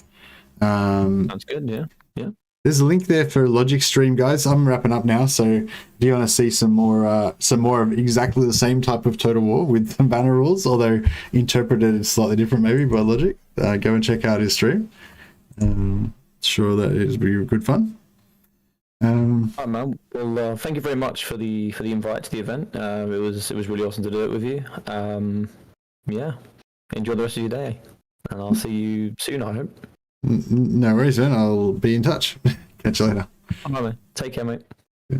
Sounds good. Yeah. There's a link there for Logic Stream, guys. I'm wrapping up now, so if you want to see some more of exactly the same type of Total War with some banner rules, although interpreted slightly different maybe by Logic, go and check out his stream. Sure that it'll be good fun. Alright, man. Well, thank you very much for the invite to the event. It was really awesome to do it with you. Yeah. Enjoy the rest of your day, and I'll see you soon, I hope. No worries, man. I'll be in touch. Catch you later. All right, man. Take care, mate. Yeah.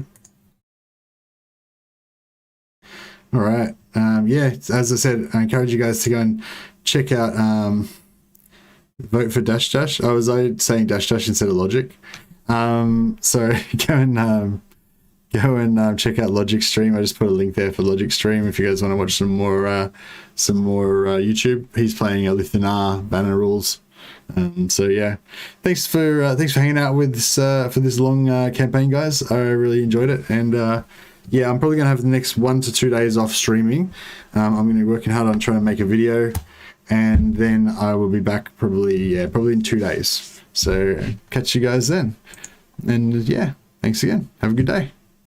All right. As I said, I encourage you guys to go and check out vote for Dash Dash. I was saying Dash Dash instead of Logic. So go and check out Logic Stream. I just put a link there for Logic Stream if you guys want to watch some more YouTube. He's playing Eltharion banner rules. So yeah, thanks for hanging out with this for this long campaign, guys. I really enjoyed it, and yeah, I'm probably gonna have the next 1 to 2 days off streaming. I'm gonna be working hard on trying to make a video, and then I will be back probably in 2 days. So catch you guys then, and yeah, thanks again. Have a good day.